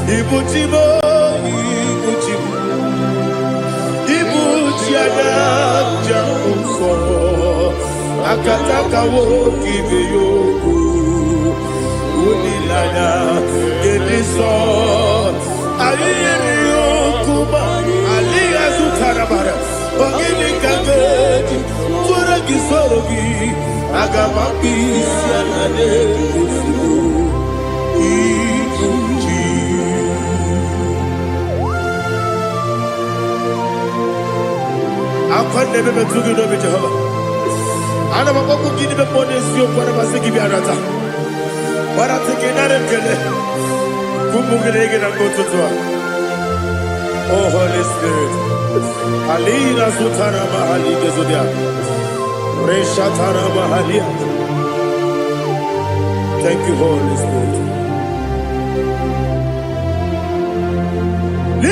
Ibuchimo, Ibuchimo, Ibuchiana, Jamuso, Akataka woki beyoku, Unilana, Gediso, Ayeri Okuba, Aliya Zutarabara, Ogini Kageti, Turagi Sorogi, Agamapi, Sianade, I can't never be too good over Jehovah. I never go to give the bonus you for a Masiki Biarata. But I'm taking that and get it. Kumugregin and go to Tua. Oh, Holy Spirit. Alina Sutana Mahali Gezudia. Reshatana Mahalia. Thank you, Holy Spirit.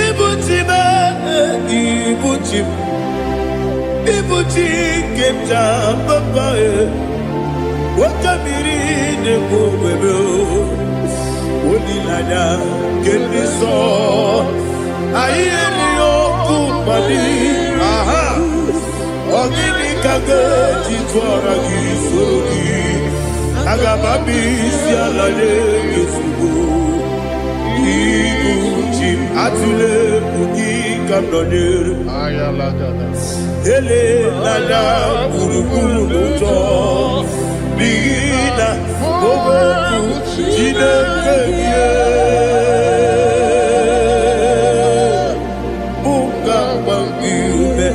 Ibuchima, Ibuchima. Ibuchi kemja papa wakamiri ne kubebe onilanya keniso ayeni okupani aha ogini kage titwara gisorogi agamabi sialale yesugo Ibuchi atule ugi kamdonir ayalagada Ele nada buruburu moto Bina oboku Jinekeye Munga bangiume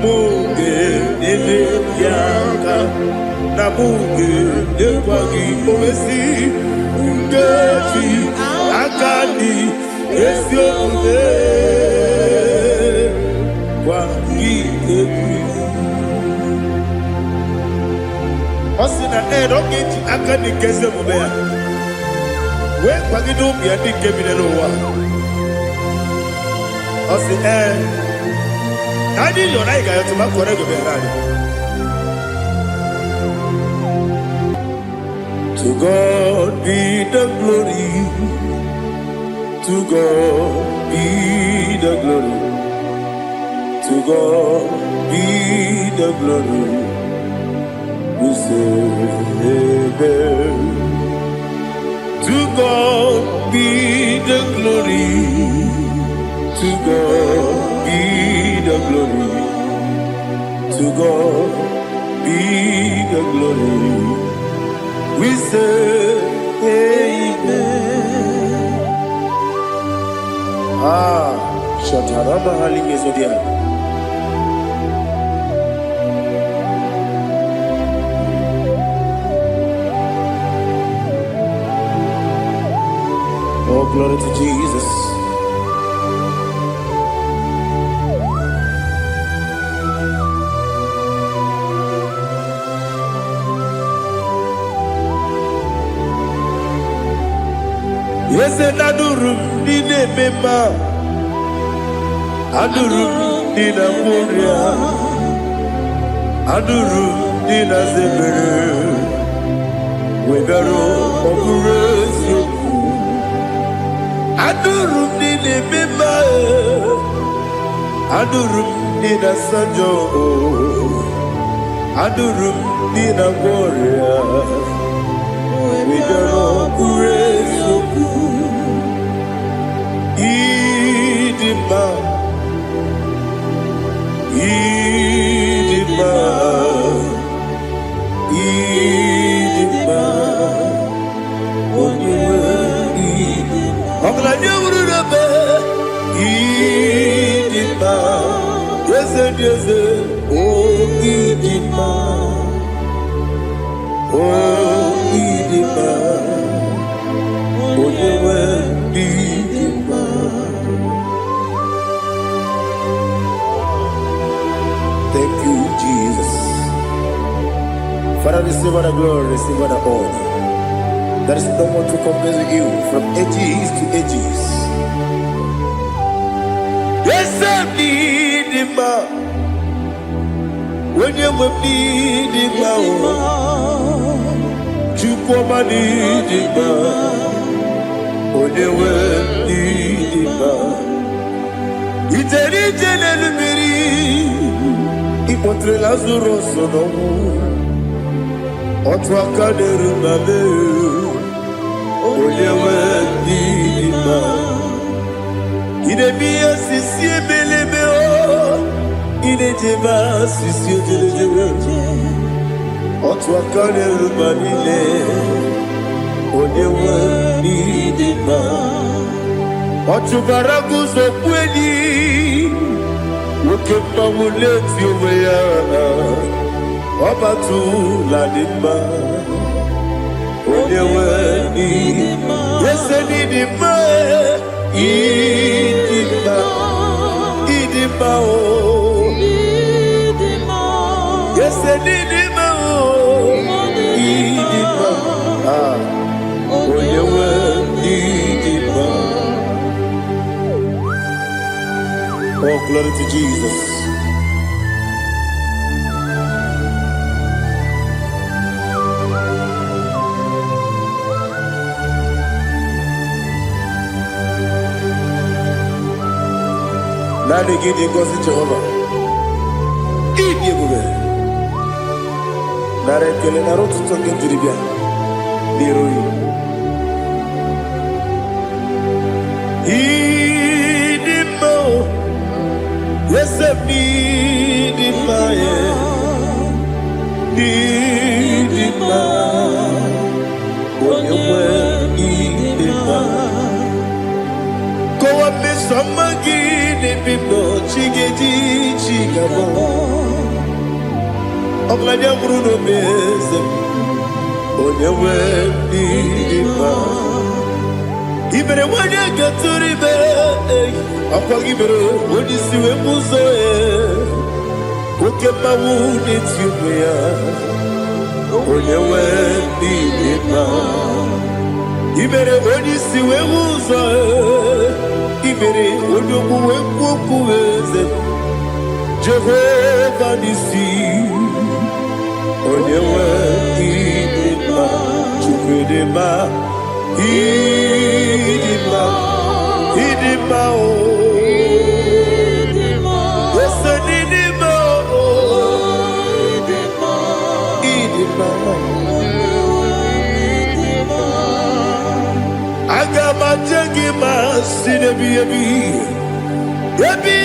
Munge nele yaka Na munge nekwagi omesi Ungefi akani Esione Osina rocket akani keze mubea. We kwagido bia di kebine no wa. Osi Nadi yo na iga yo tuma kore go be rari. To God be the glory. To God be the glory. To God be the glory. We say amen. To God be the glory. To God be the glory. To God be the glory. We say amen. Shataraba Haligezodia. Oh, glory to Jesus. Yes, and Adurum Dine Mema Adurum Dina Moria Adurum Dina Zebere Wegaro Operation Adurum Dine Mema Adurum Dina Sanjo Adurum Dina Moria Wegaro Operation Idima, Idima, Idima, Idima, yes, yes, oh Idima, oh Idima, Thank you, Jesus. Father, receive all the glory, receive all the honor. There is no one to compare with you from ages to ages. Yes, I need him. When you need him, you come and need him. When you incontré Lazarus no otwa kaderu mame olewe dima ine biya sisi belebe o ine jeba sisi jebe otwa kaderu manile olewe dima otubaraguzo kweli Wokemba muleti oweya Wabatu la dima Onewe idima Yese nidima Idima Idima o Yese nidima o Idima Onewe idima Oh, glory to Jesus. Nani gidi ngozi Jehovah. Gidi bube. Nare kele naro tutonge diribia. Niroi. Idimo. Yes, need in my need in my when you were in my go up me some again if you know chigeti chigabo Oglania Bruno Bez when you were in my even when you get to the bed Apagibero, when you see a muzo, Okema wound it's you, when you went in Ibere, when you see a muzo, Ibere, when you go Jehovah Nissi, when you went in Chukudema, Idima, Agama jagima sinebi Ebi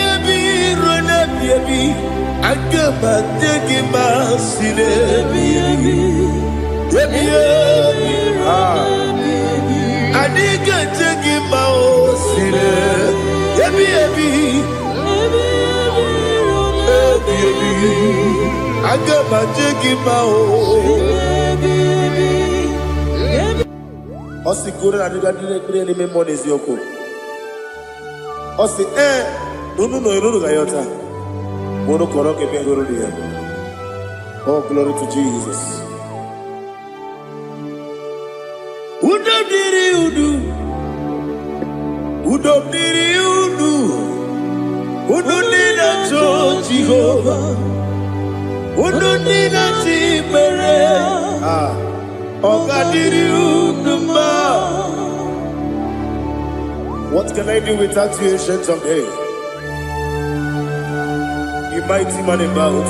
rona ebi Agama jagima sinebi Ebi Adiga jagima o sine Ebi Agama jagima o Osi kure na diga dire me money zioko. Osi nunu no iruru gayota. Mono koro ke be iruru dia. Oh, glory to Jesus. Udo diri udu. Udo nina to Jehovah. Udo nina tibere. What can I do without you, ancient of days? You mighty man about.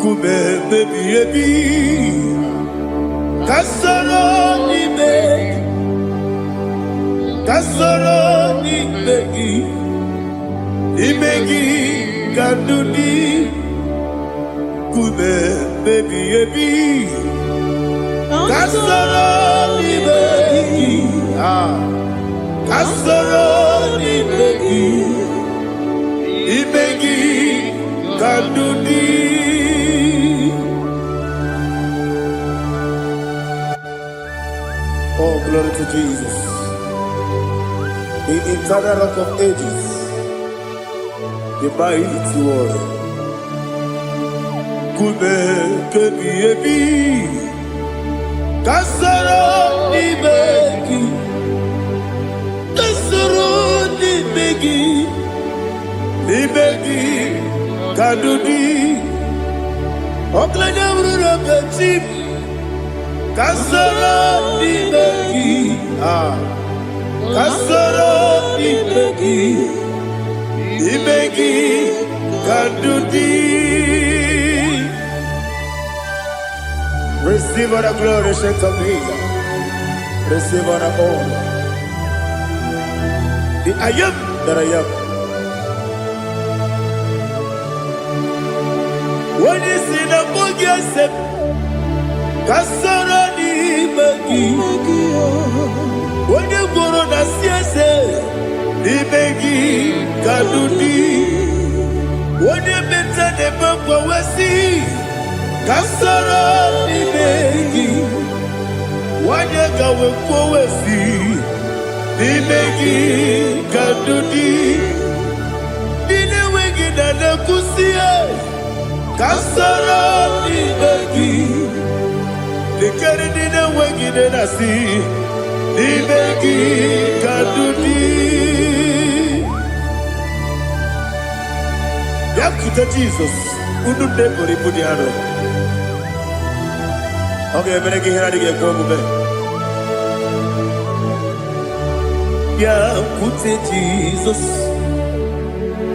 Kume baby, kasoro ni begi. Imegi kanduni kume baby kasoro ni begi kasoro ni begi imegi kanduni Oh, glory to Jesus, the eternal rock of ages, the mighty one. Kume kebi kasoro ni begi kadudi oklanya bruro petit kasoro ni begi kasoro imegi kadudi. Receive all the glory, shake of me. Receive all the honor. The I am that I am. When you see the book, yes, kasoro imegi. When you go on the siese, imegi kadudi. When you better the book, we see kasoro imegi. When you go we see imegi kadudi. Dine wegi na kusie kasoro imegi. Dikeri dine wegi na si. Imegi kadudi. Yakuta Jesus. Unu nebori pudiano. Okay, menegi hiradi ge komube. Yakute Jesus.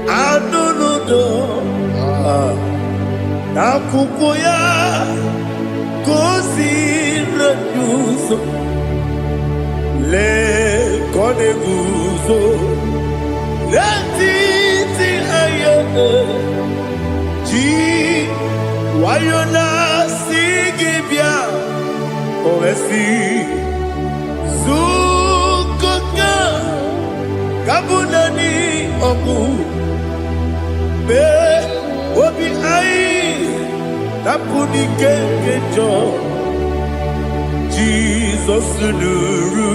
Anunudo. Nakukoya. Kosi reduso. Le koneguzo le titi ayone ji wayona sigibia oesi zukoka kabunani oku be obi ai napuni kekejo Jesus nuru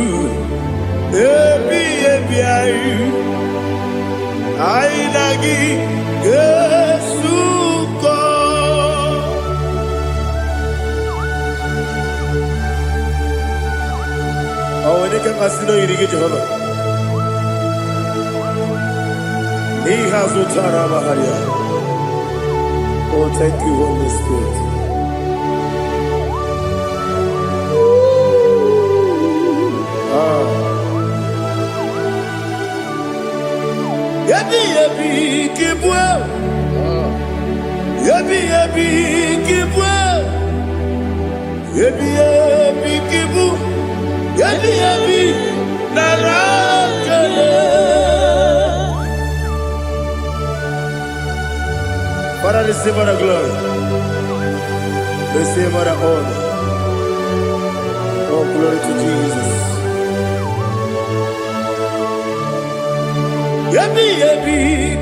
ebi ayu ainagi Yesuko. Awani kan asino irige Jehovah. He has utara baharia. Oh, thank you, Holy Spirit. Yabi kibwa. Yabi kibwa. Yabi kibu. Yabi narakale. Para receive the glory. Receive the honor. Oh, glory to Jesus. Yabi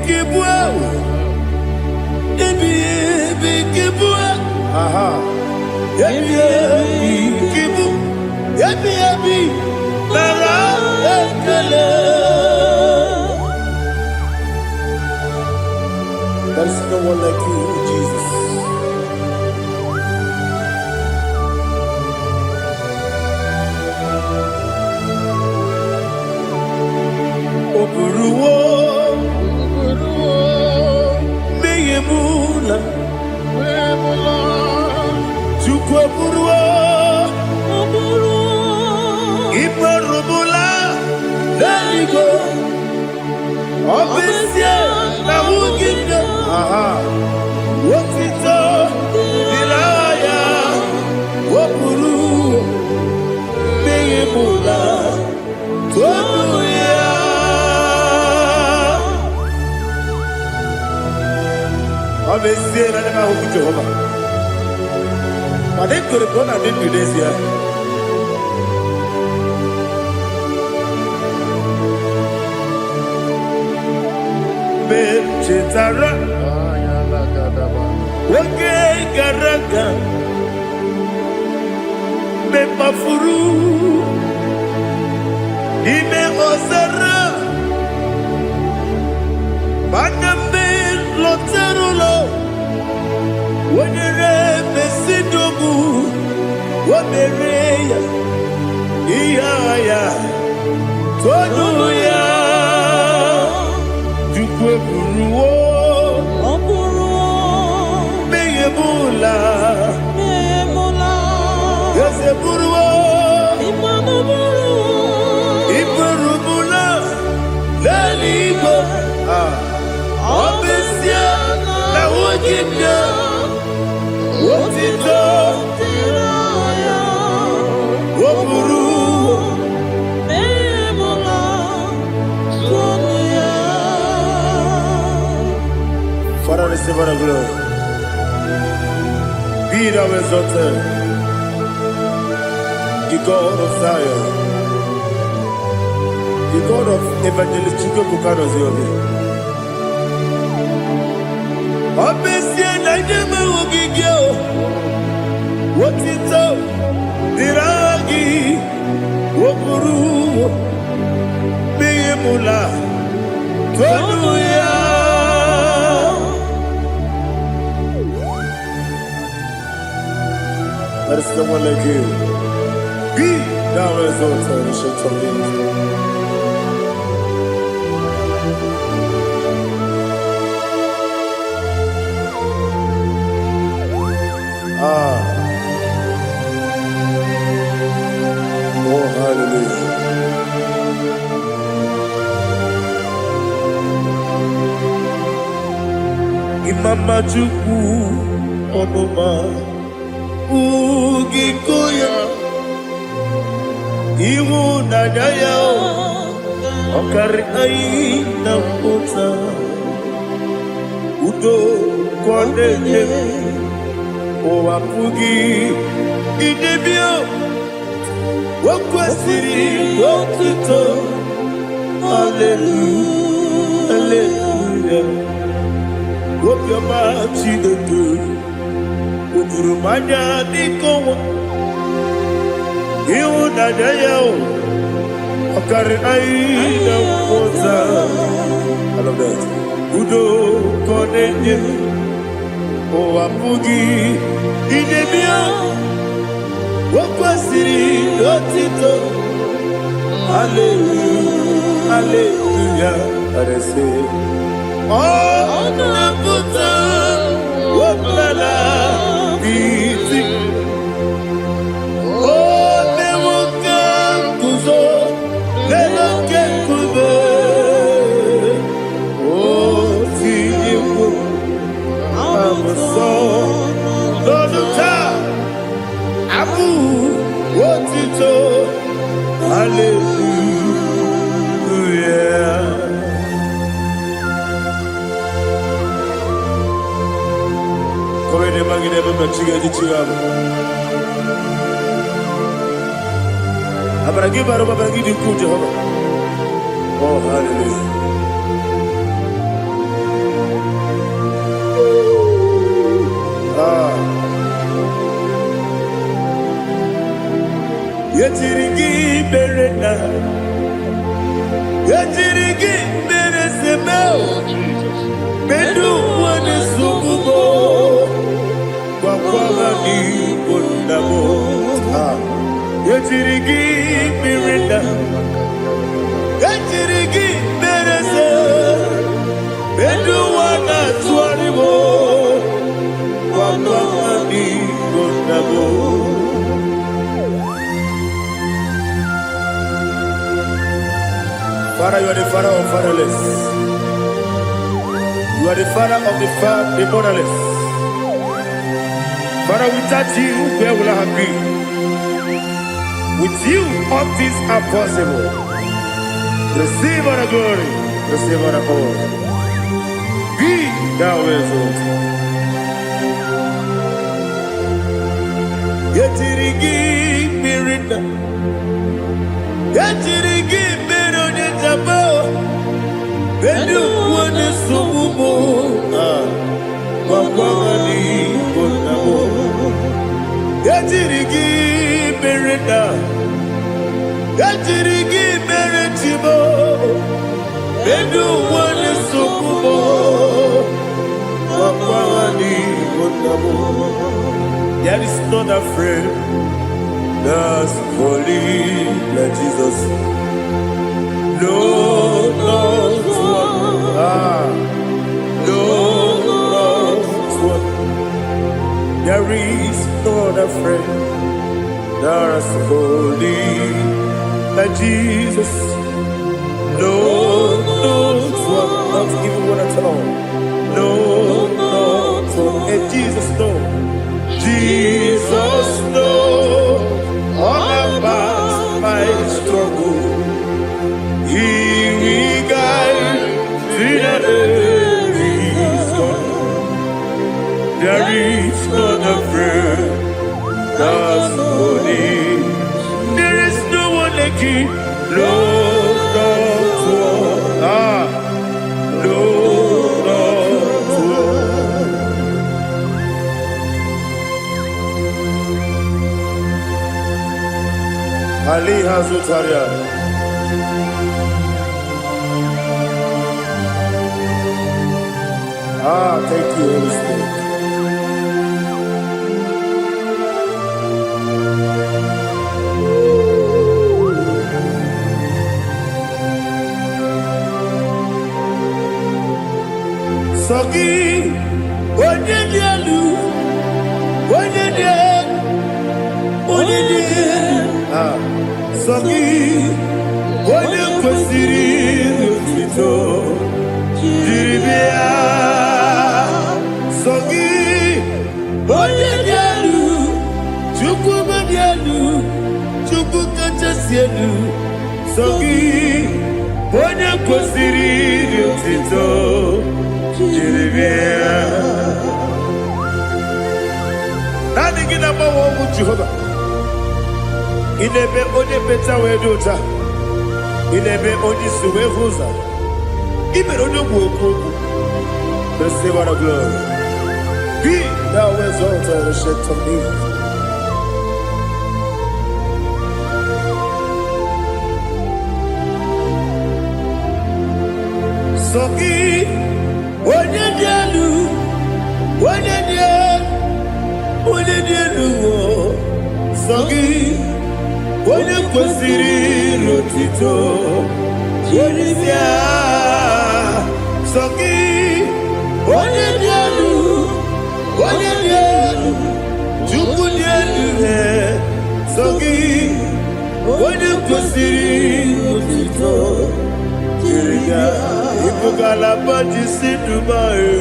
kibwa. Yabi kibwa. Aha. Yabi kibu. Yabi nara ekele. There's no one like you, Jesus. Oburuwo, meyemula, chukwu oburuwo, iporubula, leligo, obesie na wugide, wotito, dilaya, oburuwo, meyemula, tobuya. Obesie na nema huku Jehovah. But they could have gone and did this here. Chetara, Wage Garaga, Mepafuru, Ime Ozara, Baname Loterulo, Wenere Besidobu, Wabereya, Iaya, Tonuya. Buruwo, meyemula, yese buruwo, iburuwo, Father, receive all the glory. Be thou exalted, the God of Zion, the God of Evangelist Chike Bukano Ziobi. Obesia na nyama ogigio, wotito, diragi, wokuru, beyemula, tonuya. There is no one like you. Be thou exalted, ancient of days. Oh, hallelujah. Imama Chukwu Onuma Ugikoya Iwu Nadaya Okari Aina Kota Udo Kwaneye Owapugi Idebio Wakwasiri Wakito Hallelujah Hallelujah Wopiama Chidedu Ukurumanya Nikowa Iu Nadayao Okari Aina Kota I love that Udo Konenye Owapugi Idebio Wakwasiri Otito Hallelujah Hallelujah I say Oh Nabuta Waklala Biti Oh Newoka Kuzo Leloke Kube Oh Tiyimu Amaso Loduta Abu Wotito Hallelujah Come ne magine baba chiga di chiga Abragi baro baba gidi ku Jehovah Oh hallelujah Yetirigi berena Yetirigi beresebel Bedu wane sububo Kwa ni bundabo Yetirigi berena Yetirigi berese Bedu wana tuaribo Kwa ni bundabo Father, you are the father of fatherless. You are the father of the motherless. Father, without you, where will I have been? With you, all things are possible. Receive all the glory. Receive all the honor. Be thou exalted. Yetirigi mirina. Yetirigi Bedu wane sububo Wakwani bonabo Yatirigi merenda Yatirigi meretibo Bedu wane sububo Wakwani bonabo There is not a friend that's holy like Jesus No, no, no, there is no other friend that's holy like Jesus. No, no, not even one at all. No, no, Ali Hazutaria. Thank you, Holy Spirit. Sogi, Onyedielu, Sogi, Onyekwesiri otito, jiribia. Sogi, Onyedielu, Chukwu Madielu, Chukwu Kachasielu. Sogi, Onyekwesiri otito, jiribia. Nani gina mawo mu Jehovah. Inebe onye beta wedota. Inebe onye suwe huza. Ibe onye gwoku. Receive our glory. Be thou exalted and shed on me. Sogi, onye dielu, Sogi, onye kwesịrị otito, jiribia. Sogi, onye dielu, Chukwu dielu. Sogi, onye kwesịrị otito, jiribia. Ibugalaba jisidubae.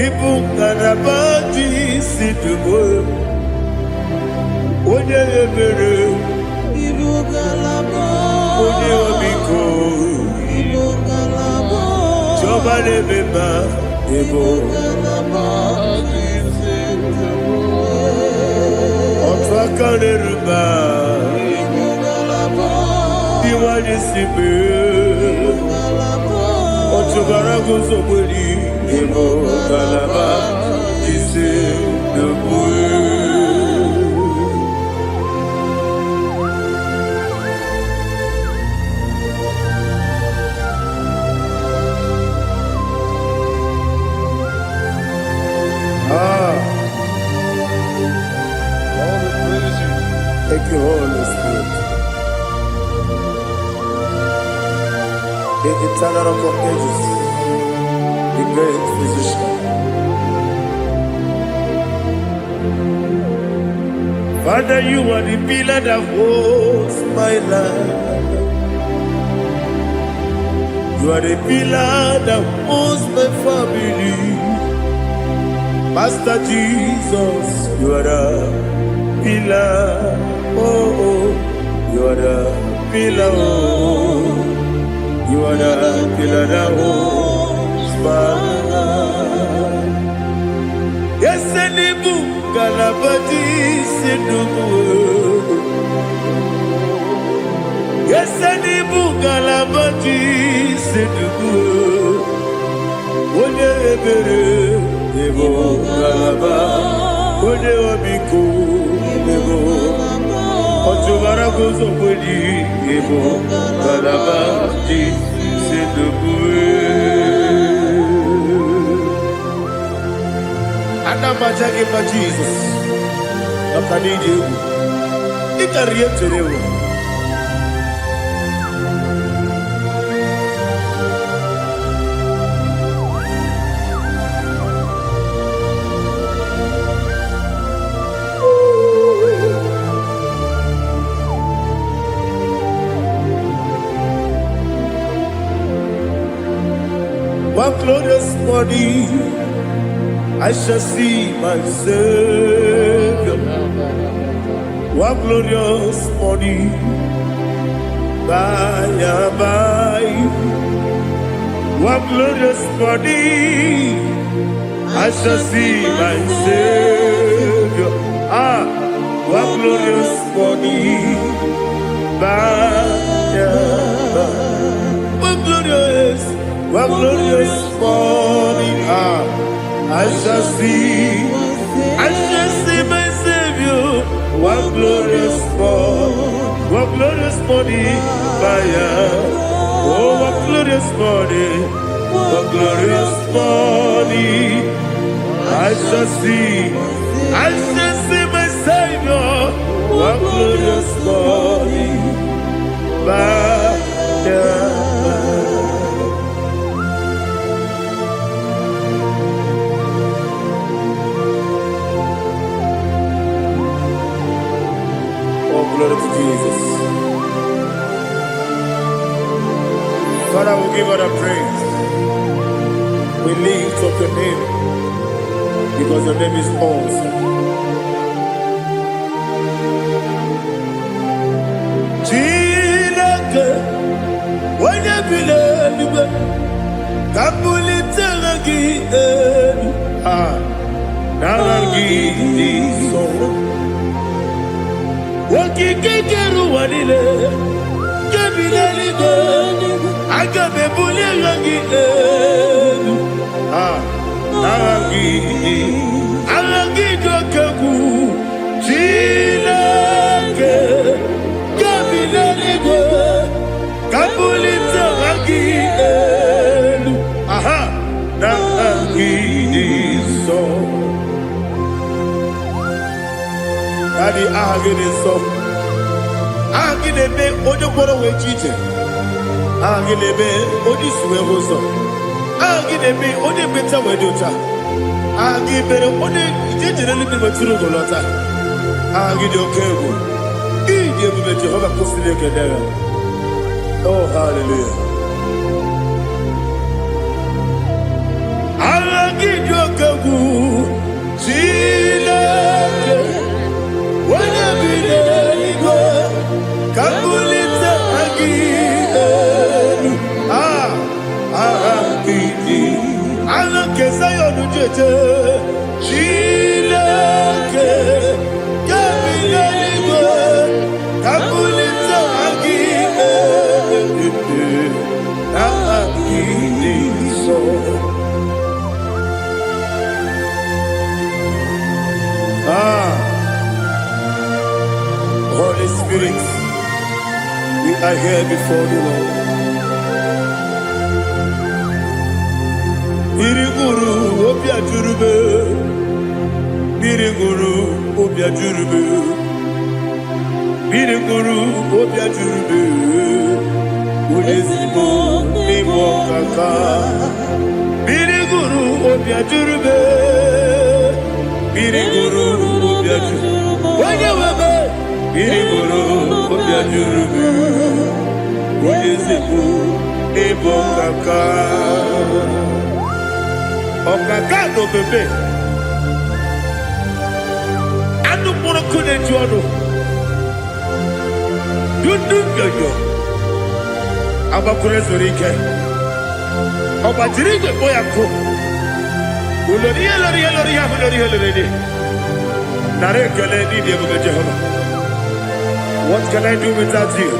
Ibugalaba jisidubae. Onye ebere. Ibugalaba. Onye omiko. Ibugalaba. Jọba lebeba. Ibugalaba jisidubae. Ọtụ aka n'eruba. Iwani sibe, otugara gozoboli, emo galaba, jise debue. All the praise you. Thank you, Holy Spirit. The eternal rock of ages, the great physician. Father, you are the pillar that holds my life. You are the pillar that holds my family. Master Jesus, you are the pillar. Oh, you are the pillar. Oh. You are the pillar that holds my life. Yes, Enibu Galabati Sidubu. Yes, Enibu Galabati Sidubu. Onye ebere, Ebo Galaba. Onye obiku, Ebo. Otubara gozoboli, Ebo Galaba. C'est debout. Adama jage pa Jesus. Akanije. Ikariye terewo. One glorious morning, I shall see my Savior. One glorious morning, by and by. One glorious morning, I shall see my Savior. One glorious morning, by and by. One glorious morning, I shall see my Savior. one glorious morning, oh, one glorious morning, one glorious morning. I shall see my Savior, one glorious morning, Oh, glory to Jesus. Father, we give all the praise. We lift up your name because your name is awesome. Chineke, when you believe, kabuli telagi naragi so. Wakikekeru wanile, kabili go, agabe buli lagi alagi dokaku, Chineke, kabili go, kabuli telagi naragi so. Daddy, agide so. Agide be ojo poro we chiche. Agide be oji suwe hoso. Agide be oji beta we dota. Agide be oji jejere libi beturu golota. Agide okego. Ije be Jehovah kusile kedera. Oh, hallelujah. Agide okego. Chineke. Kabulita again, Allah kesayon jeje, Chineke, kabulita again, so. Holy Spirit, we are here before you, Lord. Biriguru obia jurube, Biriguru obia jurube, Biriguru obia jurube, Udesibo nimo kaka, Biriguru obia jurube, Biriguru obia jurube, Wanyawebe. Biriguru obia jurube, Udesibo nimo kaka. Okaka no bebe. Anu moro kone juano. Dundu yoyo. Abakure zorike. Obajirige boyako. Ulori. Nare kele ni diye Jehovah. What can I do without you?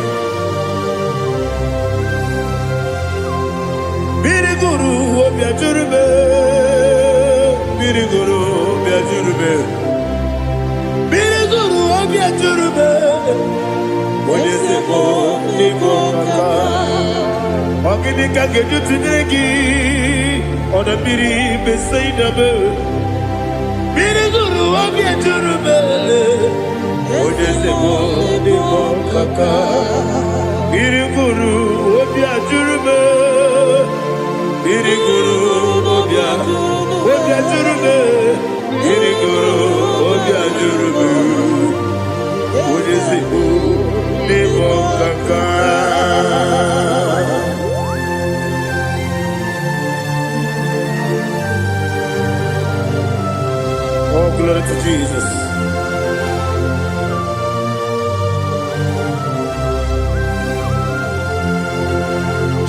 Biriguru obia jurube, Biriguru obia jurube, Biriguru obia jurube. Odesibo nimo kaka, ogini kageju tinegi, ona biri besaidabe. Biriguru obia jurube, Odesibo nimo kaka, Biriguru obia jurube. Biriguru obia jurube, Biriguru obia jurube, Odesibo nimo kaka. Oh, glory to Jesus.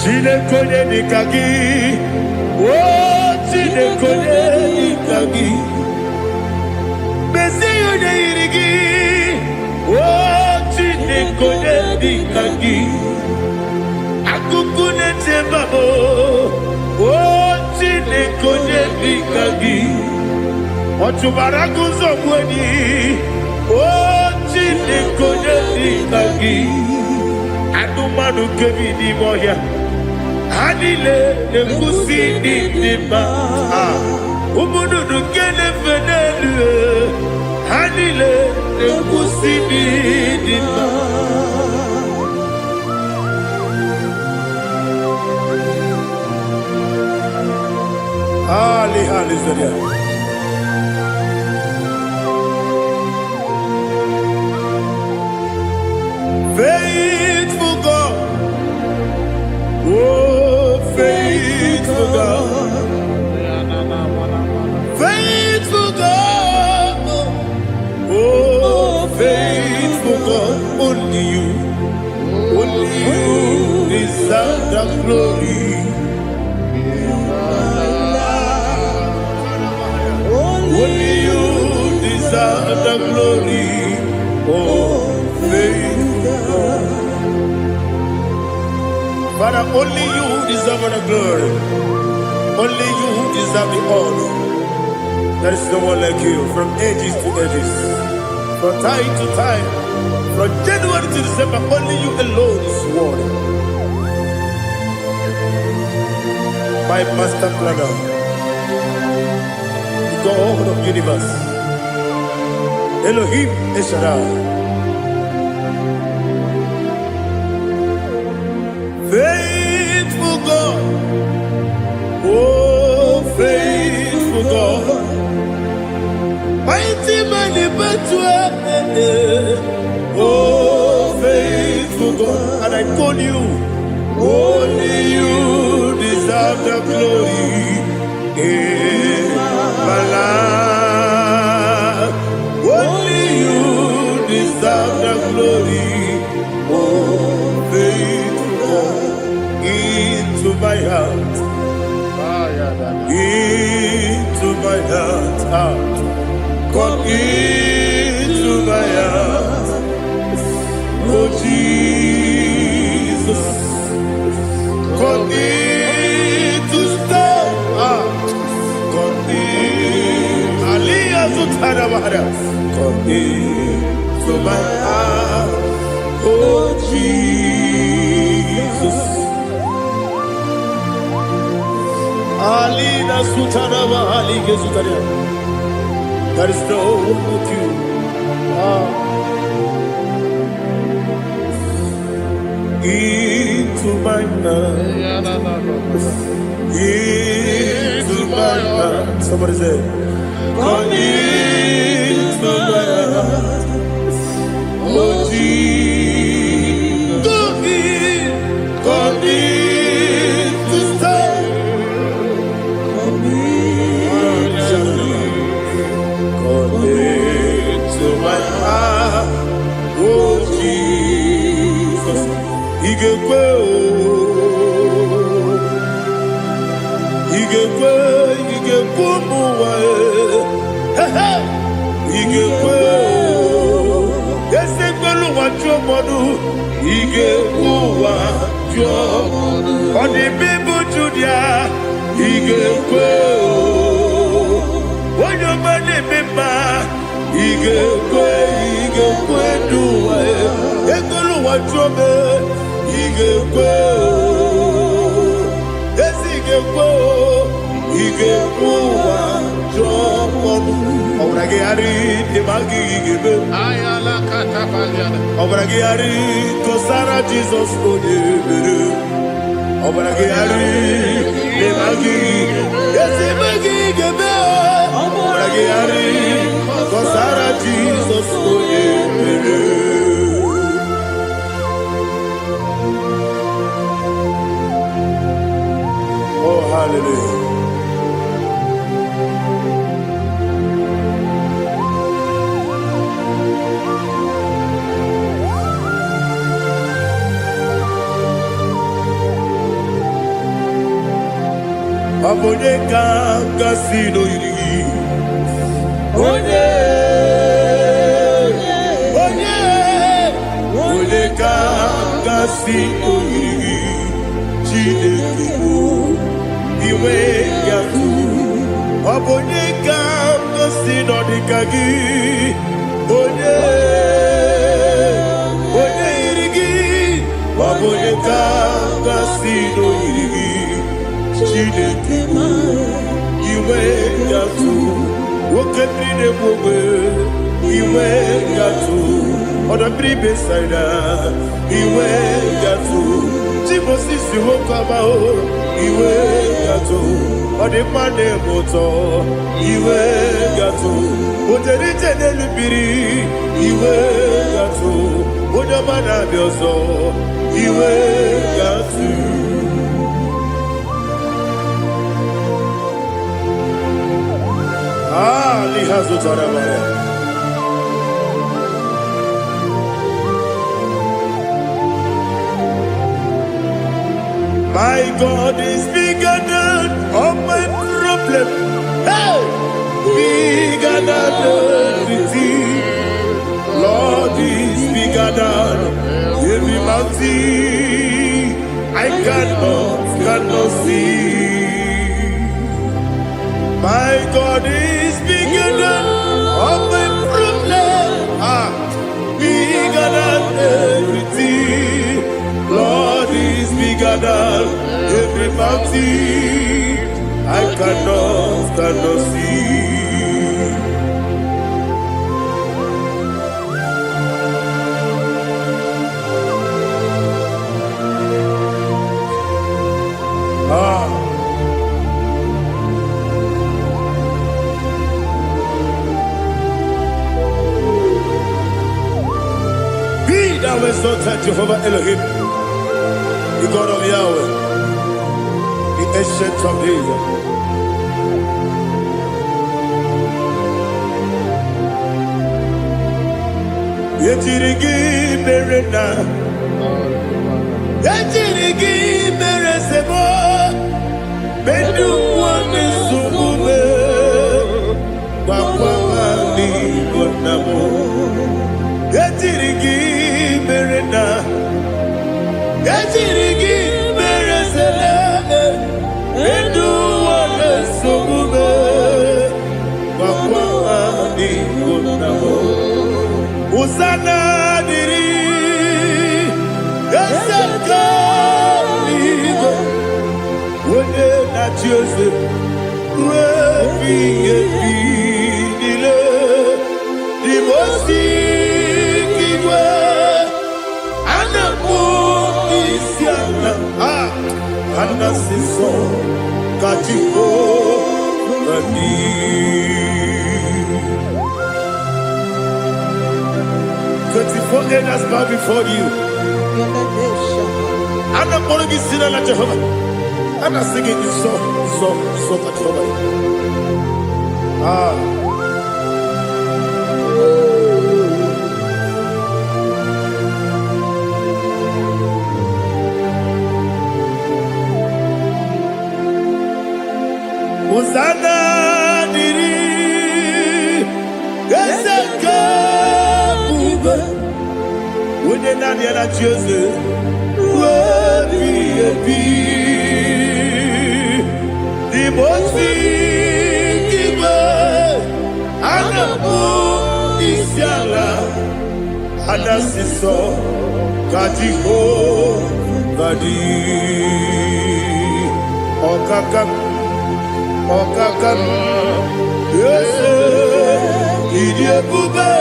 Chineke nikagi, oh Chineke nikagi, Mesiyo neirigi, oh Chineke nikagi, akukune tebabo, oh Chineke nikagi, otubaraguzo mweni, oh Chineke Kagi Anumanu Kevi di Moya Hanile Nekusi di Nima Umudu Kene Fenelu Hanile Nekusi di Nima Ali Zaria. Faithful God, oh faithful God, faithful God, oh faithful God, only you deserve the glory. Only you deserve the glory, oh faithful God. Father, only you deserve the glory. Only you deserve the honor. There is no one like you, from ages to ages, from time to time, from January to December. Only you alone is worthy. My master planner, God of universe, Elohim Eshadai, faithful God, oh faithful God, mighty man in battle, oh faithful God, and I call you, only you deserve the glory. My life, only you deserve the glory, oh faithful God, into my heart, come into my heart, oh Jesus, come in to stay. Come into my heart, oh Jesus. Alina Sutanaba Ali Gesutaria. There is no one with you. Into my heart, into my heart. Somebody say, come into my heart, oh Jesus. Come in to stay. Come into my heart, oh Jesus. He can go. On the people to their, he can go. When your money member, he can go do it. He can watch your man, he can go. Yes, he can go. He can go. Obragiari, the Magi give Ayala Catapaliana. Obragiari, Kosara Jesus, Obragiari, the Magi, yes, the Magi give Obragiari, Kosara Jesus, oh, hallelujah. Abone kanga sino yiri, onye kanga sino yiri, Chineke iwe yaku. Abone kanga sino dikagi, onye onye ga-asị n'oyiri gị Chineke iwe ga-atụ nwoke mmiri na-egbu ogbe iwe ga-atụ ọdọ mmiri Besaida iwe ga-atụ chi Moses nwoke amahụ iwe ga-atụ ọ dị mma na-eme ụtọ iwe ga-atụ otere ije n'elu mmiri iwe ga-atụ onye ọma na-abịa ọzọ iwe ga-atụ liha zụtara mara My God is bigger than all my problem. Hey! Bigger than everything. Lord is bigger than every mountain. I cannot see. My God is bigger than all my problem. Bigger than everything. Lord is bigger than every mountain. I cannot see. Be thou exalted, Jehovah Elohim, the God of Yahweh, the ancient of days. Yetirigi merena, yetirigi meresebo, bedu wane subume, wakwa ni bonamo. Yetirigi merena, yetirigi meresele, bedu wane subume, wakwa ni bonamo. Usana diri, esaka ligo, wone na Joseph, wepi dile, divosi kiwe, anamu isiana, anasiso katiko nani. 24 elders bow before you. I'm not going to be seen like Jehovah. I'm not singing this song like Jehovah. Hosanna diri, Eseka. When you're not yet at Joseph, will be a bee. The most giver, and the moon is yalla, and the sister, Katiho, Kadi, Okakam, yes, Idiot Bube.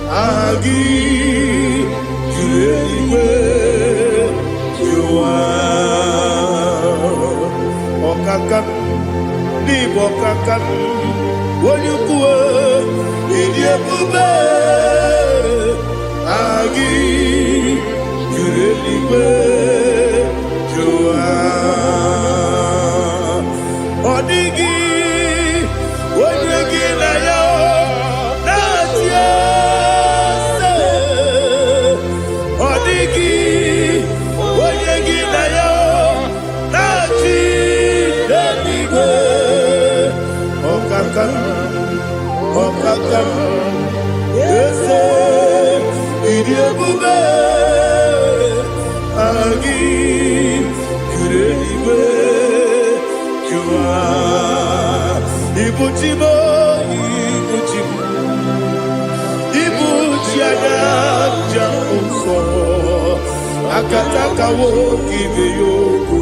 Agi julewe juwa okakam ni bokakam wonyukwe idiebube agi julewe juwa odigi wonyegi na yo natie Okakam, yes, idiebube, agi, kureliwe, jua, ibuchimo, ibuchiada, jamso, akataka woki beyoku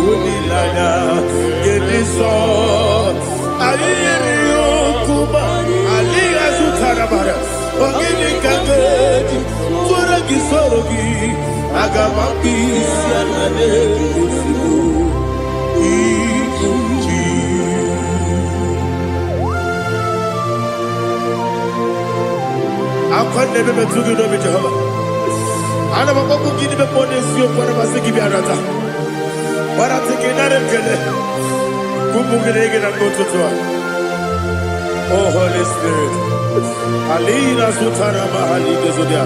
unilana gediso ayiri yokuba aliya zutarabara ogini kagedi furagi sorogi agamapi sianane kusibu ikuji akwande bebe tugi no be Jehovah ana bako gidi be pone sio kwa basiki bi arata bara tiki nare kele kumugirege na kototoa. Oh Holy Spirit alina sutara mahali gezodia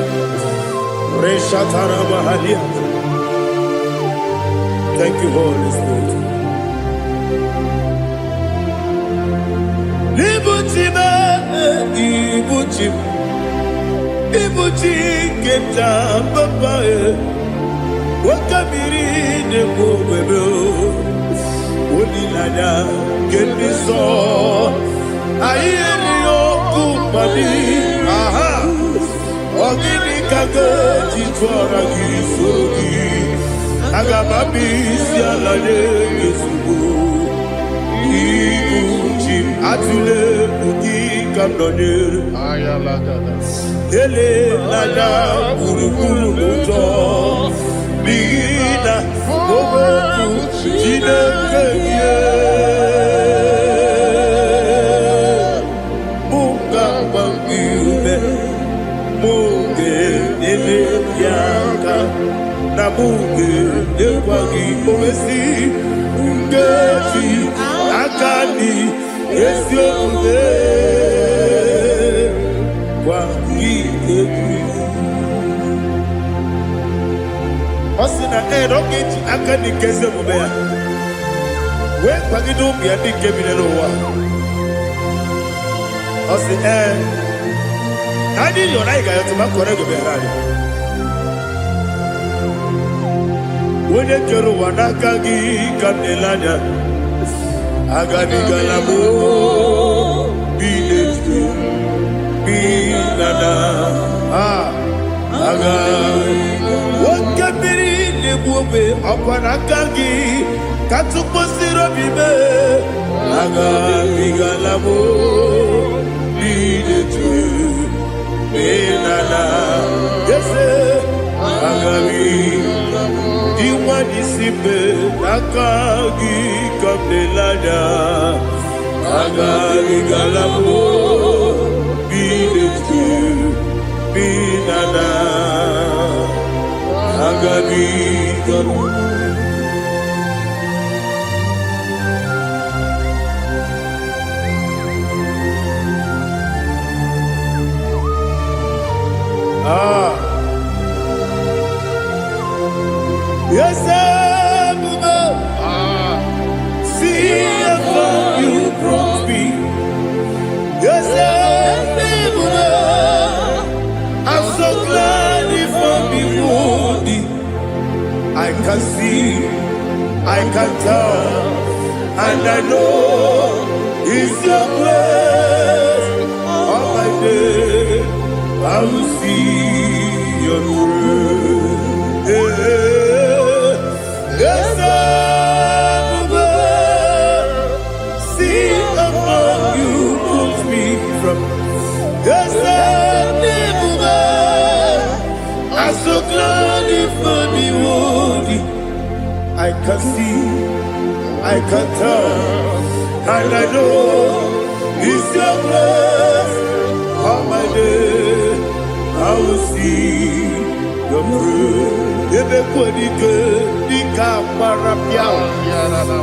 resha tara mahali. Thank you Holy Spirit. Libutime ibutime ibuti keta papa wakamiri ne bobebe onilada kemiso ayeri okupani aha ogini kage titwara gisogi agamabi sialade yesubu ibuti atule buki kamdonir ayalagada ele lada kurukuru moto bina boboku jinekeye munga bangiume munge ele yaka na munge ekwagi owesi ngeti akani esiombe Osina rogeji akani keze mubea we kwagido bia di kebile wa osi nani yo na iga yo tuma kore go be rari wone kero wanaka gi kanelanya agani galamo biletu binana aga wakabiri lebuobe akwanakagi katuposiro bibe aga bigalamo biletu binana yese aga diwani sibe nakagi kamdelada aga bigalamo biletu binana agabi yes see how you brought me. Yes I'm so glad if I'm wounded. I can see, I can tell, and I know it's your grace. On my day, I will see your grace. Yes, see above you put me from. Yes, I'm so glad if I'm wounded. I can see, I can tell, and I know it's your grace. On my day, I will see your grace. Everybody good, the camera piao.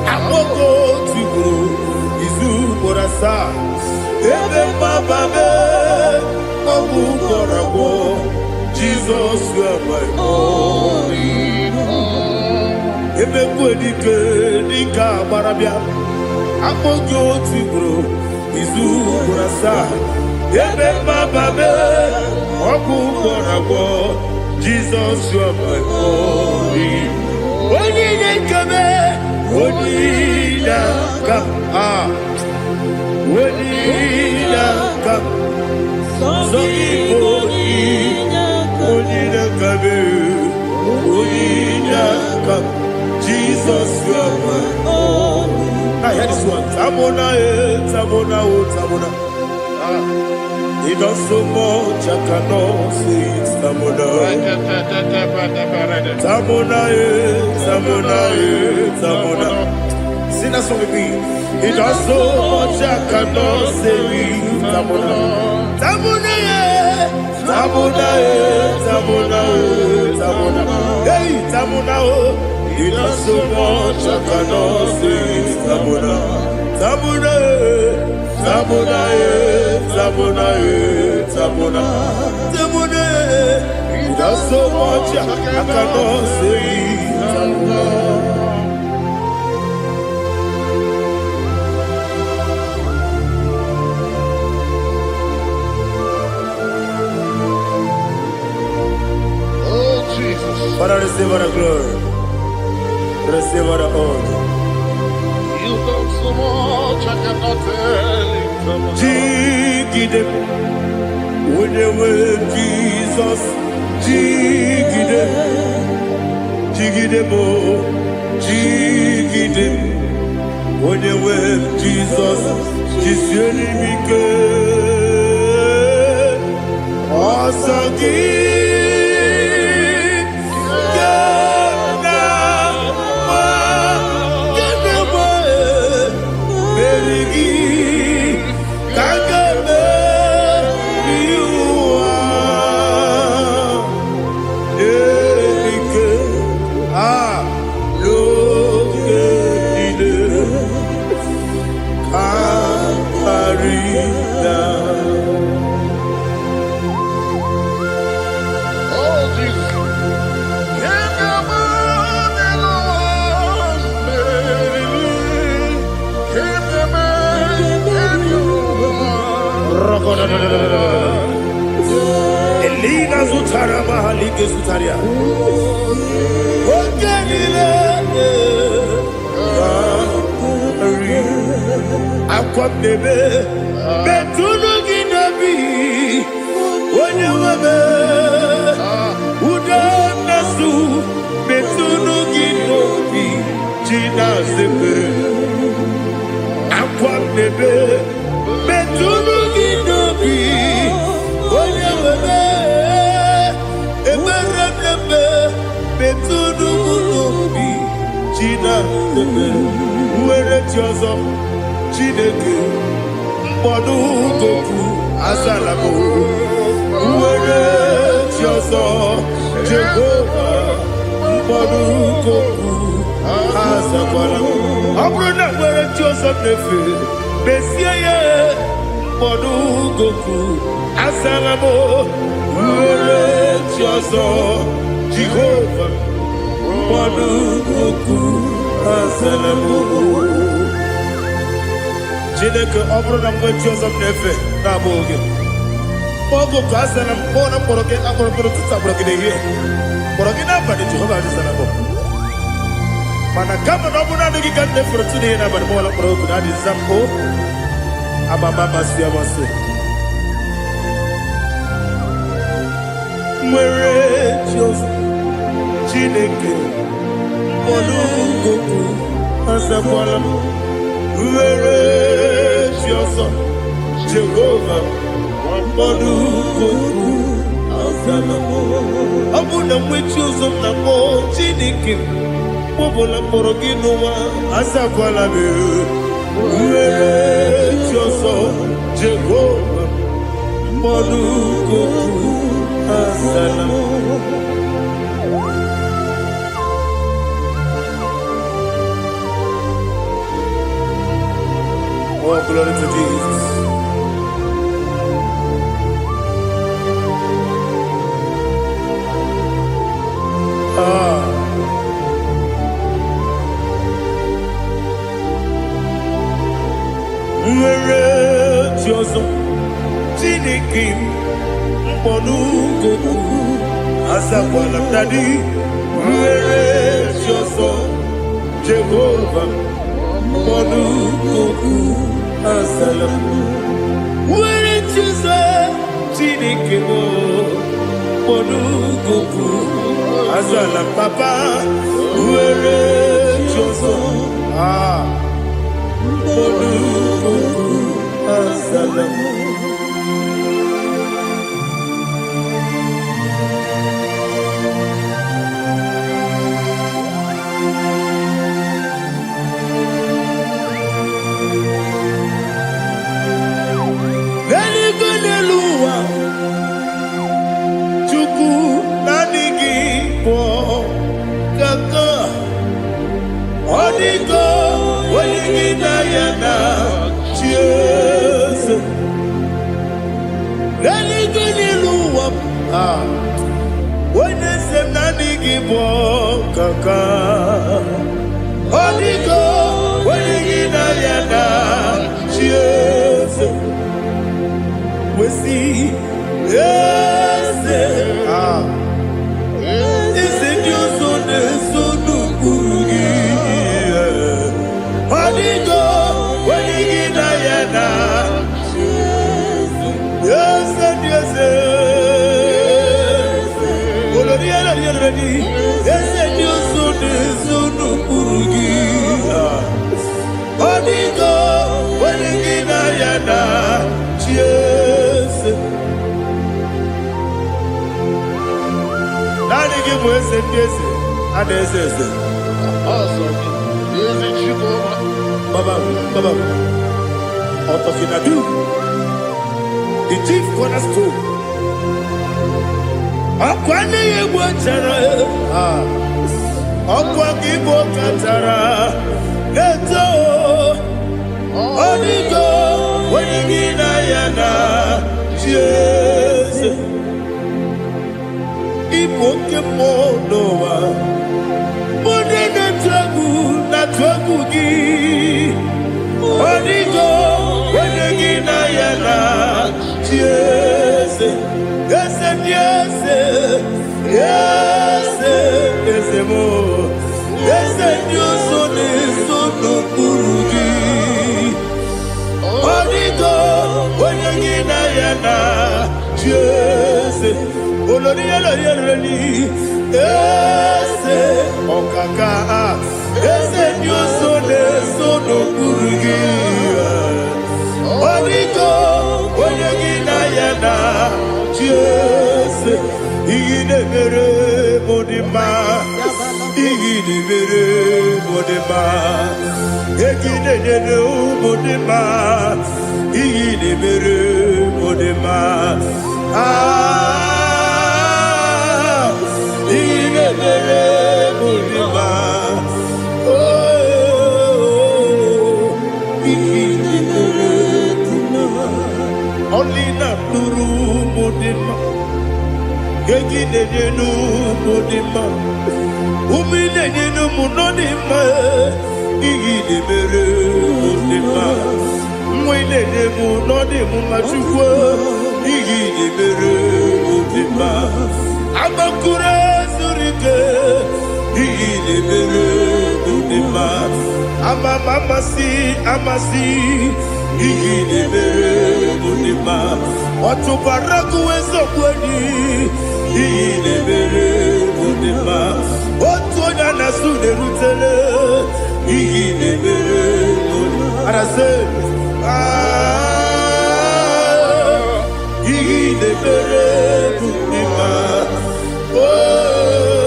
I will go to go, Izu Borasa. Everybody, Abu Borabo. Jesus, you are my only home. Everybody good, the camera piao. I will go to go, Izu Borasa. Everybody, Abu Borabo. Jesus, you are my only. Only they come, only they come, only they come. So only they come. I hear this one. Tamona, Tamona, Tamona. He does so much, I cannot say it's Tamona. Tamona, Tamona, Tamona. Sing that song with me. He does so much, I cannot say it's Tamona. Tamona, Tamona, Tamona, Tamona. Hey, Tamona, he does so much, I cannot say it's Tamona. Tamona, Tamona, Tamona, Tamona, Tamona. He does so much, I cannot say it's Tamona. Father, receive all the glory. Receive all the honor. You done so much, I cannot tell it. Jigidem, with the word Jesus. Jigidem, Jigidem, oh, Jigidem, with the word Jesus. Jisyenimike, Asagi. Elina Zutara Mahalike Zutaria. Aqua bebe, Betuno Ginabi, when you were Udanasu, Betuno Ginobi, Gina Zebe, Aqua bebe, Betuno Ginobi, when you were Betuno Ginobi, Gina Zebe, where it was. Chineke mkpọdụ goku azalabo uwere chiozo Jehova mkpọdụ goku azakwala ọ bụrụ na nwere chiozo nefe besie ya mkpọdụ goku azalabo uwere chiozo Jehova mkpọdụ goku azalabo. Chineke ọ bụrụ na mgbe chi ọzọ m na-efe na-abụ oge ogo ka a sara m kpọọ na mkpọrọ gị akpọrọ mkpọrọ tutu akpọrọ gị n'ehihie kpọrọ gị n'abalị Jehova adịzara bụ mana kama na ọ bụrụ na adịghị ka nne fere tu n'ihe n'abalị mụọla mkpọrọ ogu na adịza mpụ amama amasị amasị nwere chi ọzọ Chineke mkpọrọ ogu azakwala m were chi ọzọ Jehova mkpọdụ goku azala m ọ bụ na mmechi ụzọ m na mmụọ Chineke kpọbụla mkpọrọ gị n'ụwa azakwala m were chi ọzọ Jehova mkpọdụ goku azala m. Oh, glory to Jesus. Nwere chi ọzọ Chineke mkpọdụ goku azakwala m dadi nwere chi ọzọ Jehova mkpọdụ goku azala m nwere chi ọzọ Chineke mkpọdụ goku azala m papa nwere chi ọzọ The chief cornerstone. Akwane yebo chara. Akwa kibo katara. Leto. Onigo. Wenigina yana. Jesus. Ipoke monowa. Mone na tragu gi. Onigo. Wenigina yana. Yes, yes, yes, yes, yes, more. Yes, Dios son eso no purugi. Onigo, oyangina yana. Yes, oloria lori. Yes, okaka. Yes, Dios son eso no purugi. Onigo, oyangina yana. Yes, igide mere modima, igide mere modima, igide mere modima, igide mere modima. Ah, igide mere modima. Oh, igide mere modima. Only not Nuru Modima. Gagine no Modima. Umine no Munodima. Igide Mere Modima. Mwine Munodimu Machukwa. Igide Mere Modima. Amakure Surike. Igide Mere Modima. Amasi. Igide Mere Modima. Otubaraku ezokweni. Igide Mere Modima. Otonya nasude rutele. Igide Mere Modima. Arase. Igide Mere Modima.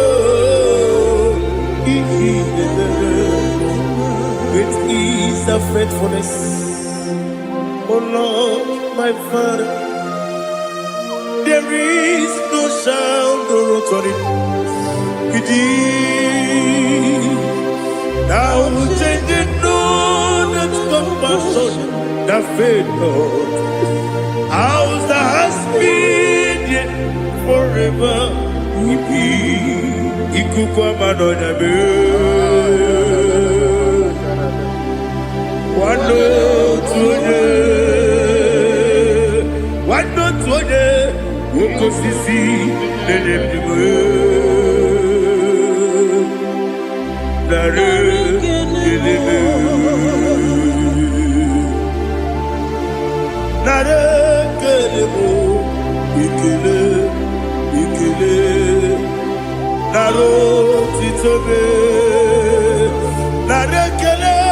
Oh, Igide Mere Modima. Great is the faithfulness. Oh Lord, my Father, there is no sound or authority. Now changing no that compassion, that faith, Lord. How's the husband yet forever we be? Ikukwa madonya be. Wano tuone. Wano tuone. Woko sisi. Nenebdiwe. Nare. Kelebe. Nare. Kelebo. Ikele. Naro titobe. Nare kele.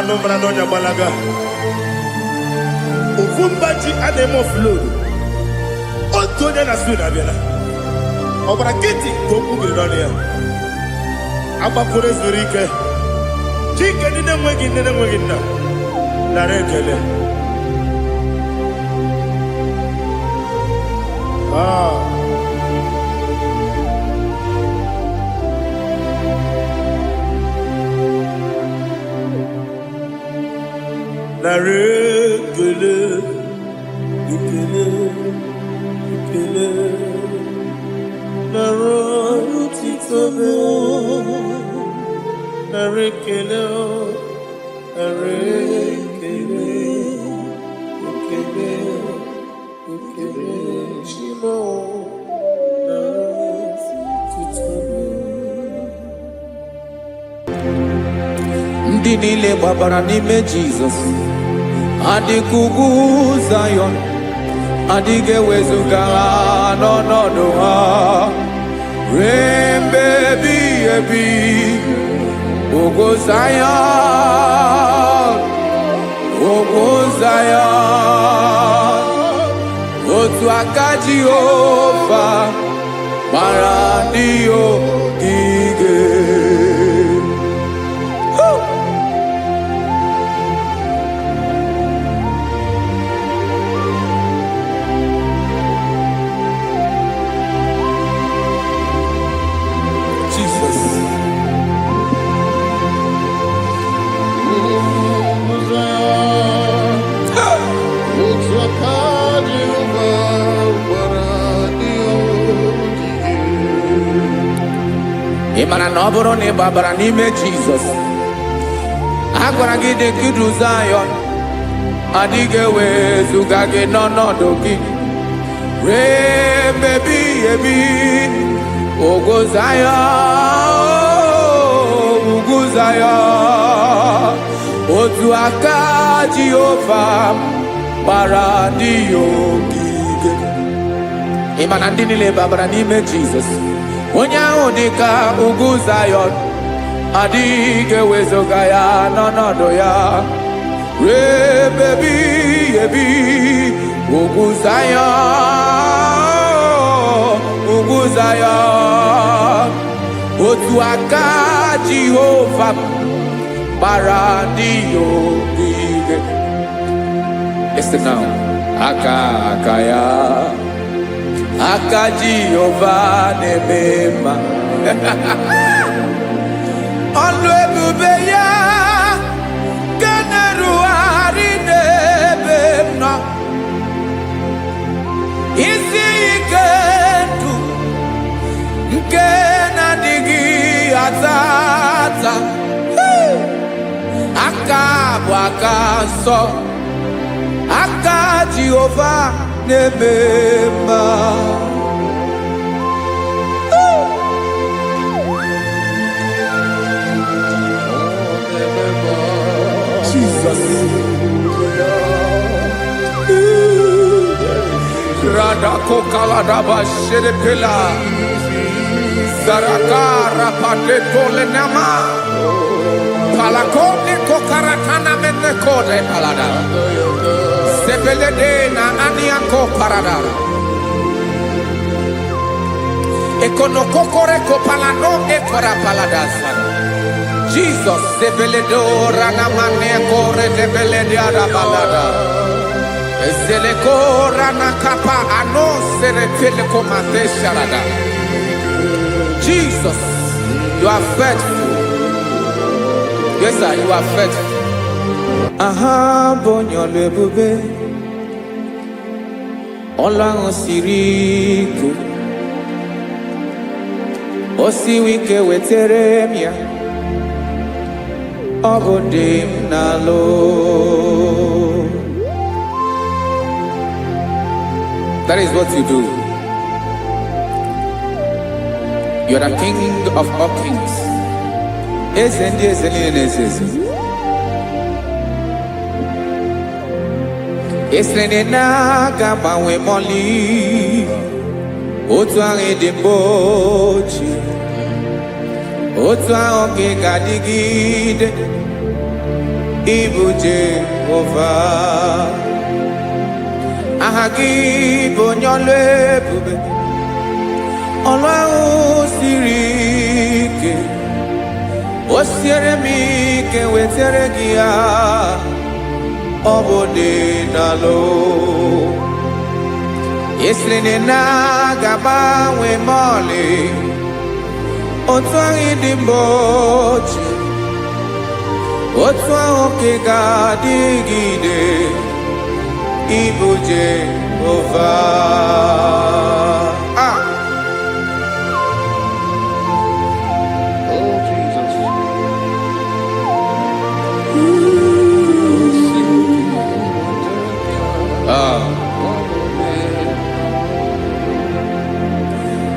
no brano nya balaga. Ufumbaji anemo flow. Otonya na suna bela. Obra kiti koku bironia. Aba kure zurike. Chike nine mwegi na. Na rekele. Na rekele. Ikele. Na rotitobe. Na rekele. Na rekele. Ikele. Shimo. Na rotitobe. Ndị niile gbabara n'ime Jizọs adịghị ugwu Zayọn, adịghị ewezuga ha n'ọnọdụ ha ruo mgbe ebighị ebi. Ugwu Zayọn, ugwu Zayọn, otu aka Jehova gbara ndị ogige. Ị mara na ọ bụrụ na ị gbabara n'ime Jizọs, a gwara gị dị ka Zayọn, adịghị ewezuga gị n'ọnọdụ gị ruo mgbe ebighị ebi. Ugwu Zayọn, ugwu Zayọn, otu aka Jehova gbara ndị ogige. Ị ma na ndị niile gbabara n'ime Jizọs, onye ahụ dị ka ugwu Zayọn, adịghị ewezuga ya n'ọnọdụ ya ruo mgbe ebighị ebi. Ugwu Zayọn, ugwu Zayọn, otu aka Jehova gbara ndị ogige. Listen now. Aka ya, aka Jehova na-eme mma. Ọlụ ebube ya ga na-erugharị n'ebe m nọ. Isi ike ndụ nke na-adịghị ata ata. Aka bụ aka nsọ, aka Jehova na-eme mma. Jesus. Radako kaladaba sherepela Zarakara patole nama Palakone kokaratana mene kode palada Sepelede na aniako parada Ekono kokore kopalano ekora paladasa Jesus sepeledo rana mane kore sepelede ada palada Esele kora na kapa ano serepele komate sharada Jesus, you are faithful. Yes, sir, you are faithful. Aha, bonyo lebube. Ola osiriku. Osi wike weteremia. Obodim nalo. That is what you do. You are the King of all kings. Ezendi ezeli. Esrene na gama we moli. Otu ange dembochi. Otu ange gadigide. ịbụ Jehova. Aha gị bụ onye ọlụ ebube, ọlụ ahụ siri ike. O siere m ike wetere gị ya, ọ bụ dị n'alụ. Esiri na ga-agbanwe m ọlị, otu ahụ dị mgbe ochie, otu ahụ ka ị ga-adịgide, ịbụ Jehova. Oh, Jesus.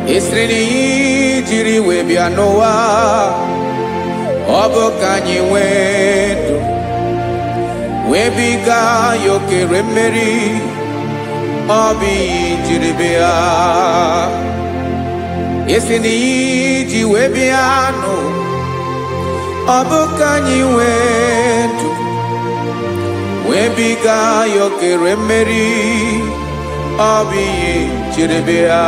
Esiri na ihe jiri wee bịa n'ụwa, ọ bụ ka anyị nwee ndụ, wee biga ya okere mmeri, ọ bụ ihe jiri bịa. Esi na ihe ji wee bịa nụ, ọ bụ ka anyị nwee ndụ, wee biga ya okere mmeri, ọ bụ ihe jiri bịa.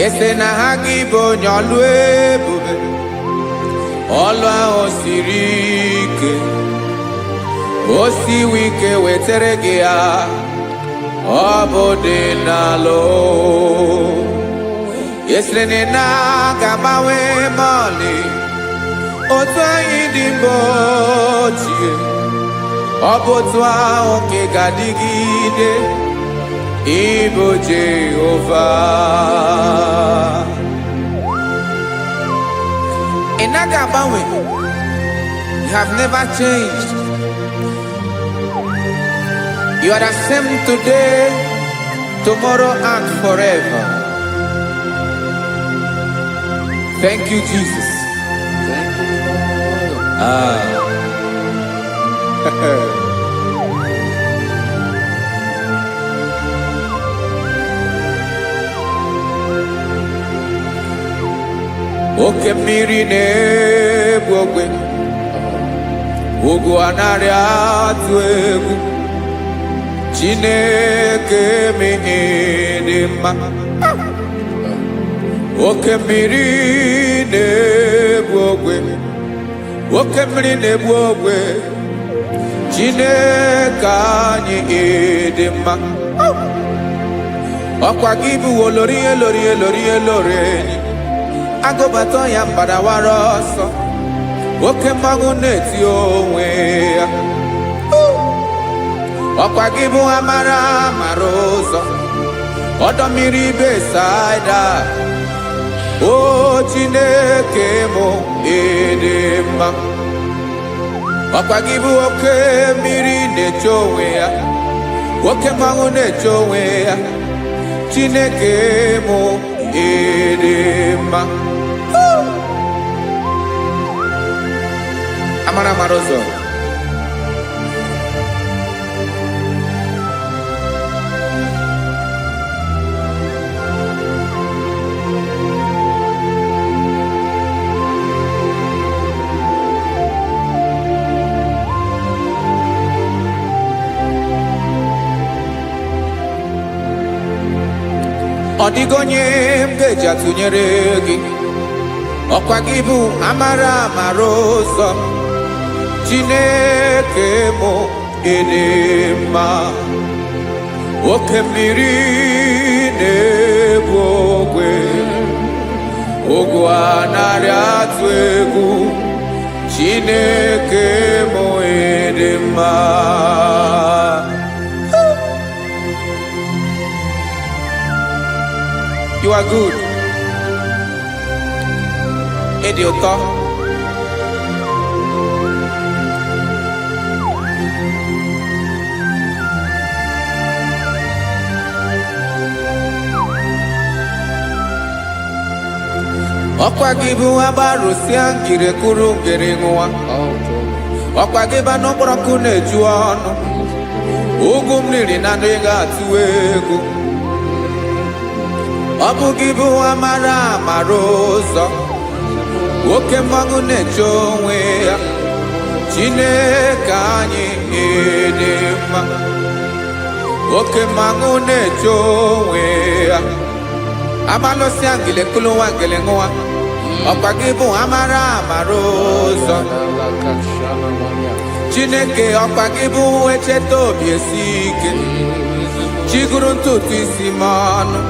Ese na ha gị bụ onye ọlụ ebube, ọlụ ahụ siri ike. O siwe ike wetere gị ya, ọ bụ dị n'alụ. Esiri na ga-agbanwe m ọlị, otu anyị dị mgbe ochie, ọ bụ otu ahụ ka ị ga-adịgide, ịbụ Jehova. Ị naghị agbanwe. You have never changed. You are the same today, tomorrow, and forever. Thank you, Jesus. Thank you, Lord. Oke mmiri na-egbu ogwe, ugwu anaghị atụ egwu. Chineke mee dị mma. Oke mmiri na-egbu ogwe, oke mmiri na-egbu ogwe. Chineke anyị dị mma. Ọkwa gị bụ olori elori elori elori enyi, agụbata ya mbadawara ọsọ, oke mmanwụ na-eti onwe ya. Ọkwa gị bụ amara amara ụzọ, ọdọ mmiri Besaida. O Chineke mụ ịdị mma. Ọkwa gị bụ oke mmiri na-eche onwe ya, oke mmanwụ na-eche onwe ya. Chineke mụ ịdị mma. Amara amara ụzọ. Ọ dịghị onye m ga-eji atụnyere gị. Ọkwa gị bụ amara amara ụzọ. Chineke mụ ịdị mma. Oke mmiri na-egbu ogwe, ogwu anaghị atụ egwu. Chineke mụ ịdị mma. You are good. Ịdị ụtọ. Ọkwa gị bụ agbarụsịa ngiri kwuru ngiri nwa. ọkwa gị ba n'ụkpọrọkụ na-eju ọnụ ugwu mmiri na ndị ga-atụ egwu ọ bụ gị bụ amara amara ụzọ oke mmanwụ na-eche onwe ya Chineke anyị dị mma oke mmanwụ na-eche onwe ya amalụsị angele kulu wangele nwa ọkwa gị bụ amara amara ụzọ Chineke ọkwa gị bụ echeta obi esi ike chiguru ntutu isi m ọnụ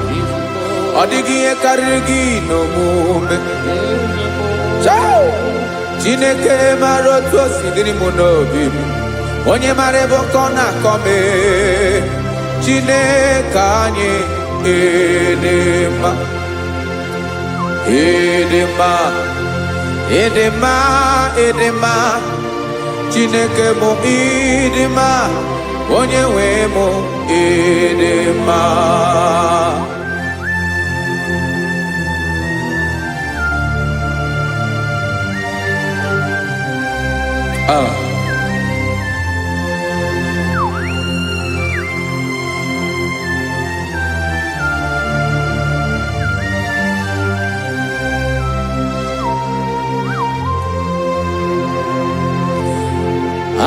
ọ dịghị ihe karịrị gị n'omume Chineke mara otu o si dịrị m n'obi m onye mara ebe ọkọ na-akọ m Chineke anyị dị mma dị mma dị mma dị mma Chineke mụ ịdị mma onye nwe mụ ịdị mma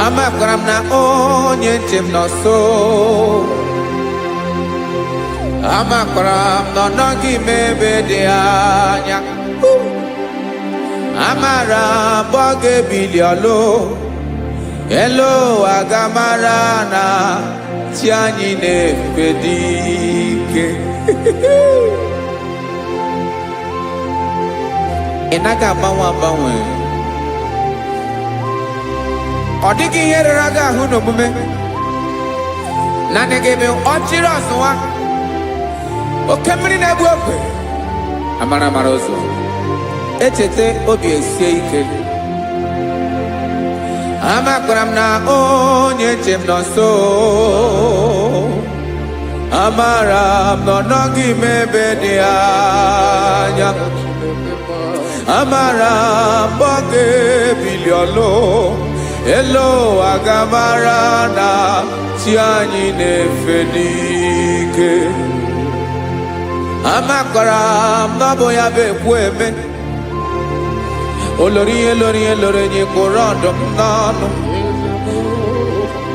amakwara m na onye nche m nọ nso amakwara m na ọ nọghị m ebe dị anya amara m ọ ga-ebili ọlụ elu aga mara na chi anyị na-efe dị ike ị naghị agbanwe agbanwe ọ dịghị ihe rere gị ahụ n'omume naanị gị bụ ọchịrị ọzụwa oke mmiri na-egbu ogwe amara amara ụzọ echeta obi esie ike amakwara m na onye nche m nọ nso amara m na ọ nọghị m ebe dị anya amara m ọ ga-ebili ọlụ elu aga mara na chi anyị na-efe n'ike amakwara m na ọ bụ ya bụ ekwu eme olori ihe lori ihe lori enyi kpụrụ ọdụm n'ọnụ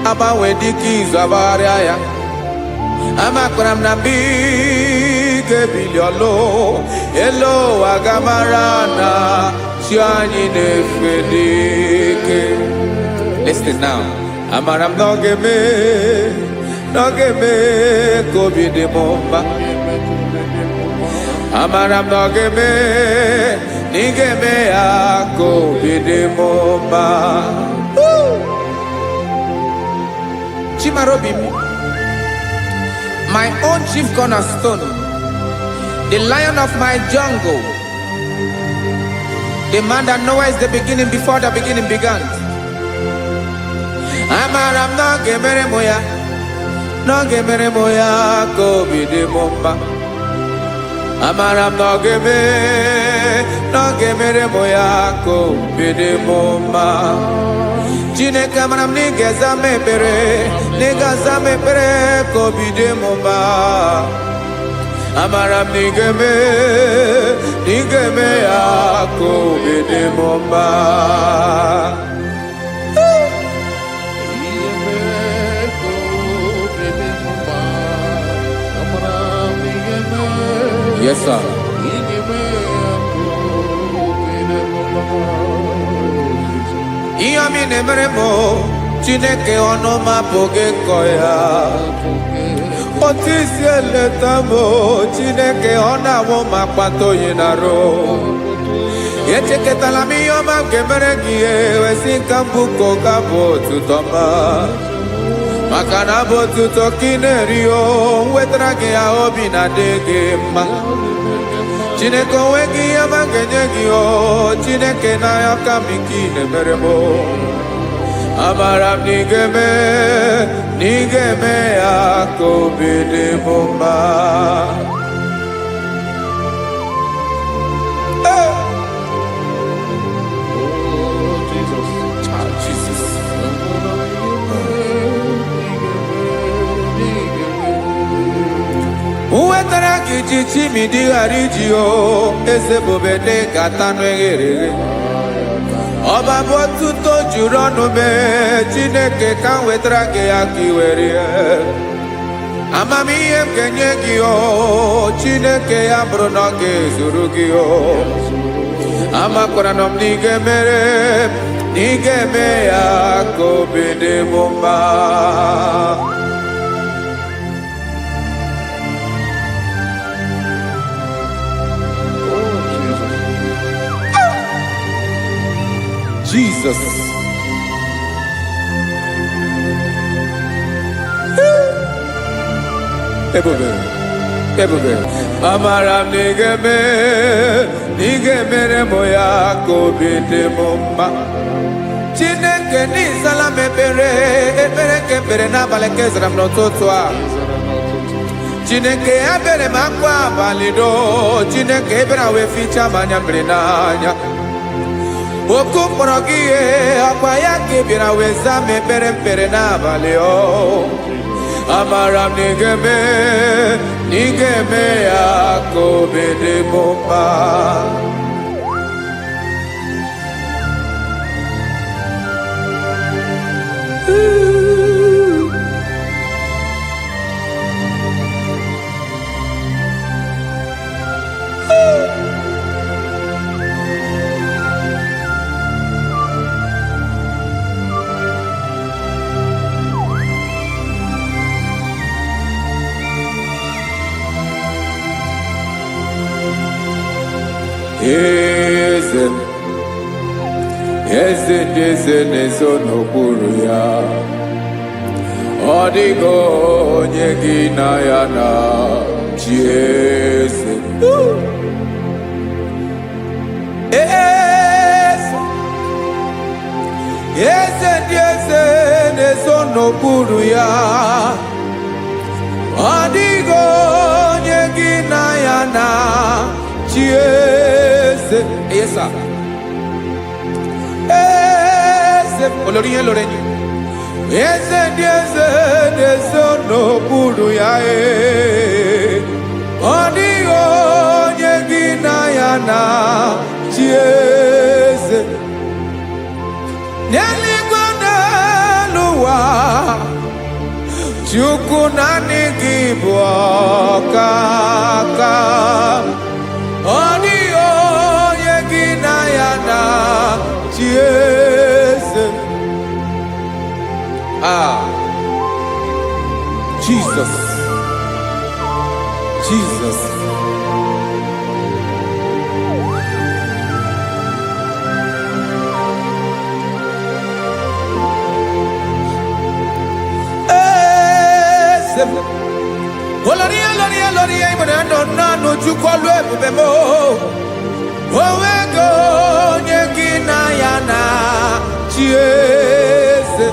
agbanwe dịka izu agbagharịa ya amakwara m na mgbe ị ga-ebili ọlụ elu aga mara na chi anyị na-efe n'ike. Listen now. Amara m na ọ ga-eme ka obi dị m mma. Amara m na ọ ga-eme na ị ga-eme ya ka obi dị m mma. Chimarobi m, my own chief cornerstone, the lion of my jungle, the man that knows the beginning before the beginning began. Amara m na ọ ga-emere m ya, na ọ ga-emere m ya ka obi dị m mma. Amara m na ọ ga-eme, na ọ ga-emere m ya ka obi dị m mma. Chineke amara m na ị ga-aza m ekpere, na ị ga-aza m ekpere ka obi dị m mma. Amara m na ị ga-eme, na ị ga-eme ya ka obi dị m mma. Yes, sir. Ihe mi na-emere m Chineke ọnụ m apụghị ịkọ ya. Otu isi eleta m Chineke ọ na-awụ m akpata oyi n'arụ. Echeketala m ihe ọma nke mere gị ewesi ka m bụkọ ga bụ otuto ma. Maka na bụ otuto ka ị na-eri o wetara gị ya obi na-adị gị mma. Chineke onwe gị ihe ma ga-enye gị o Chineke n'anya ka m ike ị na-emere m. Amara m na ị ga-eme, na ị ga-eme ya ka obi dị m mma. Jesus. wetara gị ji chimidi ghara iji o eze bobede gata n'eghere ọba bụ otuto juru ọnụ mee Chineke ka m wetara gị ya ka i were amamihe m ga-enye gị o Chineke ya bụrụ na ọ ga-ezuru gị o amakwara na m na ị ga-emere na ị ga-eme ya ka obi dị m mma. Jesus. Ebube. Amara m na ị ga-emere m ya ka obi dị m mma. Chineke n'ịzala m ekpere nke ekpere n'abalị nke zara m n'ụtụtụ a. Chineke ya bere m akwa abalị do. Chineke ebere wee fichaa m anya mmiri n'anya. Oku mkpọrọ gị ihe akwa ya ka ị bịara wee zaa m ekpere n'abalị o. Amara m na ị ga-eme ya ka obi dị m mma. Eze ndị eze na-ezo n'okpuru ya, ọ dịghị onye gị na ya na chi eze. Eze ndị eze na-ezo n'okpuru ya, ọ dịghị onye gị na ya na chi eze. Yes, sir. Eze olórí yẹn lórí ẹni. Eze ndị eze na-ezo n'okpuru ya, ọ dịghị onye gị na ya na chi eze. N'eluigwe n'elu ụwa, Chukwu naanị gị bụ ọkaka. Ọ dịghị onye gị na ya na chi eze. Jesus. Olórí ìmọ̀lẹ́ nánú Chukwu ọlụ ebube mo. Onwego onye gị na ya na chi eze.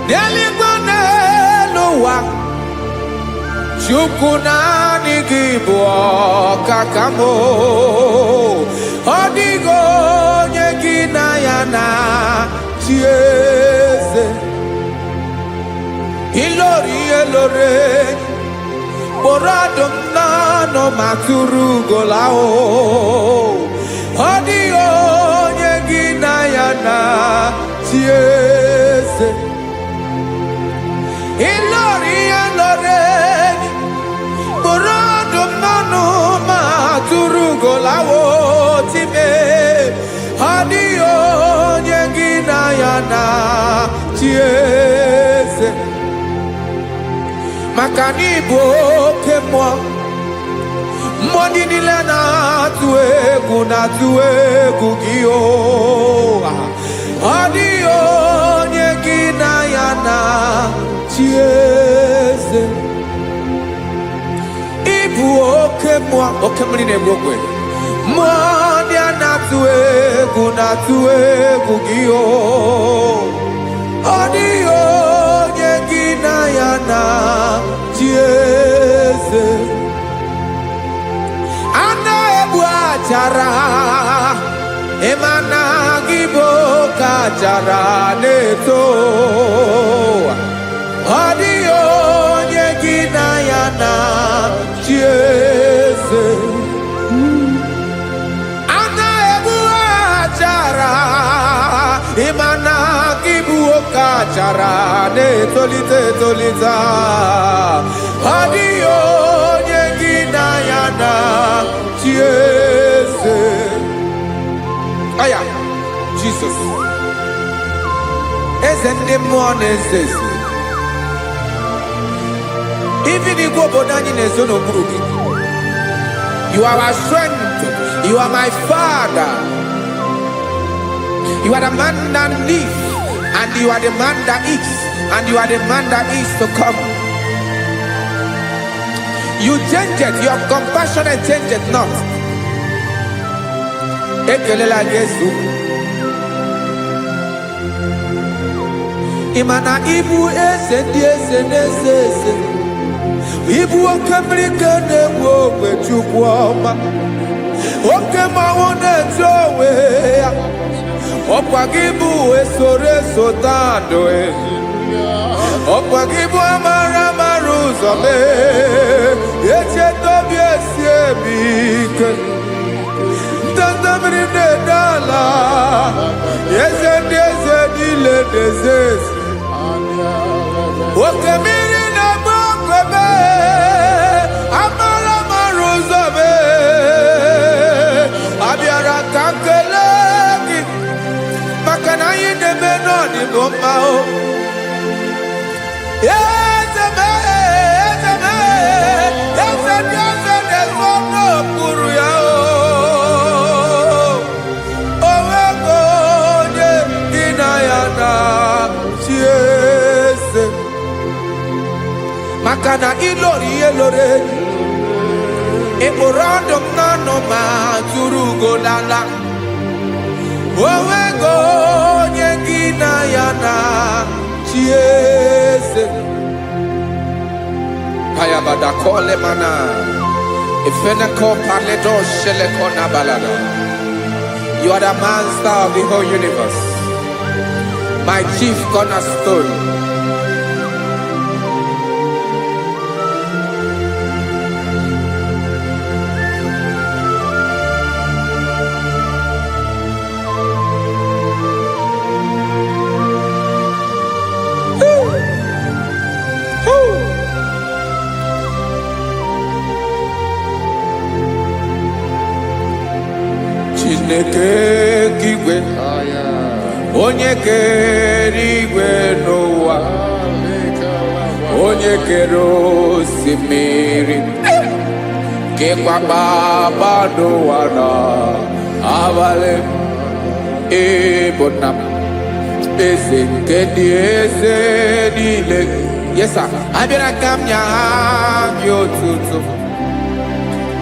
N'eluigwe n'elu ụwa, Chukwu naanị gị bụ ọkaka m. Ọ dịghị onye gị na ya na chi eze. Ilori kpọrọ ọdụm n'ọnụ ma tụrụ ugo lahụ. Ọ dịghị onye gị na ya na chi eze. Ilori kpọrọ ọdụm n'ọnụ ma tụrụ ugo lahụ time. Ọ dịghị onye gị na ya na chi eze. Maka na ị bụ oke mmụọ, mmụọ ndị niile na-atụ egwu gị o. Ọ dịghị onye gị na ya na chi eze. Ị bụ oke mmụọ, oke mmiri na-egbu ogwe, mmụọ ndị a na-atụ egwu gị o. Ọ dịghị onye gị na ya na chi eze. A na-egbu achara, ịma na gị bụ ka achara na-eto. Ọ dịghị onye gị na ya na bara na-etolite etolite ọ dịghị onye gị na ya na chi eze aya Jesus eze ndị mmụọ na-eze eze ibi n'igwe obodo anyị na-ezo n'okpuru gị. You are our strength. You are my Father. You are the man that lives, and you are the man that eats, and you are the man that is to come. You change it. Your compassion change it not. Ekelela Yesu. Imana ibu eze ndị eze n'eze eze. Ibu oke mmiri ka na-egbu ogbe Chukwu ọma. Oke mmanwụ na-eche onwe ya. Ọkwa gị bụ esoro esota ndụ ọkwa gị bụ amara amara ụzọ mee echeta obi esi ebi ike ndanda mmiri na-ede ala eze ndị eze niile na-eze eze oke mmiri na-agba okwebe amara amara ụzọ mee abịara ka nkele gị maka na anyị na-eme n'ọdịbụ mma o eze mee eze mee eze ndị eze na-ezo n'okpuru ya o nwego onye gị na ya na chi eze maka na ịlọrọ ihe lọrọ enyi ịkpụrụ ọdụ m n'ọnụ ma tụrụ ugo n'ala onwego onye gị na ya na chi eze ayabada kole mana ifeneko paledo sheleko na balada. You are the master of the whole universe, my chief cornerstone. Chineke kigwe onye kere igwe n'ụwa onye kere osimiri kekwa kpakpando ụwa na abalị ịbụ nna m eze nke dị eze niile yesa abịara ka m nya gị otuto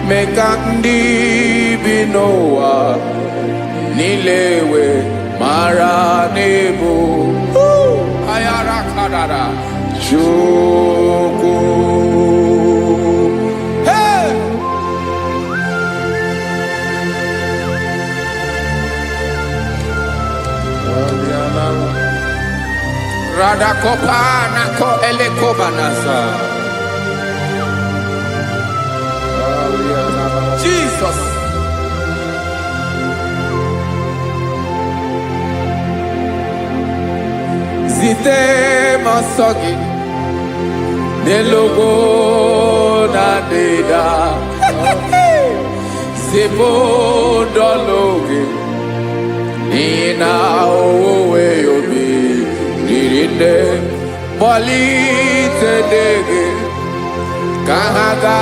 mee ka ndị bi n'ụwa niile wee mara n'ebu ayara kadara Chukwu. Hey! Radakopa nako elekobanasa. Jesus. Zite masogi nelogo na deda Zibo dologe Nina owe yobi Nirinde Polite dege Kahaga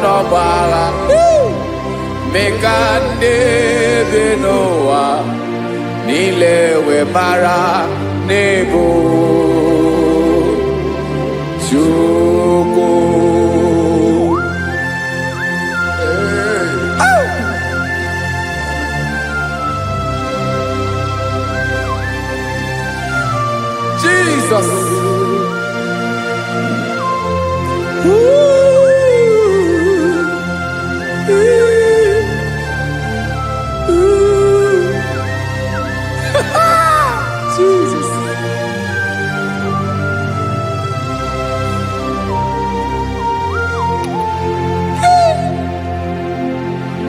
no bala Mekande benoa Nilewe mara nebo Chukwu. Jesus. Jesus.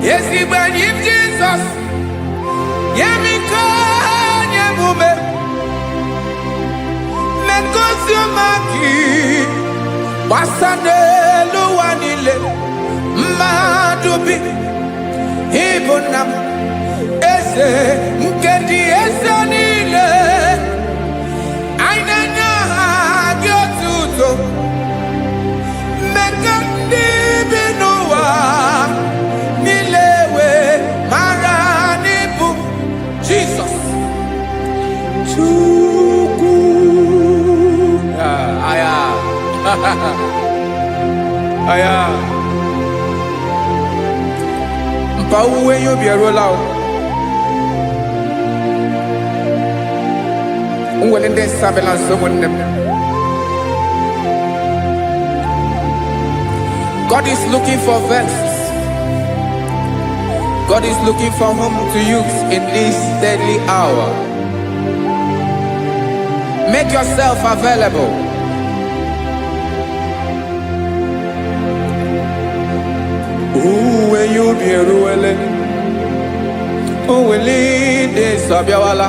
Yes, he believe Jesus. Yeah, me call yeah, woman. megosi maki basane luwanile madubi ibunam eze nkedi eze nile ainanya gyotuto mekandi binuwa nilewe maranibu Jesus Chuku aya aya mpa uwe yo bierola o unwele nde sabela someone. God is looking for vessels. God is looking for whom to use in this deadly hour. Make yourself available. When you be ruele, who will lead this Abiawala?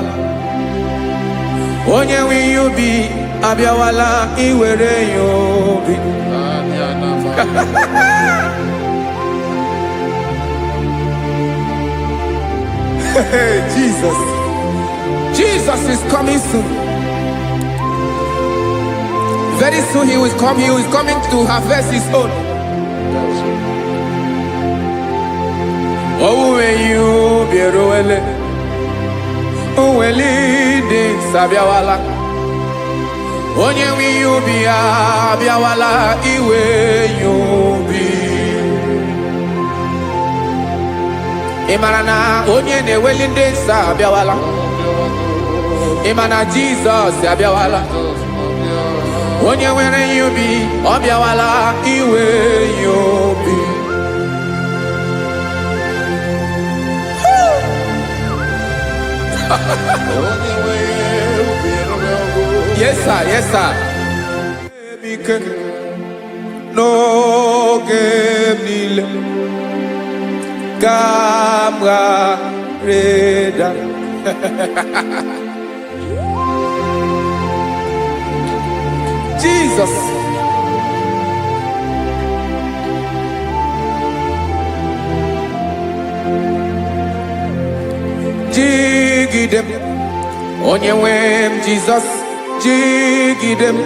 Onye will you be Abiawala? Iwere you be. Jesus. Jesus is coming soon. Very soon he will come. He is coming to harvest his own. Oh, when you be roele, oh, when leading Sabiawala, onye will you be Abiawala, iwe you be. Imanana, onye ne welinde Sabiawala, Imana Jesus Sabiawala, onye where you be, Abiawala, iwe you be. Yes, sir. Yes, sir. No game Camera Reda. Jesus. Jigidem, Onyewem Jesus, Jigidem,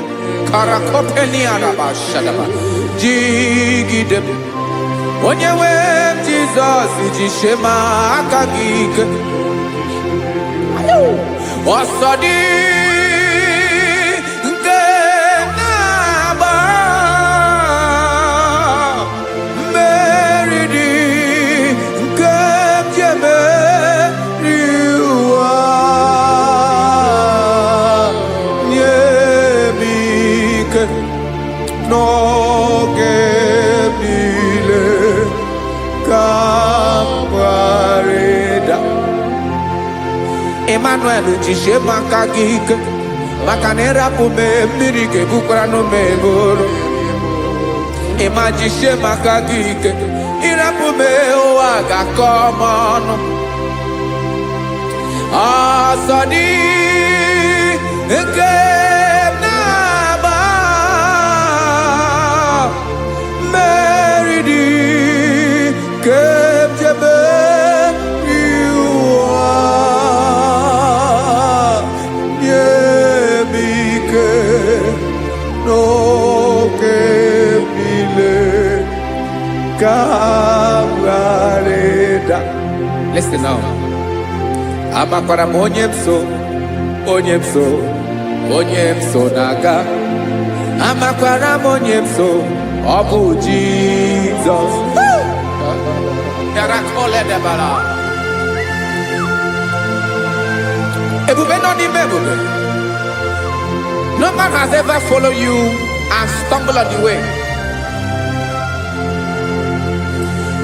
Karakopeni Araba Shadaba, Jigidem, Onyewem Jesus, Jishema Akagik, Osadi. No gemile kampareda Emmanuel jishe makagike makanera pume mirike bukrano meboro Ema jishe makagike irapume oaga komono asadi eke Listen now. Amakwara onyemso naga. Amakwara onyemso obu Jesus. Yarakole debala. Ebube no di mebube. No man has ever followed you and stumbled on the way.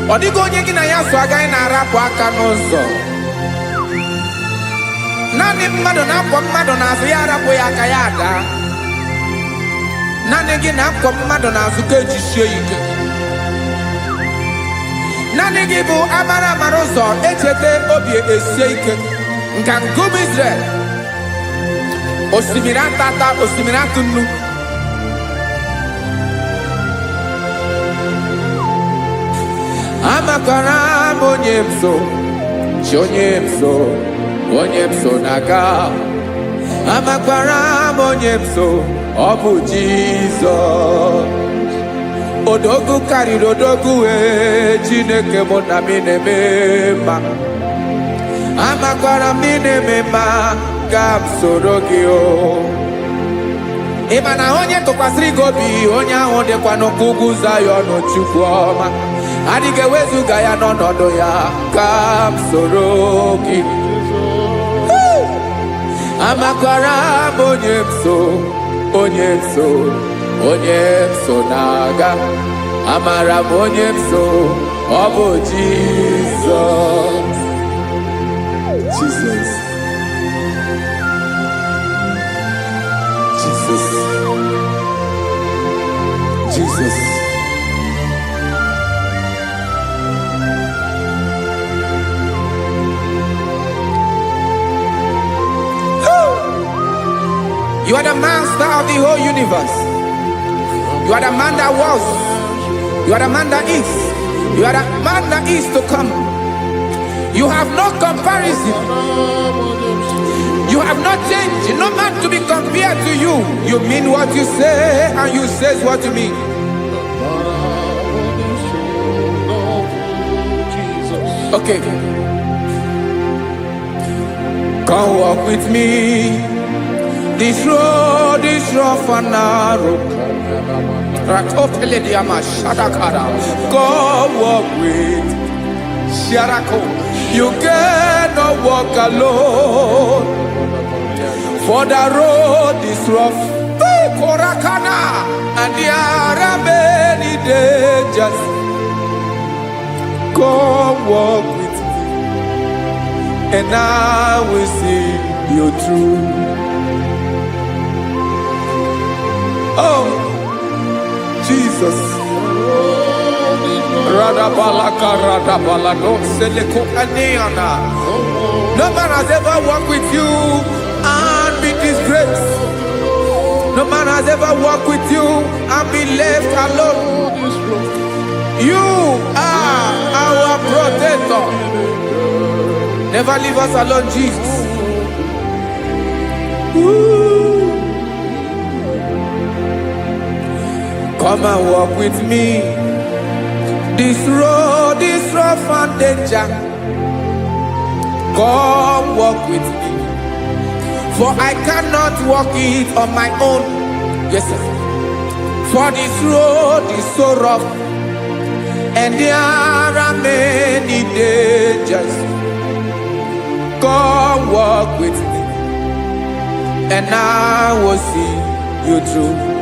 Odigo onye gị na ya so agaghị na-arapụ aka n'ụzọ. Naanị mmadụ na-akwọ mmadụ n'azụ ya arapụ ya aka ya ada. Naanị gị na-akwọ mmadụ n'azụ ka ejisie ike. Naanị gị bụ amara ụzọ echete obi esie ike. Nka ngụm Israel. osimiri atata osimiri atunu. Amakwara m onye m so, chi onye m so na-aga. Amakwara m onye m so, ọ bụ Jizọs. Odogwu karịrị odogwu Chineke mụ na m na-eme mma. Amakwara m na-eme mma ka m soro gị o. Ị ma na onye tụkwasịrị gị obi, onye ahụ dịkwa n'ụkwụ ugwu Zayọn Chukwu ọma. Adịghị ewezuga ya n'ọnọdụ ya ka m soro gị. Amakwara m onye m so na-aga. Amara m onye m so, ọ bụ Jizọs. Jesus. Jesus. Jesus. You are the master of the whole universe. You are the man that was. You are the man that is. You are the man that is to come. You have no comparison. You have not changed. No man to be compared to you. You mean what you say, and you say what you mean. Okay. Come walk with me. This road is rough and narrow. Go walk with Sharako. You cannot walk alone. For the road is rough. Korakana. And there are many dangers. Go walk with me, and I will see you through. Oh, Jesus. No man has ever walked with you and be disgraced. No man has ever walked with you and be left alone. You are our protector. Never leave us alone, Jesus. Ooh. Come and walk with me. This road is rough and danger. Come walk with me. For I cannot walk it on my own. Yes, sir. For this road is so rough, and there are many dangers. Come walk with me, and I will see you through.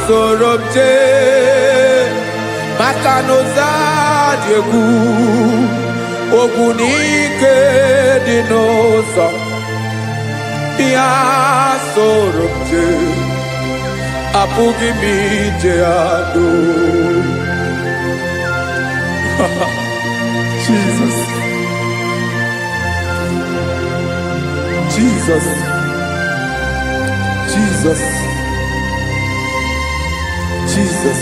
Sorobje Makanoza Diegu Ogunike Dinosa Bia Sorobje Apugi Mijeado. Jesus. Jesus. Jesus. Jesus.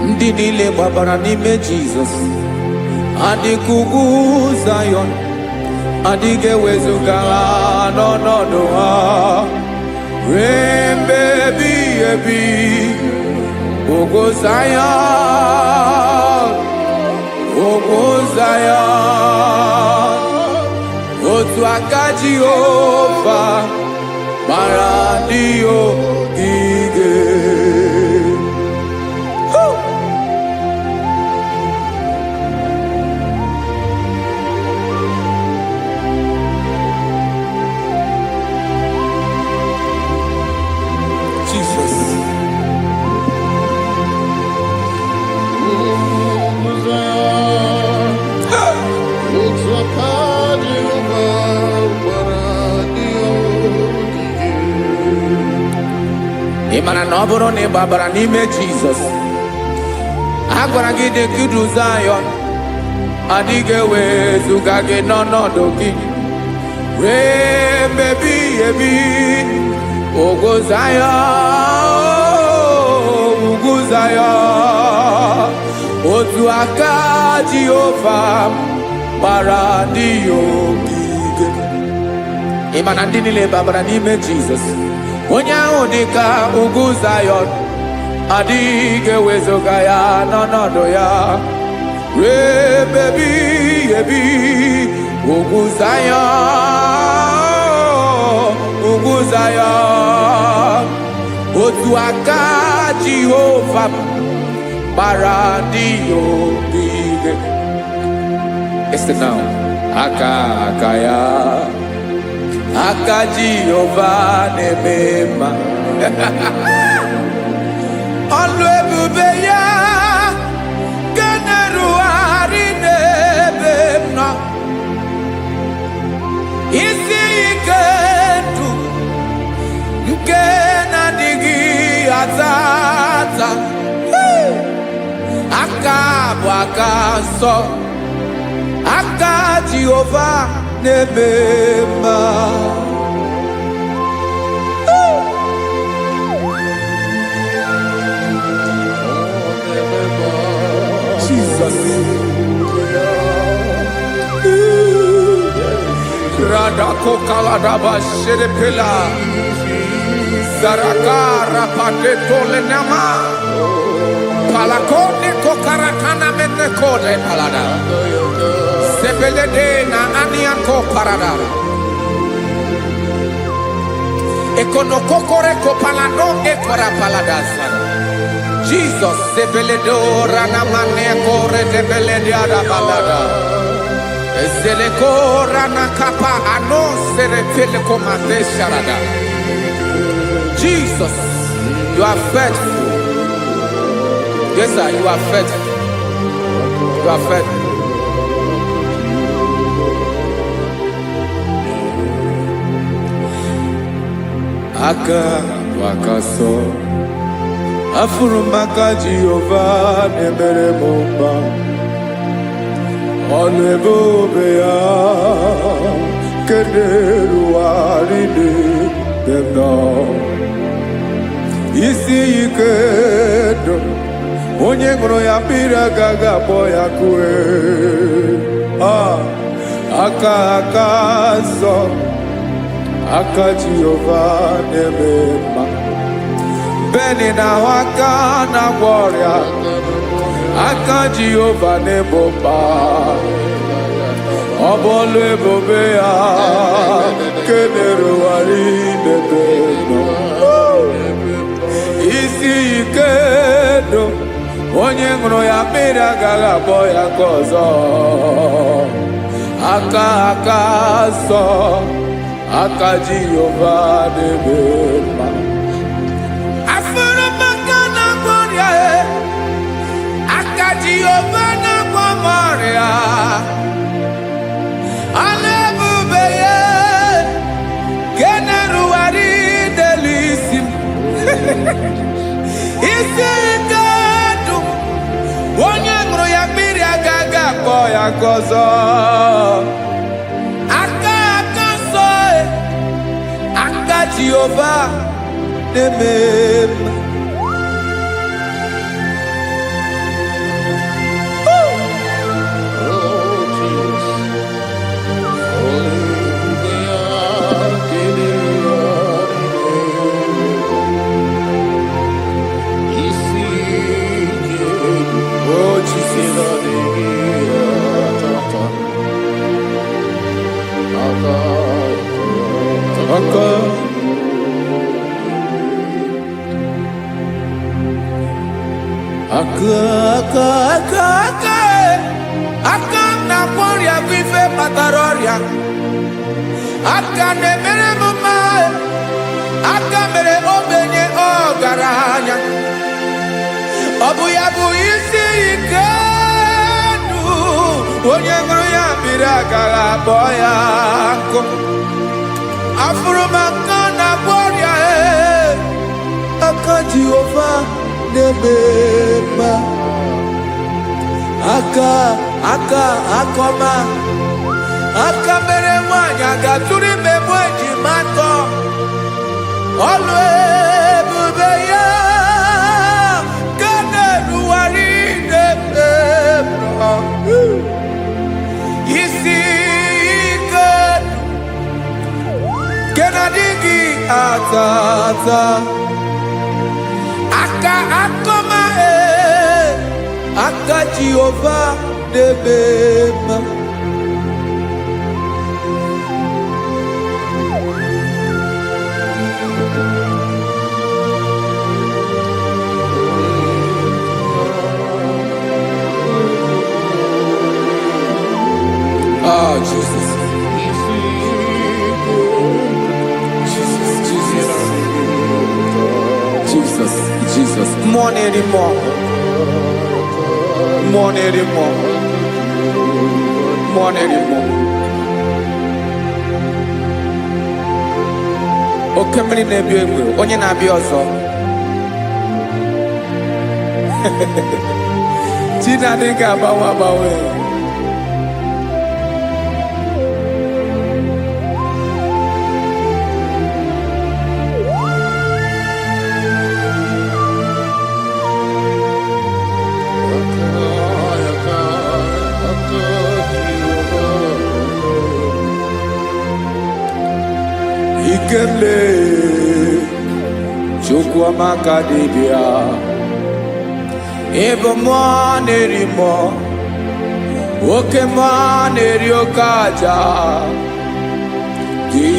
Ndị niile gbabara n'ime Jizọs adịghị ugwu Zayọn, adịghị ewezuga n'ọnọdụ ha ruo mgbe ebighị ebi. Ugwu Zayọn, ugwu Zayọn, otu aka Jehova mara ndị ogige. mana na ọ bụrụ na ị gbabara n'ime Jizọs, a gwara gị dị ka idu Zayọn, adịghị ewezuga gị n'ọnọdụ gị ruo mgbe ebighị ebi. Ugwu Zayọn, ugwu Zayọn, otu aka Jehova gbara ndị ya ogige. Ị ma na ndị niile babara n'ime Jizọs, onye ahụ dị ka ugwu Zayọn, adịghị ewezuga ya n'ọnọdụ ya ruo mgbe ebighị ebi. Ugwu Zayọn, ugwu Zayọn, otu aka Jehova gbara ndị ya ogige. Listen now. Aka ya, aka Jehova na-eme mma. Ọlụ ebube ya ga na-erugharị n'ebe m nọ. Isi ike ndụ nke na-adịghị ata ata. Aka bụ aka nsọ, aka Jehova na-eme mma. Jesus. Radako kaladaba sherepela, zarakara pateto lenama, palakone kokarakana mene kode palada, sebelede na aniako paradara, ekono kokore kopalano ekora paladasa. Jesus, sebeledo rana mane kore debelediada balada. Zeleko rana kapa ano serepele komate sharada. Jesus, you are faithful. Yes, sir, you are faithful. You are faithful. Aka wakaso, afurumaka Jehova nemere mumba. Ọlụ ebube ya keneruwarị n'ebe m nọ. Isi ike ndụ, onye ṅụrụ ya mmiri agaghị akpọ ya kue. Aka nsọ, aka Jehova na-eme mma. Beni na-ahụ aka na-agwọ ọrịa, aka Jehova na-ebo mma. Ọ bụ ọlụ ebube ya kenerugharị n'ebe m nọ. Isi ike ndụ, onye ṅụrụ ya mmiri agaghị akpọ ya nke ọzọ. Aka nsọ, aka Jehova na-eme mma. Jehova na-agwọ m ọrịa, ọlụ ebube ya ga na-erugharị n'elu isi m. Isi ike ndụ, onye ṅụrụ ya mmiri agaghị akpọ ya nke ọzọ. Aka nsọ, aka Jehova na-eme mma. Aka na-agwọ ọrịa bụ ife kpatara ọrịa. Aka na-emere m mma, aka mere ogbenye ọgaranya. Ọ bụ ya bụ isi ike ndụ, onye ṅụrụ ya mmiri agaghị akpọ ya nkụ. Afụrụ m aka na-agwọ ọrịa, aka aka Jehova na-eme akọma aka mere nwanyị agatụrụ ime mụ ejima atọ ọlụ ebube ya ka na-erugharị n'ebe isi ike ke na-adịghị ata ata aka akọma aka Jehova na-eme mma. Oh, Jesus. Jesus. More anymore. Oke mmiri na-ebi egbe, onye na-abịa ọzọ. Chi na-adịghị agbanwe. Ikele Chukwuamaka dibịa ebe mmụọ na-eri mmụọ oke mmụọ na-eri oke aja gị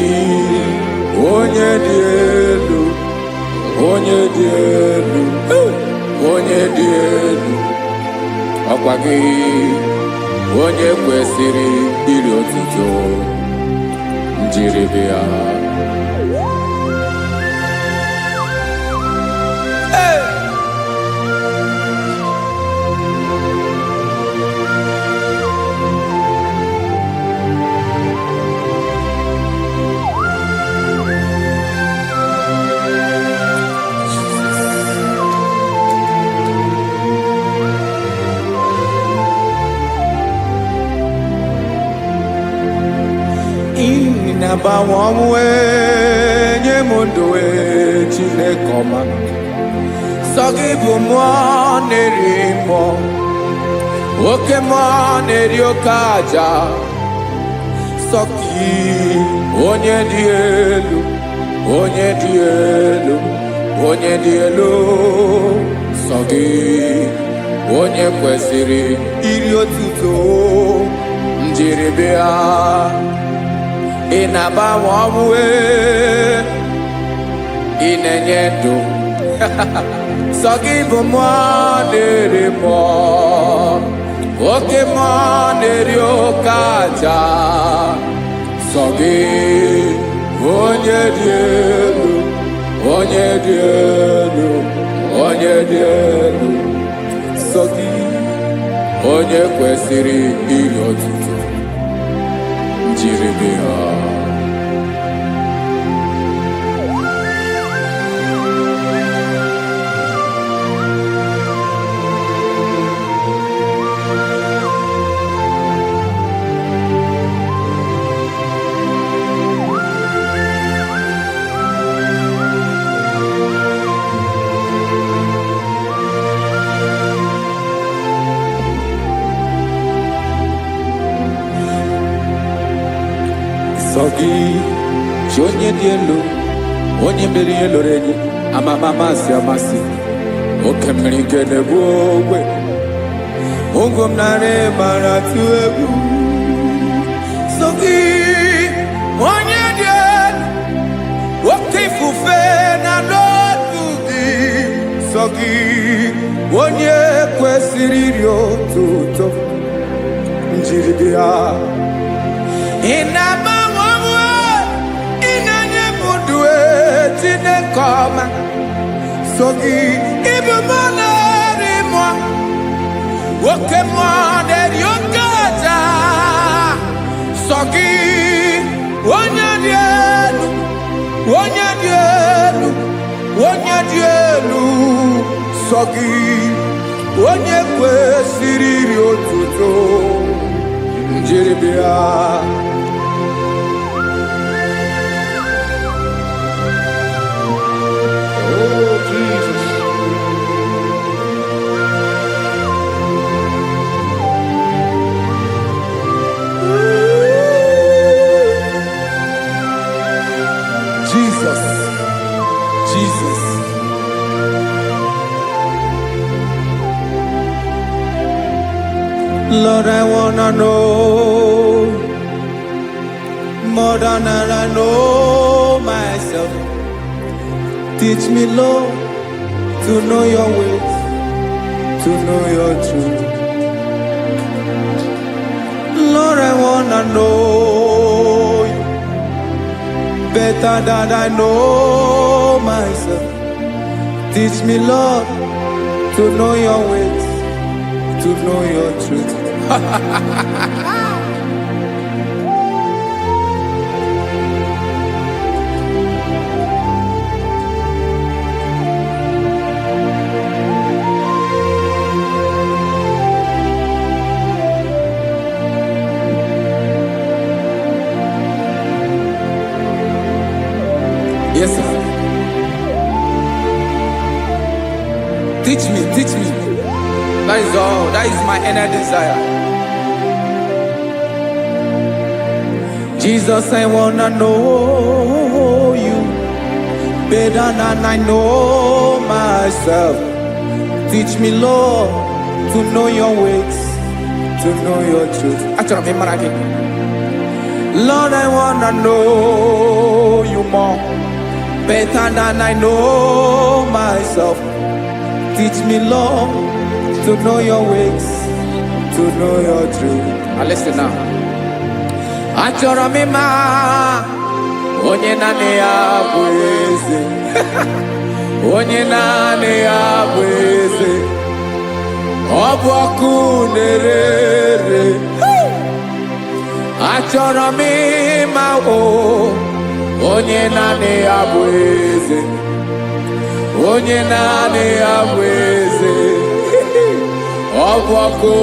onye dị elu ọkwa gị onye kwesịrị iri otuto njiribịa. Na-agbanwe ọnwụ nye m ndụ Chineke ọma sọ gị bụ mmụọ na-eri mmụọ oke mmụọ na-eri oke aja sọ gị onye dị elu sọ gị onye kwesịrị iri otuto njiribịa. Ị na-agbanwe ọnwụ ị na-enye ndụ sọ gị bụ mmụọ na-eri mmụọ oke mmụọ na-eri oke aja sọ gị onye dị elu sọ gị onye kwesịrị iri otuto njiribịa. Sọ gị chi onye dị elu onye mere ihe lụrụ enyi amama amasị oke mmiri nke na-egbu ogwe ụgwọ m narị mara tụ egwu. Sọ gị onye dị elu oke ifufe na n'otu gị sọ gị onye kwesịrị iri otuto njiribịa. Ị na-agbanwe ọnwụ ị na-enye m ndụ Chineke ọma sọ gị ịbụ mmụọ na-eri mmụọ oke mmụọ na-eri oke aja sọ gị onye dị elu sọ gị onye kwesịrị iri otuto njiri bịa. Oh, Jesus. Jesus, Jesus. Lord, I wanna know more than I know myself. Teach me, Lord, to know your ways, to know your truth. Lord, I wanna know you better than I know myself. Teach me, Lord, to know your ways, to know your truth. Yes, sir. Teach me, teach me. That is all. That is my inner desire. Jesus, I wanna know you better than I know myself. Teach me, Lord, to know your ways, to know your truth. Actually, I'm again. Lord, I wanna know you more better than I know myself. Teach me, Lord, to know your ways, to know your truth. Now listen now. Achọrọ m ịma onye naanị ya bụ eze. Onye naanị ya bụ eze. Ọ bụ ọkụ na-ere. Achọrọ m ịma onye naanị ya bụ eze. Onye naanị ya bụ eze. Ọ bụ ọkụ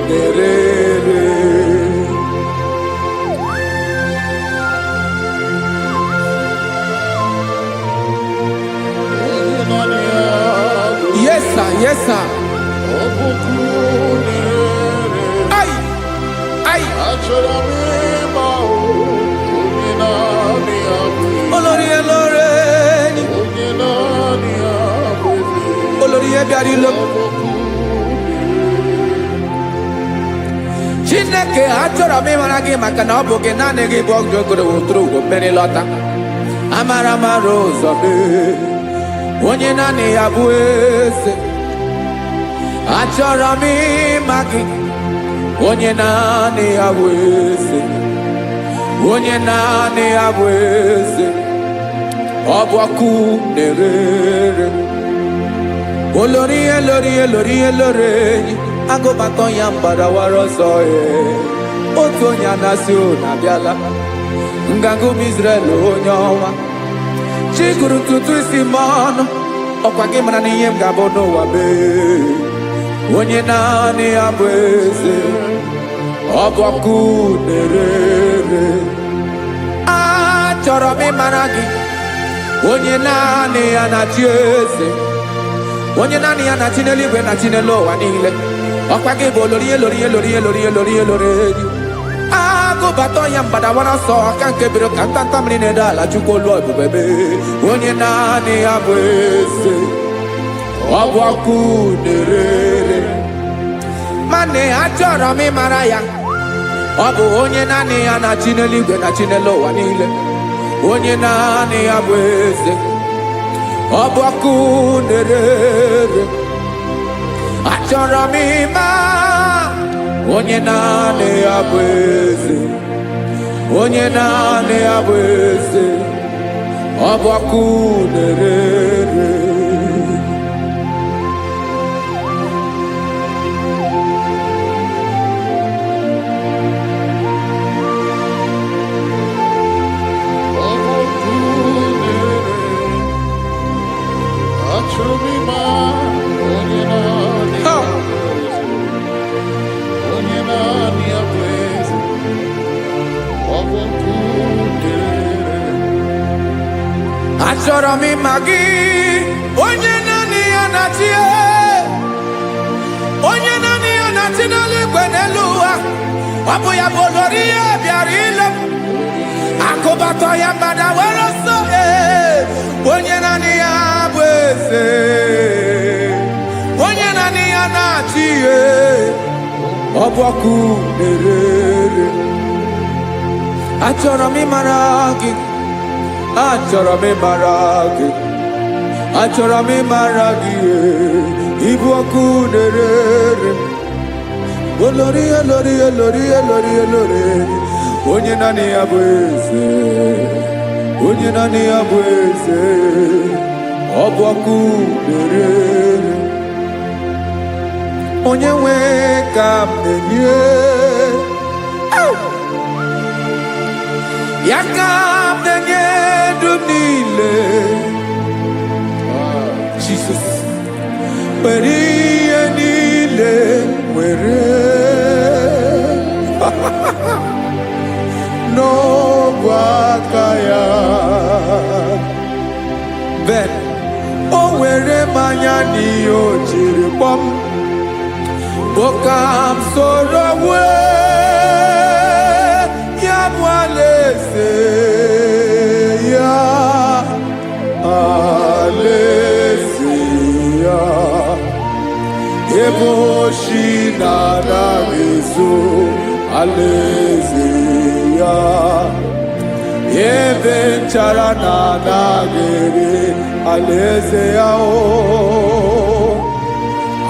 na-ere. Yes, sir. Yes, sir. Ay, ay. Olórí Olórí. Olórí Ebiari lo. Chineke achọrọ m ịmara gị maka na ọ bụ gị naanị gị bụ ọgụ ogoro wotoro ugo mmeri lọta. Amara mara ụzọ mee. Onye naanị ya bụ eze. Achọrọ m ịma gị. Onye naanị ya bụ eze. Onye naanị ya bụ eze. Ọ bụ ọkụ na-ere. Olórí Olórí Olórí Olórí. Agụbatọ ya mgbadawara ọsọ ya. Otu onye anasị na-abịala. Nganga ụmụ Izrel onye ọma. Chi gụrụ ntutu isi m ọnụ. Ọkwa gị mara na ihe m ga-abụ n'ụwa mee. Onye naanị ya bụ eze. Ọ bụ ọkụ na-ere. Achọrọ m ịmara gị. Onye naanị ya na-achị eze. Onye naanị ya na-achị n'eluigwe na-achị n'elu ụwa niile. Ọkwa gị bụ Olórí Olórí Olórí Olórí Olórí Olórí. Agụbatọ ya mgbadawara ọsọ aka nke biro ka ntanta mmiri na-ede ala Chukwu olu ebube mee. Onye naanị ya bụ eze. Ọ bụ ọkụ na-ere. Mane achọrọ m ịmara ya. Ọ bụ onye naanị ya na-achị n'eluigwe na-achị n'elu ụwa niile. Onye naanị ya bụ eze. Ọ bụ ọkụ na-ere. Achọrọ m ịma onye naanị ya bụ eze. Onye naanị ya bụ eze. Ọ bụ ọkụ na-ere. Achọrọ m ịma achọrọ m ịma gị, onye naanị ya na-achị, onye naanị ya na-achị n'eluigwe n'elu ụwa. Ọ bụ ya bụ olori ya bịara ile m, akụbatọ ya mgbada were ọsọ. Onye naanị ya bụ eze, onye naanị ya na-achị ihe. Ọ bụ ọkụ na-ere. Achọrọ m ịmara gị, achọrọ m ịmara gị, achọrọ m ịmara gị. Ịbụ ọkụ na-ere. Olori, olori, olori, olori, olori. Onye naanị ya bụ eze, onye naanị ya bụ eze. Ọ bụ ọkụ na-ere. Onye nwe ka m na-enye, ya ka m na-enye dum niile. Jesus, were ihe niile were n'ọbụ aka ya. Ben, o were mmanya n'ihe o jiri kpọọ m, boka m soro wee ya bụ alaeze ya, alaeze ya. Ebe oshi na-anaghị ezo, alaeze ya. Ebe nchara na-anaghị ere, alaeze ya.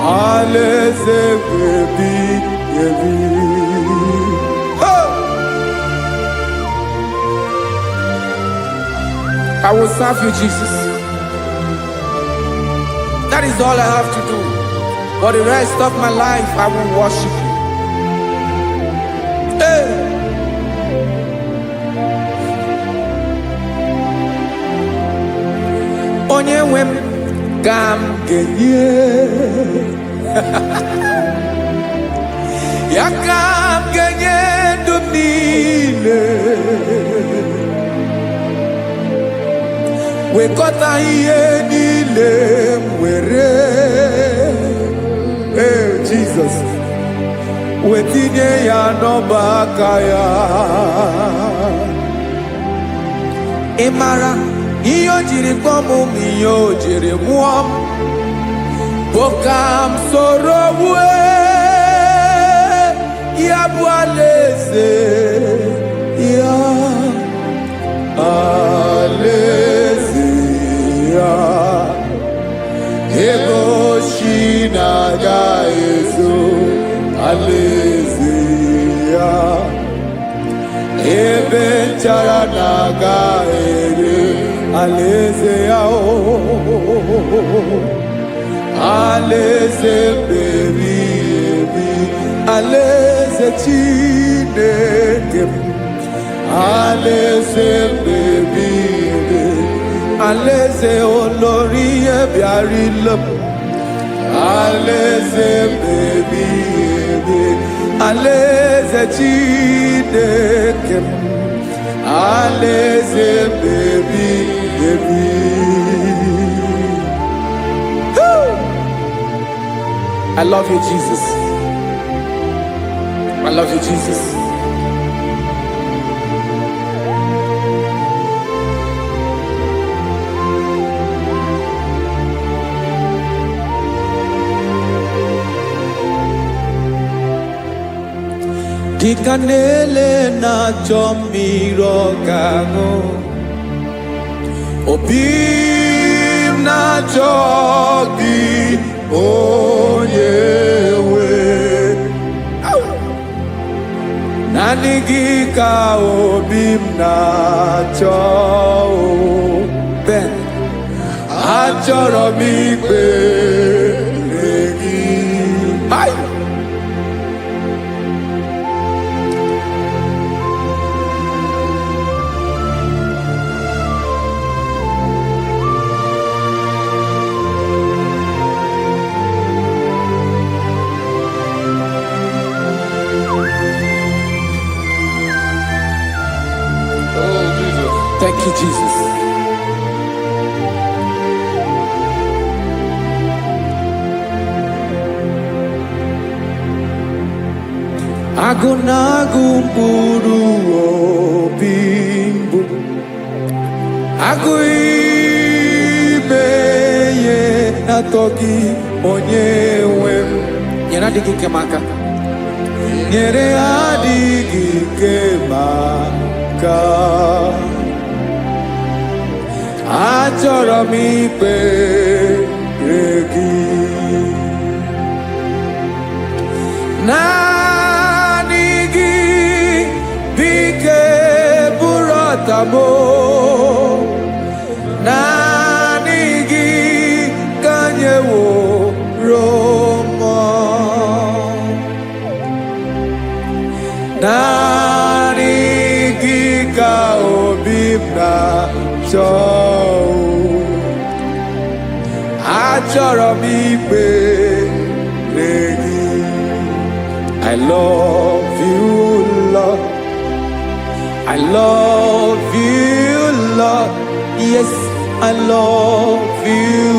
Alaeze ebi ebi. I will serve you, Jesus. That is all I have to do. For the rest of my life, I will worship you. Hey. Onye nwe m ka m ga-enye, ya ka m ga-enye ndụ m niile. Wekọta ihe niile m were, Jesus, wetinye ya n'ọba aka ya. Ị mara ihe o jiri kpọọ m, ihe o jiri mụọ m, bụ ka m soro wee ya bụ alaeze ya, alaeze ya. Ebe oshi na-agaghị ezo, alaeze ya. Ebe nchara na-agaghị ere, alaeze ya. Alaeze ebi ebi, alaeze Chineke m. Alaeze ebi ebi, alaeze olori ya bịara ile m. Alaeze ebi ebi, alaeze Chineke m. Alaeze ebi ebi. I love you, Jesus. I love you, Jesus. Dịka na-ele na-achọ mmiri ọ ga-aṅụ, obi m na-achọ gị, onye nwe. Naanị gị ka obi m na-achọ. Ben, achọrọ m ikpere gị. Oh, Jesus. Thank you, Jesus. Agụnagụ mkpụrụ obi mbụ agụ ime ihe atọ gị onye nwe m nyere adịghị ike m aka nyere adịghị ike m aka achọrọ m ikpere gị naanị gị bike bụrụ ọtamo naanị gị ka nyeworo m naanị gị ka obi m na-achọ achọrọ m ikpere gị I love you, Lord. I love you, Lord. Yes, I love you,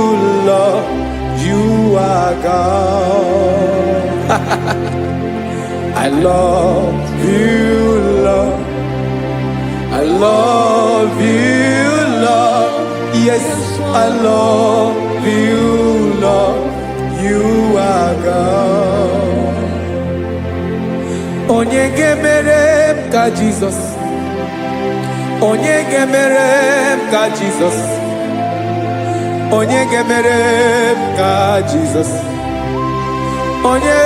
Lord. You are God. I love you, Lord. I love you, Lord. Yes, I love you, Lord. You are God. Onye gemere m ka Jesus. Onye gemere m ka Jesus. Onye gemere m ka Jesus. Onye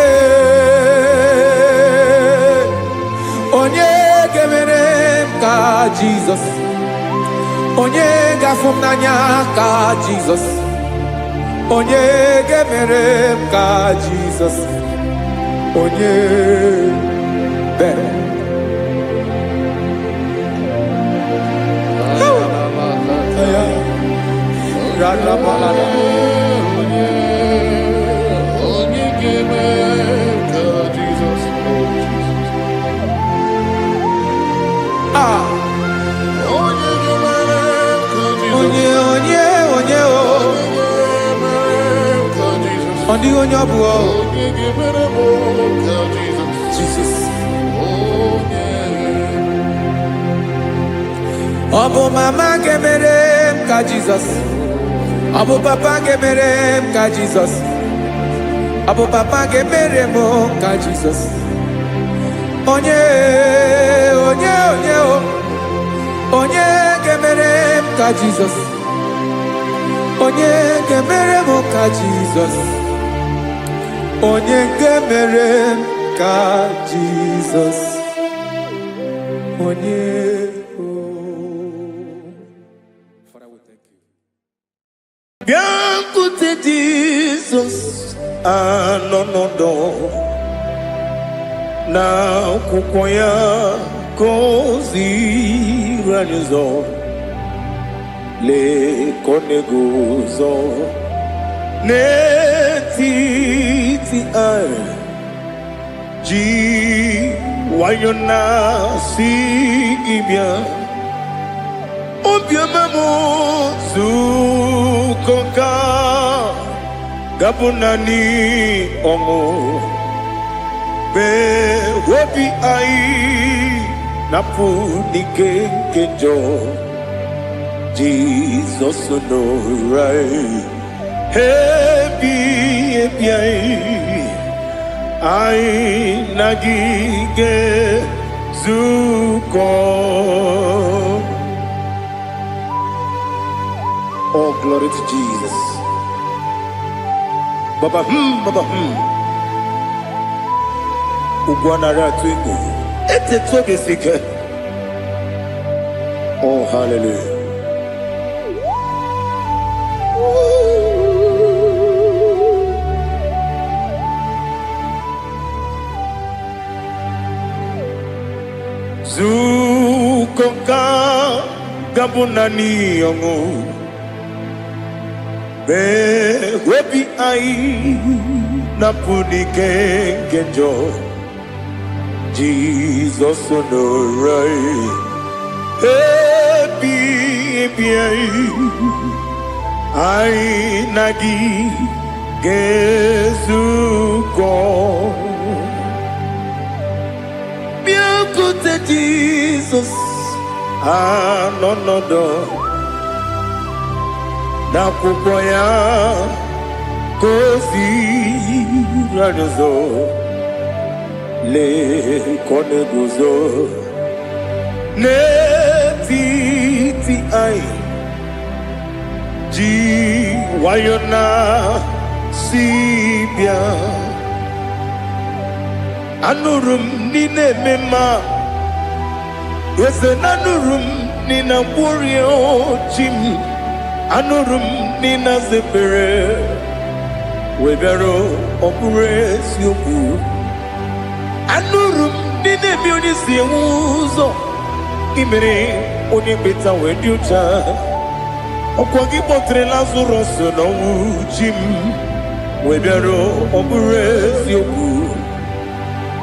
gemere m ka Jesus. Onye gafụ m n'anya ka Jesus. Onye gemere m ka Jesus. Onye better. Jesus. Obu mama gemere m ka Jesus. Obu papa gemere m ka Jesus. Obu papa gemere m ka Jesus. Onye gemere m ka Jesus. Onye gemere m ka Jesus. Onye gemere m ka Jesus. Onye Biancote Jesus anonodo na kukoya kozi ranizo le konegozo netiti ai ji wayona sigibia obiamamo zukoka gabunani omo be wobi ai napu nikenjo Jesus no right happy ai nagige zuko. Oh, glory to Jesus. Baba, Ugwanara twingo. Ete toge sike. Oh, hallelujah. Zukoka gabunani yongo. Be webi ai napuni kenjo Jesus no right happy ai nagi gezuko Jesus anonodo na kwukwo ya kozi ranuzo le kone guzo netiti ai ji wayona sibia anurum nine mema yese nanurum nina burio chim anurum nina zepere webero opure sioku anurum nine mioni siuzo imere oni beta wediucha okwagi potre Lazarus no chim webero opure sioku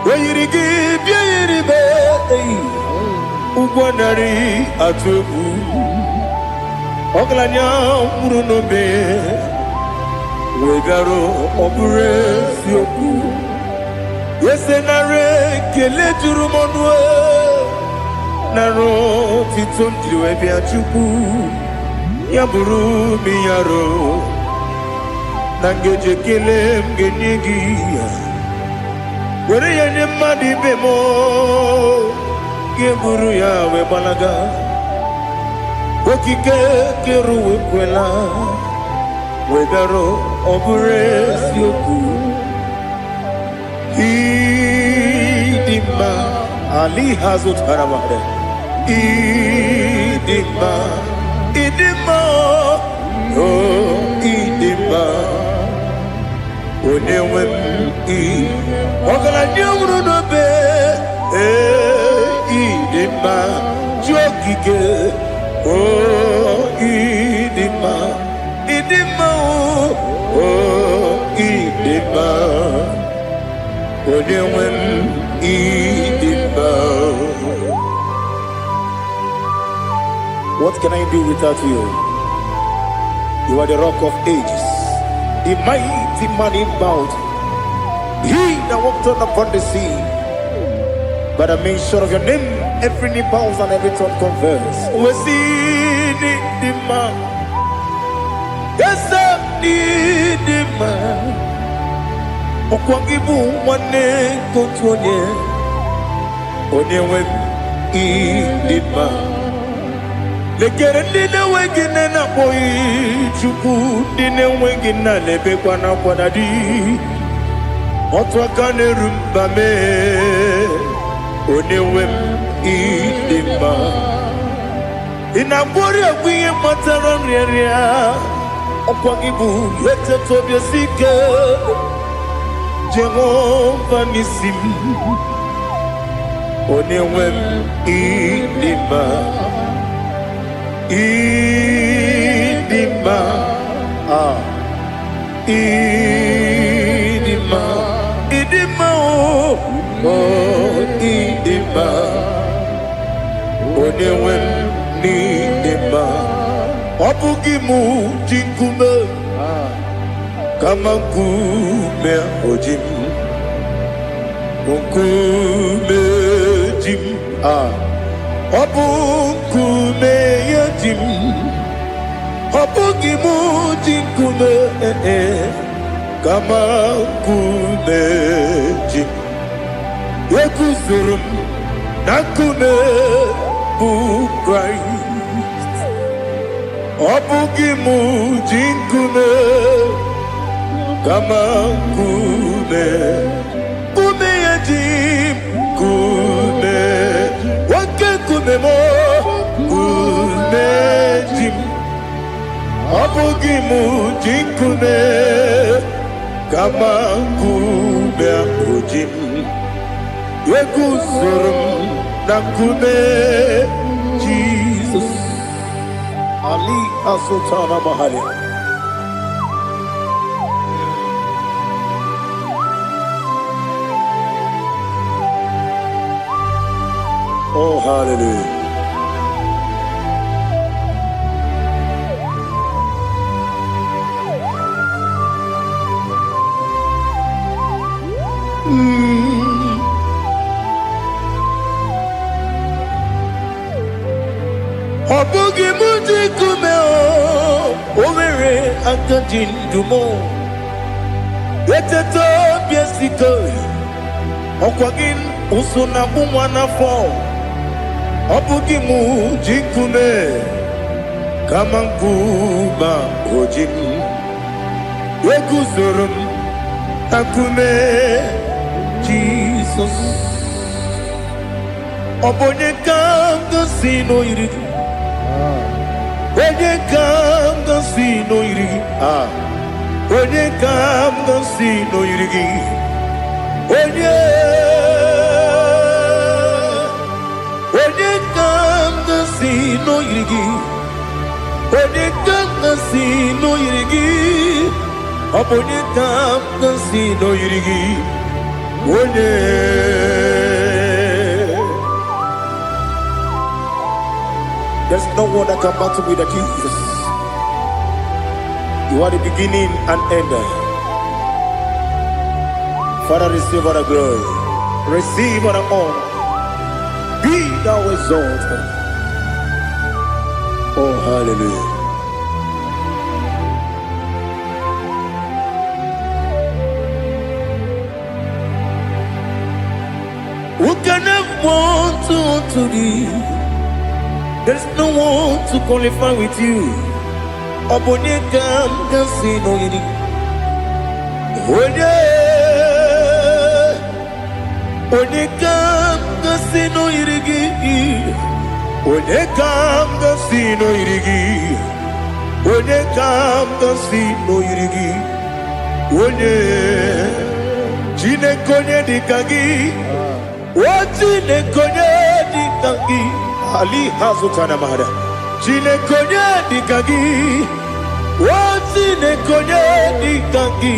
weyirigi biayiribe ugwanari atubu oglanya murunobe wegaro obure sioku yesenare kele jurumonwe naro titondriwe biachuku yaburu miyaro nangeje kele mgenyigi were yanye madi bemo geburu ya we balaga okike keru we kwela we daro obure sioku idima ali hazut haramade idima oh idima onewe ogala nyamru no be idima jokike oh idima oh idima onewe idima. What can I do without you? You are the rock of ages, the mighty man in mountain, he that walked on upon the sea. By the mention of your name, every knee bows and every tongue confess. We see the man. Yes, the man. Okwangibu wane kotonye. Onyewe the man. Lekere ndine wengine na boy chuku ndine wengine lebe kwa na kwadadi. Otwakane rumba me onewem idima inabori agwiye matara nriaria okwagibu yete tobye sike Jehova nisim onewem idima idima idima idima oh idima onewe ni idima obugi mu jinkume kama kume ojim kume jim obu kume yajim obugi mu jinkume kama kume jim Yekuzurum nakune Christ obugi mu jinkume kama kume yajim kume wake kume mo kume jim obugi mu jinkume kama kume ojim Yekuzurum nakune Jesus Ali Asultana Mahali. Oh hallelujah. Obugi muji kume Owere akaji ndumo Eteto biesiko Okwagin usuna umwana fo Obugi muji kume Kamankuma ojim Wekuzorum akume Jesus Obonye kanga sino irigi Onye kanga sino irigi Onye kanga sino irigi Onye kanga sino irigi Onye kanga sino irigi Obonye kanga sino irigi Onye There's no one that can battle with Jesus. You are the beginning and end. Father, receive all the glory. Receive all the honor. Be thou exalted. Oh, hallelujah. Who can have one to thee? There's no one to qualify with you. Obonye kanga sino yiri. Onye kanga sino yiri. Onye kanga sino yiri. Onye kanga sino yiri. Onye jine konye dikagi. Wajine konye dikagi. Ali hazutana mahada. Jine konye dikagi. Wazine konye dikagi.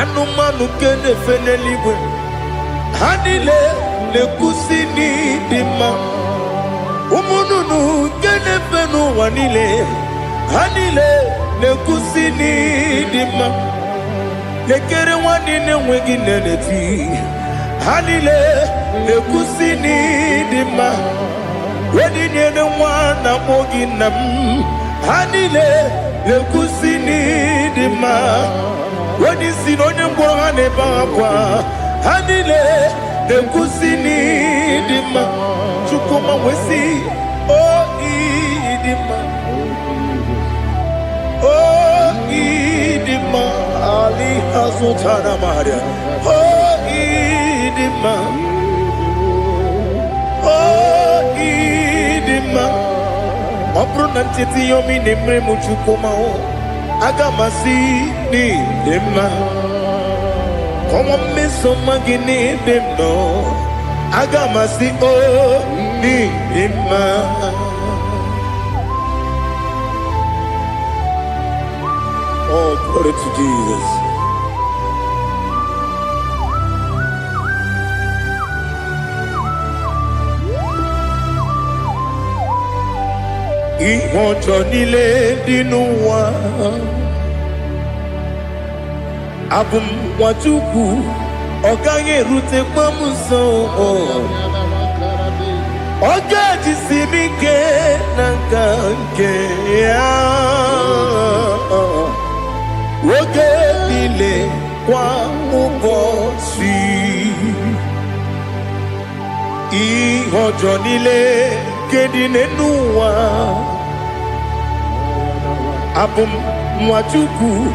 Anumanu kene fene libwe. Hanile le kusini dima. Umununu kene fenu wanile. Hanile le kusini dima. Lekere wanine wengi neneti. Hanile le kusini dima. Wedi nyene wana mogi nam Hanile le kusini dima Wedi sinonye mborane bakwa Hanile le kusini dima Chukuma wesi idima idima Ali hazutana maria idima Obruna titi yomi nemre muchukuma Agamasi ni dema Komo miso magini demno Agamasi ni dema Oh, glory to Jesus. Ihojo nile dinuwa Abum wajuku Oganye rute mamuso Oga jisimike nangange Woge nile kwa ubosi Ihojo nile kedine nuwa Abum mwachuku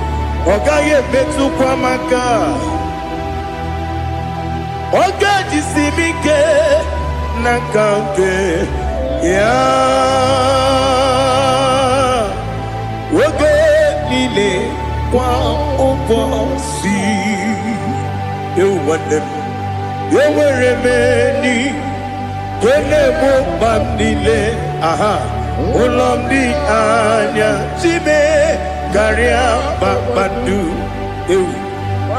Ogaye betu kwa maka Oga jisimike Nakange Woge nile kwa ubosi Ewanem Eweremeni Kene mo bandile, ulomdi anya chime garia babandu,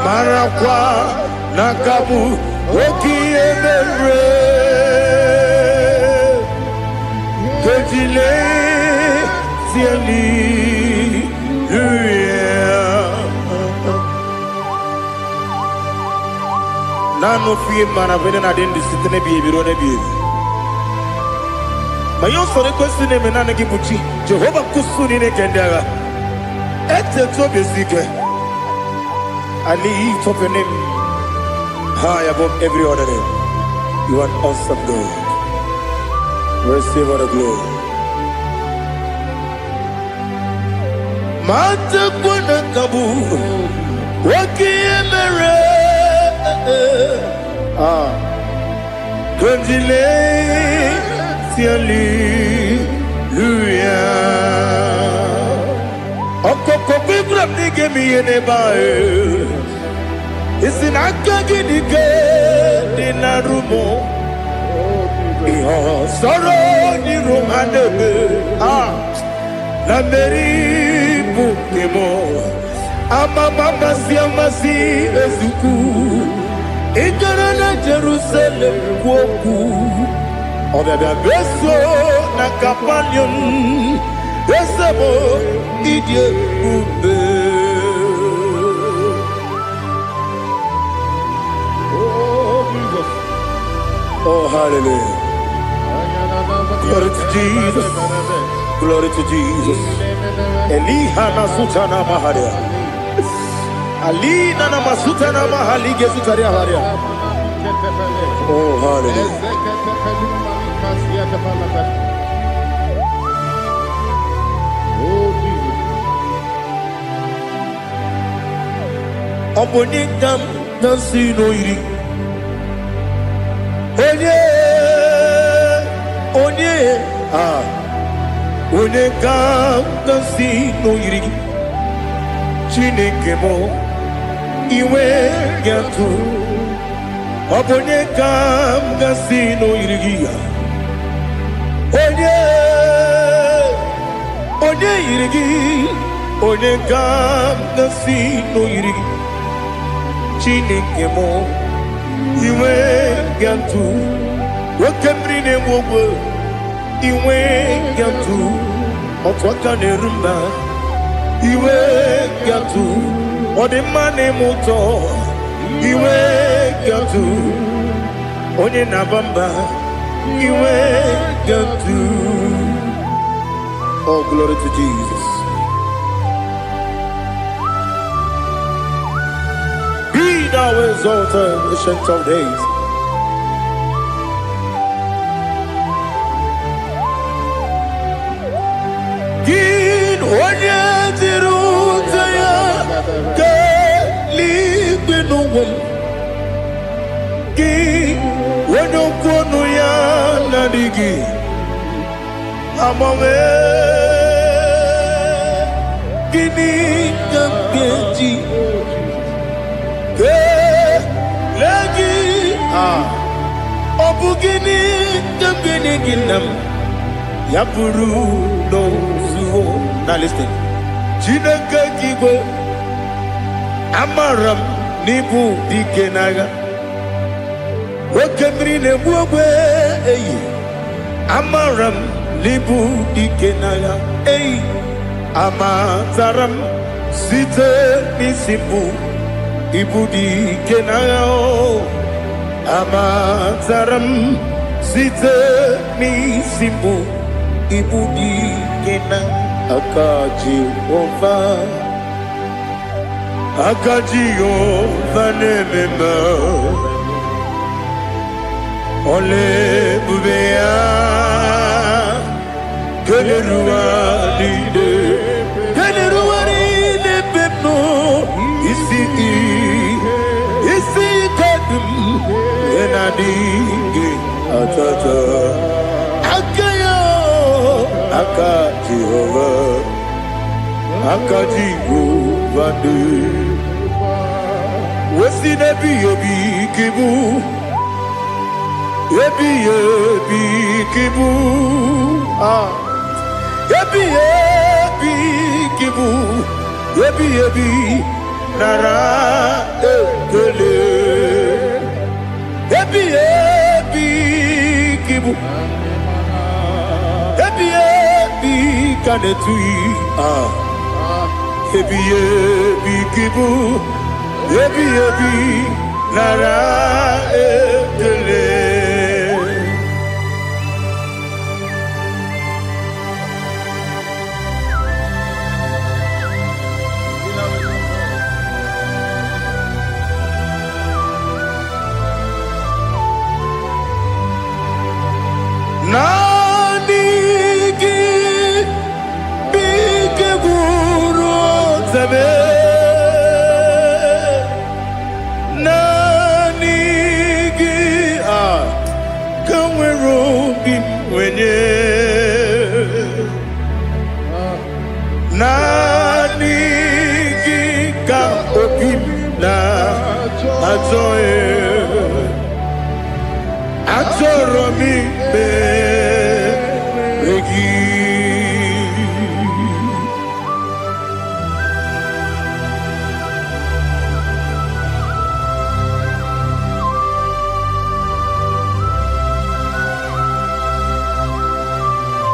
marakwa nakabu oki emere, kejile siali Nano fie mana vene na den disitene bi ebiro ne bi. ma yo sore kwesi ne mena ne gibuchi Jehova kusuni ne kendaga ete to besike I lift up your name high above every other name. You are an awesome God. Receive all the glory. Mata kuna kabu wakiemere Kanjile Hallelujah. Okoko bibra nige mi ene bae. Isin akagi nige dinarumo. Iho soro ni romanebe. Na meri bukemo. Ama mama siamasi ezuku. Igara na Jerusalem woku. Obebe beso na kapanion. Besebo idie ube. Oh, hallelujah. Glory to Jesus. Glory to Jesus. Elihana sutana maharia. Alina na masutana mahalige sutaria haria. Oh, hallelujah. Obonikam nasino iri. Onye kam nasino iri. Chineke mo iwe gatu. Obonikam nasino iri. Onye iri. Onye kam nasino iri. Chineke mo iwe gatu wakemri ne wowo iwe gatu otwaka ne rumba iwe gatu odemane moto iwe gatu onye nabamba iwe gatu. Oh, glory to Jesus. Thou exalted, ancient of days. Gin onye tirutaya ke libinum. Gin onye kwonu ya nadigi amame. Gini kampeji. Obugini debini ginam yapuru no zuho. Now listen. Chineke kibo amaram nibu dikenaga. Wakemri ne buwe amaram nibu dikenaga. Amazaram site nisimbu ibu dikenaga. Amazaram site mi simbu ibudi kena akaji ova nemema ole bubea keleruwa lide pepno isi kadum enadingi atata akayo Jehova de wesi nebi yebi kibu yebi kibu yebi kibu yebi nara ekele yebi kibu yebi kanetui yebi kibu yebi nara ekele zame nanigi kanwero bim wenye nanigi ka obim na atoe atoro mi be regi.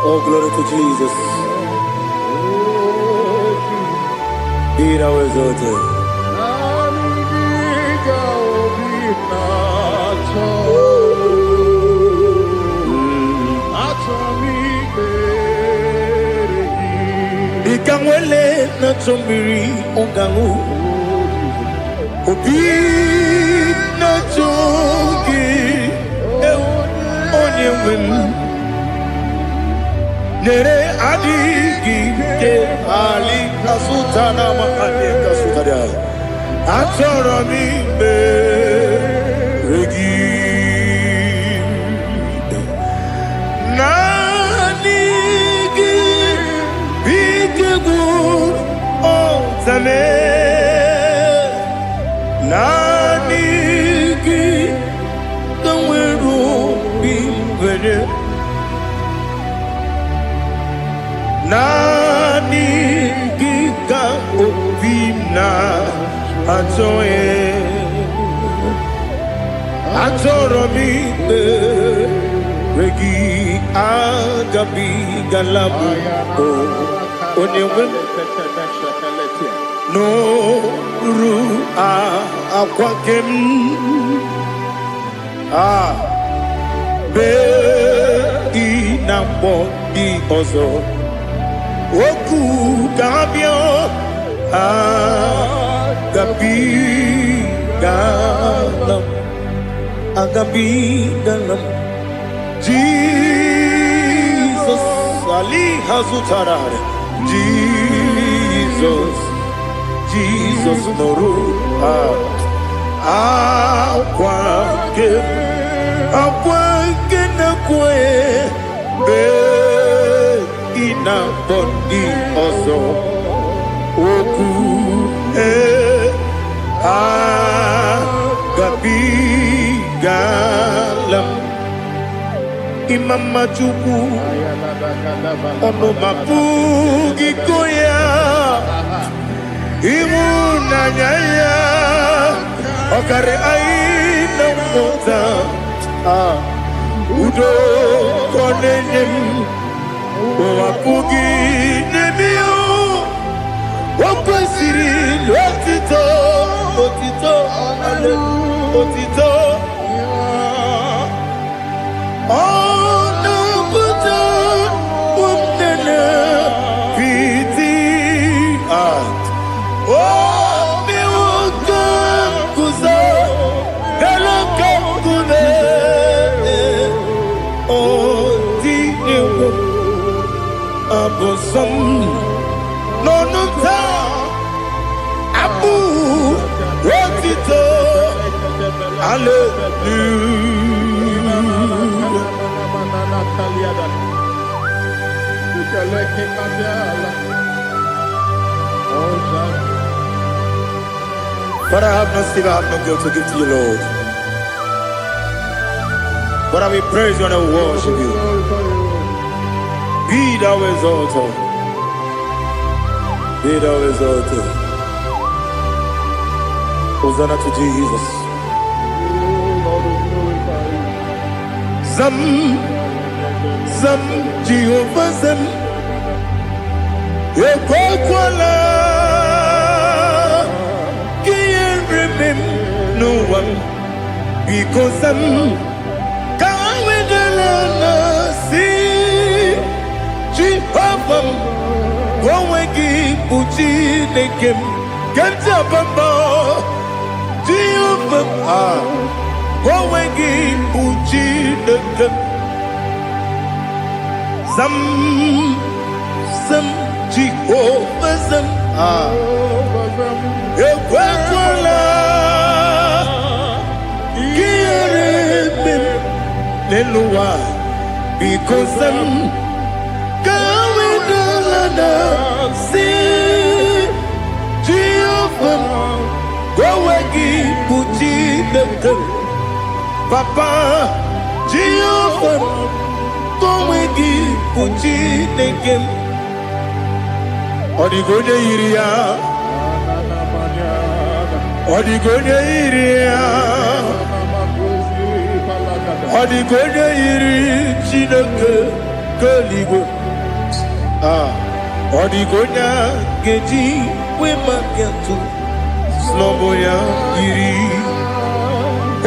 Oh, glory to Jesus. Be thou exalted. Ikangwele na chombiri ongangu obi na chogi onye wem nere adigi ke ali kasutana ma ali kasutara atoro mi be regi nanigi bigegu o zame nanigi kanweru bimwere nanigi ka obina atoe atoro mi regi agabi galabu onyewe no ru akwakem be inambo di ozo oku gabio agabi galam Jesus Ali Hazutarare Jesus Noru akwake na kwe be ina bondi ozo oku agabi galam Imam Majuku ono mapugi koya imuna nyaya okare aina mota udo konenem mapugi nemio wakwasiri lotito ale otito Abosam nonuta abu rotito But I have no still, I have no guilt to give to you, Lord. But I will praise you and I will worship you. Be thou exalted. Be thou exalted. Hosanna to Jesus. Zam Jehovah Zam Ekwakwala Can't remember no one because Zam Can't wait Jehovah, go wegi uchi nekem, kenta bamba. Jehovah, go wegi uchi nekem. Zam Jehovah zam. Ekwekwala ihere n'elu ụwa because kawedala si Jehova gowe gị bụ Chineke Papa Jehova gowe gị bụ Chineke ọ dịghị onye yiri ya ọ dịghị onye yiri ya ọ dịghị onye yiri Chineke keligwe ọ dịghị onye ga-eji wee maka ntụ n'ọbụ ya yiri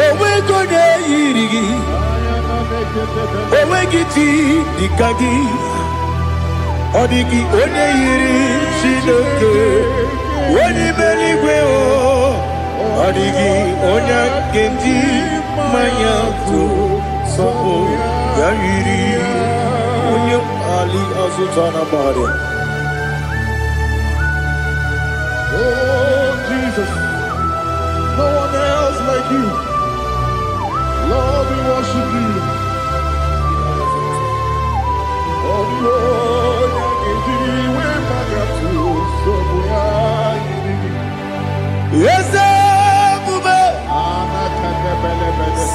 onweghị onye yiri gị onweghị chi dịka gị ọ dịghị onye yiri Chineke onye mere igwe ọ dịghị onye ga-eji mmanya ntụ n'ọbụ ya yiri onye ali azụta na bahari. Oh, Jesus, no one else like you. Lord, we worship you. Oh, Lord, yes,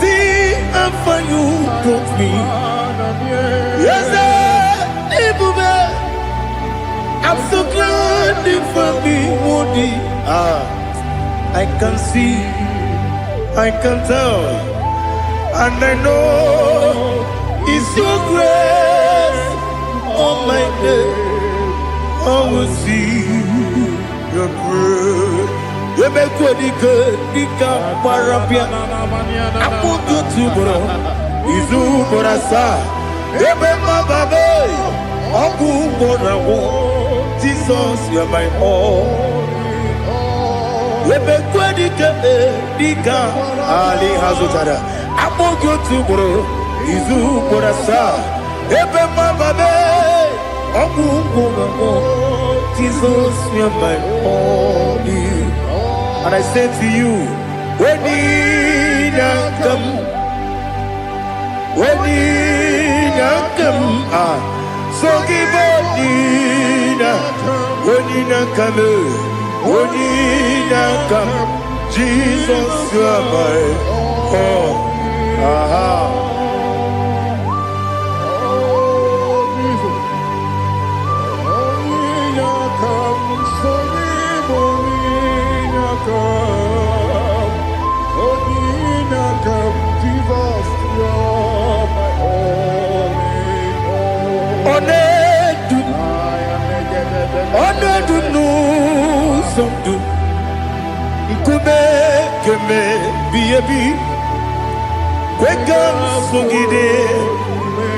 see how far you took me. Yes, I'm so glad for me, Woody. I can see, I can tell, and I know it's your grace. Oh my God, I will see your grace. You make good, Nika Parapia. I put you to bro. Izu Borasa. You make my baby. Aku Borawo. Jesus, you're my all. You make good, Nika Ali Hazutara. I put you to bro. Izu Borasa. You make my baby. Aku Borawo. Jesus, you're my all. And I say to you, when you come, so give when you come, Jesus, you are my all.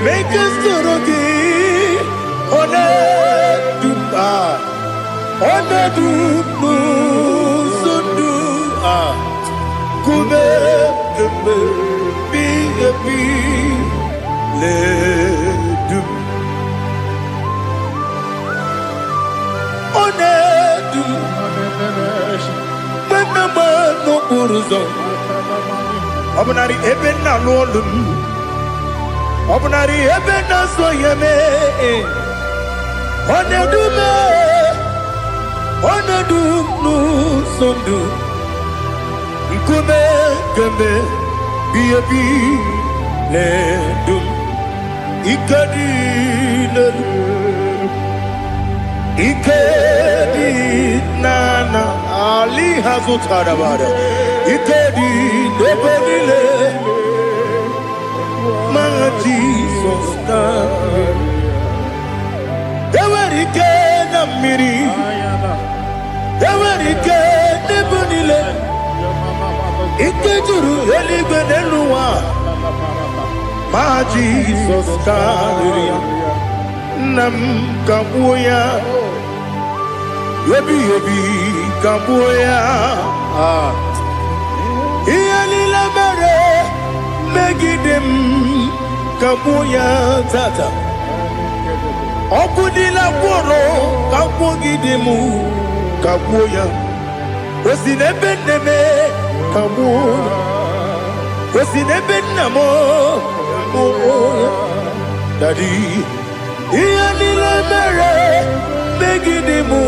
Make us Obunari ebena lolum Obunari ebena soyeme Onedu nu sondu Nkume keme biyebi ledum Ikadi nana Ali hazutara bada Ikadi nebelile Ma Jesus na Ewerike na miri Ewerike nebelile Ikejuru eligwe neluwa Ma Jesus na Nam kabuya Yebi kabuya Iyalila mere Megidem kabuya tata Okudila kworo kabugidemu Kabuya. Osinebene Kabuya. Osinebene mo Kabuya. Daddy, Iyanile mere Megidimu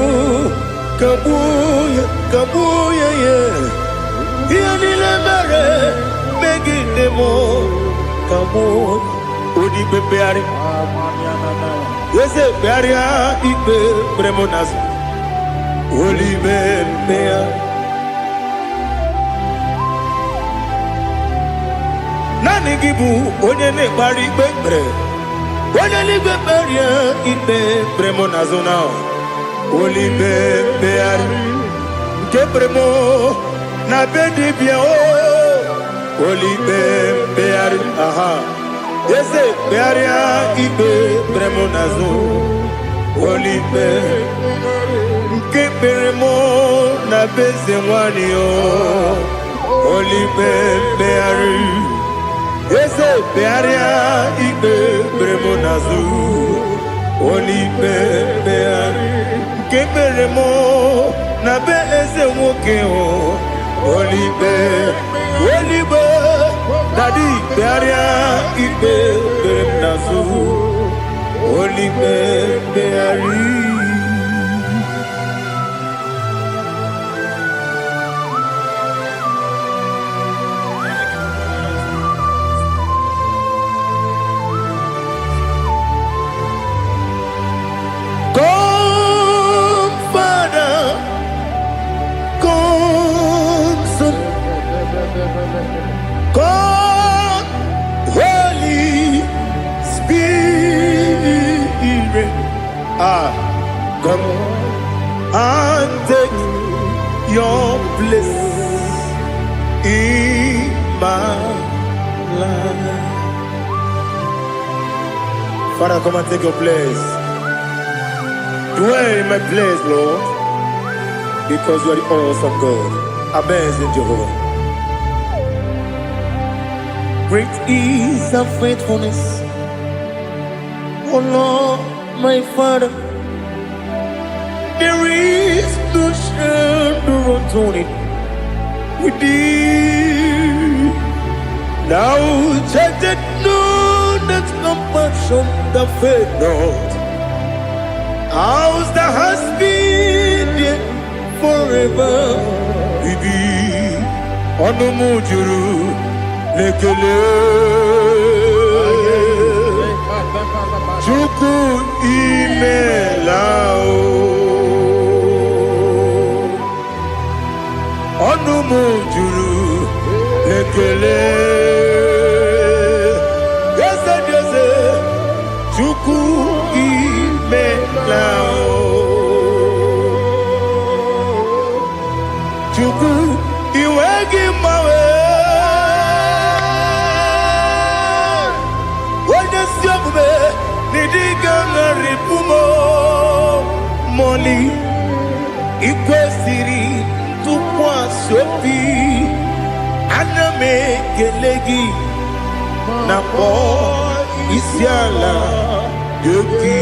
Kabuya, Kabuya, yeah. Iyanile mere Megidimu Kabuya. Odi bebeari. Yese bearia ibe bremonas. Oli bebea. Nani gibu onye ne bari bebre. Onye ni beberia ibe bremonazona. Oli bebeari. Ke bremo na bedi bia o. Oli bebeari. Aha. Yese bearia ibe bremonazo. Oli bebeari. Ke bremo na bezemwani o. Oli bebeari. Yese bearia ibe bremonazo. Oli bebeari. Ke bremo na bezemwoke o. Oli be. Daddy, bearia ibe bremonazo. Oli beari. Come, Father, come, Son, come, Holy Spirit. Come and take your place in my life. Father, come and take your place. Dwell in my place, Lord, because you are the awesome God. Amazing Jehovah. Great is thy faithfulness, oh Lord, my Father. There is no shadow on it with thee. Now check that no, that compassion that faith not. Ours that has been there forever. Bibi, Onomujuru, Lekele, Chuku Imelao, Onomujuru, Lekele, yes, Chuku Imelao, Chuku Iwegi Mawe. Moli ikwesiri tupwasopi aname gelegi na po isiala yoki.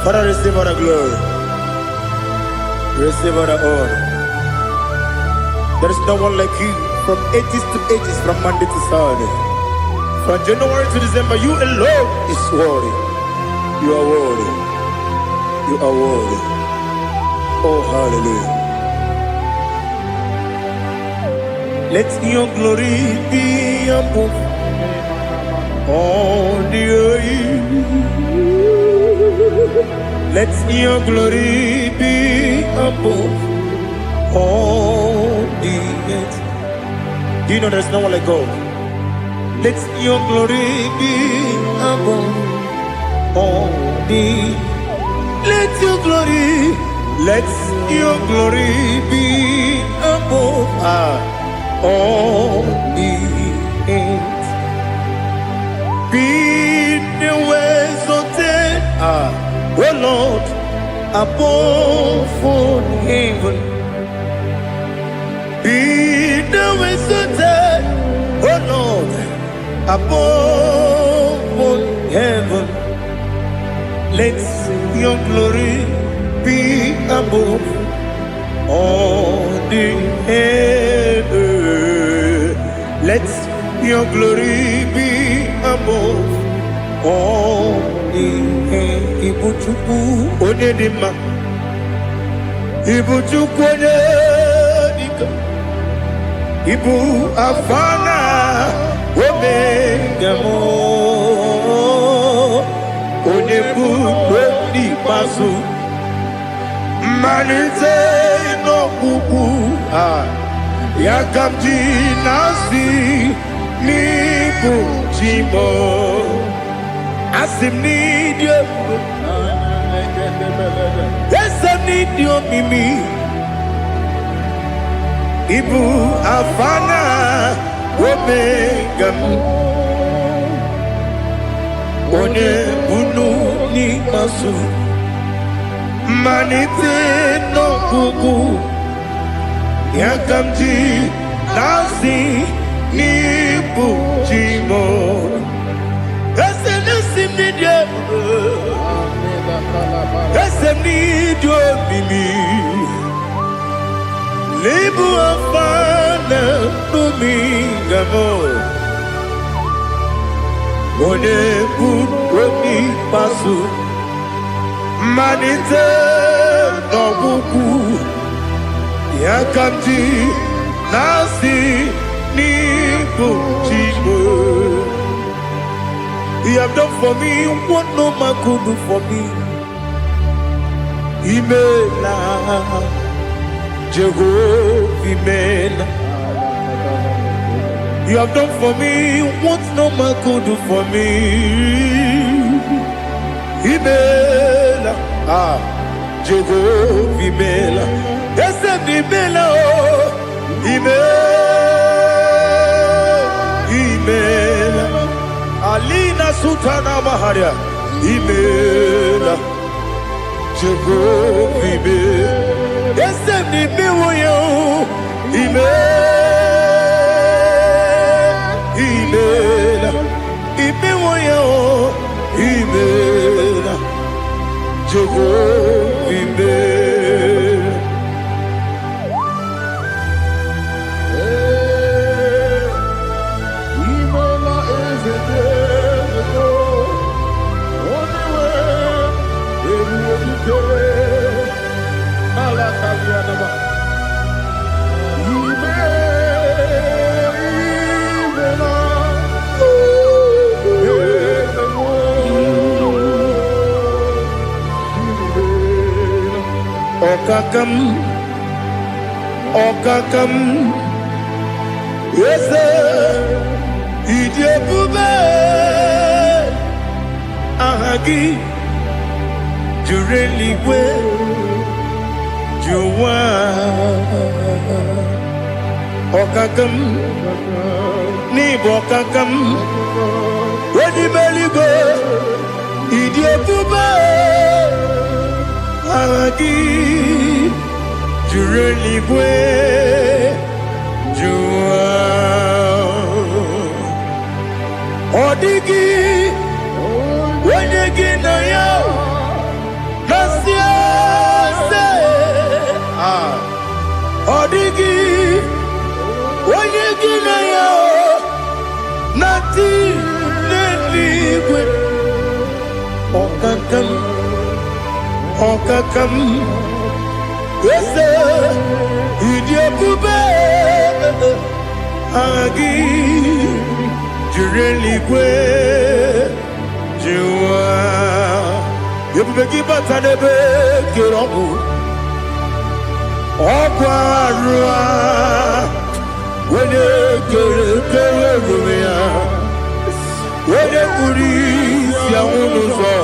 Father, receive all the glory, receive all the honor. There is no one like you. From ages to ages, from Monday to Saturday, from January to December, you alone is worthy. You are worthy. You are worthy. Oh, hallelujah. Let your glory be above all the earth. Let your glory be above all the earth. Do you know there's no one like God? Let your glory be above all the. Let your glory be above all the earth. Be the ways of death, oh Lord, above all heaven. Be the ways of death, oh Lord, above all heaven. Let your glory be above all the earth. Let your glory be above all the earth. Ibuchukwu Onedima, Ibuchukwu Onedika, Ibu Afana Omega mo, Onebu Oni Pasu, Manite no Kuku, Yakamji Nasi, Nibu Jimo, Asim need you, yes, I need you, Mimi. Ibu Afana Omega One Bunu Ni Masu Manite no Kuku Yakamji Nasi Nibu Jimo Ese Nasi Nidia Ese Nidio Mimi Libu Afana Numingamo One Buni Pasu Manite no Buku Yakamji Nasi Nibu Chibo. You have done for me what no man could do for me. Imela Jehovah, Imela. You have done for me what no man could do for me. Imela, Jehovah, Imela. Yes, Imela, Imela. Alina Sutana Maharia, Imela, Jehovah, Imela. Yes, Imela, Imela, Imela, Jehovah, Imela. Imela is a devil. Only way, every day. Alakalianaba. Okakam, Okakam, yes, Idiabube, Ahagi, Jureli, Juwa, Okakam, Nibokakam, Ready Beligo, Idiabube. Ahagi, Jureligwe, Jua, Odigi, Wenegi na ya, Nasia se, Odigi, Wenegi na ya, Nati Neligwe, Okakam. Okakam, yes, Idiabube, Agi, Jureligwe, Jua, Yabegi Batanebe, Kirobu, Okwarua, when you get when you Kuris, Yamunuzo.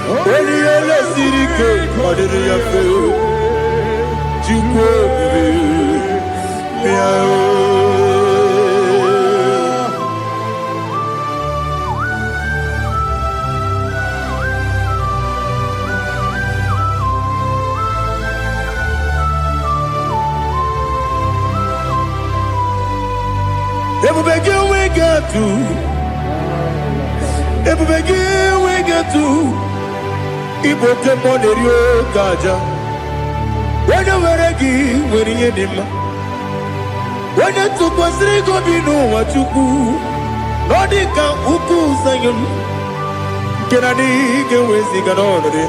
When you let Sirike, what did you feel? Jiko, Ebu begi we got to ebubegi wegetu ibote monerio gaja wene weregi weriye dima wene tukwasiri gobinu wachuku nodika uku zayon kenadi gewezi ganonode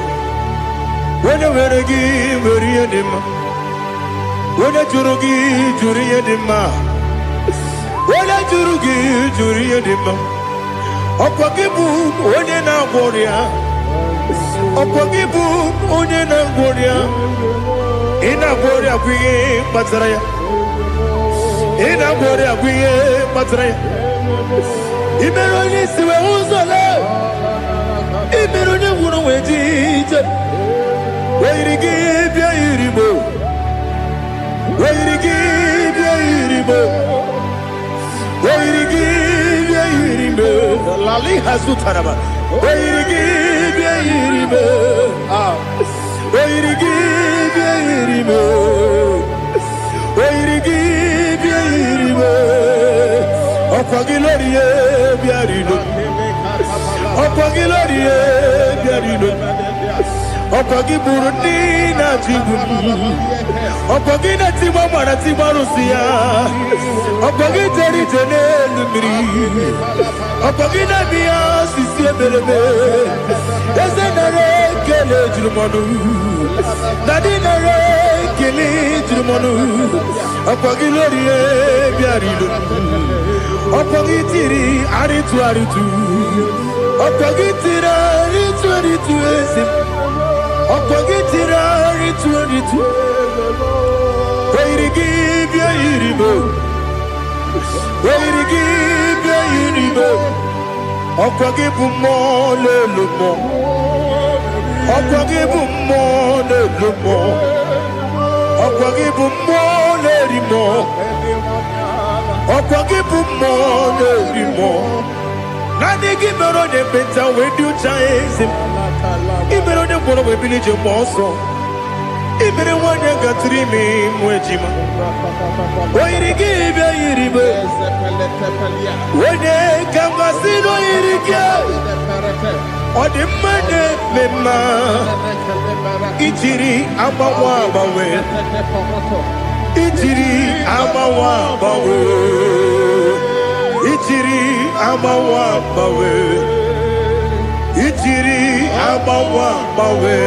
wene weregi weriye dima wene jurugi juriye dima wene jurugi juriye dima Okwagibu onye na-agwọrịa Okwagibu onye na-agwọrịa ị na-agwọrịa bụ ihe kpatara ya ị na-agwọrịa bụ ihe kpatara ya imere onye isi wee ụzọ lee imere onye gwụrụ wee dị ije wee yiri gị bịa yirigbo wee yiri gị bịa yirigbo wee yiri gị bịa yirigbo Lali Hazutaraba. Oirigi, Oirigi, Oirigi, Opagilorie, Biarino, Opagilorie, Biarino, Opagiburina Tibun, Opagina Timamana Timarusia, Opagiteri Tenelumri. Opagina biya sisi belebe, ezenare kele jurumanu, nadinare kele jurumanu. Opagiloriye biarilu, opagitiri aritu, opagitira aritu esim, opagitira aritu. Oirigi biya iribo, oirigi biya iribo. Okwagibu mole lumo, Okwagibu mole lumo, Okwagibu mole rimo, Okwagibu mole rimo. Nani gimero de beta we do chaizim, Imero de bono we village moso, Imere wane gatrimi mwejima. Oirigi bia iribe. Wene kamasino irike Odi mane mema Ichiri amawa bawe Ichiri amawa bawe Ichiri amawa bawe Ichiri amawa bawe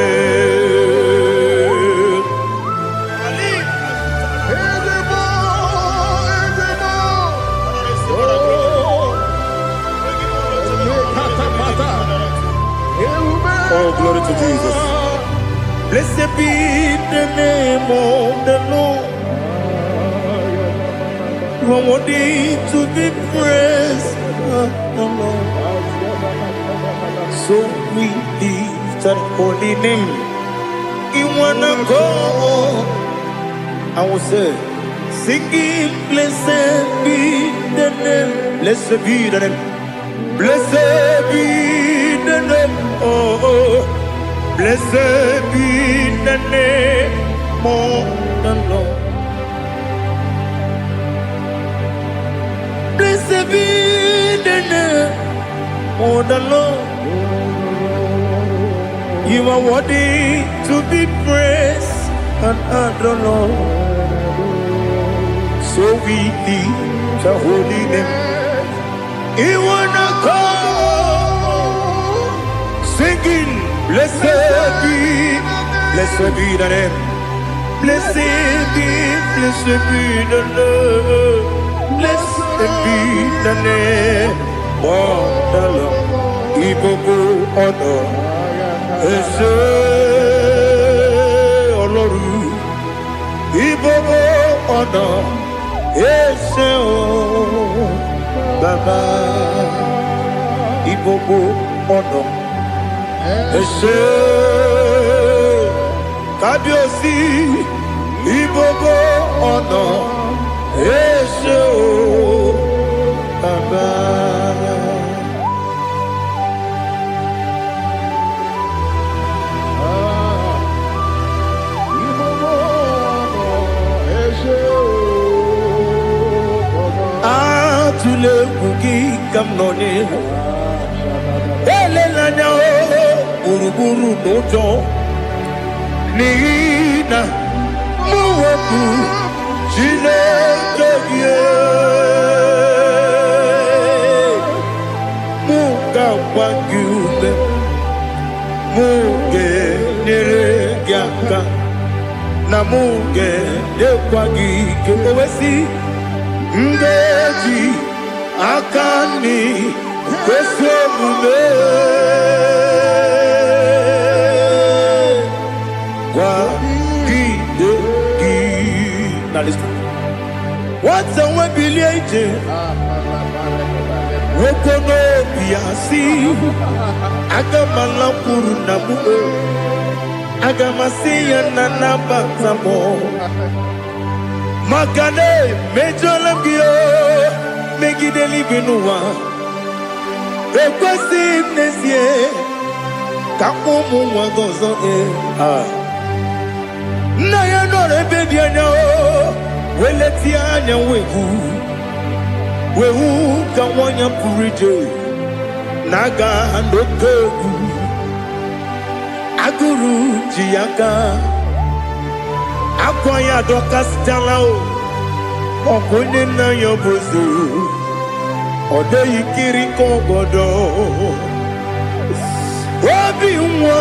Oh, glory to Jesus. Blessed be the name of the Lord. You are worthy to be praised, the Lord. So we lift that holy name. You wanna go? I will say, singing, blessed be the name. Blessed be the name. Blessed be the name. Oh, blessed be the name of the Lord. Blessed be the name of the Lord. You are worthy to be praised and adored, Lord. So we lift the holy name. You wanna call? Singing, blessed be the name. Blessed be the Lord. Blessed be the name of the Lord. Ibobo honor, Ese Oloru. Ibobo honor, Ese Baba. Ibobo honor. Ese Kabiosi Ibobo ọ̀nà Ese o Baba. Ibobo ọ̀nà Ese o Baba. Atule kuki kamnoni n'anya gburugburu n'ụjọ n'ihi na mụ wepụ Chineke gị mụ ga-agba gị ume mụ ga-enyere gị aka na mụ ga-enyekwa gị ike o wesị m ga-eji aka nri kwesị omume gwagide gị na listen nwata nwe bilie ije nwoke n'obi ya si aga m alakwuru na mụ aga m asị ya na nabata m maka na emejọla m gị megide eluigwe n'ụwa ekwesịghị m n'ezie ka ụmụ nwa gị ọzọ nna ya nọrọ ebe dị anya weletie anya wehu ka nwanyị pụrụ ije na-aga n'oke egwu agụrụ ji ya aka akwa ya dọkasịchala ọkụ onye nna ya bụzi ọ dịghị kiri ka ọgọdọ obi nwa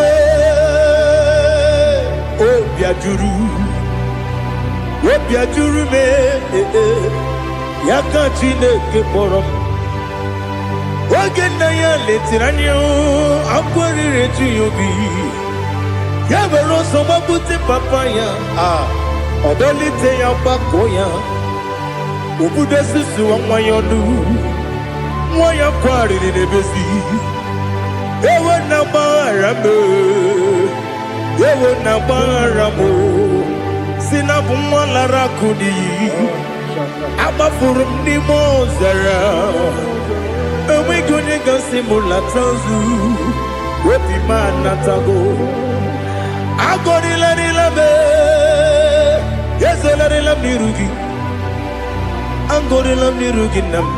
obi ajuru m ya ka Chineke kpọrọ m oge nna ya letiri anya akwa riri eju ya obi ya were ọsọ gbapute papa ya ọ dọlite ya gbakọ ya obodo susuwa nwa ya ọnụ nwa ya kwarịrị n'ebezi ewe na gbaghara m si na bụ nwa lara akụ n'iyi agbafuru m n'ime ọzara enweghị onye gasị m lata nzu obi m anatago agọrịlarịla m ezolarịla m n'iru gị agọrịla m n'iru gị nna m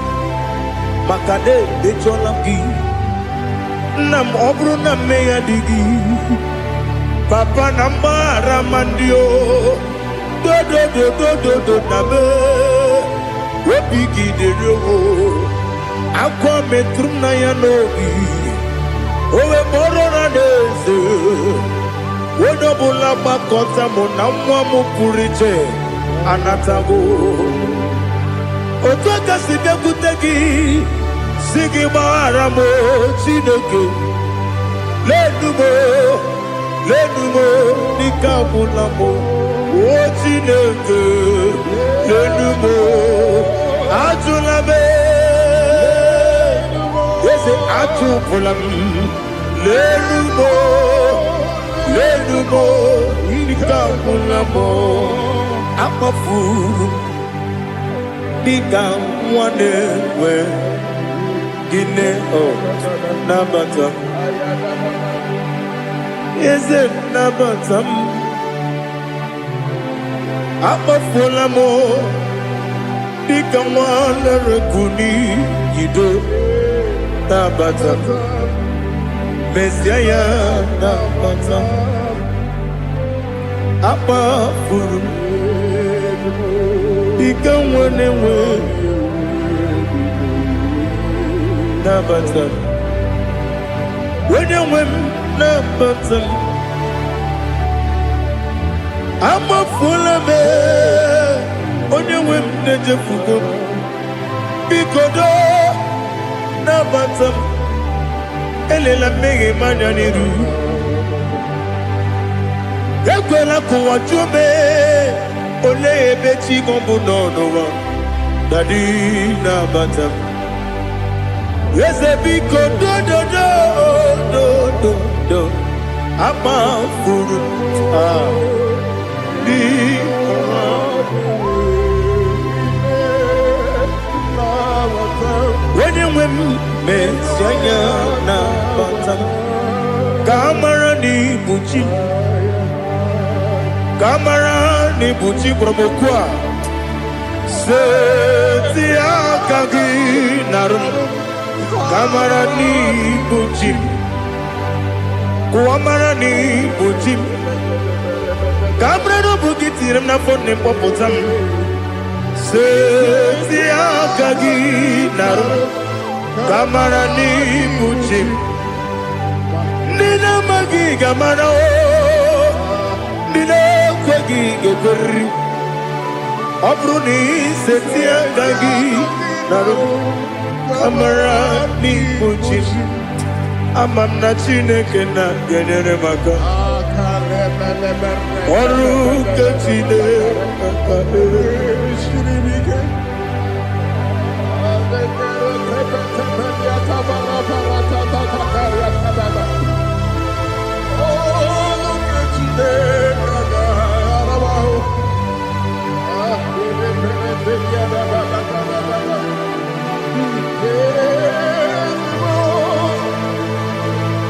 maka na emejọla m gị nna m ọ bụrụ na mmehie dị gị papa na mgbaghara ma ndị dodododododo na me obi gị dịrị akwa metụrụ m na ya n'obi owe kpọrọ na n'eze onye ọbụla gbakọta mụ na nwa m pụrụ iche anatago otu aka si bịakwute gị si gị gbaghara m Chineke lenumo dịka agwụla m o Chineke lenumo ajụla m eze ajụpụla m lenumo dịka agwụla m akpafuru dịka nwa na-enwe gịnị nabata eze nabata m akpafuola m dịka nwa na-erekwu n'iyido nabata mesia ya nabata akpafuru dịka nwa na-enwe nabata onye nwe m nabata m amafuola m onye nwe m na-ejefugo m biko nabata m elela mmehie m anya n'iru ekwela ka ụwa jụọ m olee ebe chi gị bụ n'ụwa dadi nabata m eze biko do akpafuru onye nwe m mesi anya nabata m ka amara n'ibu chi ka amara n'ibu chi gwara m okwu a seti aka gị narụ m ka amara n'ibu chi Kuamarani Bujim Cabrero Bugitirim na phone Popotam Setia Kagi Naru Kamarani Bujim Nina Magi Gamano Nina Kwagi Gaguri Abruni Setia Kagi Naru Kamarani Bujim Amam na Chineke na genere maka Oru ke Chineke Shiribike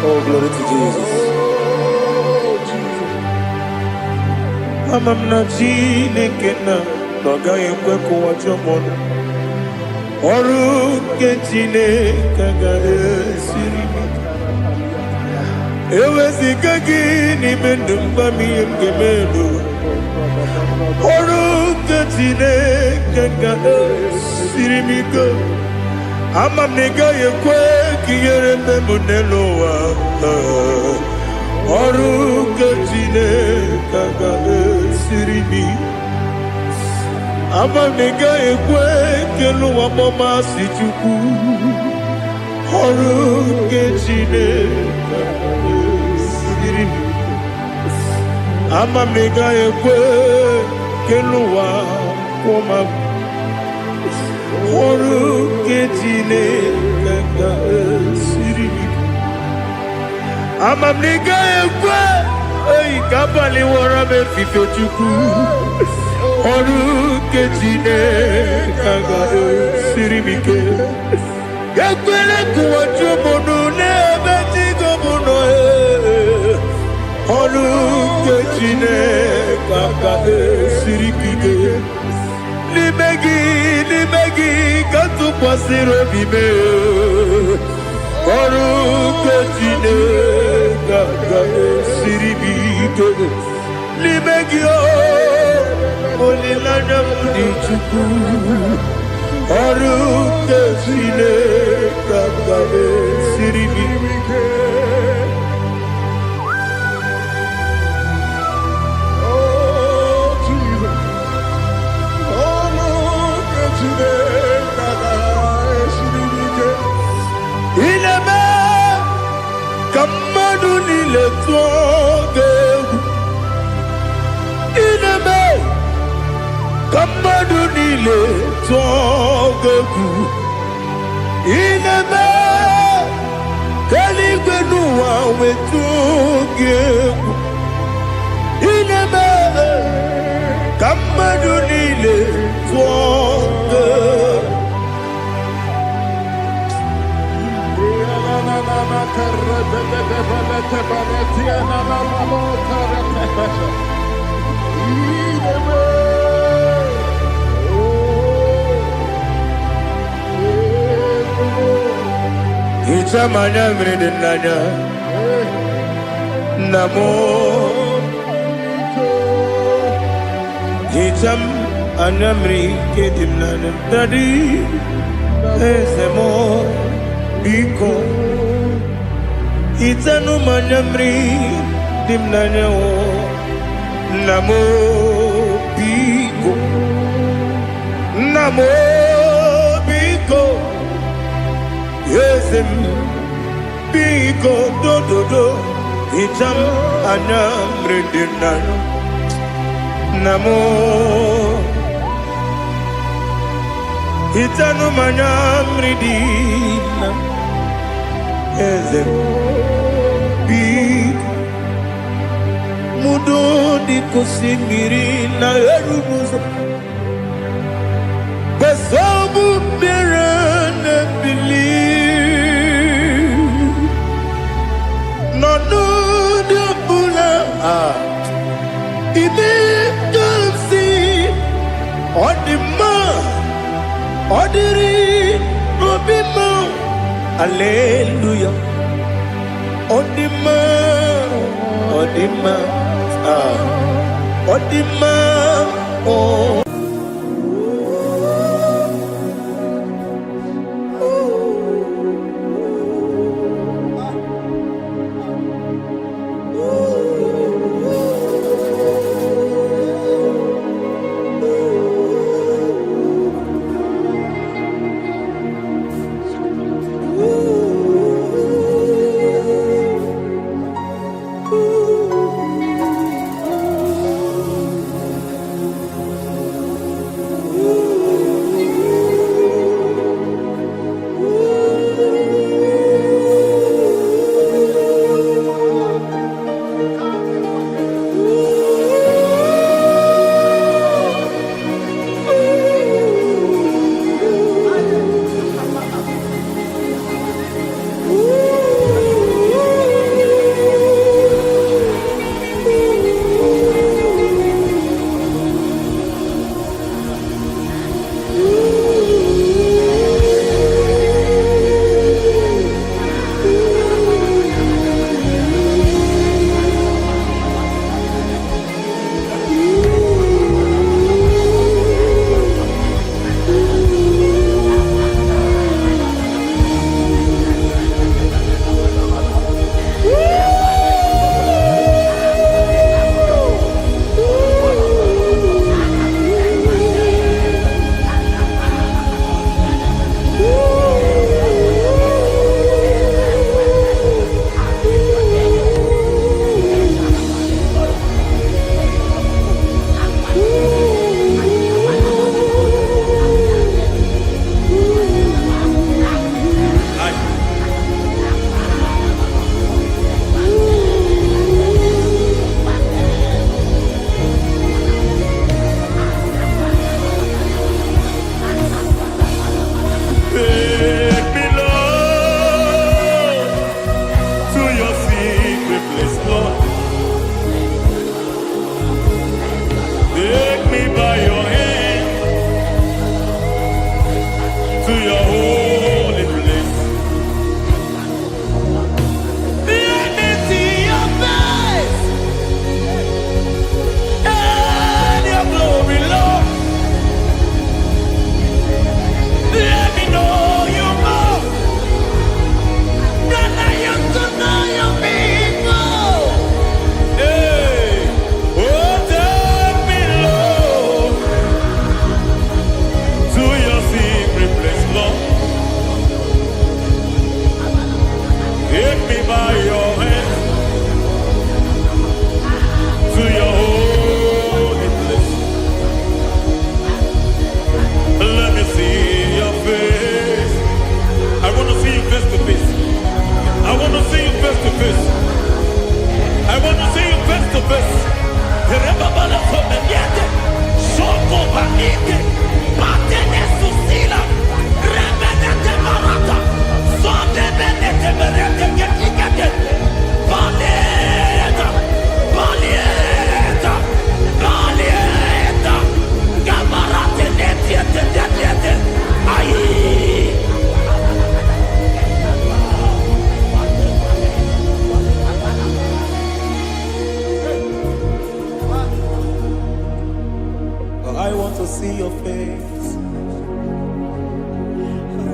Oh, glory to Jesus. Amam na Chineke na noga yekwe kuwacho mono. Oru ke Chineke ga esiri. Ewezi kagi ni mendumba miyemge melu. Oru ke Chineke ga esiri miko. Amam nega yekwe kiyere memuneloa. Oru ke Chineke ga esiri. Amam nega yekwe keluwa mama si chuku. Oru ke Chineke ga esiri. Amam nega yekwe keluwa mama. Oru ke Chineke ga esiri. Amam nega yekwe kabali wara me fifo chuku. Oru ke Chineke ga esiri mike. Yakwele kuwacho mono nebe tigo mono. Oru ke Chineke ga esiri mike. Libegi katu pasiro bime. Oru ke Chineke ga esiri mike. Libegi olilanya mudi chuku. Oru ke Chineke ga esiri mike. Ineme kamadu nile toge. Ineme kamadu nile toge. Ineme kaligwenu wawe toge. Ineme kamadu nile toge. Ichamanya mridinanya Namo Icham anamri kedimnanya Tadi Ezemo Biko Itanu manyamri dimnanya o Namo Biko Namo Biko Yesem Biko do do do Icham anamri dimnanya Namo Itanu manyamri dimnanya Yesem Mudo di kusingiri na erumuzo Besobu mirane believe No no de bula Ibe kansi Odima Odiri Obima Alleluia Odima Odima, Odima, oh.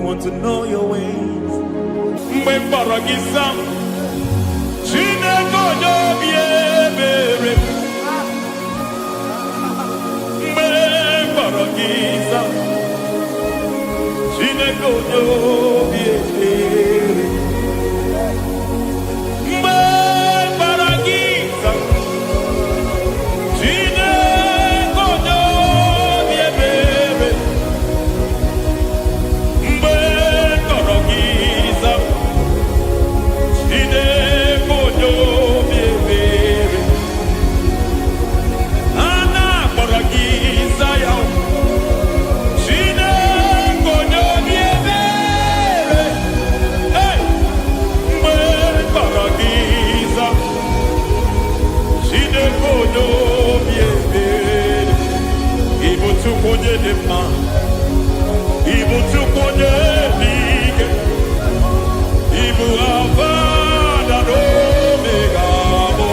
want to know your ways. Mbaragisa, Chineke obi ebere. Mbaragisa, Chineke obi ebere. Mbaragisa, Chineke obi ebere. Mbaragisa, Chineke obi ebere. Ana mbaragisa ya. Ibutukonye dema, ibutukonye dige, ibu avada no megamo,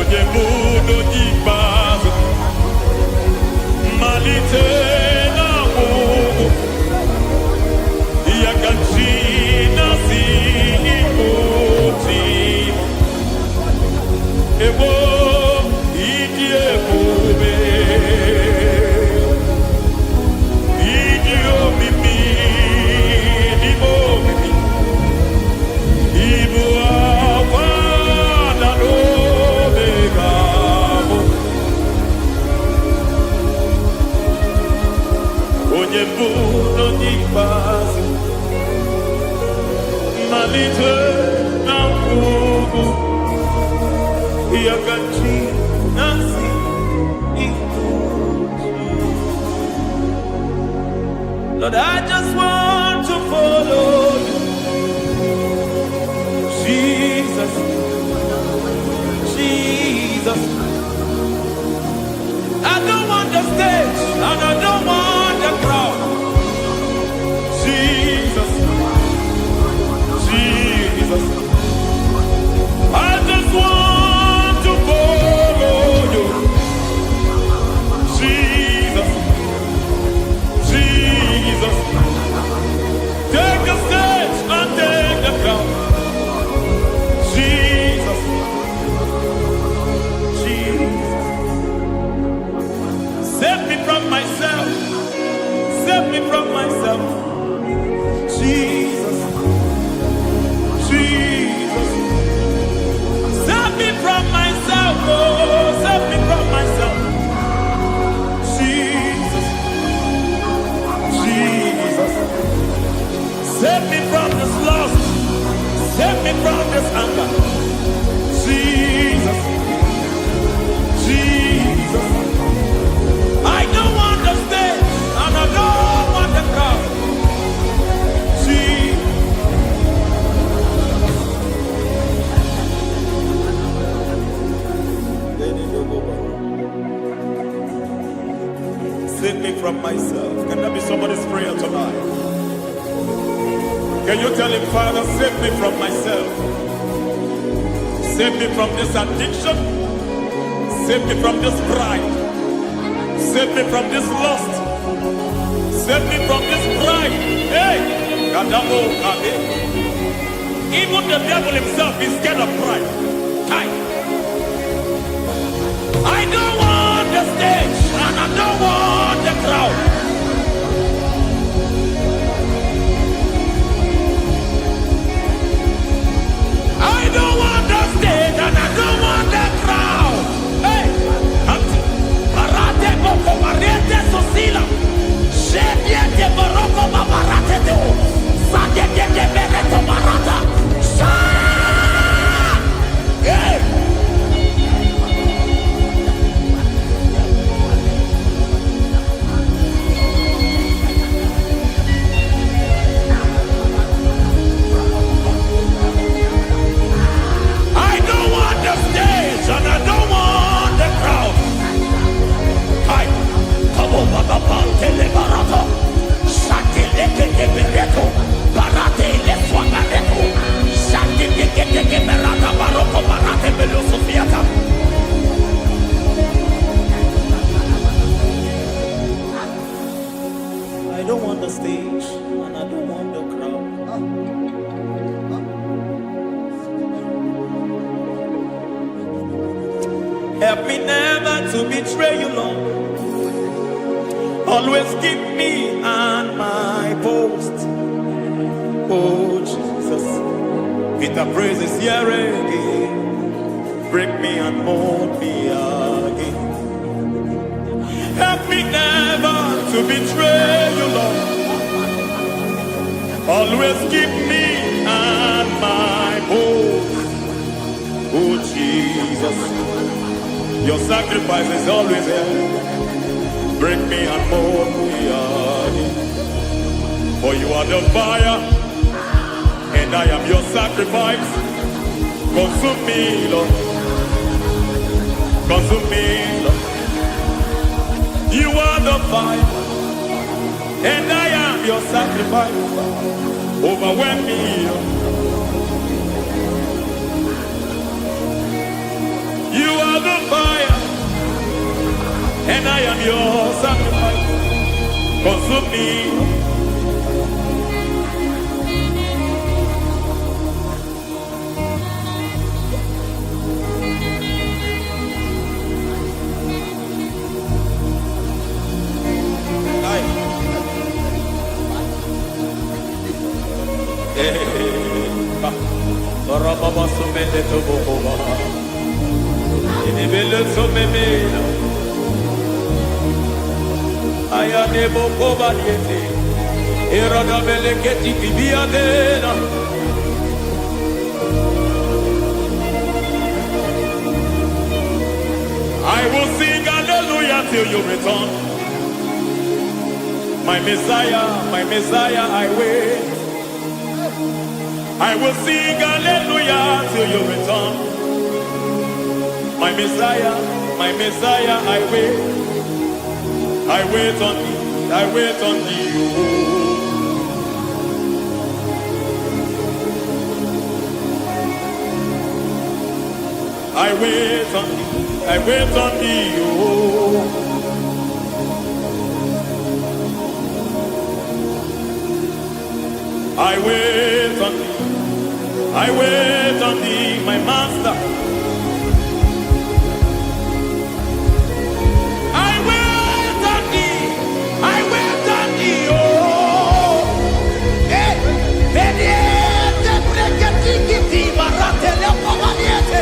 onye mudo jikbazo malite na Mungu yakachina sikoti ebo idie mube idio mimi ibo mimi ibo awana no begamo onye mudo jikbazo malite na Mungu yakachina sikoti. Lord, I just want to follow you, Jesus, Jesus. I don't want the stage and I don't want the crowd, Jesus, Jesus. I just want to follow you, Jesus, Jesus. Take the stage and take the crown, Jesus, Jesus. Save me from myself, save me from myself, Jesus, Jesus. Save me from myself, oh, save me from myself, Jesus, Jesus. Save me from this lust, save me from this anger, Jesus, Jesus. I don't want the stage and I don't want the crowd, Jesus. Save me from myself. Can that be somebody's prayer tonight? Can you tell him, Father, save me from myself. Save me from this addiction. Save me from this pride. Save me from this lust. Save me from this pride. Hey! Kadamo Kade. Even the devil himself is scared of pride. Hi. I don't want the stage and I don't want the crowd. I don't want the stage and I don't want the crowd. Hey, Parate Boko Mariete Sosila. Shediete Baroko Babarate Deo. Sadete Bereto Barata. Hey. And I don't want the crowd. Hi, Kabo Baba Tele Barato, Shati Leke Bereto, Barate Le Swagareto, Shati Leke Berata Baroko Barate Belo Sofiata. I don't want the stage and I don't want the crowd. Help me never to betray you, Lord. Always keep me on my post. Oh, Jesus. With the praises here again. Break me and mold me again. Help me never to betray you, Lord. Always keep me on my post. Oh, Jesus. Your sacrifice is always here. Break me and mold me again. For you are the fire, and I am your sacrifice. Consume me, Lord. Consume me, Lord. You are the fire, and I am your sacrifice. Overwhelm me, Lord. You are are the fire, and I am your sacrifice. Consume me. Baba sumende to boba, inibele sumemela, ayane boba diete, erada beleketi bibia dena. I will sing hallelujah till you return, my Messiah, I wait. I will sing hallelujah till you return. My Messiah, I wait. I wait on thee, I wait on thee. I wait on thee, I wait on thee. I wait on thee. I wait on thee, my master. I wait on thee. I wait on thee. Oh, eh, vediete, pregati, marate le pomaniete.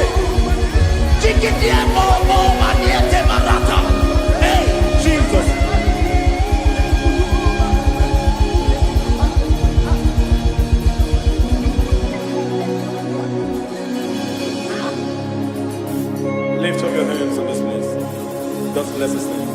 Chiquiti momo maniete marata. Hey, Jesus. Lift up your hands in this place. Just bless His name.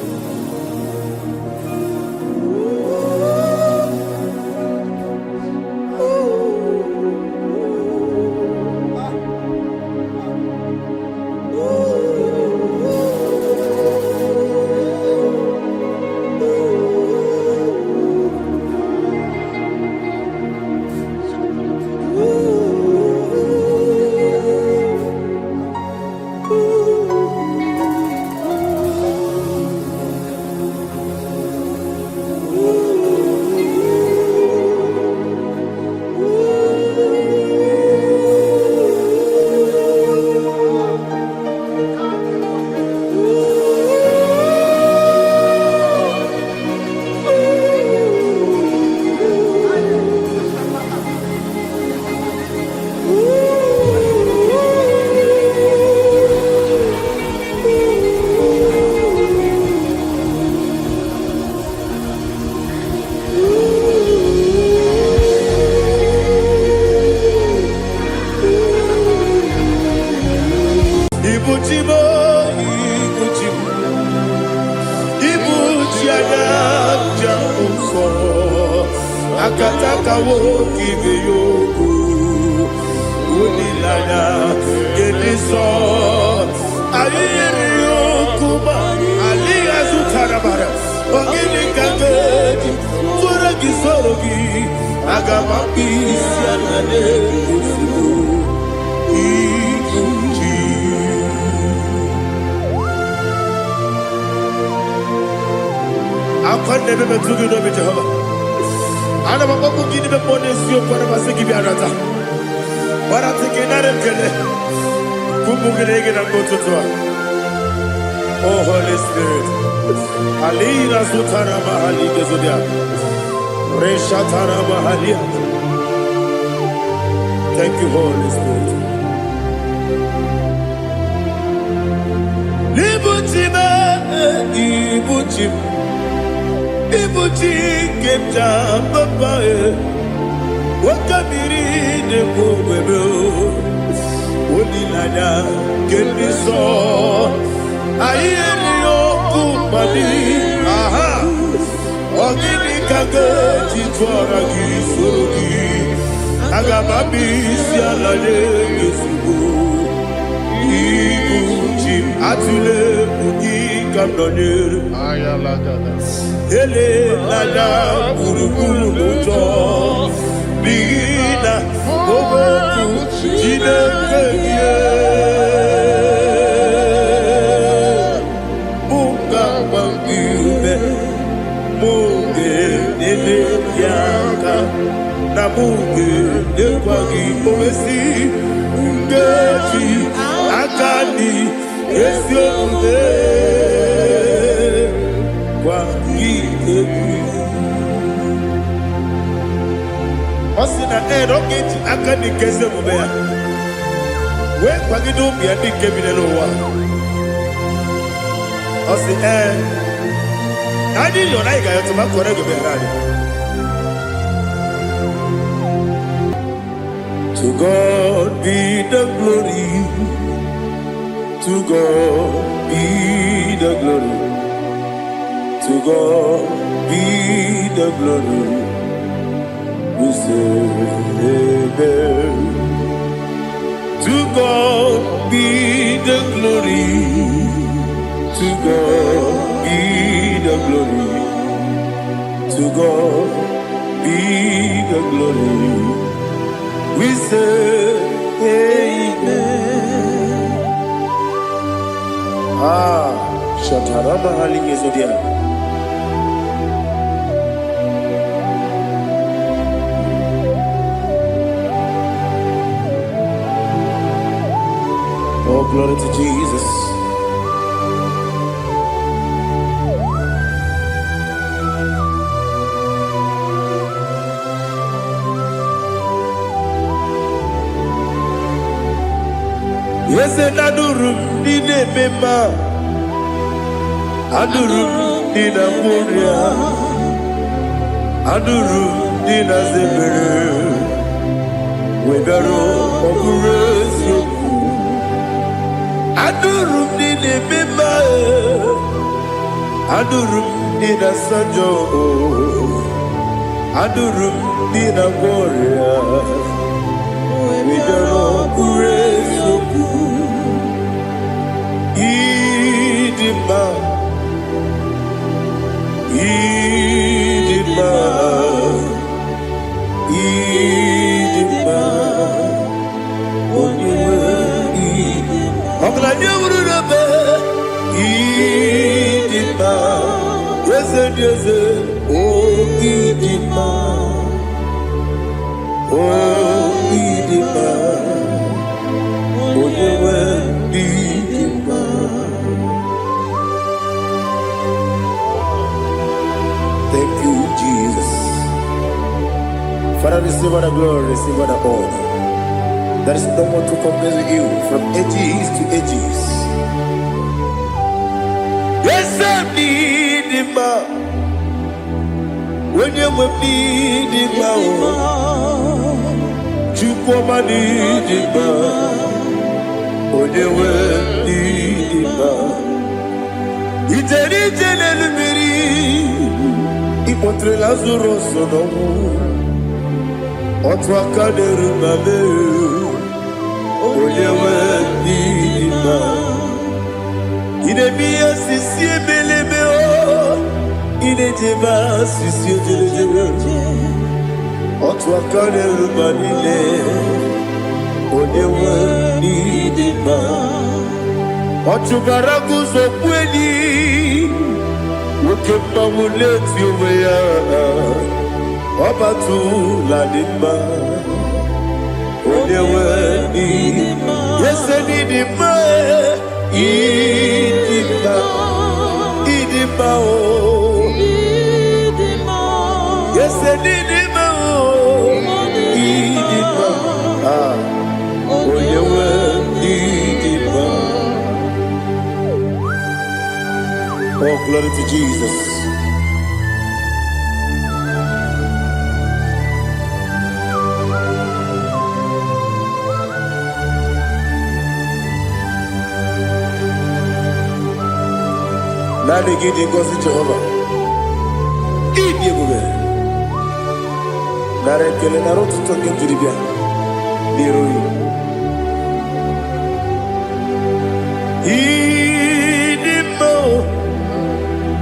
Akataka woki beyoku unilana geliso ayiri yokuma aliya zutarabara ogini kangeti tura gisorogi agamapi sianane kusiku ikuji akwande bebe tugi no Jehova. Ana makoku gini be ponesio kwa basiki bi arata. Bara tekenare kele. Kumugirege na kototwa. Oh Holy Spirit. Alira sutara mahali gezodia. Reshatara mahali. Thank you, Holy Spirit. Libuchime, ibuchim. Ibuchi kemja papae. Wakamiri de kubebe. Unilada keliso. Ayeri yokumali. Aha. Ogini kage chitwara gisurugi. Agamabi sialade gesugu. Ibuchi atule ugi kamdonere. Ele lala buruburu luto. Bigina oboku jine keye. kwa gị Osina rocket aka ni keze mbe ya we kwagide obi adi nke bi n'ụwa osi ani yo na ga yo to ma kore go be radi To God be the glory, to God be the glory, to God be the glory. We say amen. To God be the glory, to God be the glory, to God be the glory. We say amen. Shatarama halinge zodia. Oh, glory to Jesus. Yes, and adurum dine mema, adurum dina muria, adurum dina zebere, wegaro okurezio. Adurum dine mema, adurum dina sanjo, adurum dina muria, wegaro okurezio. Idima, Idima, Idima, Oniwe, Idima, Oglanya Urube, Idima, Yeze, Oh Idima, Oh Idima, Oniwe, Idima. Thank you, Jesus. Father, receive all the glory, receive all the honor. There is no one to compare with you from ages to ages. Yes, I need him. When you need him, you come and need him. When you need him, it's a little Ipotre Lazaro sonomu Otwa kaderu mame Oyewe nima Inemiya sisi ebelebe o Inejeba sisi ejelejebe Otwa kaderu manile Oyewe nima Otubaragu zokweni Ukemba muleti uweya Wabatu ladima Onewe nidima Yese nidima Idima Idima o Yese nidima o Idima Onewe nidima Oh, glory to Jesus. Nani gidi ngozi Jehovah. Idi ebube. Nare kele naro tutoke jiribia. Dirui. Idi mo.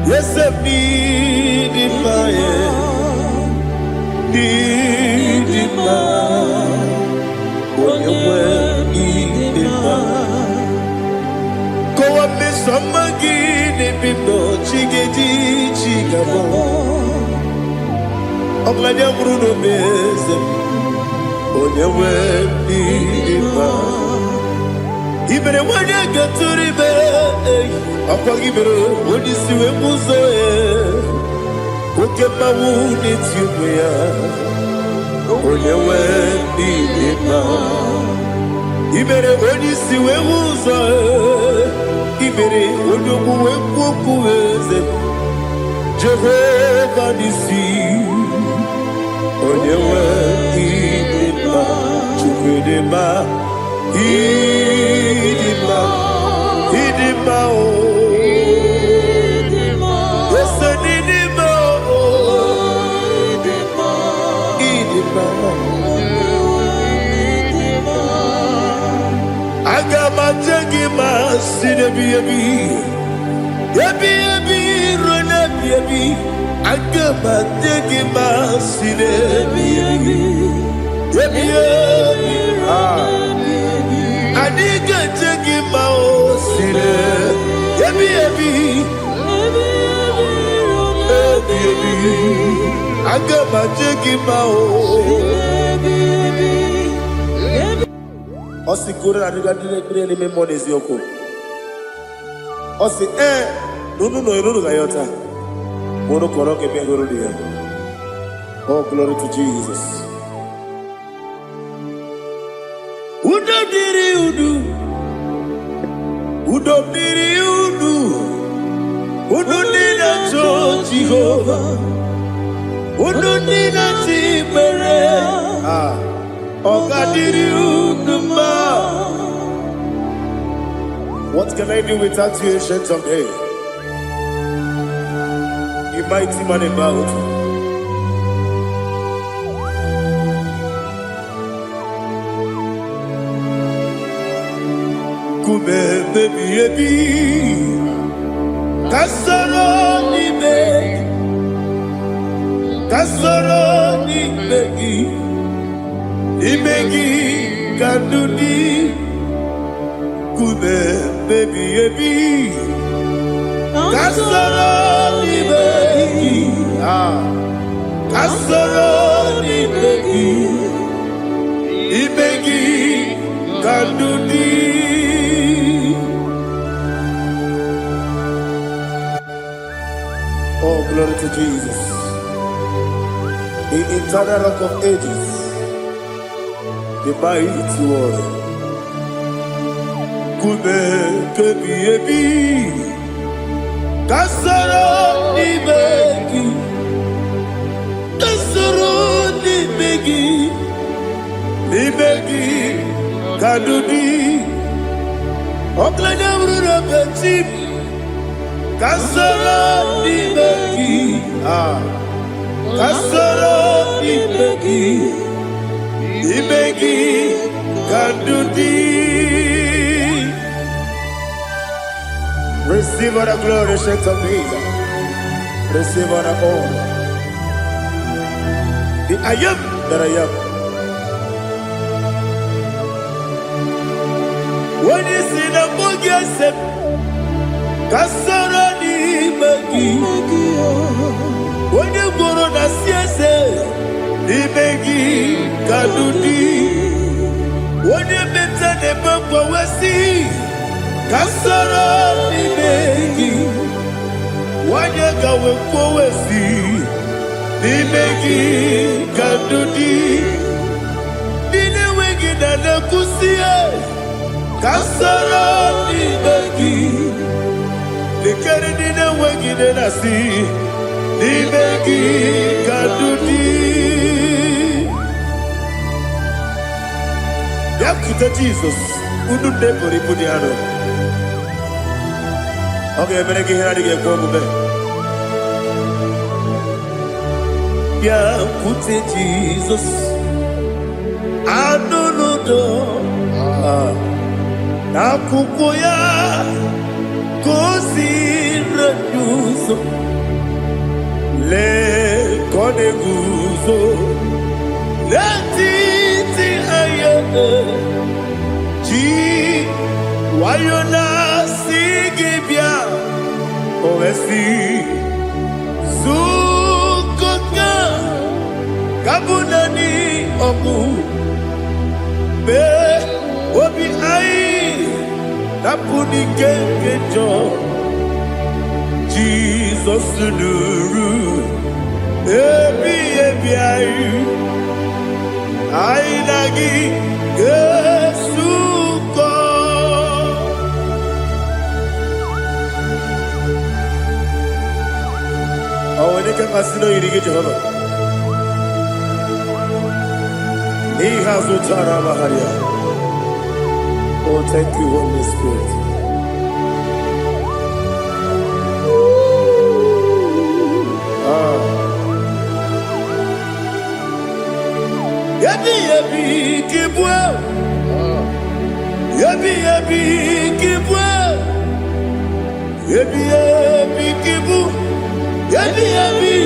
Yes, I need it, my need it, when you need it, go up me some again, if you know, chigabo. I'm glad you're Bruno Bezem, when you need it, even when you get to the bed, Ọkwa gị mere onye isi wee ụzọ oke mmanwụ n'eti ụmụ ya onye nwee n'ime mma imere onye isi wee ụzọ imere onye ogbu wee kwuo okwu eze Jehova n'isi onye nwee n'ime mma Chukwu dị mma ịdị mma ịdị mma o Agamajagi masinebi ebi ronebi ebi agamajagi masinebi ebi adiga jagi maosine ebi agamajagi mao Osi kura adiga dire ni memone zioko. Osi nunu gayota. Mono koroke bengoro dia. Oh, glory to Jesus. Udo diri udu. Udo nina cho Jehovah. Udo nina timere. What can I do without you, ancient of days? You mighty man in battle. Kube baby kasoro ni begi Imegi kandudi kube baby kasoro ni begi kasoro ni begi imegi kandudi Oh, glory to Jesus, the eternal rock of ages, the mighty one. Kube kebi kasoro ni begi kadudi oklanya urura betip kasoro ni begi kasoro ni begi Ibegi Kadudi. Receive all the glory, strength of Jesus. Receive all the honor. The I am that I am. When you see the book, you say, Kasarani Magi. When you go on a siese, Ibegi Kadudi. When you better the Papa Wesi, Kasara Ibegi. When you go with Wesi, Ibegi Kadudi. Dine Wegi Nana Kusia, Kasara Ibegi. The Karadina Wegi Nasi, Ibegi Kadudi. Yakuta Jesus, Udu Depori Pudiano. Okay, I'm going to get going. Yakuta Jesus, Anunudo, Nakukoya, Kosi Reduso, Le Koneguso, Letiti Ayane. Wayona sigibia oesi sukoka kabunani oku be obi ai napuni kenkejo Jesus nuru ebi ebi ai nagi Yesu ko awone ke kasino irige Jehova he has utara baharia. Oh, thank you, Holy Spirit. Yabi yabi kibwa, yabi yabi kibwa, yabi yabi kibu, yabi yabi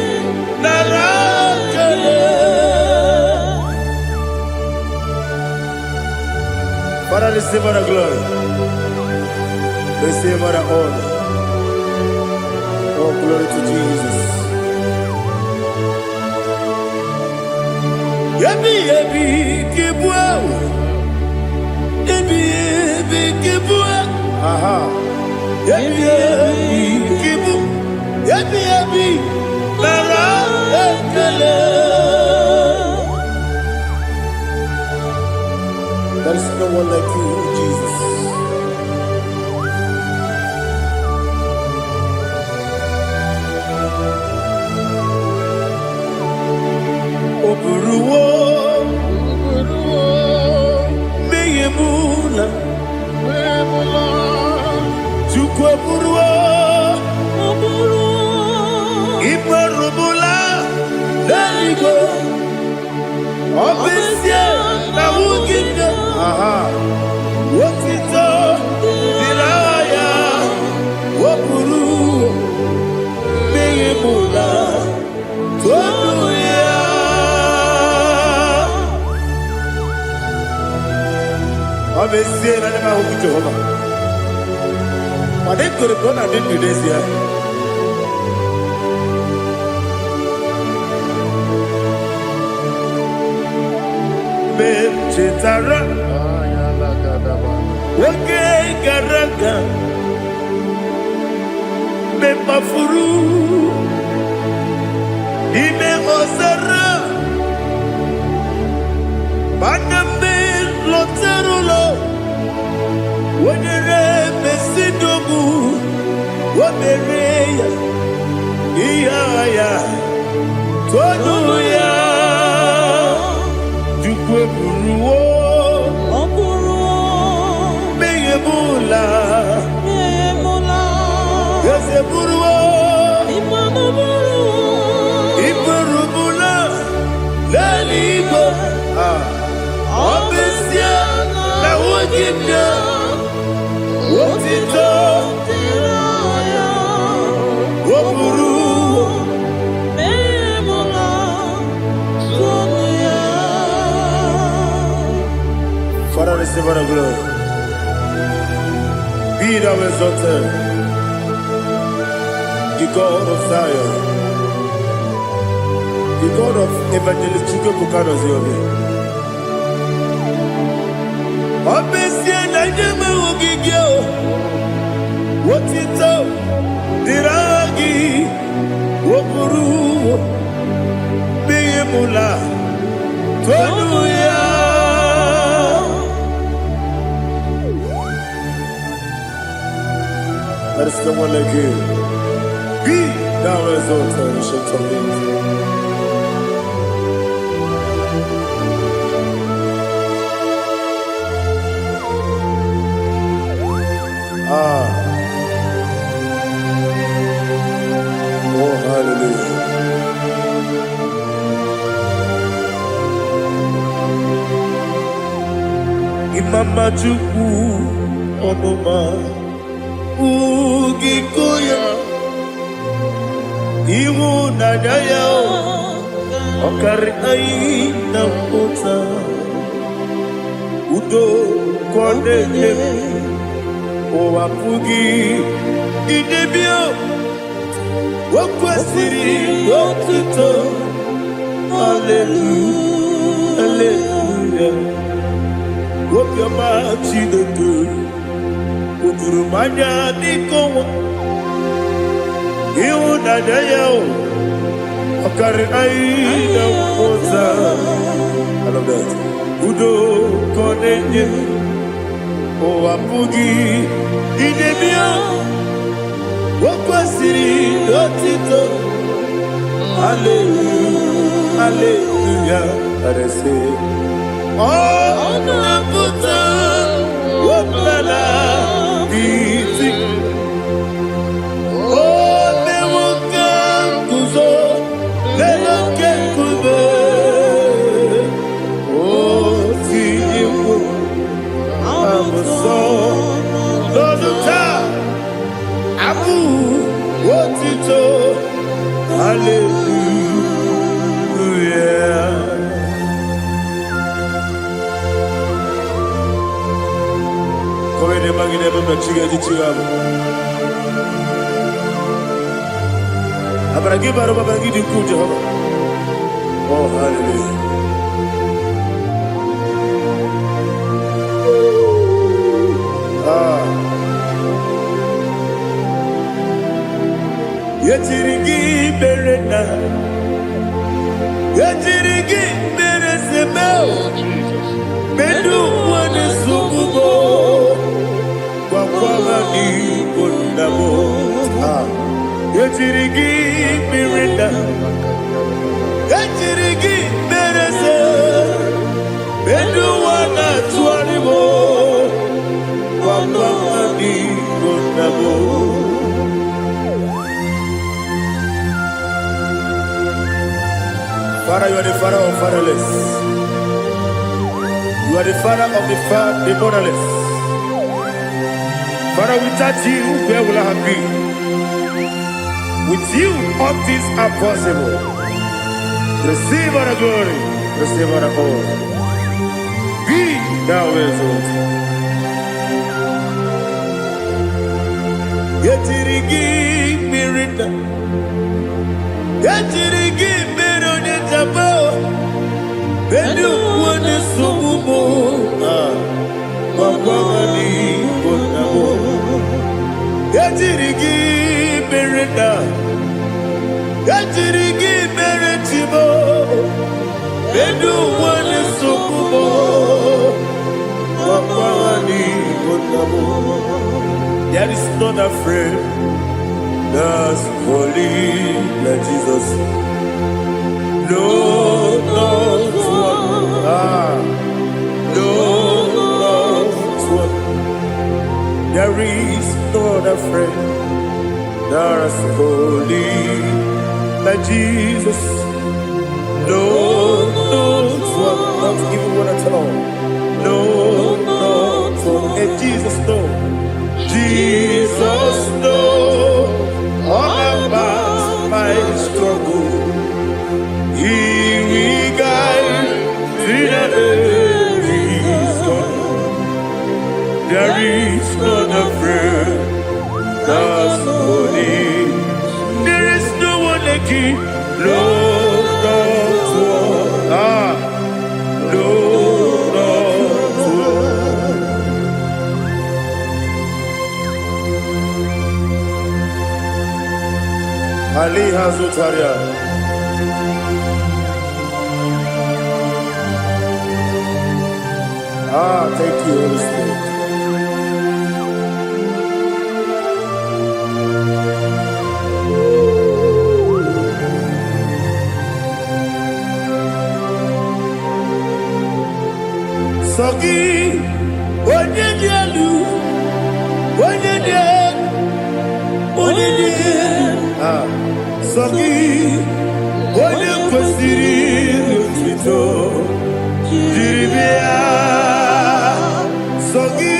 narakale. Father, receive our glory, receive our honor. Oh, glory to Jesus. Yabi yabi kibwa, yabi yabi kibwa, aha, yabi yabi kibu, yabi yabi nara ekele. There is no one like you, Jesus. Oburuwo, meyemula, chukwu oburuwo, imerubula, n'eluigwe, obesie na wugide, otito diraya, oburuwo, meyemula, tonuya. Obesie na nema huku Jehova. Wade kuribona nini desia. Chetara wake garaga me mafuru ime ozara banambe loterulo wonere mesidobu womereya iyaya tonuya Buruwo, meyemula, yese buruwo, iburubula, leligo, obesia na wogida, wotito, woburuwo, Father, receive our glory. Be thou exalted, the God of Zion, the God of Evangelist Chike Bukano Ziobi. Obesie na nyeme ogigio, wotito, diragi, woburu, beyemula, tonuya. There is no one like you. Be thou exalted, ancient of days. Oh, hallelujah. Imama Chukwu Onoma Ugikoya Ihu Nadaya Okari Aina Kota Udo Kondele Owapugi Idebio Wakwasiri Wakito Hallelujah Hallelujah Wop your mouth, see the good. Uturumanya nikowo Iu nadayao Okari aina mota I love that Udo konenye O apugi Idemia Wakwasiri dotito Hallelujah Hallelujah Arese Oh nabuta Wapala Iti Oh nemuka kuzo Nemuka kube Oh tiyimu Amuso Loduta Abu Wotito Hallelujah Komene magine baba chiga chigabu Abaragi baro babaragi diku Jehovah Oh hallelujah Yetirigi berena Yetirigi beresemeo Bedu wane sukubo Wakwama ni kundabo Yetirigi berena Yetirigi berese Bedu wana tuanibo Wakwama ni kundabo Father, you are the father of fatherless. You are the father of the motherless. Father, without you, where will I have been? With you, all things are possible. Receive all the glory, receive all the honor. Be thou exalted. Yetirigi mirita, yetirigi mirone jabo, bedu wane subumo, wakwani bonamo. Yetirigi mirita, yetirigi miretibo, bedu wane subumo, wakwani bonamo. There is not a friend that's holy like Jesus. No, not one. No, not one. There is not a friend that's holy like Jesus. No, not one. Not even one at all. No, not one. And Jesus knows. Jesus knows all about my struggle. He will guide through the days. There is not a friend that's holy. There is no one like him. No, not one. No, not one. Ali Hazutaria. Thank you, Holy Spirit. Sogi, Onyedialu, Sogi, Onyekwesiri Otito, Jiribia. Sogi,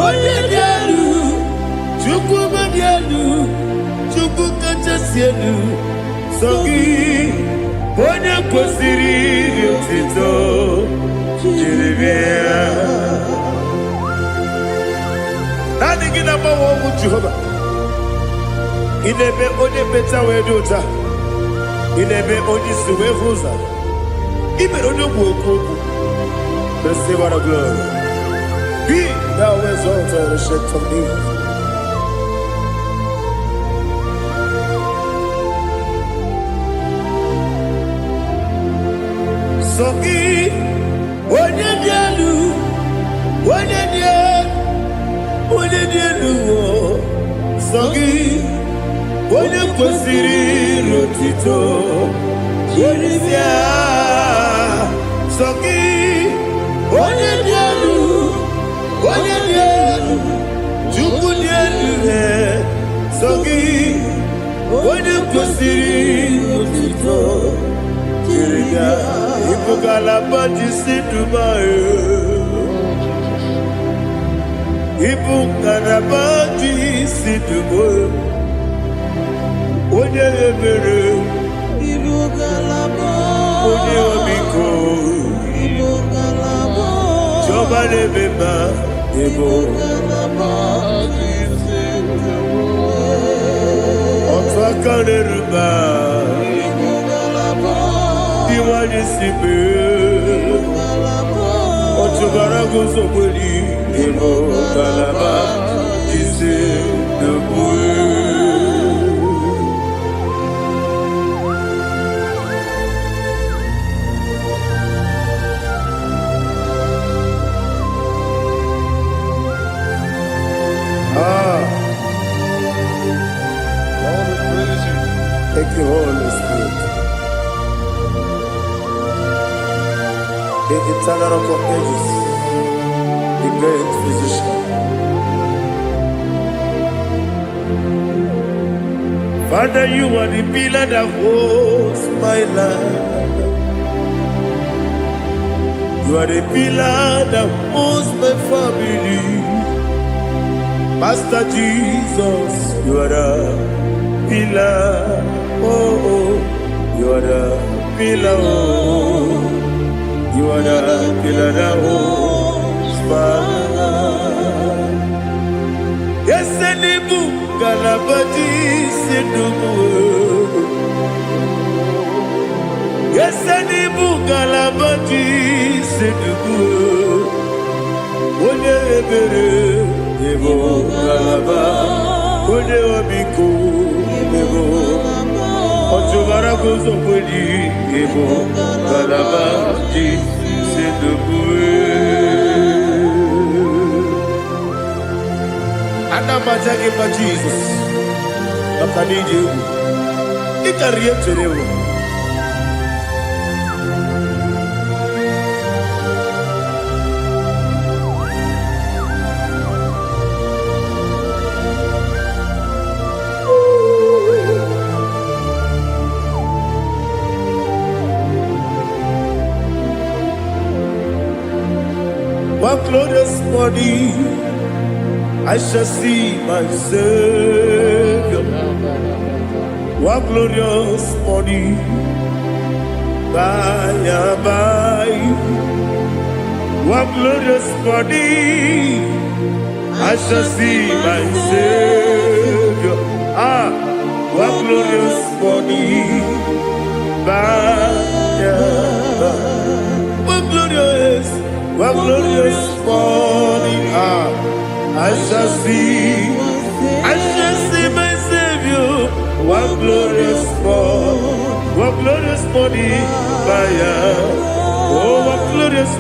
Onyedialu, Chukwu Madialu, Chukwu Kachasielu. Sogi, Onyekwesiri Otito, Jiribia. Nani gina mawa Jehovah. Inebe onye beta we dota. Inebe onye suwe huza. Ibe onye buoku. Receive our glory. Be thou exalted, ancient of days. Soki, onye dielu, Soki, onye kwesịrị otito, Jeremia. Soki, onye dielu, Chukwu dielu, Soki, onye kwesịrị otito, Jeremia. Ipukalaba jisi Dubai, Ipukalaba jisi Dubai, Onye ebere, Ipukalaba, Onye omiko, Ipukalaba, Joba lebeba, Ipukalaba, jisi Dubai, Otwakaneruba, Iwani sibe, Otubarago zobeli, Ipukalaba jisi Dubai. Lord, we praise you. Thank you, Holy Spirit. The eternal rock of ages, the great physician. Father, you are the pillar that holds my life. You are the pillar that holds my family. Master Jesus, you are the pillar. Oh, you are the pillar. Oh, you are the pillar that holds my life. Yes, any book, Galabadi, Sidubu. Yes, any book, Galabadi, Sidubu. Onye ebere, Ebo Galaba, Onye Omiko, Ebo Otubara gozo kweli, Ebo Galaba, Ji Sidubu. Anamajagi ma Jesus, Bakaniji, Ikariye Cherewo. One glorious morning, I shall see my Savior. One glorious morning, by and by. One glorious morning, I shall see my Savior. One glorious morning, by and by. One glorious morning, I shall see my Savior. One glorious morning, oh, one glorious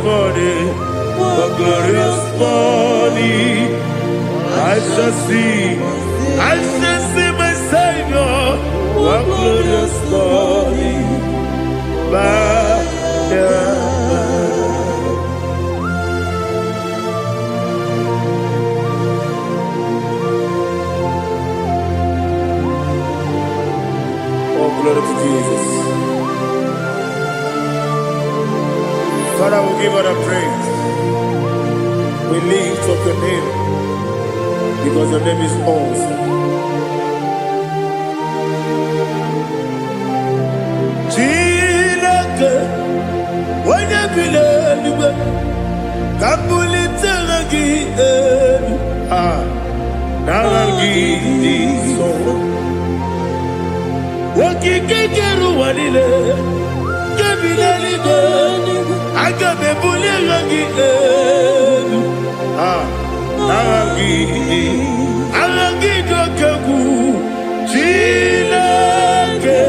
morning, I shall see my Savior. One glorious morning, glory to Jesus. Father, we give all the praise. We lift up your name because your name is awesome. Chilaka, when you believe, Kabuli Telagi, Naragi, so. Wakikekeru walile, kebilalibe, agabe bule rangi edu. Agidokegu Chineke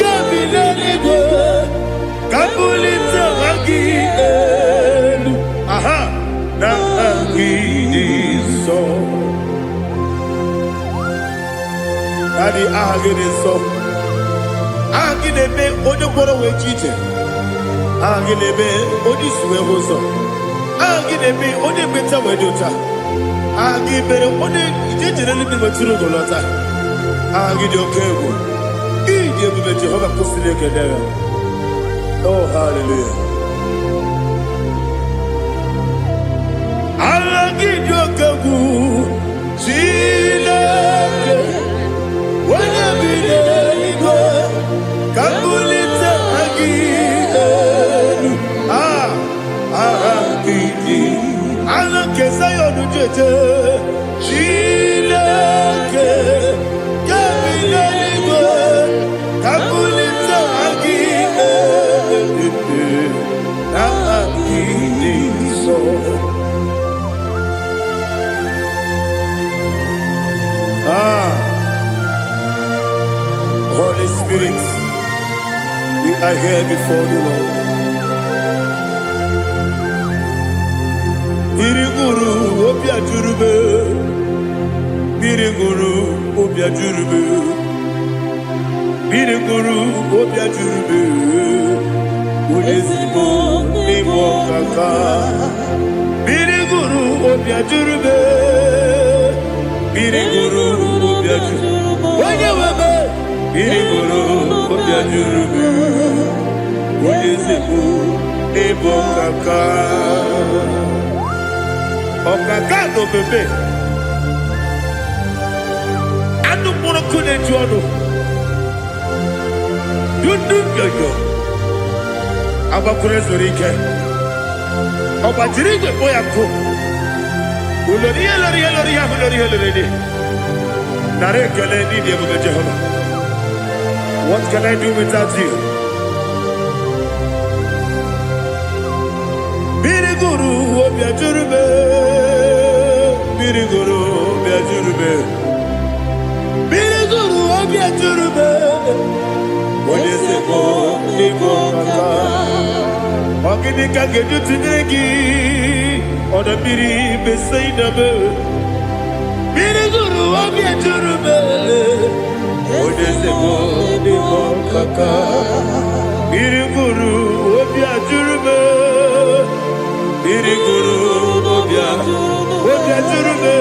Gabileligwe Kabulita Agidelu na Agidiso Daddy Agidiso Agidebe Odokoro Wechite Agidebe Odisuwe Hoso Agidebe Odebeta Wedota Agibere Ode Ijejere Libi Maturu Golota Agidokegu Ije Bibe Jehovah Kusileke Dere. Oh hallelujah. Agidokegu Chineke Wanabileligwe Kabulita Agidelu Agidi Alakesayodu Jeje Chineke Gabileligwe Kabulita Agidelu Agidiso. Holy Spirit, we are here before you, Lord. Biriguru Obia Jurube, Biriguru Obia Jurube, Biriguru Obia Jurube, Udesibo Nibo Kaka, Biriguru Obia Jurube, Biriguru Obia Jurube, Wanyawebe, Biriguru Obia Jurube, Udesibo Nibo Kaka. Okakado bebe anu moro kune juono dundu yoyo abakure zorike obajirige boya ko ulori nare kele ni de buga Jehovah. What can I do without you? Biriguru Obia Jurube, Biriguru Obia Jurube, Biriguru Obia Jurube, Odesebo Nibo Kaka, Okinika Gedu Tinegi, Oda Biri Besaidabe, Biriguru Obia Jurube, Odesebo Nibo Kaka, Biriguru Obia Jurube. Biriguru Obia Jurube,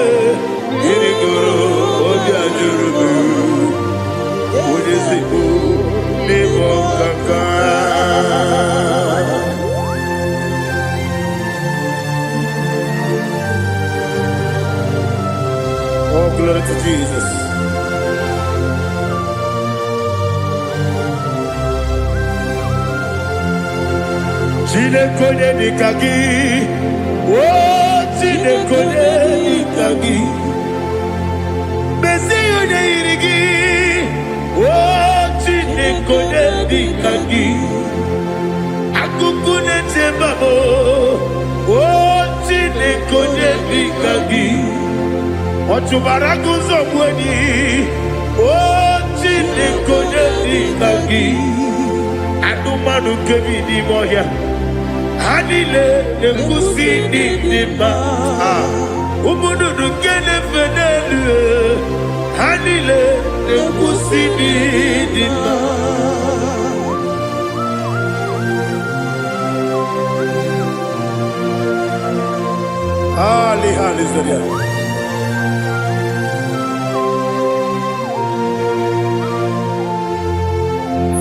Biriguru Obia Jurube, Udesibo Nibo Kaka. Oh, glory to Jesus. Chinekone Nikagi, oh Chinekone Nikagi, Messiyo ne irigi, oh Chinekone Nikagi, Akukune Chembabo, oh Chinekone Nikagi, Ochubaraku Zomweni, oh Chinekone Nikagi, Adumanu Kevini Moya. Hanile nekusi nima, umududu kene fenelu. Hanile nekusi nima. Ali Zoria.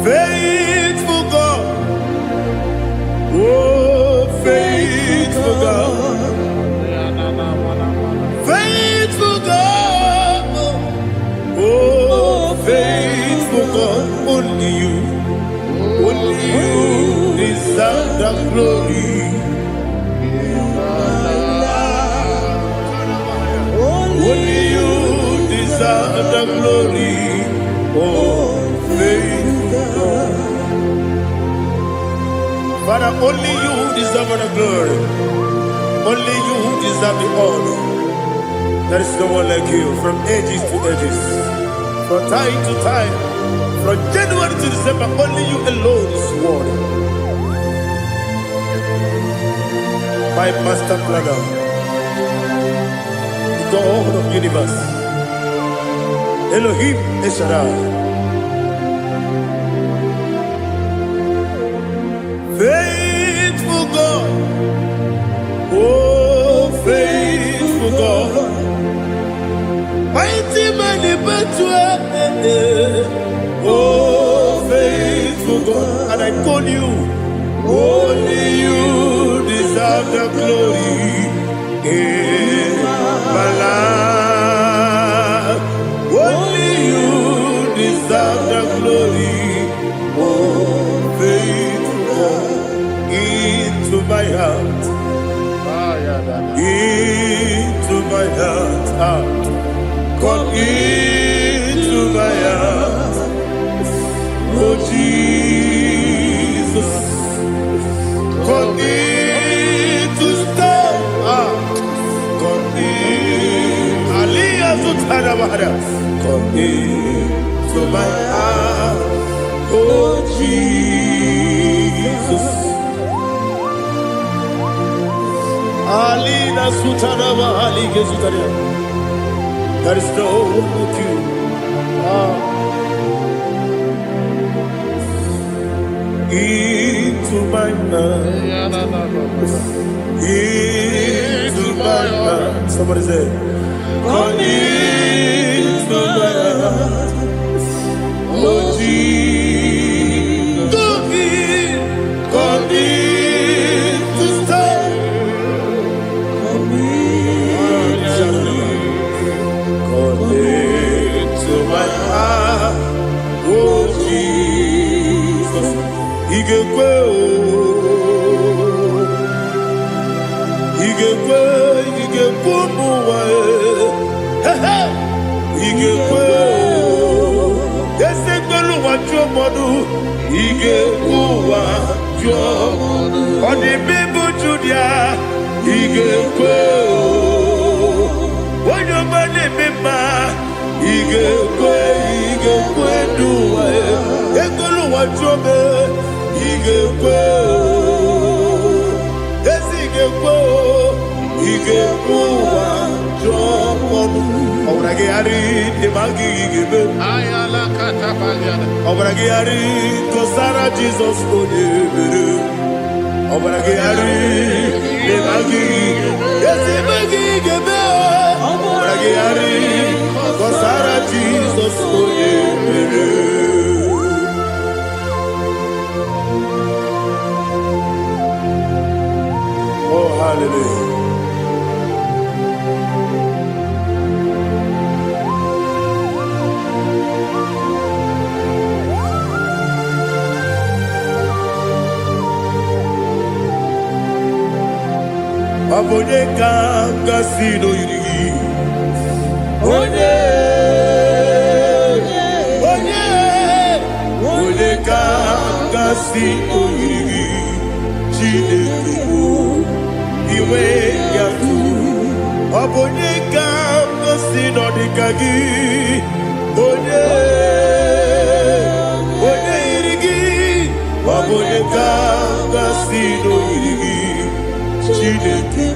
Faithful God, oh faithful God, faithful God, oh faithful God, only you deserve the glory. Only you deserve the glory, oh faithful God. Father, only you deserve the glory. Only you deserve the honor. There is no one like you from ages to ages, from time to time, from January to December. Only you alone is worthy. My master planner, the God of the universe, Elohim Eshadai. Faithful God, oh faithful God, mighty man in battle, oh faithful God, and I call you, only you deserve the glory in my life, only you deserve the glory, oh faithful God. Into my heart, into my heart, come into my heart, oh Jesus, come in to stay, come in, Aliyah to Tanabara, come into my heart, oh Jesus. Alina Sutanama Ali Gesutaria. There is no one like you. Into my mind. Into my mind. Somebody say, come into my heart. Oh Jesus. Come in to stay. To my heart, oh Jesus, He can on the people Judah, He can when your money member, He can do it. Ekolo wa jobe, He can yes He can wa jobe. Obrage ari de magi gebe. Ayala katapaliana. Obrage ari to Sarah Jesus onye. Obrage ari de magi, yes magi gebe. Obrage ari to Sarah Jesus onye. Oh hallelujah. Abone kanga sino yiri, onye kanga sino yiri, Chineke iwe yatu. Abone kanga sino dikagi, onye yiri, abone kanga sino yiri. Chineke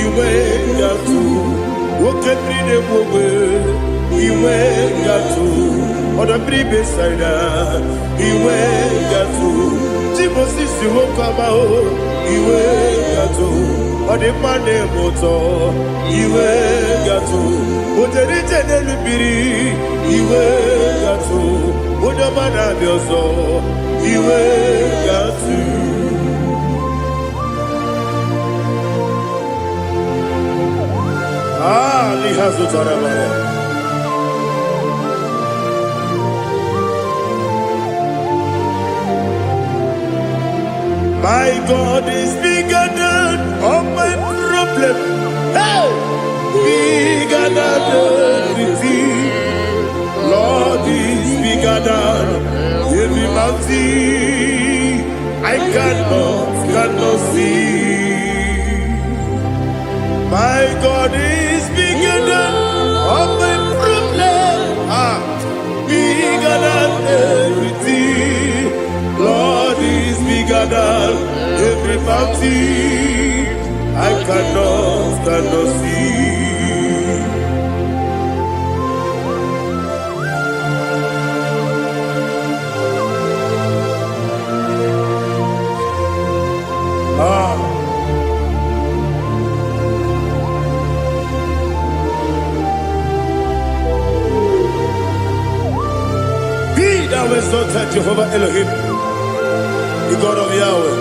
iwe yatu, woke pride mwe iwe yatu, oda pribe saida iwe yatu, Timosisi wokama o iwe yatu, ode mane moto iwe yatu, ode jene lubiri iwe yatu, ode mana bioso iwe yatu. My God is bigger than all my problem. Hey! Bigger than everything. Lord is bigger than every mountain I cannot see. see, I cannot see. Be thou exalted, Jehovah Elohim, the God of Yahweh,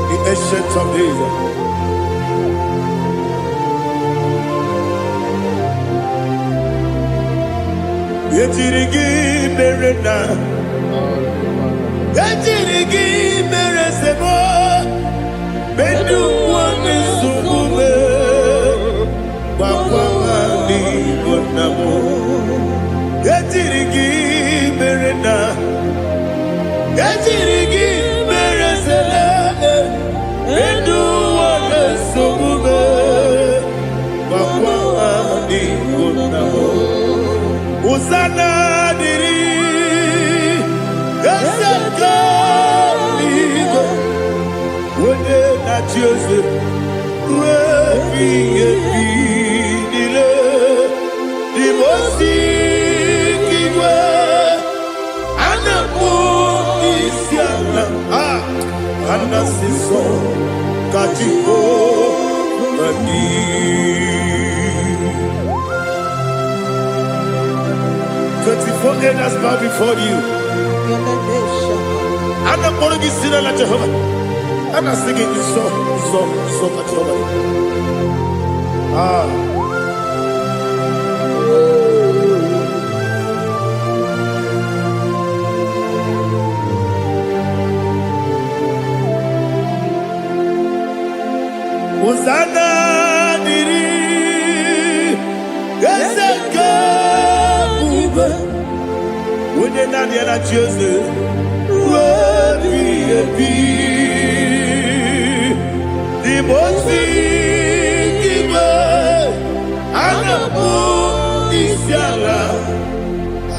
the ancient of days. Yetirigi merena, yetirigi meresemo, bedu wani sumube, bakwani bonamo. Yetirigi merena, yetirigi meresele, bedu wani sumube, bakwani bonamo. Usana diri, yasaka ligo, wone na Jose, webi dile, dimosi kiwe, anamu isiana, anasiso katiko mani. 24 elders bow before you. And I'm going to be singing like Jehovah. And I'm singing this song like Jehovah. Hosanna diri, Yeseka. When you're not yet at Jose, the most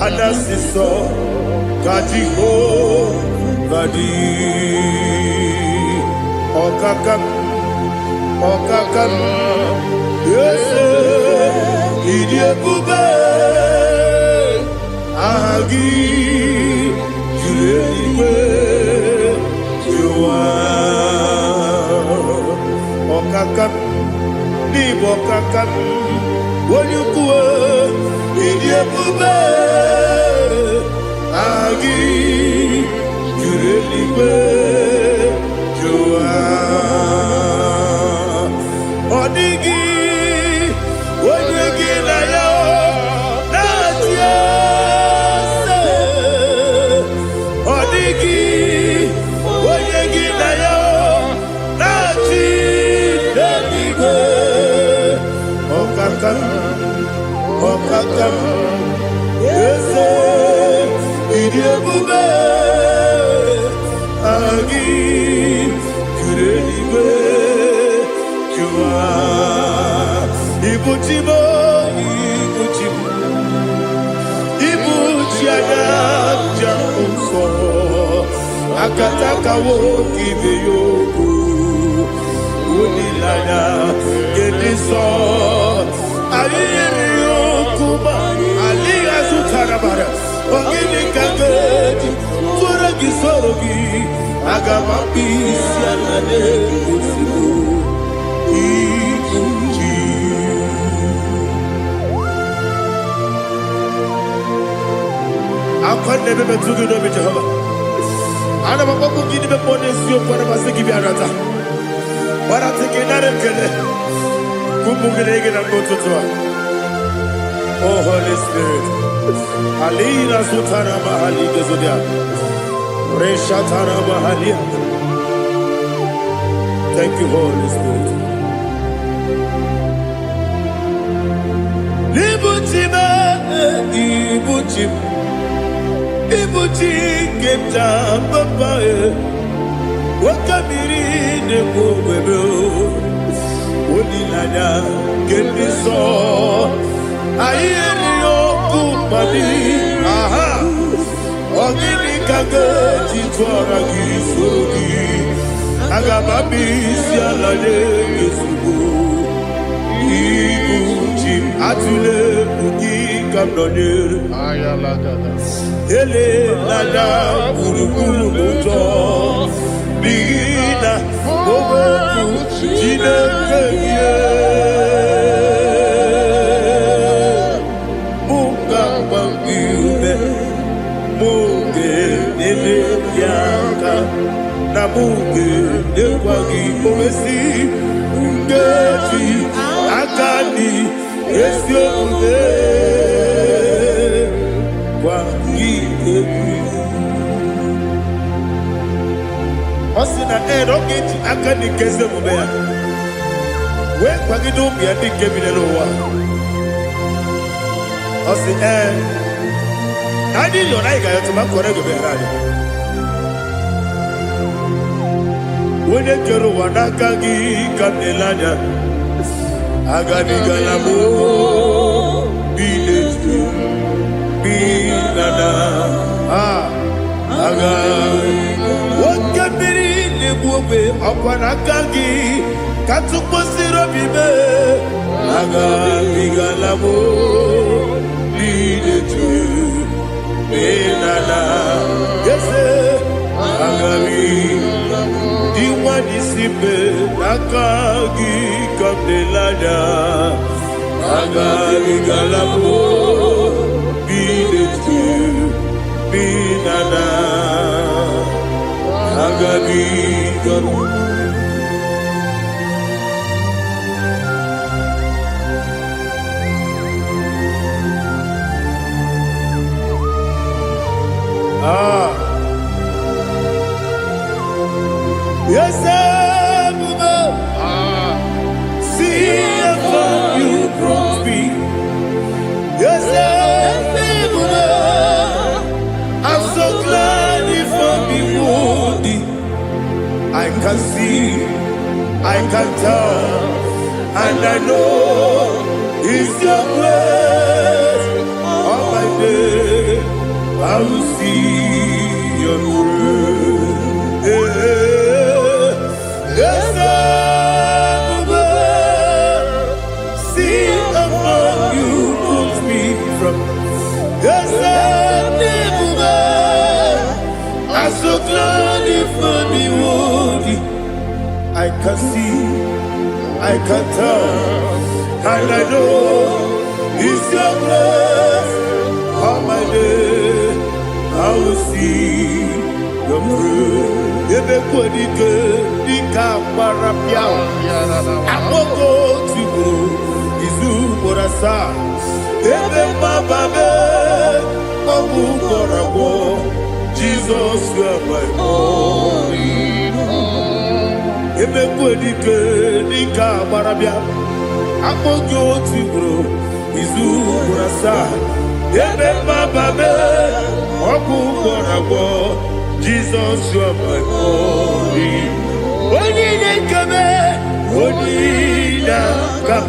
Anasiso Kajiho Gadi Okakam Yes Idiabube Agi Juliwe Jua Okakam Nibo Kakam Wanyukue Idiabube Agi Juliwe Jua Odigi Wanyuki na yo Natia Odigi Wanyuki na yo Nati Deligwe Okakam Okakam Yese Idiabube Agi Jureligwe Jua Ibuchimo Ibuchiana Jaunso Akataka woki beyoku Unilana Gediso Ayiri Okuba Aliya Sutarabara Ogini Kageti Turagi Sorogi Agamapi Sianade Kusibu Ibuchi Akwane bebe tugu no be Jehovah Ana makoku gidi be ponesio kwa masiki bi arata Wara teke narekele Kumugirege na mototwa Oh Holy Spirit Alina sutara mahali gezodia Resha tara mahali. Thank you Holy Spirit Ibuchi kepta papa Wakamiri ne mwebe Unilanya kendiso Ayeri okupani Aha Ogini kage Jitwara gisorogi Agamabisi alade Yesubu Iguchi Atule Ugi Kamdonir Ele Lada Uruguru Muto Bina Oboku Jinekeye Munga Bangiube Munge Nene Yaka Namuge Nekwagi Owesi Ngeji Akani Esiomude Kwagi Ebi Osina Erogeji Akani Keze Mubea We Kwagi Dumbi Adi Kebine Lowa Osi Nadi Yona Iga Yotuma Korego Berani Wene kero wanakagi kamnelanya Agani galamo Binetu Binana Agani Wakabiri nebuwe Akwanakagi Katukpo siro bibe Agani galamo Binetu Binana Yese Agani Iwanisipe nakagi kamdelada agami galabo binetu binana agami galabo Yes, see how you brought me. Yes, I'm so glad if I'm wounded. I can see, I can tell, and I know it's your grace. On my day, I will see your grace. Yes, see how you put me from. Yes, I'm so glad if I'm wounded. I can see, I can tell, and I know it's your grace. On my day, I will see your grace. Ebekwedike dika parapia Akoko tibu izu borasa Ebe bababe Obu korabo Jesus you are my only home Ebekwedike dika parapia Akoko tibu izu borasa Ebe bababe Obu korabo Jesus, you are my only. Onina kame, onina kam,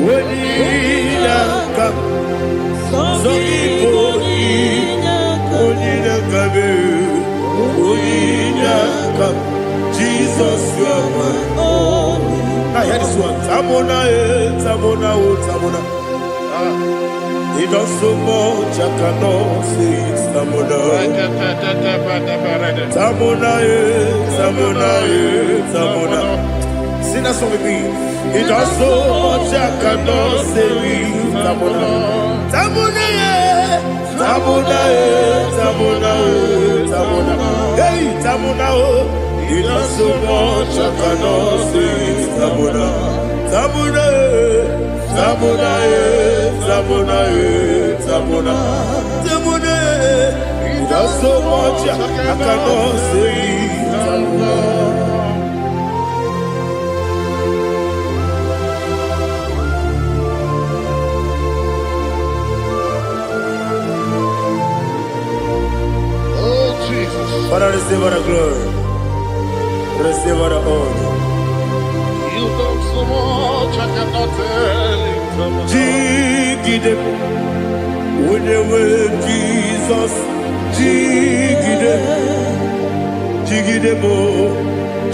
onina kam. Onina kame, onina kam. Jesus, you are my only. Now hear this one. Tamona, tamona, tamona. He does so much, I cannot say it. Tamona, Tamona, Tamona, Tamona. Sing that song with me. He does so much, I cannot say it. Tamona, Tamona, Tamona, Tamona, Tamona. Hey, Tamona, he does so much, I cannot say it. Tamona, Tamona, Tamona, Tamona, Tamona, Tamona. He does so much I cannot say. Tamona. Oh Jesus. Father, receive our glory. Receive our honor. You've done so much I cannot tell it. Jigide, with the word Jesus, Jigide, jigide mo,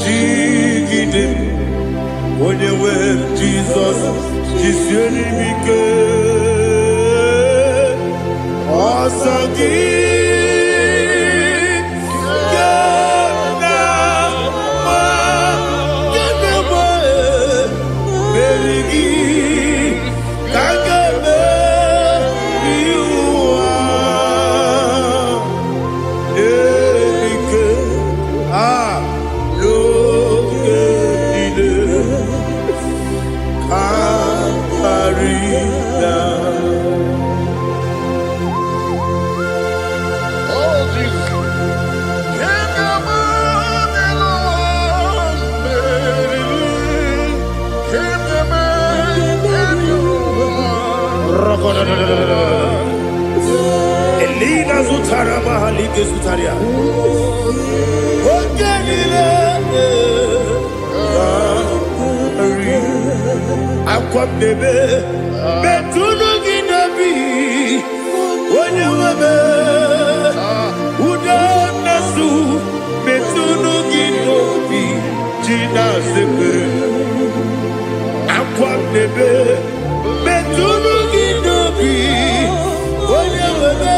jigide onye nwe Jizọs jisiere m ike ọsọ gị Elina Zutara Mahalike Zutaria Ogenile Akwam Nebe Betunu Ginabi Onye Webe Uda Nasu Betunu Ginobi Jina Sebe Akwam Nebe Betunu Ginobi Onye Webe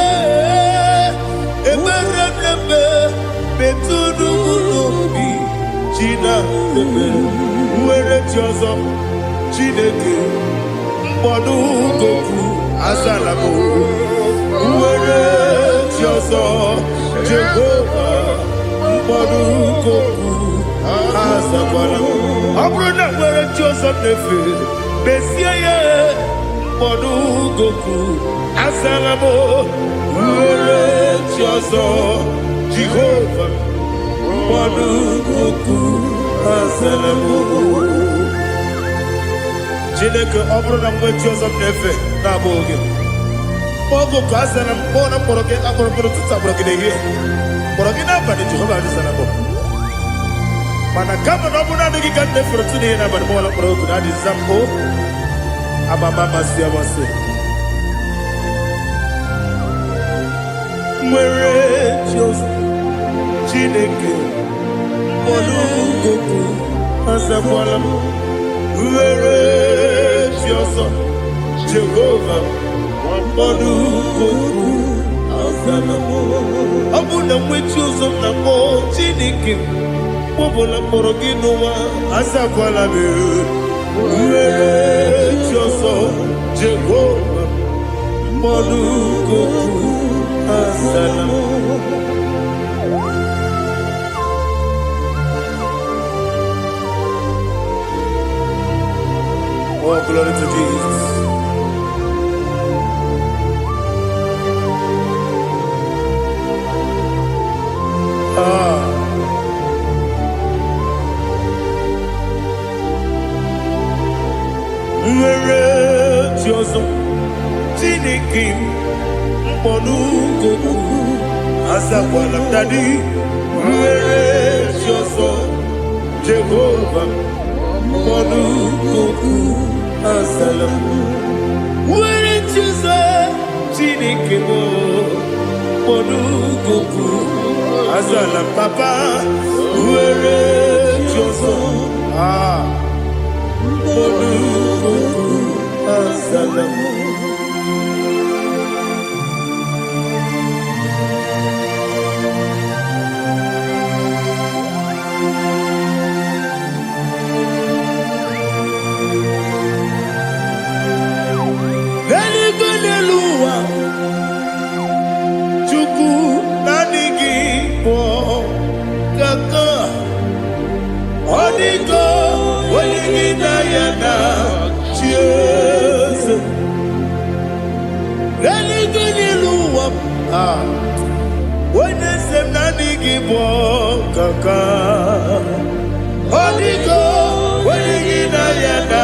Eberebe Betunu Ginobi Jina Sebe Uwere Tiozo Chineke Mbodu Goku Azalamo Uwere Tiozo Jehovah Mbodu Goku Azalamo Abrona Uwere Tiozo Nefe Besiye Mbodu Goku Azalamo Uwere Tiozo Jehovah Mbodu Goku Azalamo Chineke ọbụrụ na mgbe Jizọs na-efe na-abụ oge ogo ka asara mkpọ na mkpọrọ gị akpọrọ mkpọrọ tutu akpọrọ gị n'ehihie mkpọrọ gị n'abalị Jehova adịzara mbọ mana kama na ọ bụrụ na adịghị ka nne fere tụ n'ihe n'abalị mọwala mkpọrọ ogu na adịza mbụ abama amasị amasị nwere Jizọs Chineke mkpọrọ ogu azakwala m Uwere Tiozo Jehovah Mbodu Goku Azalamo Abuna mwechi uzo na mo Chineke Mbobola mkpọrọ gị n'ụwa Azakwala m Uwere Tiozo Jehovah Mbodu Goku Azalamo Oh, glory to Jesus. Uwere Tiozo Chineke Mbodu Goku Azakwala Dadi Uwere Tiozo Jehovah Mbodu Goku Azalamo Uwere Tiozo Chineke Mbodu Goku Azalamo Papa Uwere Tiozo Mbodu Goku Azalamo Chukwu na-adịghị bụ kaka ọ dịgo onye gị na ya na chi eze eluigwe n'elu ụwa onye eze m na-adịghị bụ kaka ọ dịgo onye gị na ya na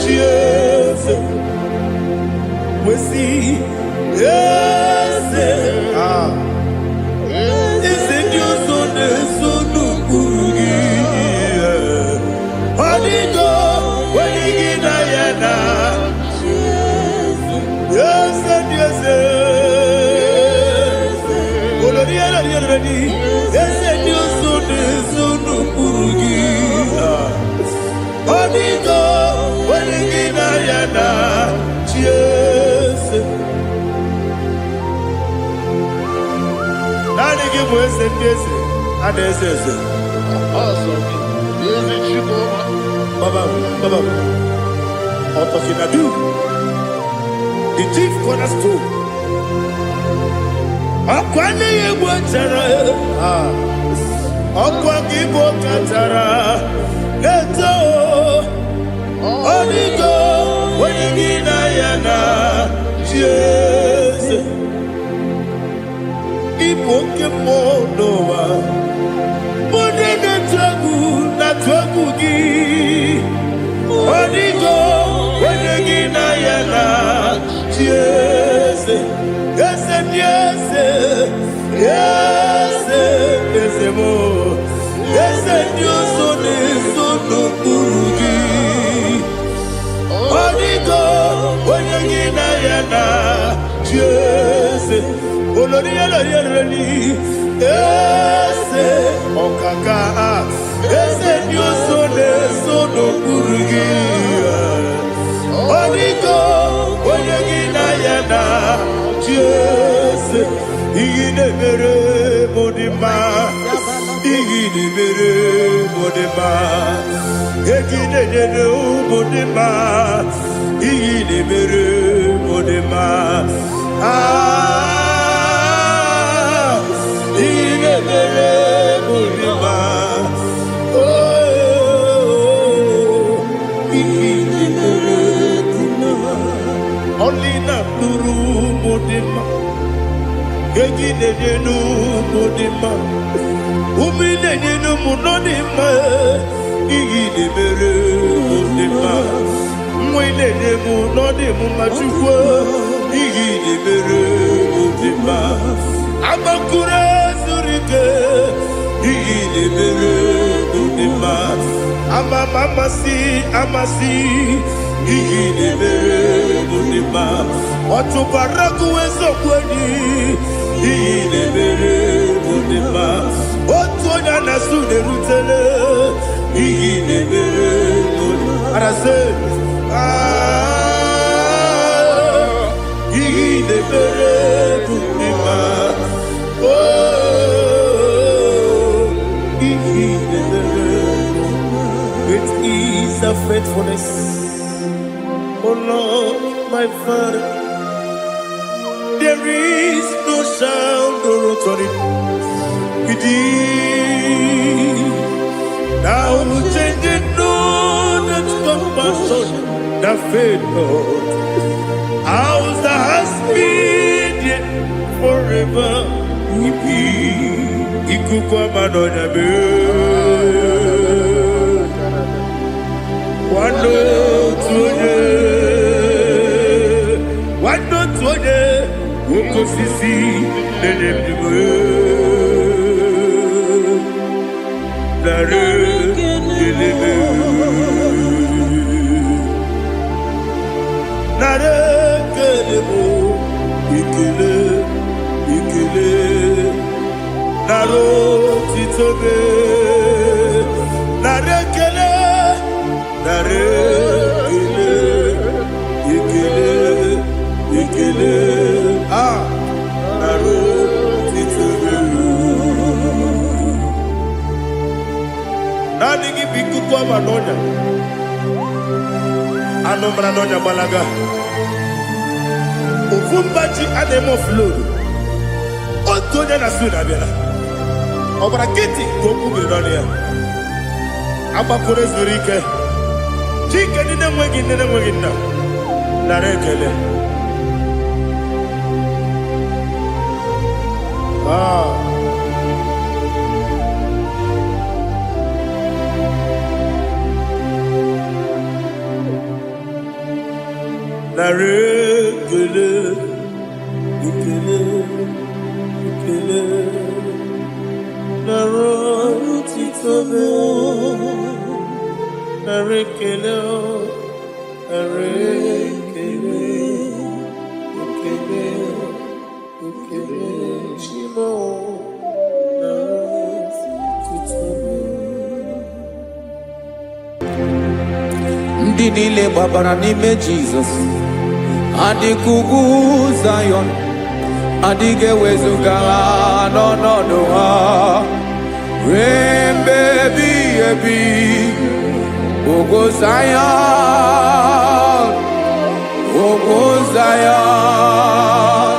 chi eze wesi eze eze ndị ọzọ na-eso n'okpuru gị ọ dịgo onye gị na ya na eze ndị eze olori The chief cornerstone. Akwani yebo tara. Akwa kibo katara. Leto. Onigo. Wenigina yana. Jesus. Ibo kemo noa. Monene tragu na tragu gi. Onigo. Wenigina yana. Yes, yes, yes, yes, yes, more. Yes, Dios son no burugi. Onigo, oyagina yana. Yes, oloria lori. Yes, okaka. Yes, Dios son no burugi. Onigo, oyagina yana. Yes, igine mere modima, igine mere modima, igine mere modima, igine mere modima. Ah, igine mere modima. Oh, igine mere modima. Only na nuru modima. Egine nenu modima. Umine nenu munodima. Igine mere modima. Mwine nemu nodimu machukwa. Igine mere modima. Amakure zurike. Igine mere modima. Amasi. Igine mere modima. Otubaraku wezo kweni. Igine mere modima. Otonya nasude rutele. Igine mere modima. Arase. Igine mere modima. Oh, igine mere modima. It is a faithfulness. Oh Lord, my Father, there is no sound or authority within. Now changing all that compassion, the faith, Lord. Ours that has been yet forever will be. Ikukwa manonya be. Wando tuye. Wando tuye. Woko sisi. Nenem diwe. Nare. Dileme. Nare. Kelemo. Ikele. Naro. Titobe. Nare. Kele. Nare. Ikele. Ah. Naro. Titobe. Nani gibiku kwa manonya. Ano manonya balaga. Ufumbaji ademo flow. Otonya na suna bela. Obra kiti koku bedonia. Aba kore zurike. Chike nina mwegi na. Narekele. Ah. Narekele. Ikele. Naro titobe. Narekele. Shimo. ndị niile gbabara n'ime Jizọs adịghị ugwu Zayọn adịghị ewezuga ha n'ọnọdụ ha ruo mgbe ebighị ebi. Ugwu Zayọn, ugwu Zayọn,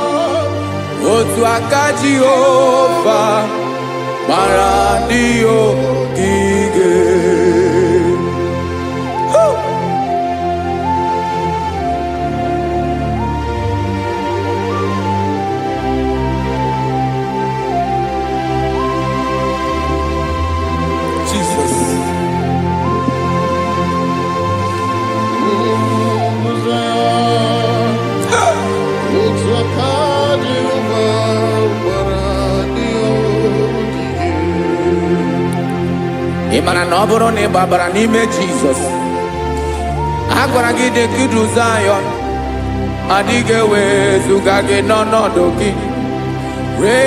otu aka Jehova gbara ndị ogige. Ị mara na ọ bụrụ na ị gbabara n'ime Jizọs, a gwara gị dị ka Zayọn adịghị ewezuga gị n'ọnọdụ gị ruo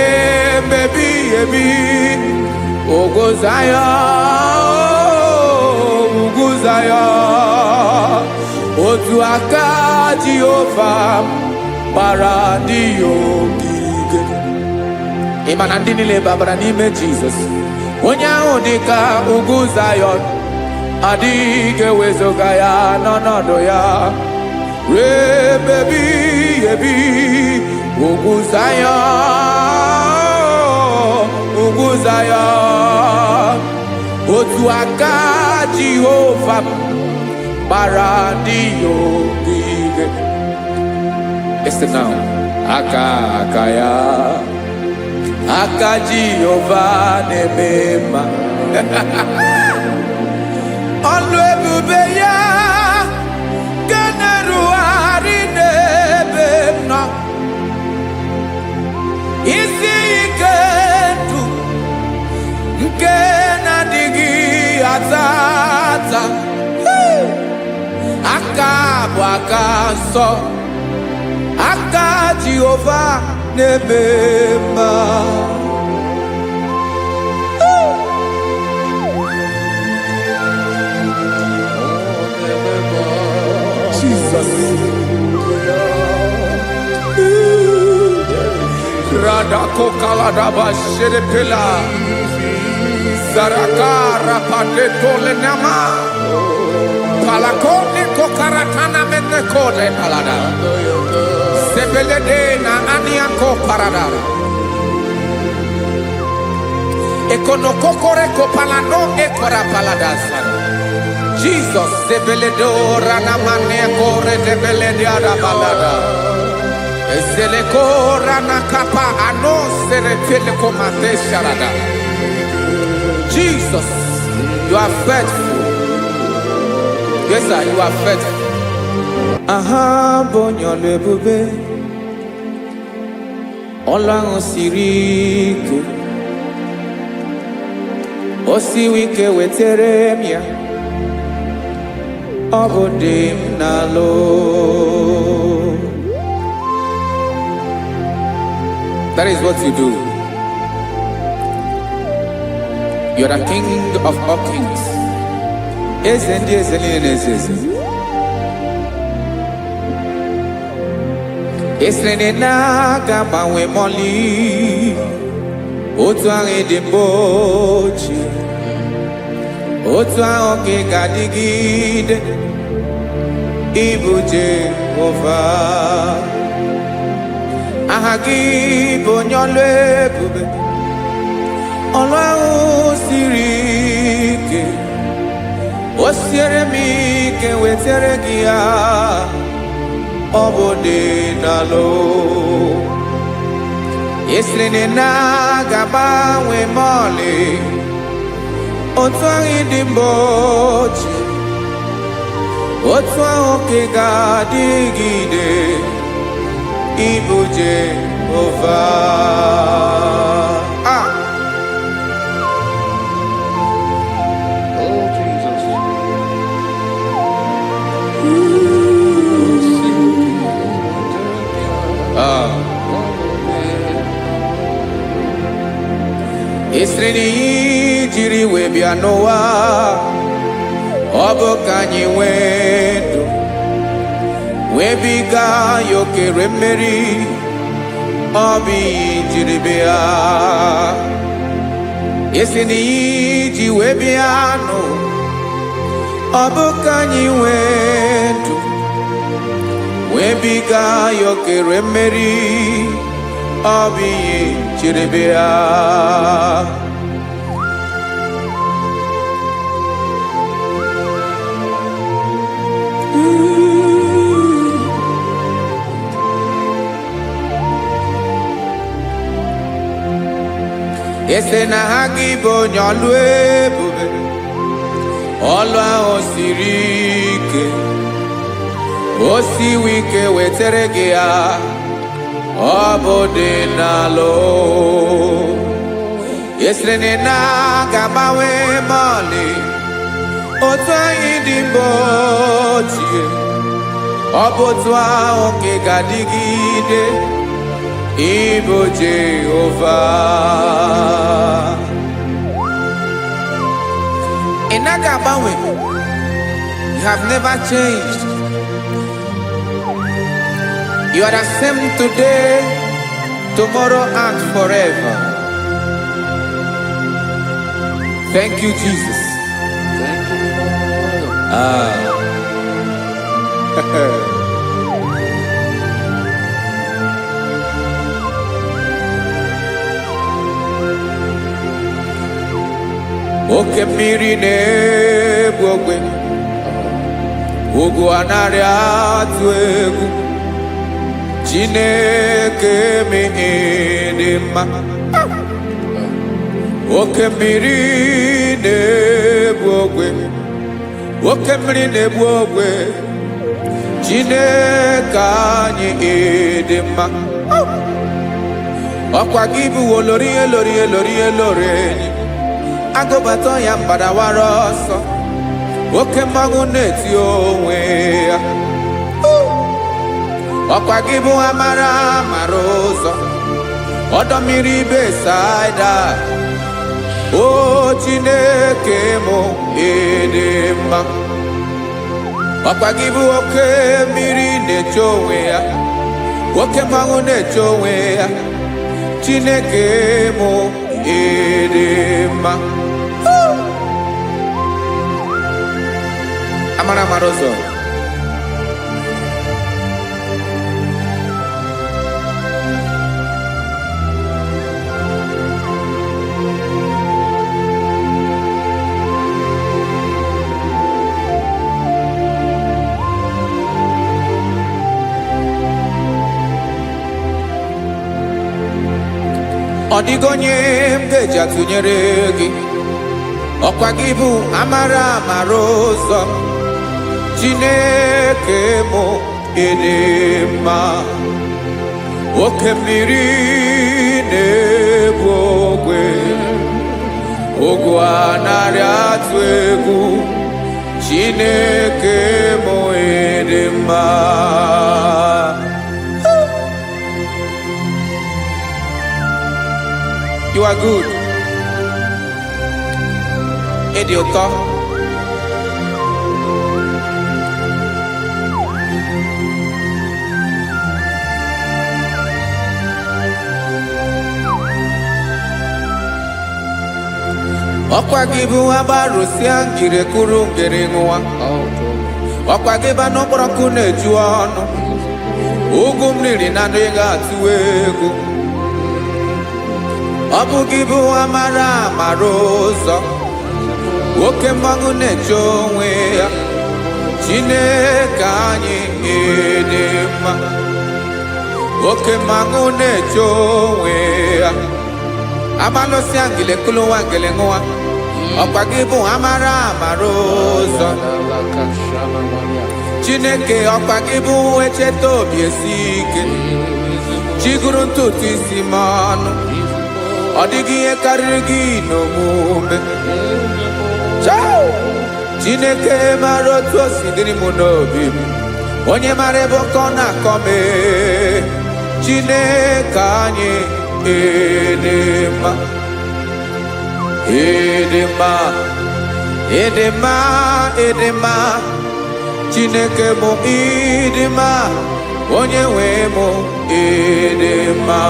mgbe ebighị ebi. Ugwu Zayọn, ugwu Zayọn, otu aka Jehova gbara ndị ogige. Ị ma na ndị niile gbabara n'ime Jizọs, onye ahụ dị ka ugwu Zayọn adịghị ewezuga ya n'ọnọdụ ya ruo mgbe ebighị ebi. Ugwu Zayọn, ugwu Zayọn, otu aka Jehova gbara ndị ogige. Listen now, aka ya, aka Jehova na-eme mma. Ọlụ ebube ya ga na-erugharị n'ebe m nọ. Isi ike ndụ nke na-adịghị ata ata. Aka bụ aka nsọ, aka Jehova na-eme mma. Jesus. Radako kaladaba sherepela zarakara padetole nama palakone kokaratana mene kode palada sebelede na aniako paradara ekonokokore kopalano ekora paladasa. Jesus sebeledo rana mane kore debelede arabalada ezeleko rana kapa ano serepele komate sharada. Jesus, you are faithful. Yes sir, you are faithful. Aha bonyo lebube Ọlọ́run siri ike o siwi ike wetere m ya. Ọ bụ dị m n'alụ. That is what you do. You are the King of all kings. Eze ndị eze niile na-eze eze. Esere na-aga gbanwe mọlị otu ahụ dị mgbe ochie, otu ahụ ka ị ga-adịgide. Ịbụ Jehova, aha gị bụ onye ọlụ ebube. Ọlụ ahụ siri ike, o siere m ike wetere gị ya. Ọ bụ dị n'alụ. Esiri na-agbanwe mọlị otu ahụ dị mgbe ochie, otu ahụ ka ị ga-adịgide. Ịbụ Jehova. Oh, Jesus. Esiri jiri wee bịa n'ụwa, ọ bụ ka anyị nwee ndụ webiga ya okere mmeri ọ bụ ihe jiri bịa esi na iji wee bịa nụ ọ bụ ka anyị nwee ndụ webiga ya okere mmeri ọ bụ ihe jiri bịa ese na ha gị bụ onye ọlụ ebube ọlụ ahụ siri ike o siwe ike wetara gị ya ọ bụ dị n'alụ esiri na ga-agbanwe ma ọlị otu anyị dị mgbe ochie ọ bụ otu ahụ ka ga-adịgide Ibo Jehovah Inaga Bawe, you have never changed. You are the same today, tomorrow and forever. Thank you, Jesus. Thank you, Lord. Oke mmiri na-egbu ogwe ugwu anarị atụ egwu Chineke mee dị mma oke mmiri na-egbu ogwe oke mmiri na-egbu ogwe Chineke anyị dị mma ọkwa gị bụ olori enyi agụbata ya mbadawara ọsọ oke mmanwụ na-eti onwe ya ọkwa gị bụ amara ụzọ ọdọ mmiri Besaida o Chineke mụ ịdị mma ọkwa gị bụ oke mmiri na-eche onwe ya oke mmanwụ na-eche onwe ya Chineke mụ ịdị mma amara ụzọ ọ dịghị onye m ga-eji atụnyere gị ọkwa gị bụ amara ụzọ Chineke mụ ịdị mma oke mmiri na-egbu ogwe ogwu anarị atụ egwu Chineke mụ ịdị mma You are good. Ịdị ụtọ. Ọkwa gị bụ agbarụsịa ngire kụrụ ngere nwa. Ọkwa gị bụ anụkpọrọkụ na-eju ọnụ. Ugwu mmiri na ndị ga-atụ egwu. Ọ bụ gị bụ amara ụzọ oke mmanwụ na-eche onwe ya Chineke anyị ịdị mma oke mmanwụ na-eche onwe ya abalụsị angele kụlụ nwa ngele nwa ọkwa gị bụ amara ụzọ Chineke ọkwa gị bụ echeta obi esi ike chiguru ntutu isi m ọnụ ọ dịghị ihe karịrị gị n'omume Chineke mara otu o si dịrị m n'obi m onye mara ebe ọkọ na-akọ m Chineke anyị ịdị mma ịdị mma Edema, edema, Chineke mo idima, onye nwe mo edema.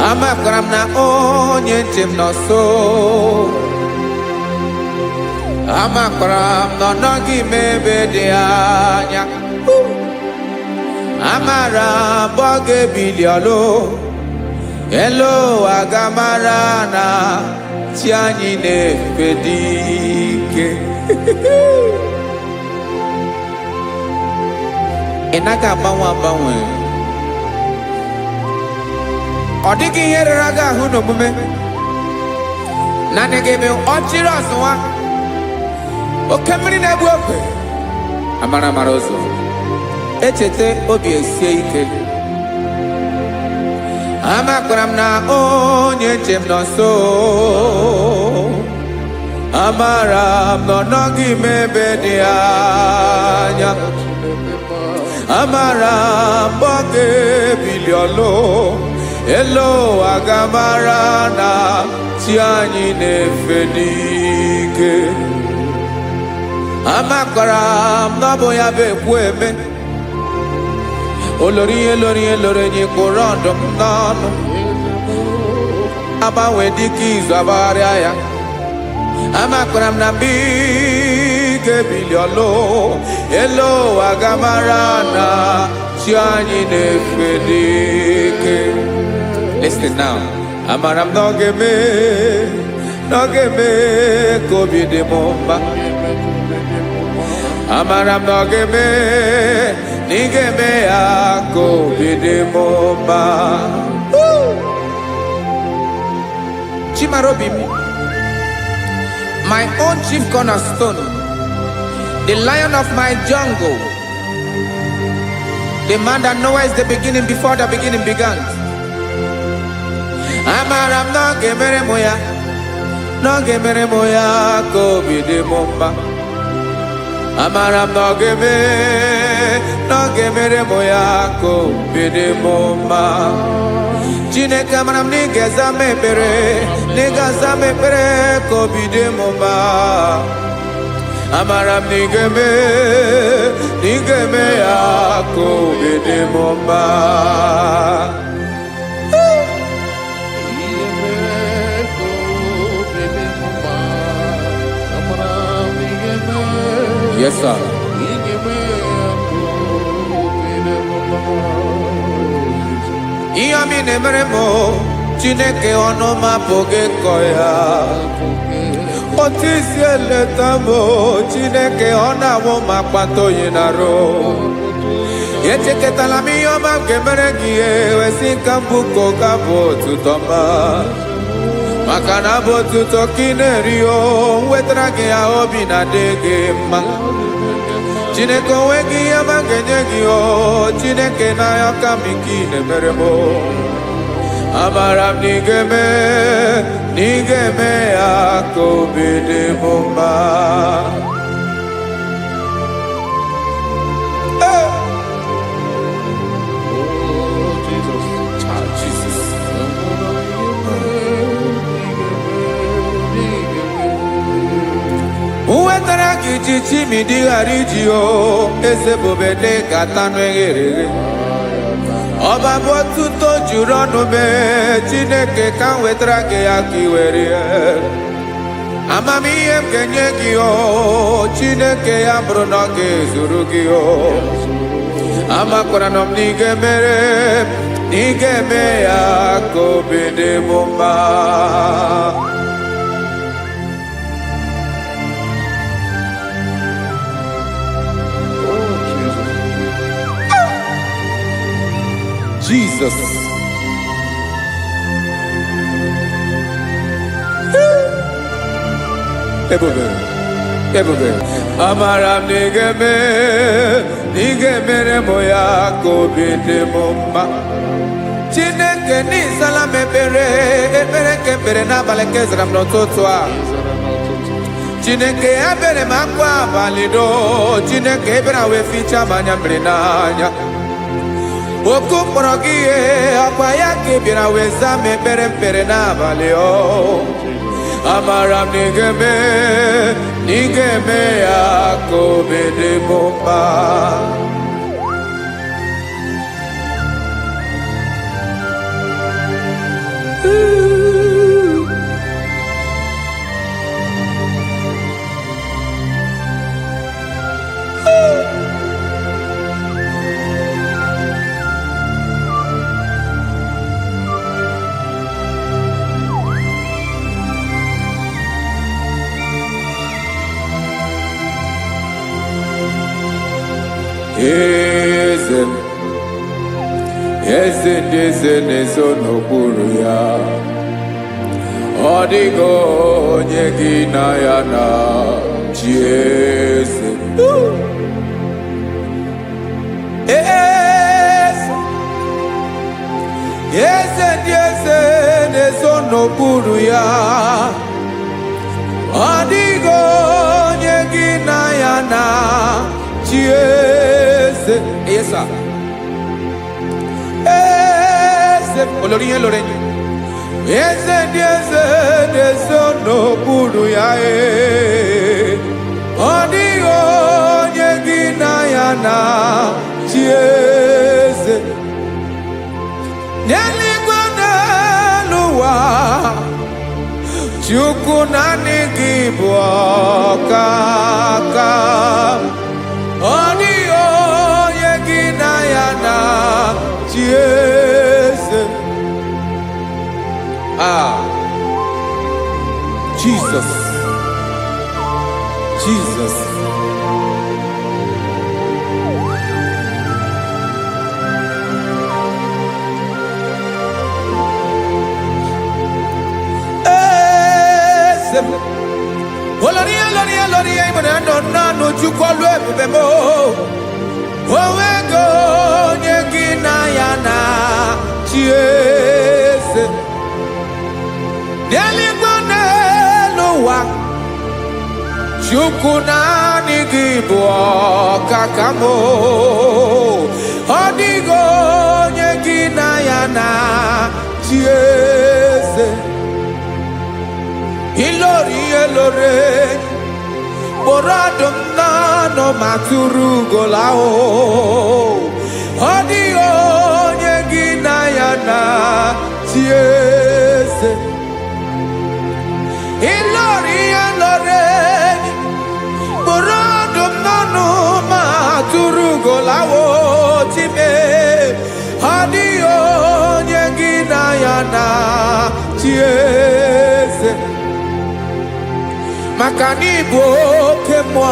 Amakram na onye ntem no so. Amakram no nogi mebe de anya. Amara boge biliolo. Hello agamarana tiani ne pedike. Enaka bawa. Odigi here raga huno mume Nane gebe ochiro aswa Okemri na ebu okwe Amara marozo Echete obi esie ike Amakram na onye chem no so Amara no nogi mebe di anya Amara boge biliolo Hello agamarana tiani nefenike Amakaram nabo ya bekweme Olori ni korondo nano Aba wediki zabaria ya Amakaram na bige biliolo Hello agamarana tiani nefenike Listen now. Amaram no geme kobi de momba. Amaram no geme ni geme a kobi de momba. Chimarobim, my own chief cornerstone, the lion of my jungle, the man that knows the beginning before the beginning began. Amaram no gemere moya kobi de momba. Amaram no gemere moya kobi de momba. Chineke amaram ni geza me pere kobi de momba. Amaram ni geme ya kobi de momba. Yes, sir. Iyami nemeremo, Chineke onoma poge koya. Otisi eletamo, Chineke onawo makpato yinaro. Yecheke talami yoma gemeregie, wesinkambuko kabo tutoma. Makana botu tokinerio wetrage ya obi na dege ma Chineke wegi ya mangenyegi o Chineke na ya kamikine meremo Amaram nigeme ya kobede mumba Chichi mi di harijio ese bobede katanu egere Oba botuto jurono me Chineke kan wetrage akiwere Amami em kenyegi o Chineke ya bronoge zurugi o Amakora nom nigeme ya kobede bomba Jesus. Ebube. Ebube. Amara nigeme, nigemere moya kobide mumma. Chineke ni salam ebere kebere na balekeza mnototwa. Chineke ebere makwa balido, Chineke ebere we ficha manya mrinanya. Oku porogie akwa yake bira we zame bere na balio. Amara nigeme yako bede bomba. Eze nezo n'okpuru ya. Ọ dịghị onye gị na ya na-achị eze. Eze ndị eze nezo n'okpuru ya. Ọ dịghị onye gị na ya na-achị eze. Yes, sir. Olórí yẹn lórí yẹn. Eze ndị eze na-eso n'okpuru ya. Ọ dịghị onye gị na ya na-achị eze. N'eluigwe n'elu ụwa, Chukwu naanị gị bụ ọkaka. Ọ dịghị onye gị na ya na-achị eze. Jesus. Oloria ibona nona no chukolu ebemo. Owego onye gị na ya na-achị eze. N'eluigwe n'elu ụwa, Chukwu naanị gị bụ ọkaka m. Ọ dịghị onye gị na ya na-achị eze. Ilori kpọrọ ọdụm n'ọnụ ma tụrụ ugola ahụ. Ọ dịghị onye gị na ya na-achị eze. Ilori kpọrọ ọdụm n'ọnụ ma tụrụ ugola ahụ. Chime, ọ dịghị onye gị na ya na-achị eze. Maka na ị bụ oke mmụọ,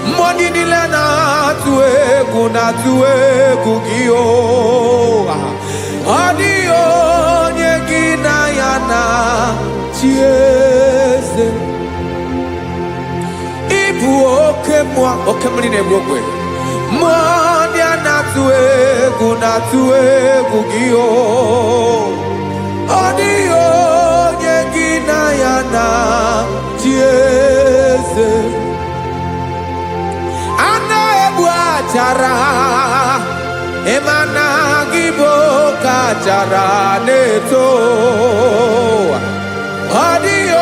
mmụọ niile na-atụ egwu gị. Ọ dịghị onye gị na ya na-achị eze. Ị bụ oke mmụọ, oke mmiri na-egbu ogwe. Mmụọ ndị a na-atụ egwu gị. Ọ dịghị onye gị na ya na-achị eze. A na-egbu achara, ịma na gị bụ ka achara na-eto. Ọ dịghị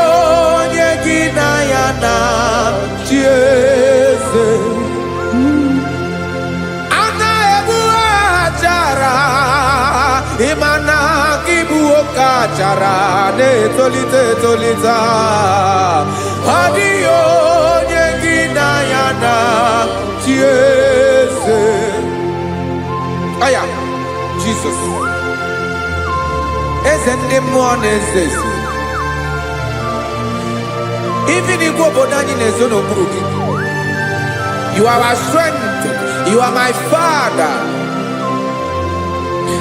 onye gị na ya na-achị eze. A na-egbu achara, ịma na gị bụ ka achara na-etolite. Ọ dịghị onye gị na ya na-achị eze. Aya, Jesus. Eze ndị mmụọ na-eze eze. Even igwe obodo anyị na-ezo n'okpuru gị. You are our strength. You are my Father.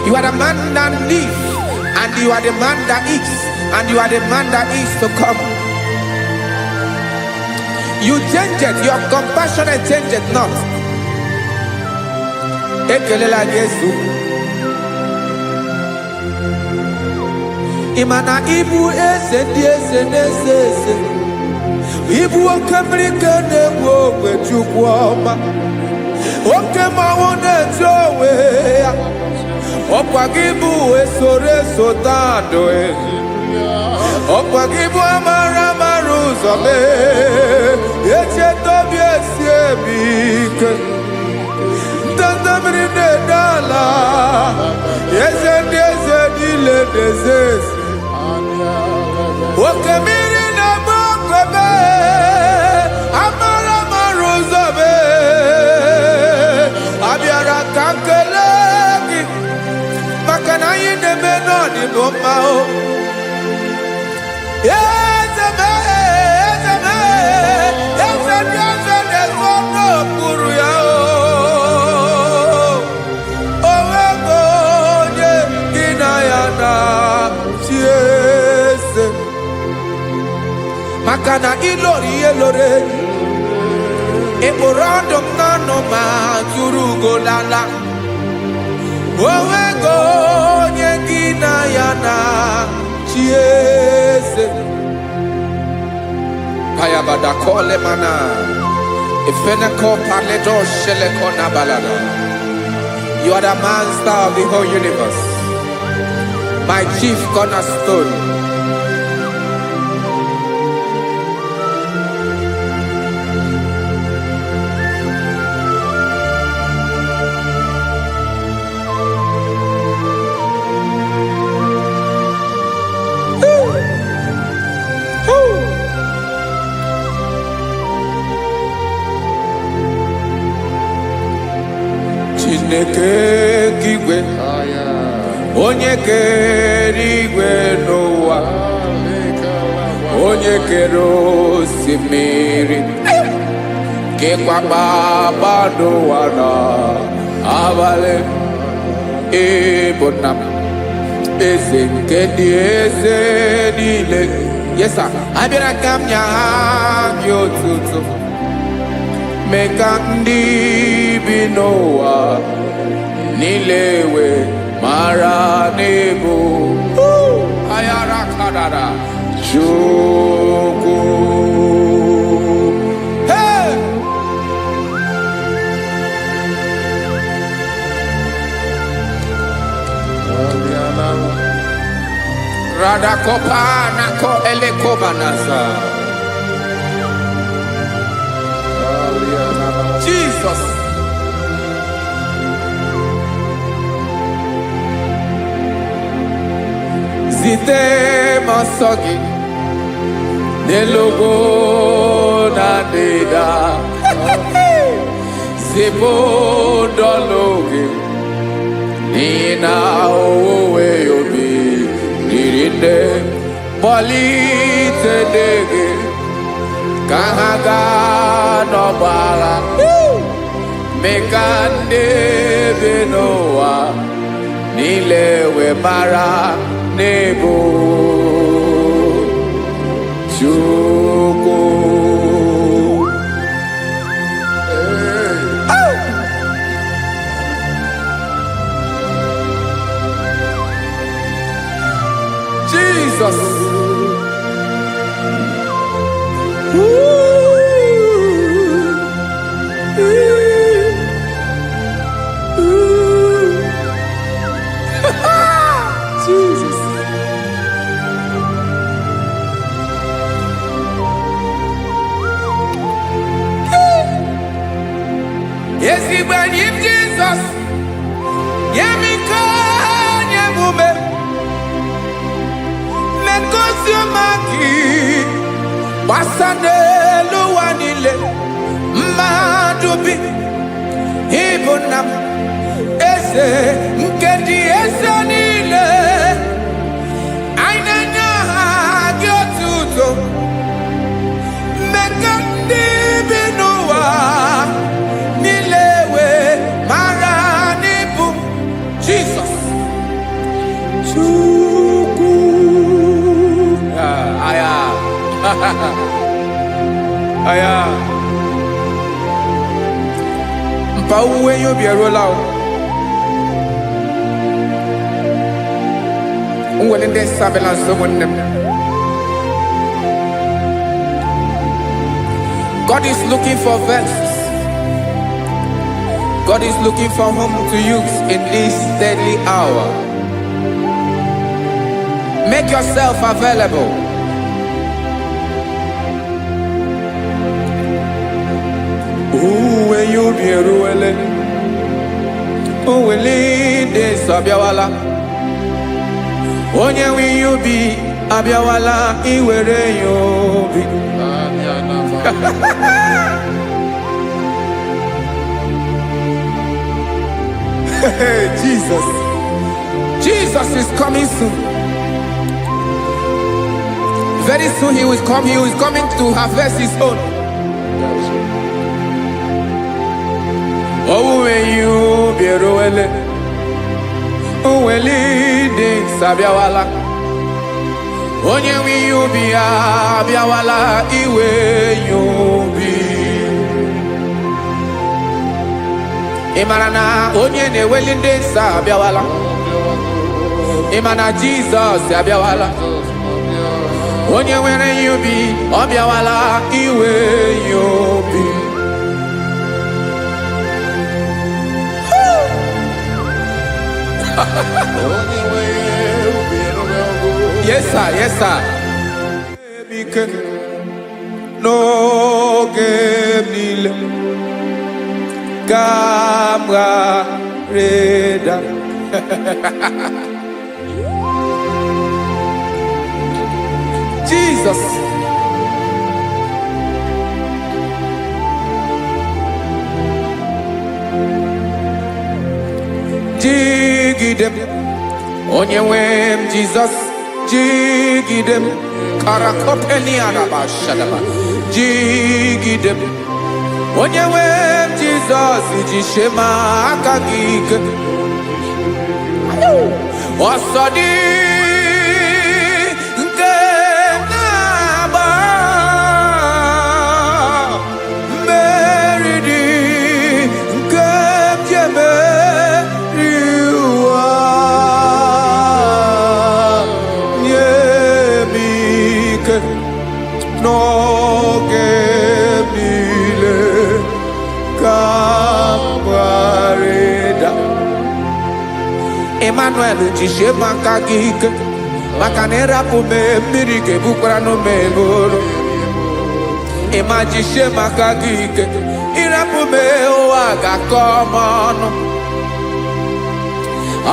You are the man that lives, and you are the man that is, and you are the man that is to come. You change it, your compassion change it not. Ekelela Yesu. Imana ibu ese di ese nese ese. Ibu okamrika ne wo kwechukwoma. Okema wone jowe. Okwagibu esore sotando e. Okwagibu amara maruzome. Eche tobi esiebike. Tandamrine dala. Yeze dile dezes. Okemiri na mokebe. Amara maruzome. Abiara kankelegi. Makana yine menoni bomao. Yezeme. Yeze dezono kuru yao. Owego nye kinayana siese. Makana ilori elore. Eborando nano ma turugo lala. Owego nye kinayana siese. Payabada kole mana. Ifeneko paledo sheleko na balada. You are the master of the whole universe. My chief cornerstone. Chineke kigwe onye kere igwe n'ụwa onye kere osimiri kekwa kpakpando ụwa na abalị ịbụ nna m eze nke ndị eze niile. Yes sir, abịara ka m nye gị otuto mee ka ndị bi n'ụwa niile wee mara n'ebu ayara kadara Chukwu. Hey! Radakopa nako elekobanasa. Jesus. Zite masogi nelogo na deda. Zibo dologe nina owe yobi nirinde bolite dege kahaga no bala. Mekande benoa nilewe mara nebo Chukwu. Jesus. Jesus. Yes, he when him Jesus. Yemika yemume. Mekosio maki. Basane luwanile. Madubi. Ibunam. Ese nkedi ese nile. Ainanya gyotuto. Mekandi binuwa. Nilewe maranibu. Jesus. Chukwu. Aya. aya mpa uwe yo bierola o unwele de sabela someone. God is looking for vessels. God is looking for whom to use in this deadly hour. Make yourself available. When you be ruele, uwele de sabiawala. Onye when you be abiawala, iwere you be. Jesus is coming soon. Very soon he will come. He is coming to harvest his own. Oh, when you be ruele, oh, when leading sabiawala. Onye wi yubi abiawala iwe yubi. Imarana onye ne welinde sa abiawala. Imana Jesus abiawala. Onye were yubi abiawala iwe yubi. Yes, sir. Yes, sir. No game Camera Reda. Jesus. Jigidem. Onye wem Jesus. Jigidem karakopeni araba shadaba. Jigidem onye wem Jesus jishema akagike. Osodi nke naba meridi nke jeme riwa. No gemile kamareda. Emmanuel jishe makagike makanera pume mirike bukrano meloro. Ema jishe makagike irapume oaga komono.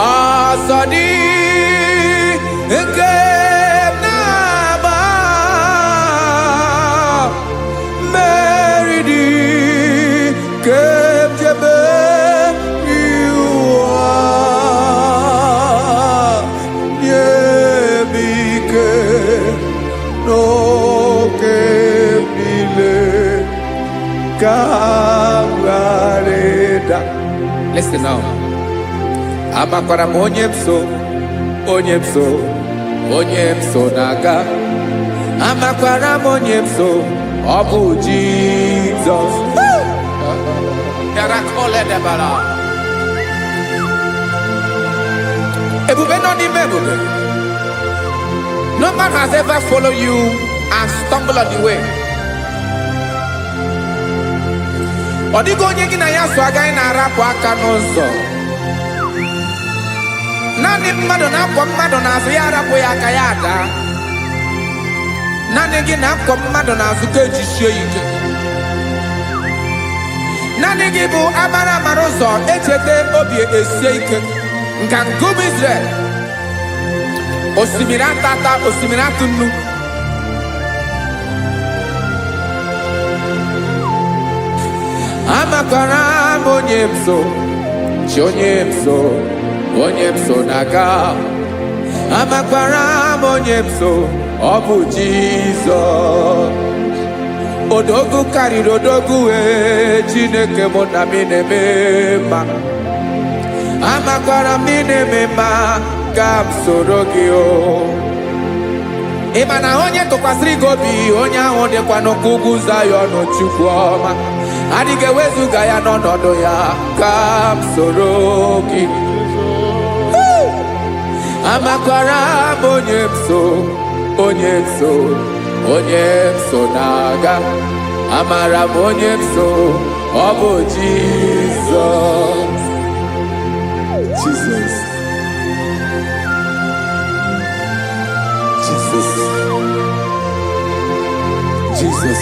Asadi nke listen now. Amakwara onyemso naga. Amakwara onyemso obu Jesus. Yarakole debala. Ebube no ni mebube. No man has ever followed you and stumbled on the way. Odigo onye gị na ya so agaghị na-arapụ aka n'ụzọ. Naanị mmadụ na-akwọ mmadụ n'azụ ya arapụ ya aka ya ada. Naanị gị na-akwọ mmadụ n'azụ ka ejisie ike. Naanị gị bụ amara ụzọ echete obi esie ike. Nka ngụm Israel. Osimiri atata, osimiri atụ nnu. Amakwara onyemso, chi onyemso naga. Amakwara onyemso, obu Jesus. Odogu karịrị odogu Chineke mụ na mi na-eme mma. Amakwara mi na-eme mma ka m soro gị o. ịma na onye tụkwasịrị gị obi onye ahụ dịkwa n'okpukpu Zayọn Chukwu ọma adịghị ewezuga ya n'ọnọdụ ya ka m soro gị amakwara m onye m so na-aga amara m onye m so ọ bụ Jizọs Jesus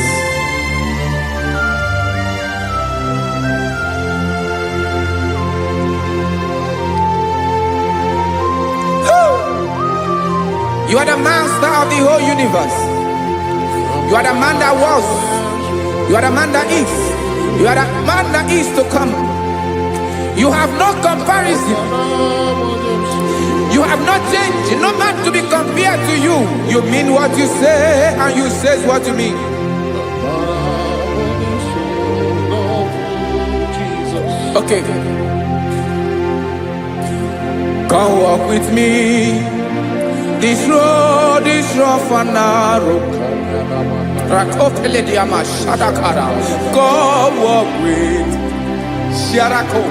You are the master of the whole universe. You are the man that was. You are the man that is. You are the man that is to come. You have no comparison. You have not changed. No man to be compared to you. You mean what you say and you say what you mean. Okay. Come walk with me. This road is rough and narrow. Come walk with Sharako.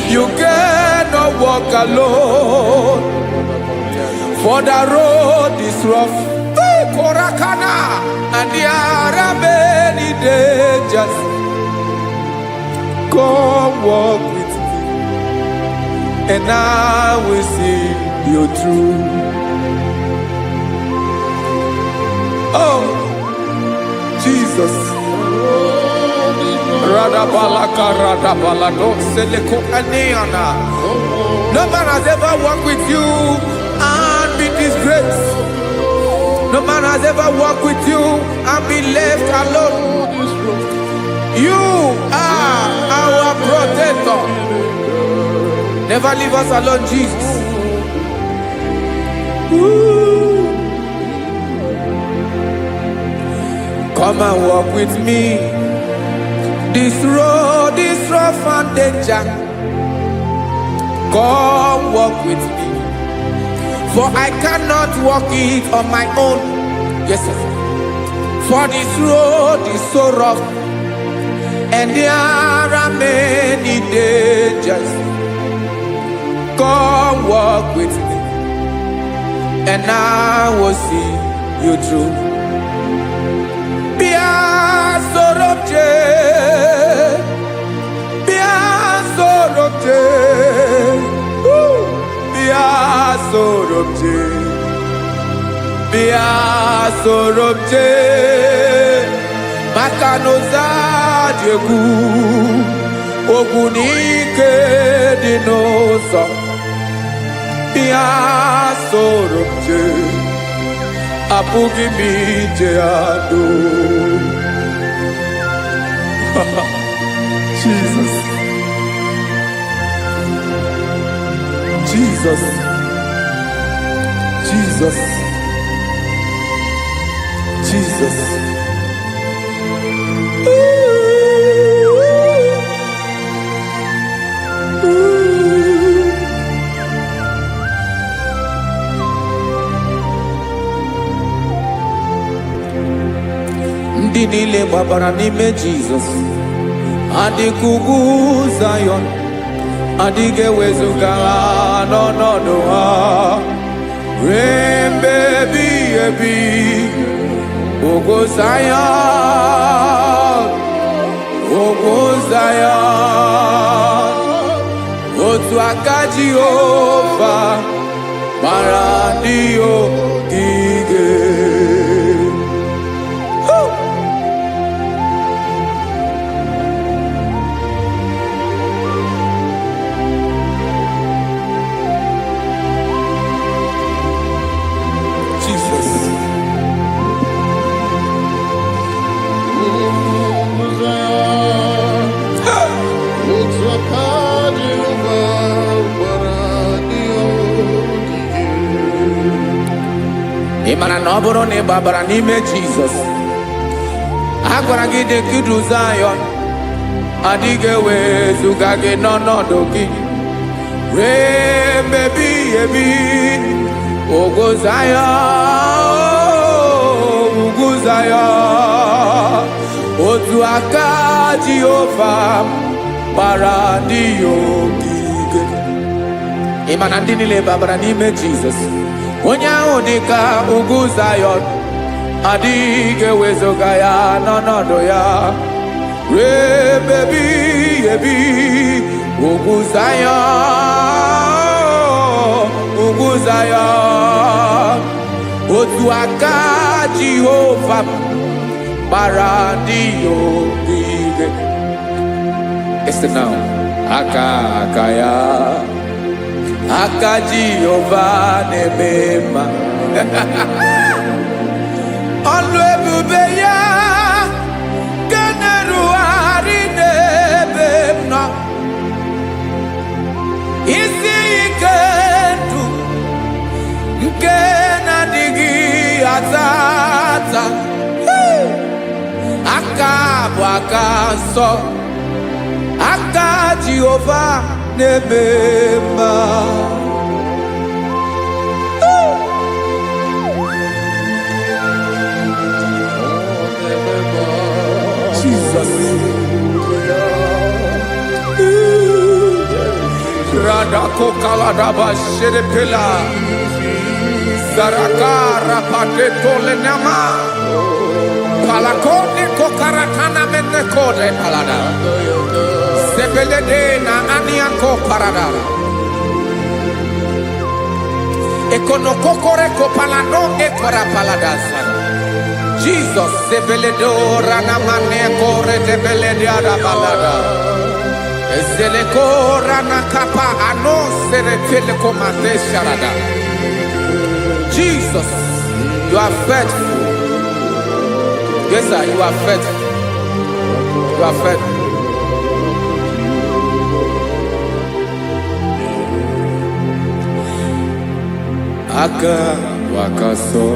You cannot walk alone. For the road is rough. Korakana. And there are many dangers. Come walk with me. And I will see you through. Oh, Jesus. No man has ever walked with you and be disgraced. No man has ever walked with you and be left alone. You are our protector. Never leave us alone, Jesus. Ooh. Come and walk with me. This road is rough and danger. Come walk with me. For I cannot walk it on my own. Yes, sir. For this road is so rough. And there are many dangers. Come walk with me. And I will see you through. Sorobje Makanoza Diegu Ogunike Dinosa Bia Sorobje Apugi Mijeado Jesus Jesus Jesus Jesus. Ndị niile gbabara n'ime Jizọs adịghị ugwu Zayọn adịghị ewezuga ha n'ọnọdụ ha ruo mgbe ebighị ebi. Ogo Zion, otu aka Jehova mara ndị ogige. Ịmara na ọ bụrụ na ị gbabara n'ime Jizọs a gwara gị dị kudu Zayọn adịghị ewezuga gị n'ọnọdụ gị ruo mgbe ebighị ebi. Ogo Zayọn ugwu Zayọn, otu aka Jehova gbara ndị ya ogige. Ị ma na ndị niile babara n'ime Jizọs, onye ahụ dị ka ugwu Zayọn, adịghị ewezuga ya n'ọnọdụ ya ruo ebe ebighị ebi. Ugwu Zayọn, ugwu Zayọn, otu aka Jehova gbara ndị ya ogige. Listen now, aka ya, aka Jehova na-eme mma. Ọlụ ebube ya ga na-erugharị n'ebe m nọ. Isi ike ndụ nke na-adịghị ata ata. Aka bụ aka nsọ, aka Jehova na-eme mma. Jesus. Radako kaladaba sherepela, zarakara padeto lenama, palakone kokaratana menekode palada, sebelede na aniako parada, ekonokokore kopalano ekora paladasa. Jesus, sebeledo ranamane kore debelede arabalada. Zeleko ranakapa ano serefele komande sharada. Jesus, you are faithful. Yes, sir, you are faithful. You are faithful. Aka wakaso.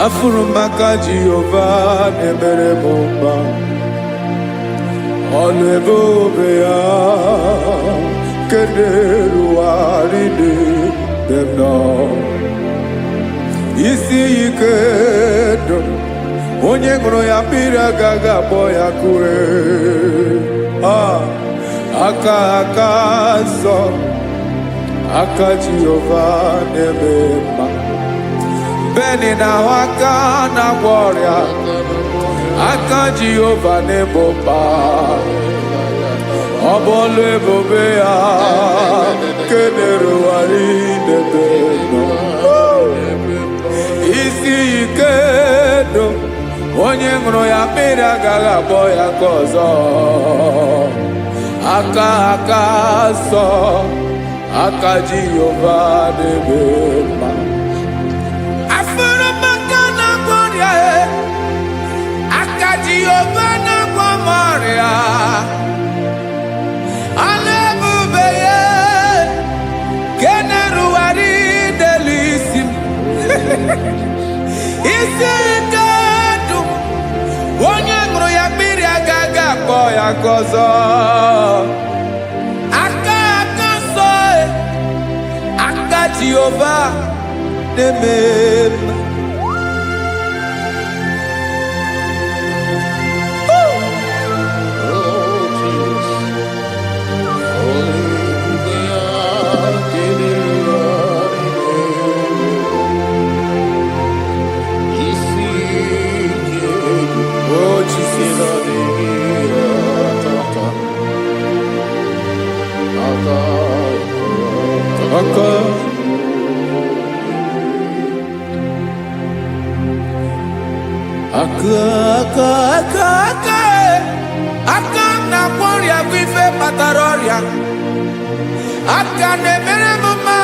Afurumaka Jehova nebere bomba. Ọlụ ebube ya keneruarị n'ebe m nọ. Isi ike ndụ, onye ṅụrụ ya mmiri agaghị akpọ ya kue. Aka nsọ, aka Jehova na-eme mma. Beni na aka na-agwọ ọrịa, aka Jehova na-egbo mkpa. Ọ bụ ọlụ ebube ya kenerugharị n'ebe nọ. Isi ike ndụ, onye ṅụrụ ya mmiri agaghị akpọ ya ka ọzọ. Aka nsọ, aka Jehova na-eme mma. Jehova na-agwọ m ọrịa, ọlụ ebube ya ka na-erugharị n'elu isi m. Isi ike ndụ, onye ṅụrụ ya mmiri agaghị akpọ ya ka ọzọ. Aka nsọ, aka Jehova na-eme mma. Aka na-agwọ ọrịa bụ ife kpatara ọrịa. Aka na-emere m mma,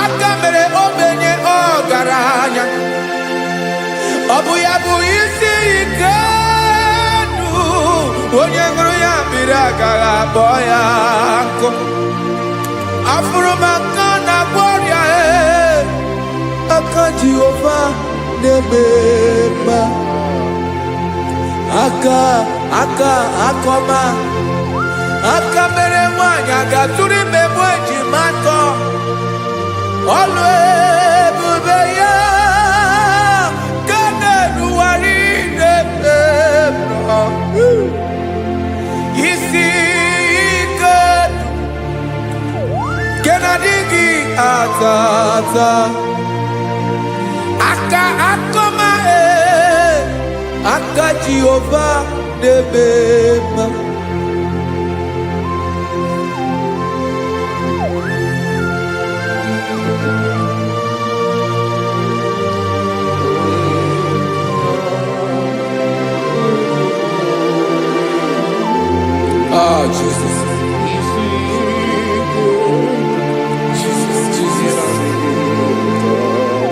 aka mere ogbenye ọgaranya. Ọ bụ ya bụ isi ike ndụ, onye ṅụrụ ya mmiri agaghị akpọ ya nkụ. Afụrụ m aka na-agwọ ọrịa, aka Jehova na-eme mma. Aka ọma, aka mere nwanyị ga-atụrụ ime mụ ejima atọ. Ọlụ ebube ya tata aka akoma aka Jehovah debema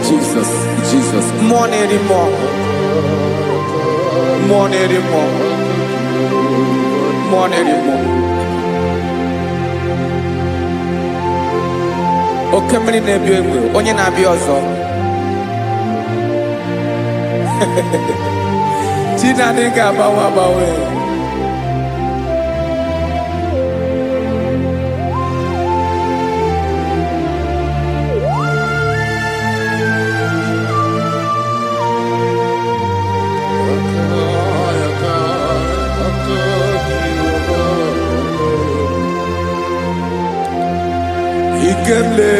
Jesus. Jesus, more anymore. More anymore. More anymore. Okay, many nebi onye na bi ozo. Tina nega bawe. Ikemle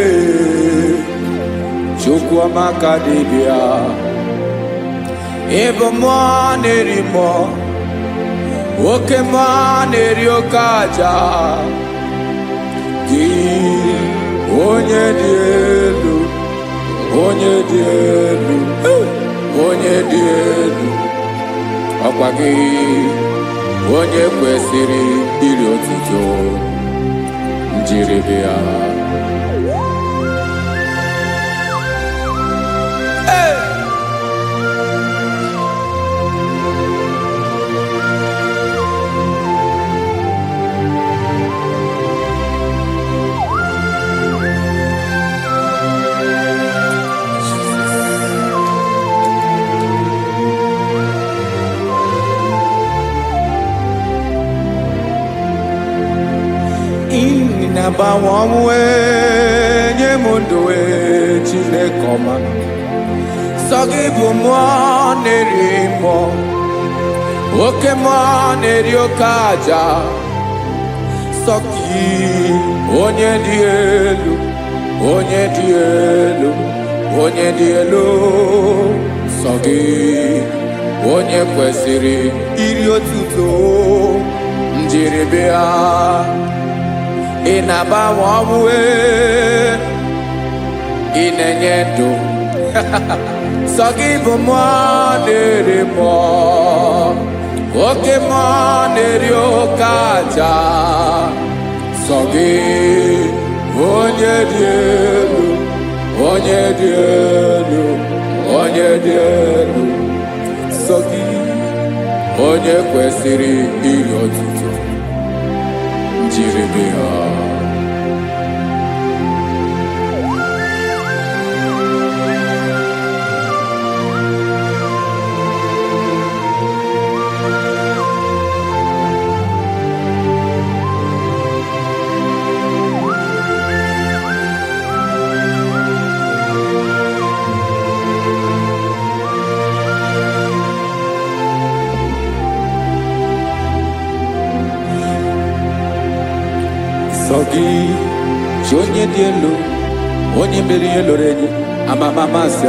chukwa makadibia ebo nerimo oke neriokaja ki onye dị elu ọkwa gị onye kwesịrị iri otuto njiribia Inabawamwe nyemundoe chinekoma Sogibu nerimo Oke neriokaja Soki onye di elu Sogi onye kwesịrị iri otuto njiribia Inabawamwe inenyedo Sogibu nerimo Oke neriokaja Sogi onye dị elu Sogi onye kwesịrị iri otuto njiribia Sogi onye dị elu onye mmeri eloro enyi amasi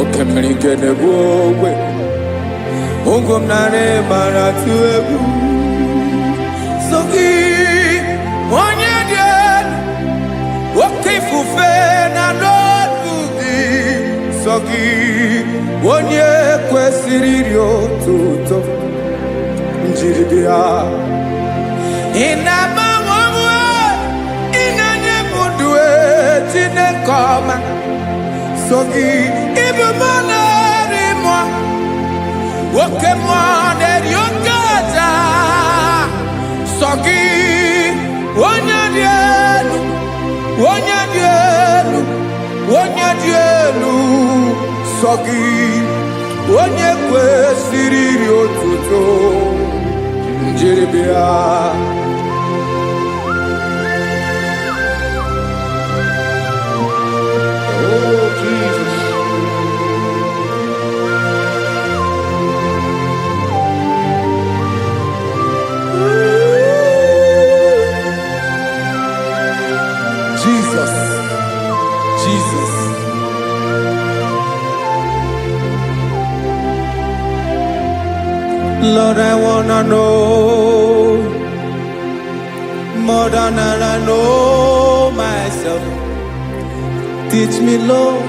oke mmiri nke na-egbu ogwe ụgwọ m narị mara tụ egwu Sogi onye dị elu oke ifufe na n'ọdụ gị Sogi onye kwesịrị iri otuto njiribia Inabawamwe inanyemundue chinekoma Sogi ibu nerimo Oke neriokaja Sogi onye dị elu Sogi onye kwesịrị iri otuto njiribia Jesus Lord, I wanna know more than I know myself. Teach me, Lord,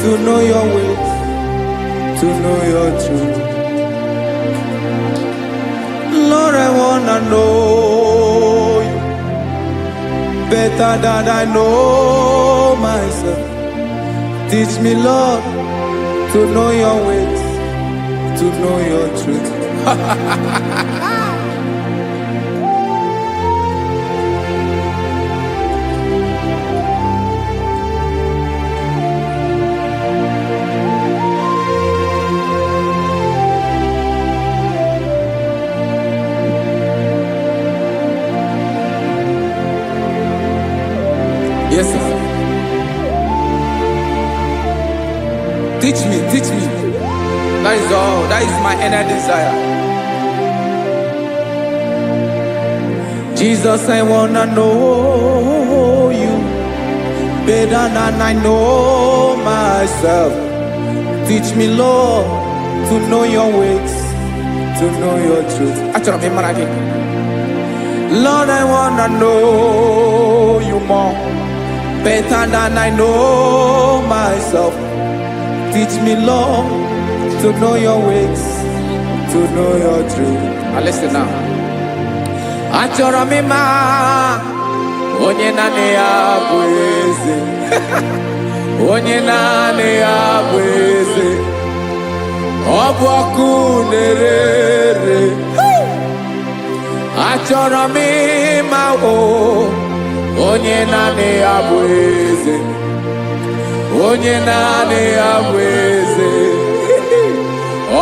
to know your ways, to know your truth. Lord, I wanna know you better than I know myself. Teach me, Lord, to know your ways, to know your truth. Yes, sir. Teach me, teach me. That is all. That is my inner desire. Jesus, I wanna know you better than I know myself. Teach me, Lord, to know your ways, to know your truth. Lord, I wanna know you more better than I know myself. Teach me, Lord, to know your ways, to know your truth. Now listen now. Achọrọ m ịma onye naanị ya bụ eze. Onye naanị ya bụ eze. Ọ bụ ọkụ na-ere. Achọrọ m ịma onye naanị ya bụ eze. Onye naanị ya bụ eze.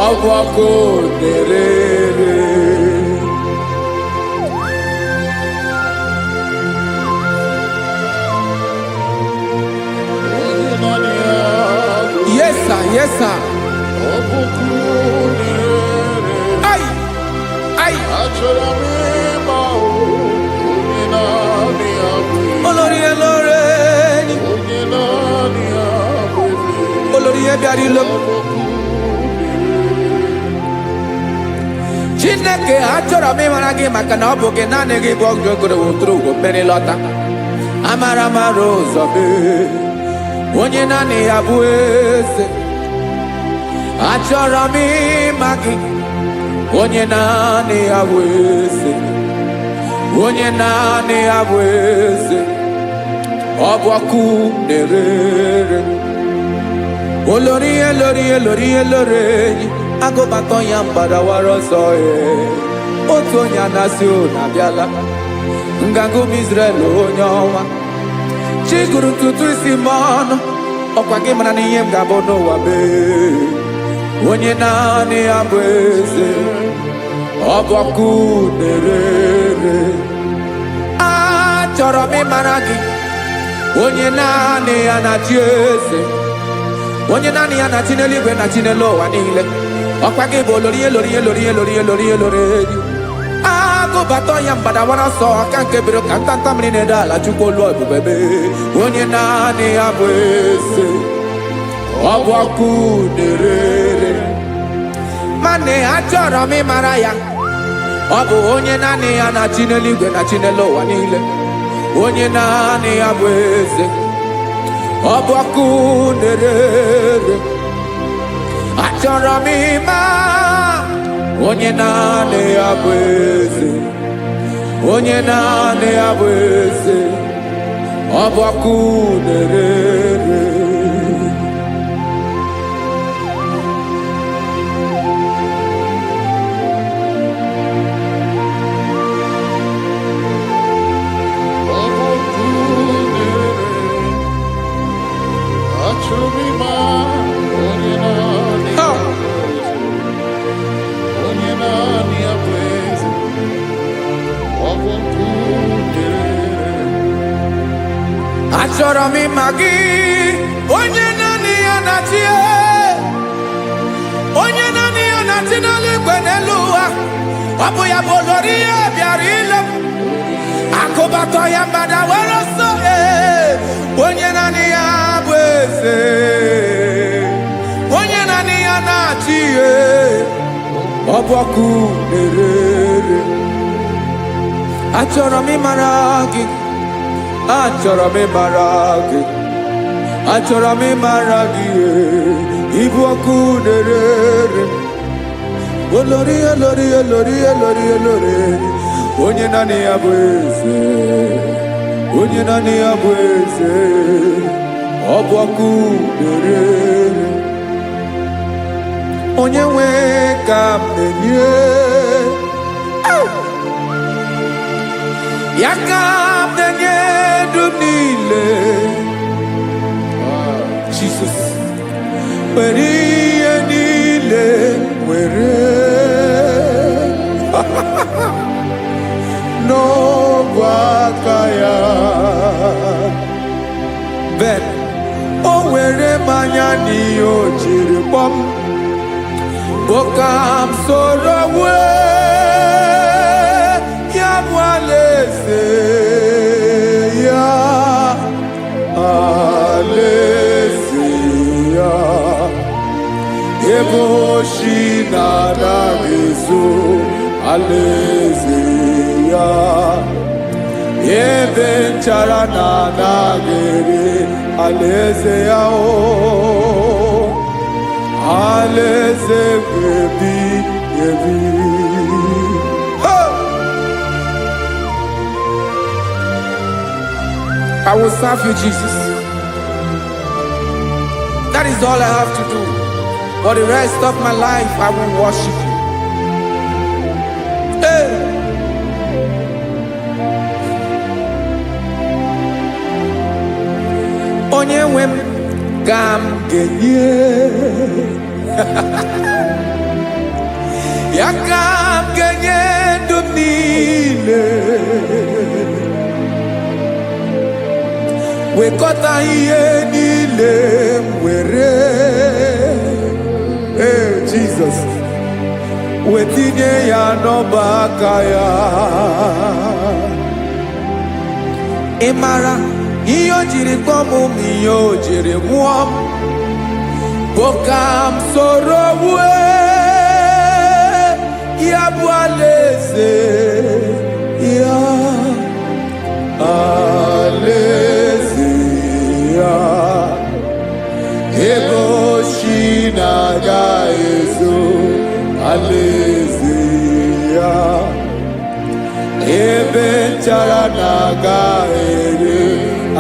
Ọ bụ ọkụ na-ere. Yes, sir. Yes, sir. Ay, ay. Olórí elóore. Olórí ebiari lo. Chineke achọrọ m ịmara gị maka na ọ bụ gị naanị gị bụ ọgụ ogoro wotoro ugwo mmeri lọta. Amara mara ụzọ mee. Onye naanị ya bụ eze. Achọrọ m ịma gị. Onye naanị ya bụ eze. Onye naanị ya bụ eze. Ọ bụ ọkụ na-ere. Olórí elórí elórí elóore. Agụbatọ ya mgbadawara ọsọ ya. Otu onye anasị ụlọ abịala. Nganga ụmụ Izrel onye ọnwa. Chi gụrụ ntutu isi m ọnụ. Ọkwa gị mara na ihe m ga-abụ n'ụwa mee. Onye naanị ya bụ eze. Ọ bụ ọkụ na-ere. Achọrọ m ịmara gị. Onye naanị ya na-achị eze. Onye naanị ya na-achị n'eluigwe na-achị n'elu ụwa niile. Ọkwa gị bụ olórí elórí elórí elórí elórí elórí. Agụbatọ ya mgbadawara ọsọ aka nke biro ka ntanta mmiri na-ede ala Chukwu olu ebube mee. Onye naanị ya bụ eze. Ọ bụ ọkụ na-ere. Mane achọrọ m ịmara ya. Ọ bụ onye naanị ya na-achị n'eluigwe na-achị n'elu ụwa niile. Onye naanị ya bụ eze. Ọ bụ ọkụ na-ere. Achọrọ m ịma onye naanị ya bụ eze. Onye naanị ya bụ eze. Ọ bụ ọkụ na-ere. Achọrọ m ịma gị. Onye naanị ya na-achị. Onye naanị ya na-achị n'eluigwe n'elu ụwa. Ọ bụ ya bụ olórí ya bịara ile. Akụbatọ ya mgbadawara ọsọ. Onye naanị ya bụ eze. Onye naanị ya na-achị. ọbọkụ na-erere. Achọrọ m ịmara gị, achọrọ m ịmara gị, achọrọ m ịmara gị, ịbụ ọkụ na-erere. Olori olori olori olori olori, onye naanị ya bụ eze, onye naanị ya bụ eze, ọbọkụ na-erere. Onye nwe ka m na-enye, ya ka m na-enye ndụ niile. Jesus, were ihe niile were n'ọbụ aka ya. Ben, o were mmanya n'ihe o jiri kpọm, Bokam soro ya bụ alaeze ya, alaeze ya. Ebe oshi na-anaghị ezo, alaeze ya. Ebe nchara na-anaghị ere, alaeze ya o. Alaeze ebi ebi. I will serve you, Jesus. That is all I have to do. For the rest of my life, I will worship you. Hey. Onye nwe m ka m ga-enye, ya ka m ga-enye ndụ m niile. Wekọta ihe niile m were, Jesus, wetinye ya n'ọba aka ya. Ị mara ihe o jiri kpọọ m, ihe o jiri mụọ m, Bokam soro ya bụ alaeze ya, alaeze ya. Ebe oshi na-agaghị ezo, alaeze ya. Ebe nchara na-agaghị ere,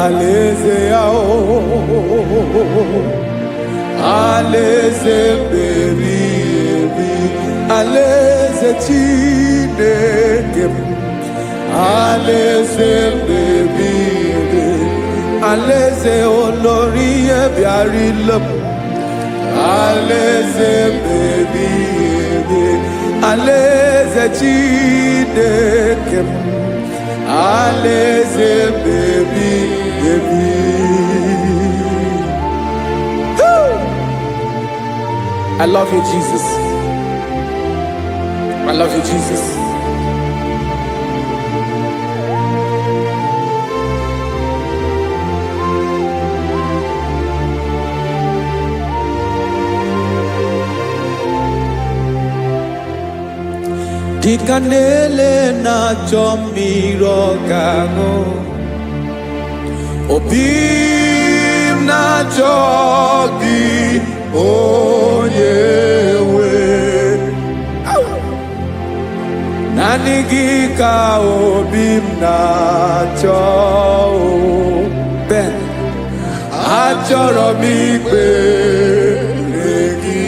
alaeze ya o. Alaeze ebi ebi, alaeze Chineke m. Alaeze ebi ebi, alaeze olori ebiarịla m. Alaeze ebi ebi, alaeze Chineke m. Alaeze ebi ebi. I love you, Jesus. I love you, Jesus. Dịka na-ele na-achọ mmiri ọ ga-aṅụ, obi m na-achọ gị, onye nwe. Naanị gị ka obi m na-achọ. Ben, achọrọ m ikpere gị.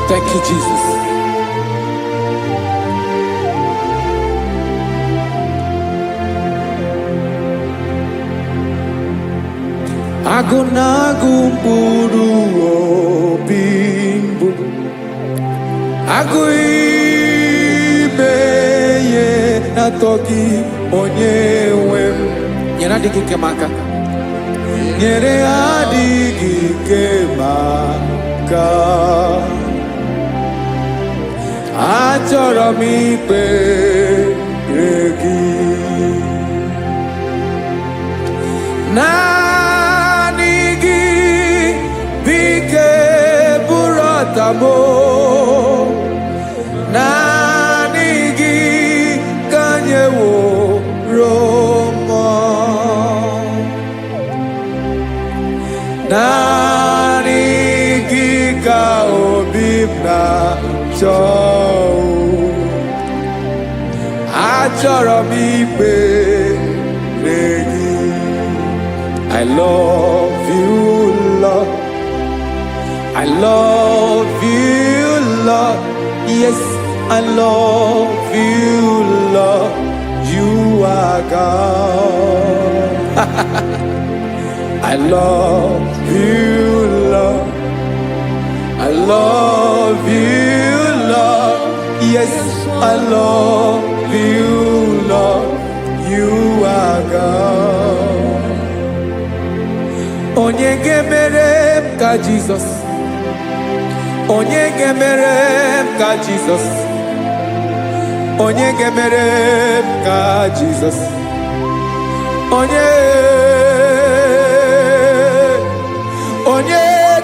Thank you, Jesus. Agụ na-agụ mkpụrụ obi mbụ, agụ ime ihe na-atọ gị, onye nwe m. Nyere adịghị nke m aka. nyere adịghị ike maka achọrọ m ikpere gị naanị gị bike bụrụ ọtamo naanị gị ka nyeworo m naanị gị ka obi m na-achọ achọrọ m ikpere gị I love you, Lord. I love you, Lord. Yes, I love you, Lord. You are God. I love you, Lord. I love you, Lord. Yes, I love you, Lord. You are God. Onye gemere m ka Jesus. Onye gemere m ka Jesus. Onye gemere m ka Jesus. Onye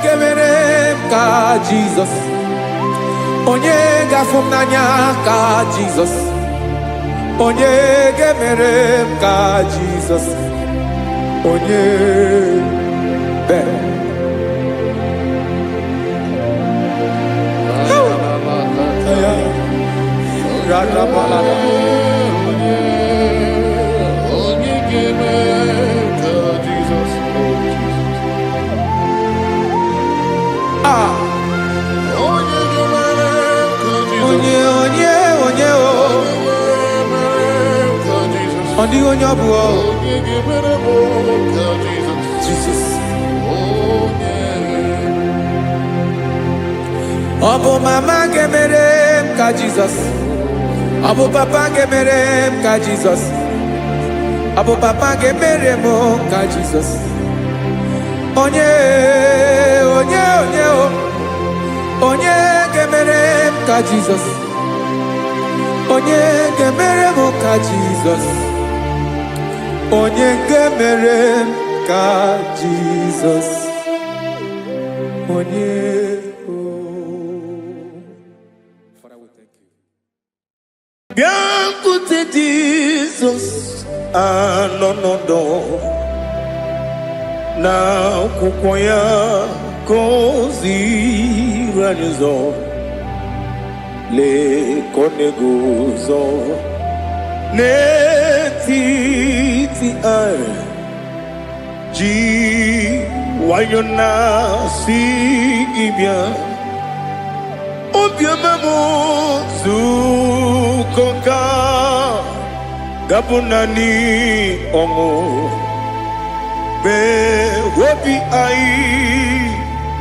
gemere m ka Jesus. Onye gafum n'anya ka Jesus. Onye gemere m ka Jesus. Onye Jesus. Obo mama gemere m ka Jesus. Obo papa gemere m ka Jesus. Obo papa gemere m ka Jesus. Onye gemere m ka Jesus. Onye gemere m ka Jesus. Onye gemere m ka Jesus. Onye Biancote Jesus anonodo na kukwaya kozi ranizo le konegozo netiti ai ji wayona si ibia obiamamu zukoka gabunani ongo be wobi ai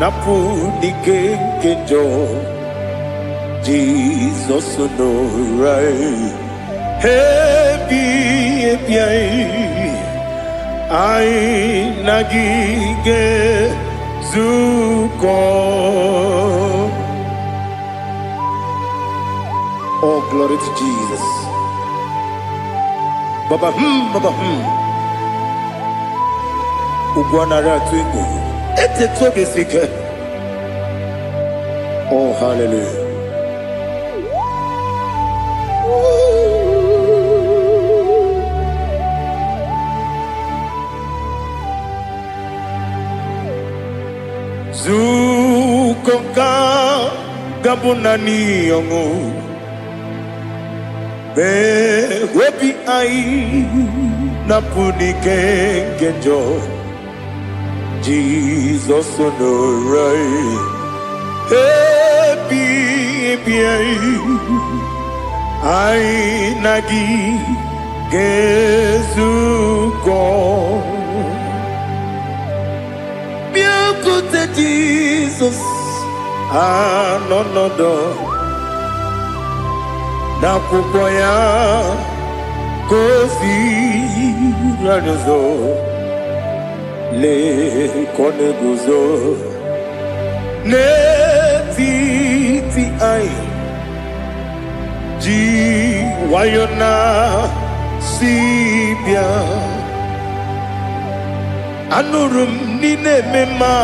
napu nikenjo Jesus no right happy ai nagige zuko. Oh, glory to Jesus. Baba, Baba, Ugwanara twingo. Ete toge sike. Oh, hallelujah. Zukonka gabunani yongo. Be wepi ai napuni kenjo Jesus no right happy ai nagi gezuko biancote Jesus anonodo na kukwaya kozi ranizo le kone guzo n'etiti anyị ji nwayọ na si bịa. Anụrụ m n'ine eme mma,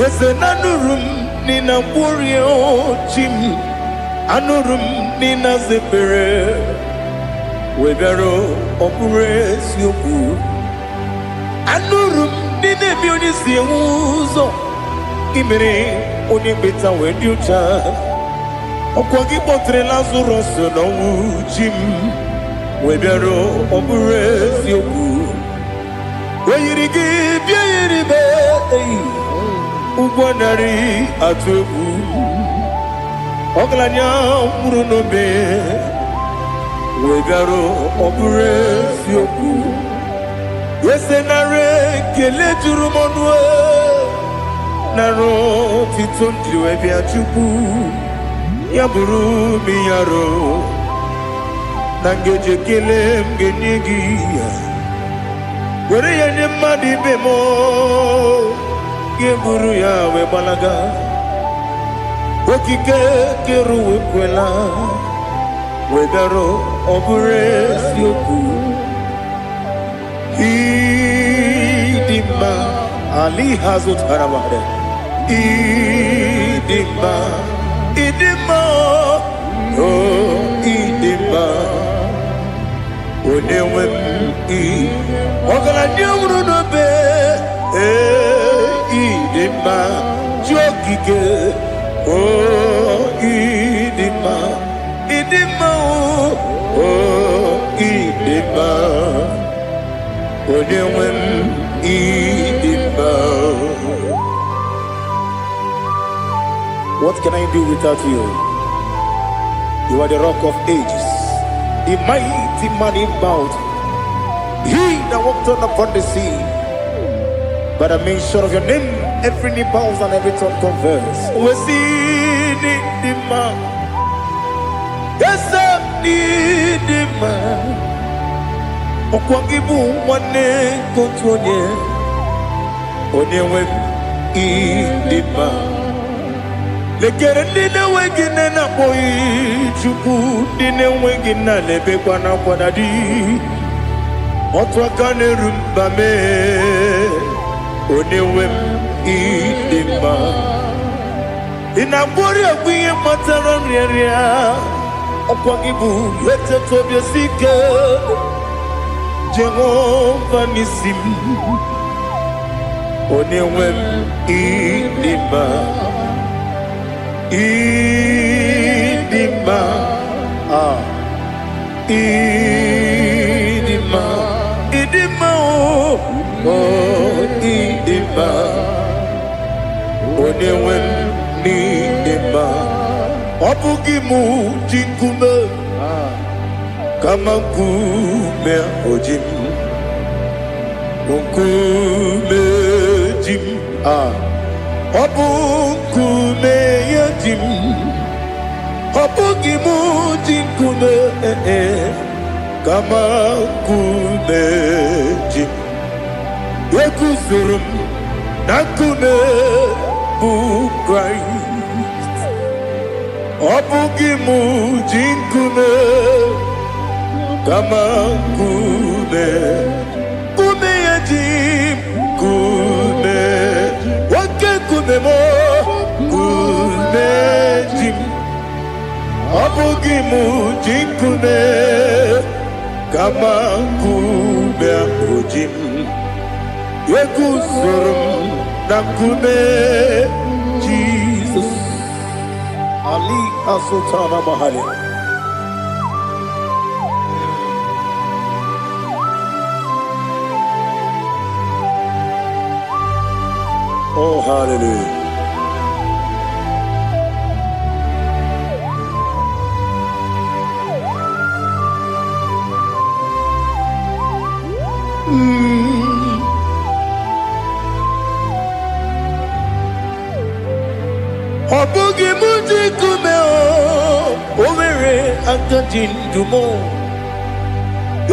eze na anụrụ m n'ina mkpụrụ ochi m, anụrụ m n'ina zepere wee bịara ọ bụrụ eziokwu. Anụrụ m n'ina ebe onye si enwe ụzọ, imere onye mkpeta wee dị ụcha. Ọkwa gị kpọtere Lazarọs n'ọnwụ chi m wee bịara ọ bụrụ eziokwu. Oyiri gị bịa yiri be ụgwọ narị atụ egwu. Ọgaranya mkpụrụ n'obe wee bịara ọ bụrụ eziokwu. Ese nara ekele juru m ọnụ, nara otito m jiri wee bịa Chukwu. Ya bụrụ m ya ro na ngeji ekele m ga-enye gị ya. Were ya nye mmadụ ibe m, ga-eburu ya wee gbalaga. Okike kere wee kwela wee bịara ọ bụrụ eziokwu. Ịdị mma, Ali hazụtara mmadụ. Ịdị mma, ịdị mma, oh ịdị mma. Onye nwe m ọgaranya nwụrụ n'obe, ịdị mma. Chi okike, oh ịdị mma, ịdị mma, oh ịdị mma. Onye nwe m ịdị mma. What can I do without you? You are the rock of ages, the mighty man in battle, he that walked on upon the sea. By the mention of your name, every knee bows and every tongue confess. We see the man. Yes, I need the man. Okwangibu wane kotonye, onyewe the man. Lekere ndine wengine na boy Chukwu, ndine wengine lebe kwa na kwanadi. Otwa kane rumba me, onewe idima. Inabori akwiye matara nriaria, okwangibu yete tobye sike. Jehova nisim, onewe idima. Idima, idima, idima, oh idima. Onewe idima. Obugi mu jinkume, kama kume ojim, kume jim. Obukume yadim, obugimu jinkume kama kume jim. Yekuzurum nakume bu Christ. Obugimu jinkume kama kume yadim kume. Kumemo kumejim, abugimu jinkume kama kume ujim. Yekuzurum na kume Jesus. Ali asutana mahali. Oh, hallelujah. Obugi muji kume o, omere akajindumo.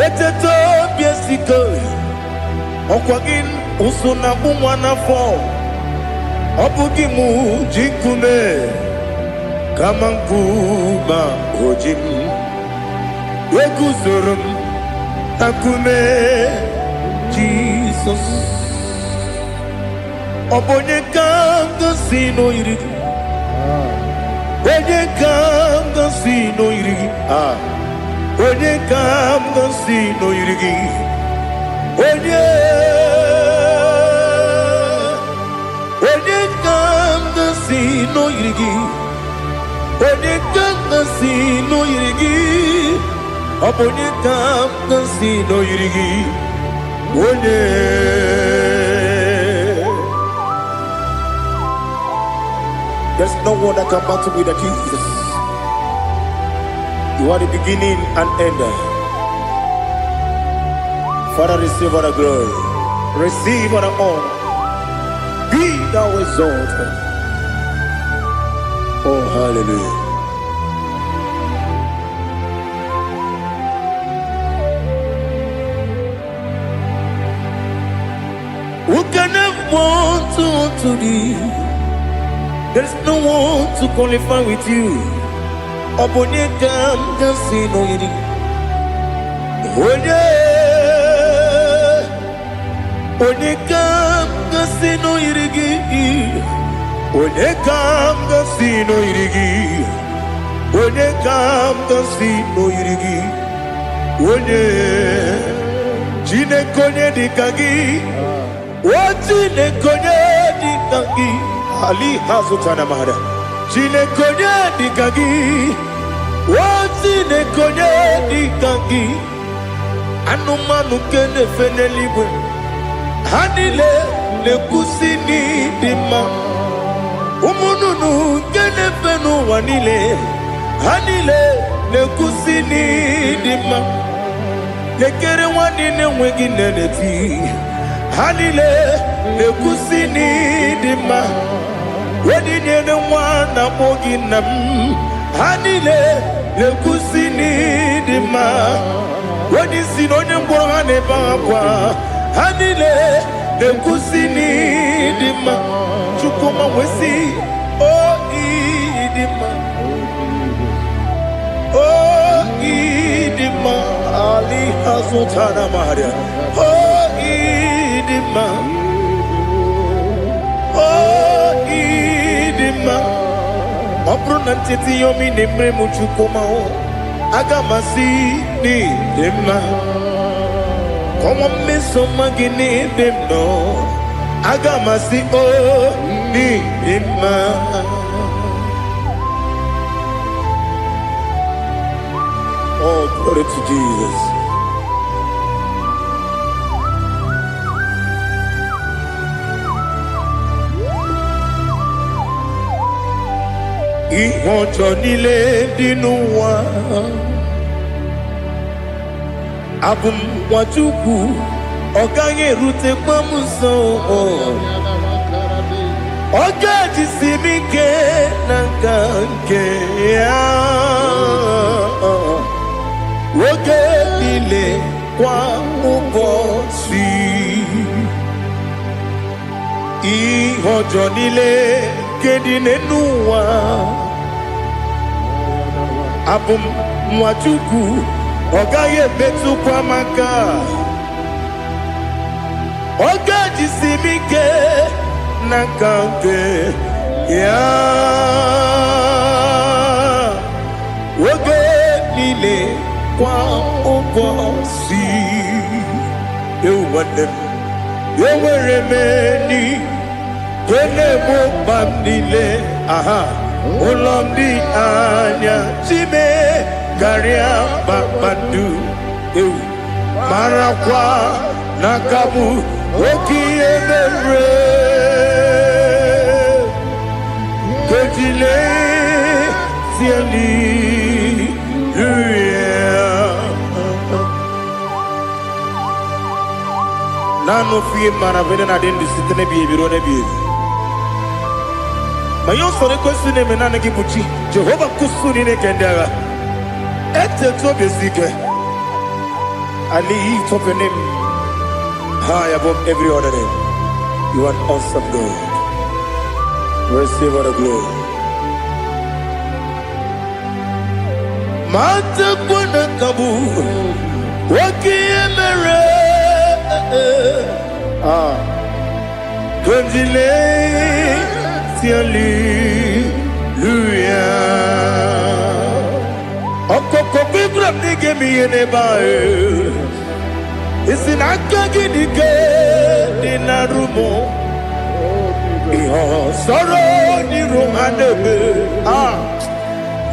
Eteto biesiko, Okwagin usuna kumwana fo Opugi mu jikume Kamankuma ojim Wekuzurum Takume Jesus Obonye kanga sino irigi Onye kanga sino irigi Onye kanga sino irigi Onye kanga sino irigi Onye kanga sino irigi Onye kanga sino irigi There's no one that can battle with Jesus. You are the beginning and end. Father, receive all the glory. Receive all the honor. Be thou exalted. Oh, hallelujah. Who can have one to thee? There's no one to qualify with you. Obonye kanga sino yiri. Onye kanga sino yirigi. Onye kanga sino yirigi. Onye kanga sino yirigi. Onye jine konye dikagi. Wajine konye dikagi. Ali hazutana mahada. Jine konye dikagi. Wajine konye dikagi. Anumanu kene fene libwe. Hanile le kusini dima. Umununu kene fenu wanile. Hanile le kusini dima. Lekere wanine wegi neneti. Hanile le kusini dima. Wedi nyene wana moginam. Hanile le kusini dima. Wedi sinonye mborane bakwa. Hanile le kusini dima. Chukuma wesi o idima. O idima. Ali hazutana maria. O idima. O idima. Opro nantiti yomi nemre muchukuma o. Agamasi ni dima. Como me soma gini demno. Agamasi o ni dima. Oh, glory to Jesus. Ihojo nile dinuwa. Abum wajuku oganye rute kwamuso. Oga jisimike nankanke ya. Woge nile kwa ubosi. Ihojo nile kedine nuwa. Abum wajuku Ogaye betu kwa maka. Oga jisimike nankanke ya. Woge nile kwa ubosi. Ewadem Eweremeni Kene mo bandile. Aha Olomdi anya Chime Garia Babandu Marakwa Nakabu Oki Emere Kejile Siali Nano fiye maravene na dendi sitene biye birone biye. Mayon sore kusune menane kibuchi. Jehova kusuni ne kendera. Ete to besike. Ali topenem. high above every other name. You are an awesome God. Receive all the glory. Mata kuna kabu wakiemere Gondile tiali luya Okoko bibram nige miyene bae Isinaka ginike dinarumo Iho soro ni romanebe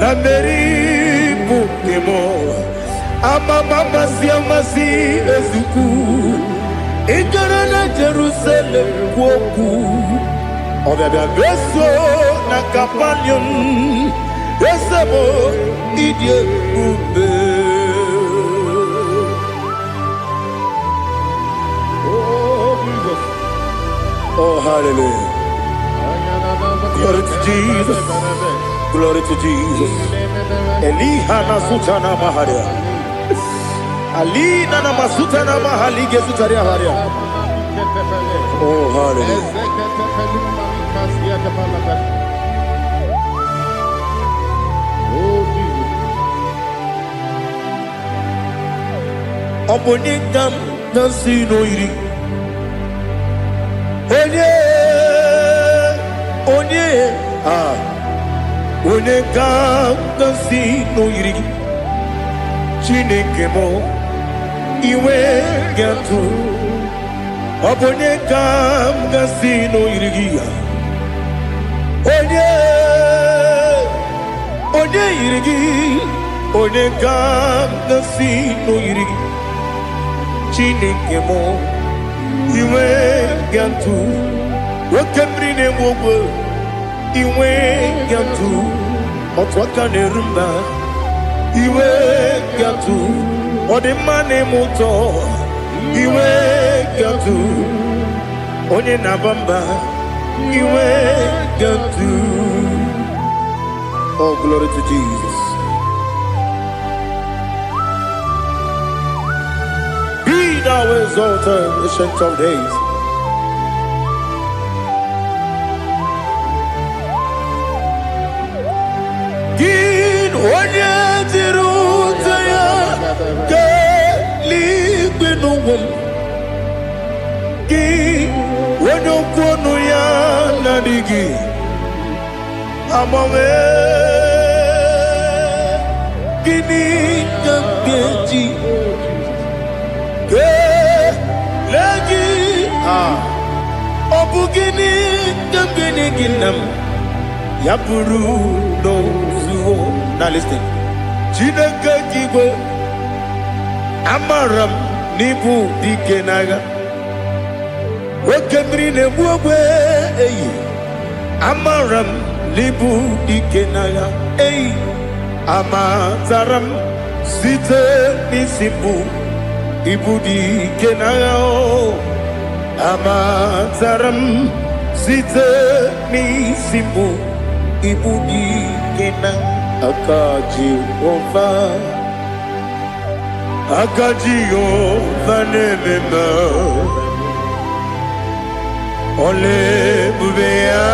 La meri bukemo Amama siamasi ezuku Igarana Jerusalem woku Obebe beso na kapanion Esemo idye ube Oh hallelujah. Glory to Jesus. Glory to Jesus. Elihana sutana maharia. Alina na masutana mahali gesutaria haria. Oh hallelujah. Obonikam nasino iri. Onye ga-agọzi n'oyiri gị Chineke mụ iwe ga-atụ ọ bụ onye ga-agọzi n'oyiri gị ya onye yiri gị onye ga-agọzi n'oyiri gị Chineke mụ iwe ga-atụ nwoke mmiri na-egbu ogwe iwe ga-atụ otu aka na-eru mba iwe ga-atụ ọ dị mma na-eme ụtọ iwe ga-atụ onye na-aba mba iwe ga-atụ. Oh, glory to Jesus. Be thou exalted, ancient of days. Onye dịrị ụzọ ya ka eluigwe n'ụwa gị onye okwu ọnụ ya na-adịghị agbanwe gịnị ka m ga-eji kelee gị ọ bụ gịnị ka m ga-enye gị nna m ya bụrụ n'ozuo. Now listen. Chineke kigwe amaram n'ibu dike n'agha nwoke mmiri na-egbu ogwe eyi amaram n'ibu dike n'agha eyi amatara m site n'isi mbụ ibu dike n'agha amatara m site n'isi mbụ ibu dike n'agha Aka Jehova nemema Ole bubeya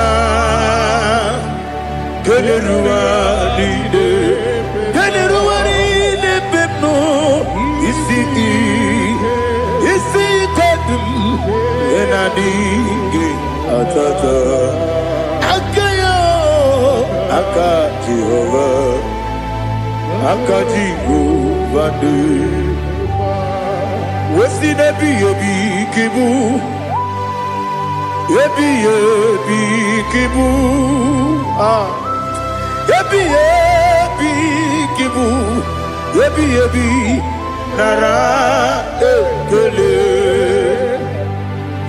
Geleruwa lide pepno Isi kodum Enadinge atata Aka Jehova de Wesi nebi ebi kibu Ebi kibu Ebi kibu Ebi nara ekele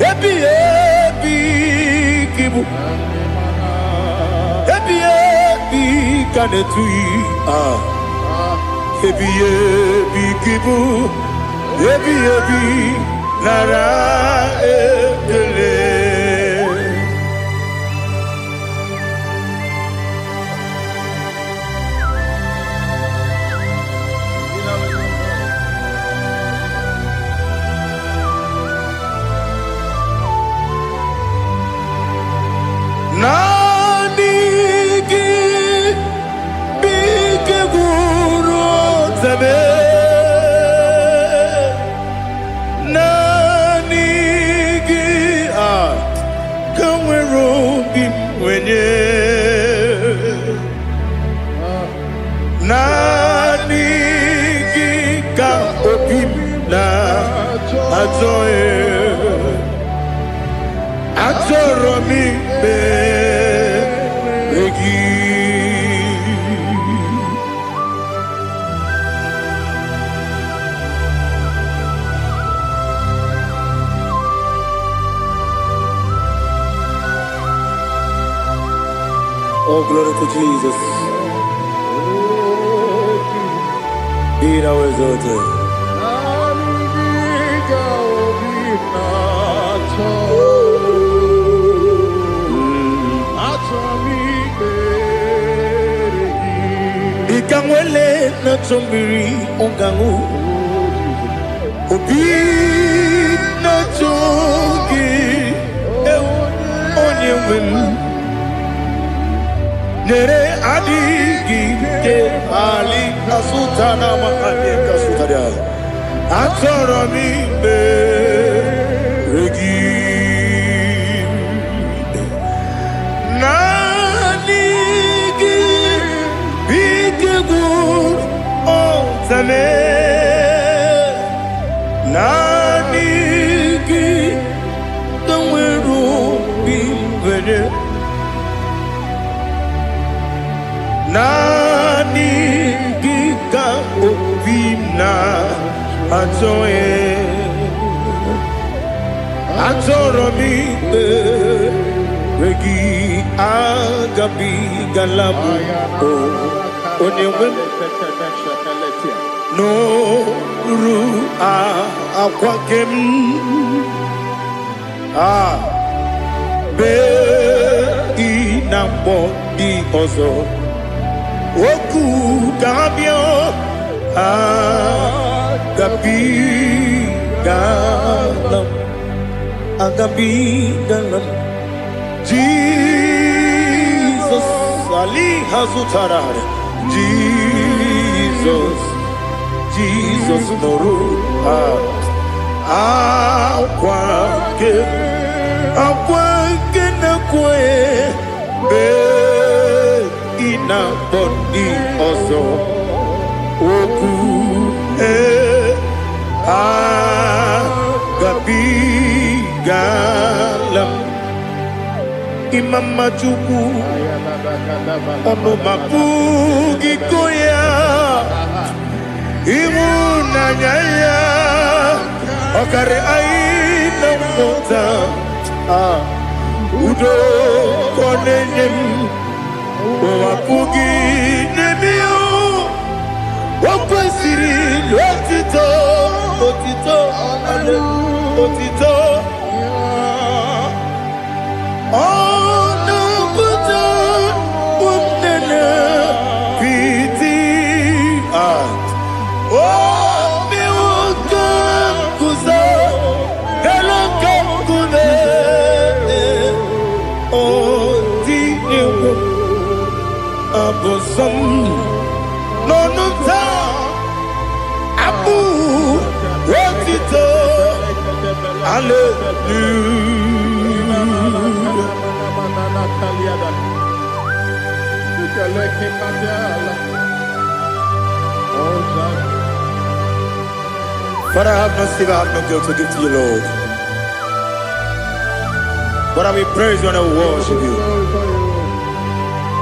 Ebi kibu Ebi kanetui Ebi kibu Ebi nara ekele nenye nani gika opim na atoe atoromi begi. Oh, glory to Jesus. Be thou exalted. Ikangwele na chombiri ongangu obi na chogi onye wem nere adigi ke ali kasutana ma ali kasutaria atoro mi be regi nani gi bigegu o tame nani gi tanweru bi vene nani gika opina atoe atoromi regi agabi galabu onyewe no ru akwakem be inambo di ozo Oku gabio agabi galam Jesus Ali Hazutarad Jesus Noru akwake na kwe na body also oku gabi galam imama chuku ono mapugi koya imuna nyaya okare aina mota udo konenyem wapugi nemio wakwesiri otito ale otito ono kuta unene piti miwaka kuza galaka kude abosam nonunta abu wetito Father, have mercy, I have no guilt to give to you, Lord. But we praise you and I worship you.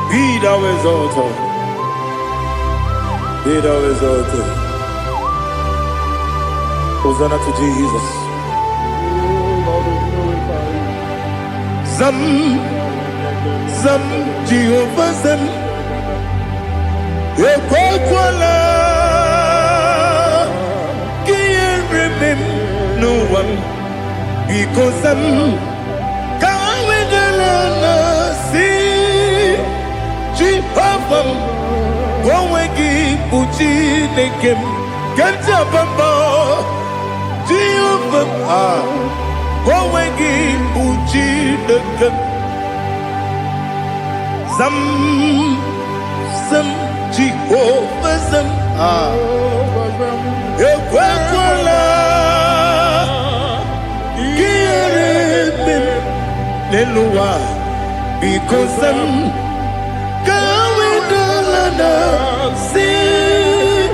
Be thou exalted. Be thou exalted. Hosanna to Jesus. Zam Jehovah Zam Ekwakwala Can't remember no one because Zam Kawegalana see Jehovah Gowegi Puchi Nekem Kajabamba Jehovah Gowegi Puchi Nekem Zam Jehovah Zam Ekwakwala Kieremem Leluwa because I'm going to London. See,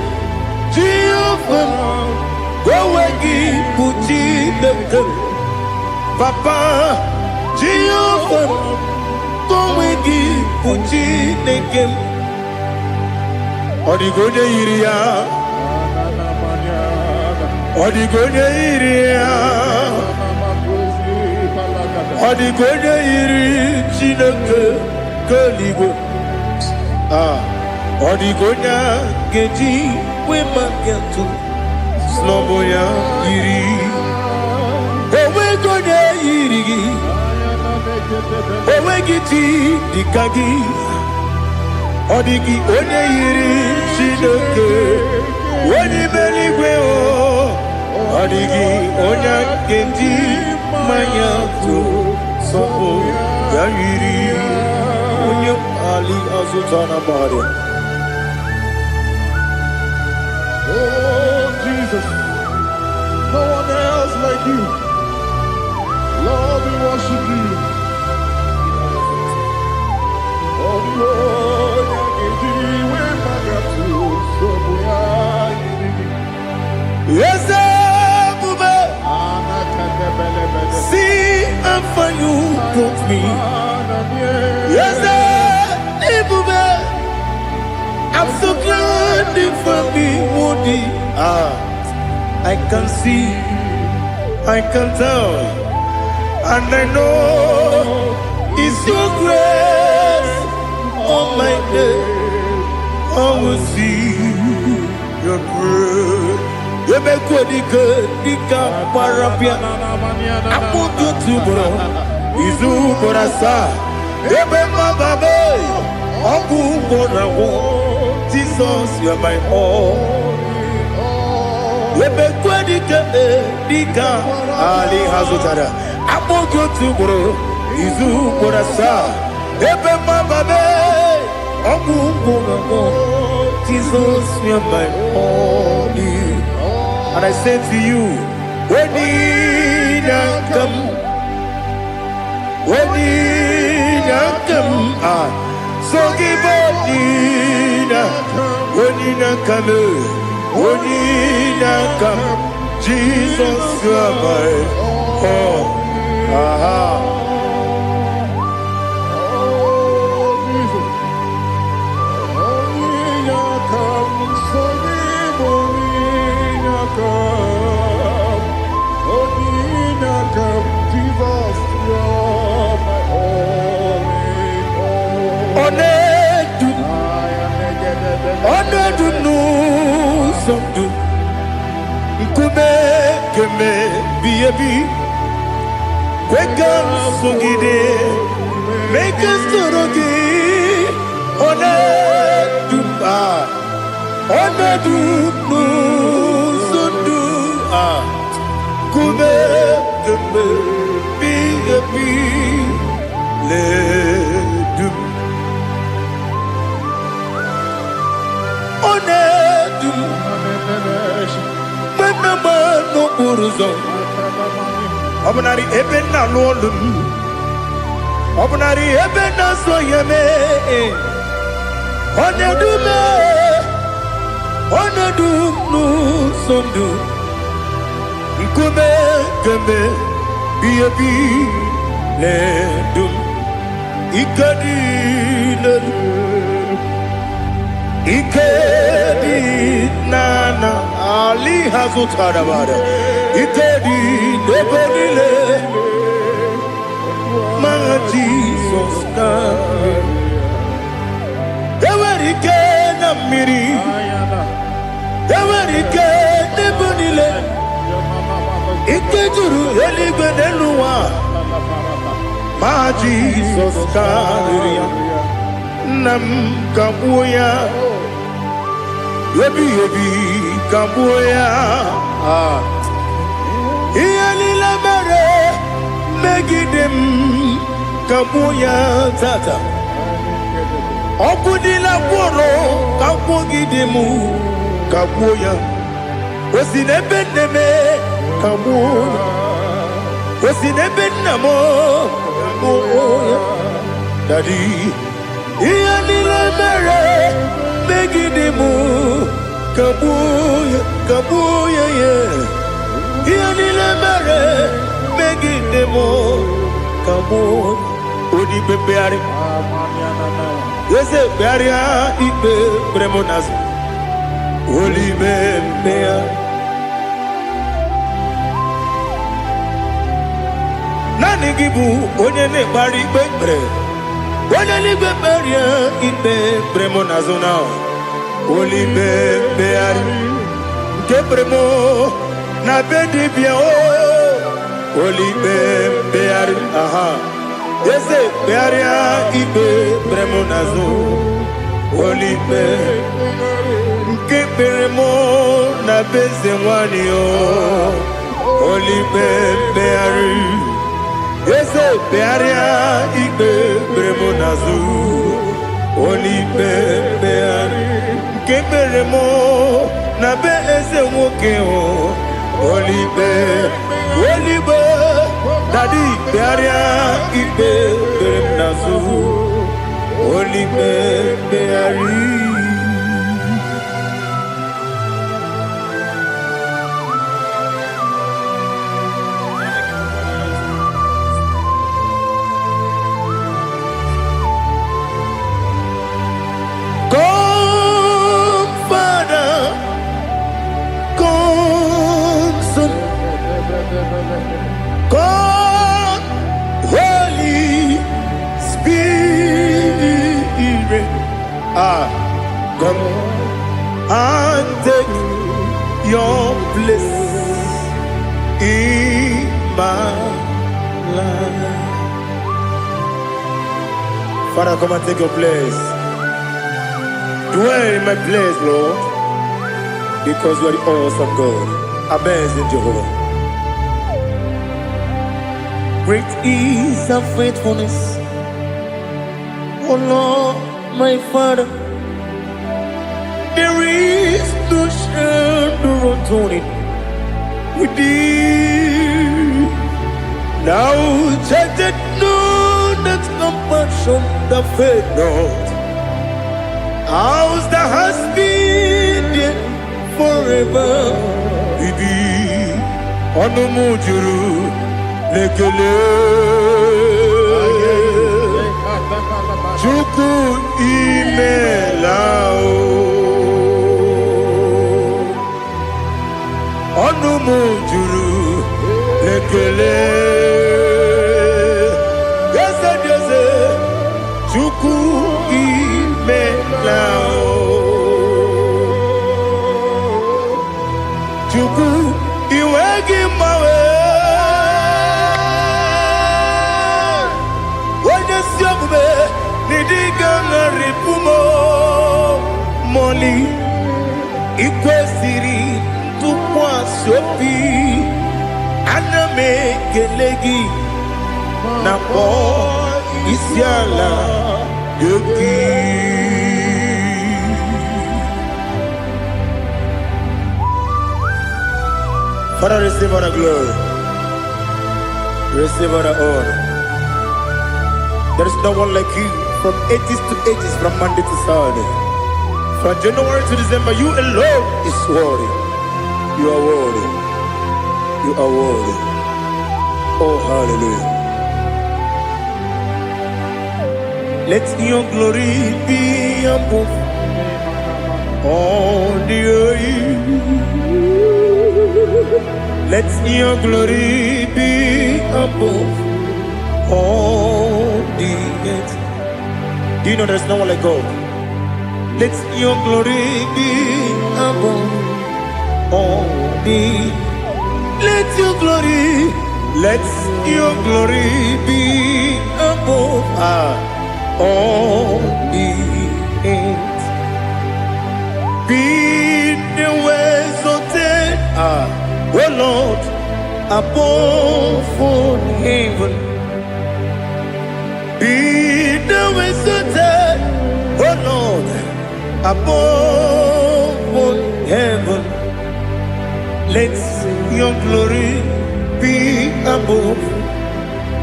Jehovah, go again, put it Papa, Jehovah, go again, put it again. Odigonya iria, Odigonya iria, Odigonya iri chineke keligo. Odigonya geji we magetu sloboya iri. Owe gonya iri, owe giti dikagi. Odigi onye yiri Chineke onye meligwe o Odigi onye kendi manya tu sopo ya yiri onye ali azutana bari. Oh Jesus, no one else like you. Lord, we worship you. Oh Lord, yes, see how far you brought me. Yes, I'm so glad you found me, Woody. I can see, I can tell, and I know it's your grace. Oh my God, I will see your grace. You make good, Dika Parapia. I put you to bro. Izu Borasa. You make my baby. Oku Borawo. Jesus, you're my all. You make good, Dika Ali Hazutara. I put you to bro. Izu Borasa. You make my baby. Oku Borawo. Jesus, you're my all. And I say to you, when you come, so give up, when you come, Jesus, you are my all. Onedu no somdu Nkube keme biyebi Kweka sogide Make us torogi Onedu Onedu no somdu Nkube keme biyebi Ledu no buruzo Obnari ebena lolum Obnari ebena soyeme Onedu no sondu Nkume keme biyebi ledum Ikadi Ikedi nana Ali Hazutara bada Ikedi nebonile Ma Jesus na Ewerike na miri Ewerike nebonile Ikeduru eligwe neluwa Ma Jesus na Nam kabuya Yebi kabuya Iyalila mere Megidem kabuya tata Okudila kworo Kabugidemu kabuya Osinebeneme kabuya Osinebenamo kabuya Daddy, iya nila mere, megide mo, kabuya, kabuya, yeah. Iya nila mere, megide mo, kabuya. Odi bebeari, yese bearia ibe bremonas. Oli bebeari. Nani gibu onye ne bari bebre. Onye ni beberia ibe bremonazona. Oli bebeari. Gebremo na bedi bia o. Oli bebeari, aha. Yese bearia ibe bremonazo. Oli bebeari. Gebremo na bezewani o. Oli bebeari. Yese bearia ibe bremonazo. Oli bebeari. Gebremo na bezewoke o. Oli be Daddy bearia ibe bremonazo. Oli bebeari. God, Holy Spirit, come and take your place in my life. Father, come and take your place. Dwell in my place, Lord, because you are the awesome God. Amazing Jehovah. Great is our faithfulness, oh Lord, my Father. There is no shadow on it with thee. Now check that no, that compassion that faith not. Ours that has been there forever. Bibi, Onumujuru. Lekele Chuku imelao Onumujuru Lekele Yese yese Chuku imelao Chuku iwegi mawe Ripumo Moli Ikwesiri Tukwa Sopi Aname Kelegi Napo Isiala Yoki. Father, receive all the glory, receive all the honor. There is no one like you. From ages to ages, from Monday to Saturday, from January to December, you alone is worthy. You are worthy. You are worthy. Oh, hallelujah. Let your glory be above all the earth. Let your glory be above all the earth. Do you know there's no one like God? Let your glory be above all the. Let your glory be above all the earth. Be the exalted, oh Lord, above all heaven. Be the exalted, oh Lord, above all heaven. Let your glory be above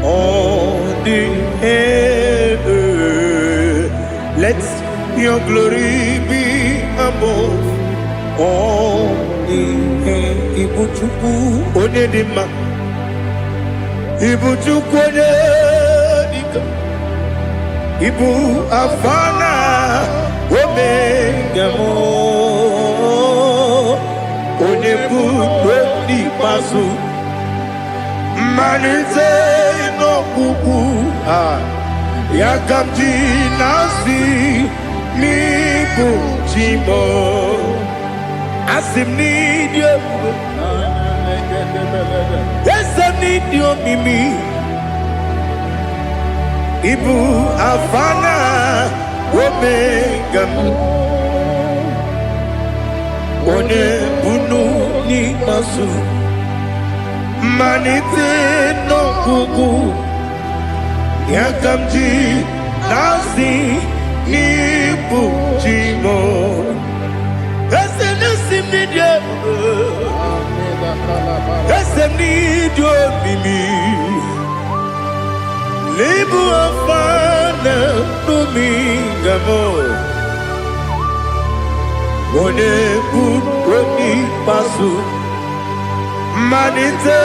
all the earth. Let your glory be above all Ibuchukwu Onedima Ibuchukwu Onedika Ibu Afana Omega Mo Onebu Odi Masu Manize no Kuku Yakamji Nasi Mibu Jimo Asim need you Yes I need you Mimi Ibu Afana Omega One Bunu Ni Masu Manite no Kuku Yakamji Nasi Nibu Jimo Ese Nasim Nidia Ese Nidio Mimi Libu Afana Numingamo One Buni Pasu Manite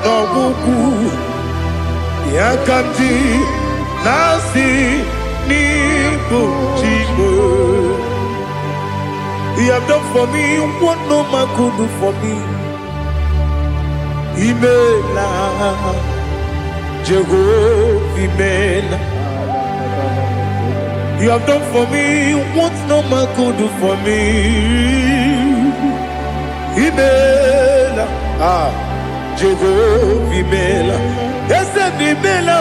no Kuku Yakamji Nasi Nibu Jimo He have done for me what no man could do for me. Imela Jehovah Imela. You have done for me what no man could do for me. Imela Jehovah Imela. Yes, Imela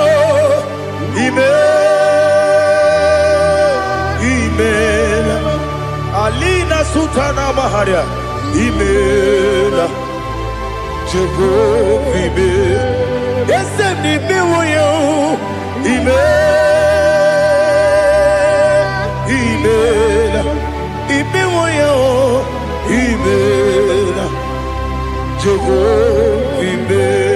Imela Alina Sutana Maharia Imela Jehovah Imela Yes, Imela Imela Imela Jehovah Imela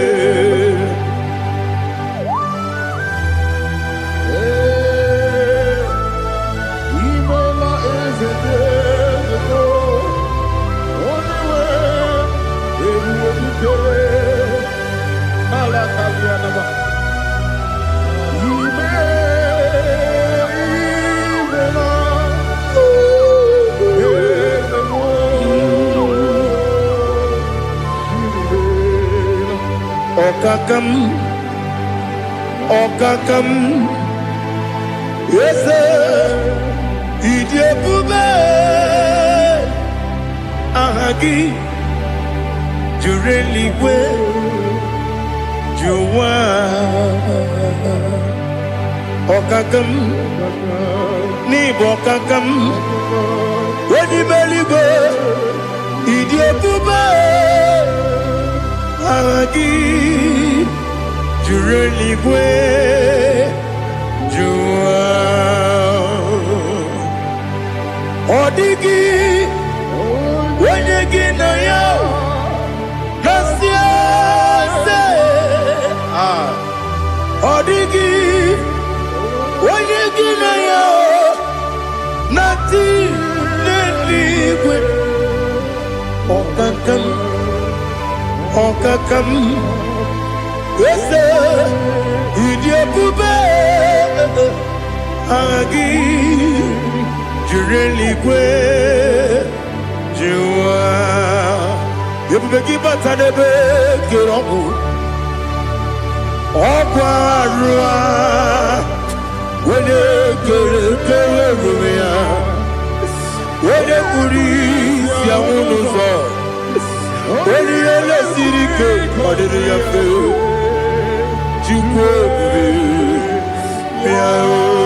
Okakam Yes Idiopube Ahagi Jureligwe Juwa Okakam Nibo Okakam Wedibeligwe Idiopube Ahagi Jureligwe Jua Odigi Wenyegi na yo Nasia se Odigi Wenyegi na yo Nati Neligwe Okakam Okakam Yes, Idiopube Agi Jureligwe Jua Yebubeki Batanebe Kirobu Okwarua Wene Kere Rumia Wene Kuri Siamunuzo Wene Ele Sirike Adede Yafe Jukwe Miao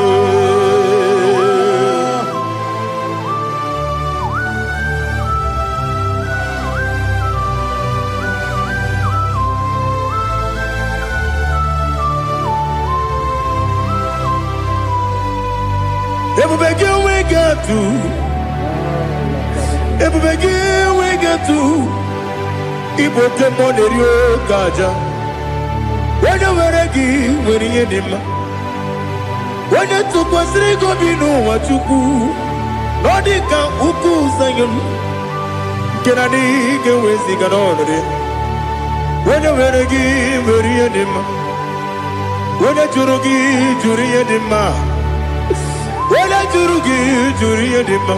Ebubege we get to Iboke Monerio Gaja Wena Weregi Weri Edima onye tụkwasịrị gị obi n'ụwa Chukwu na ọ dị ka ukwu Zayọn nke na-adịghị ga-eweziga n'ọnọdụ. Onye were gị were ihe dị mma, onye jụrụ gị jụrụ ihe dị mma, onye jụrụ gị jụrụ ihe dị mma.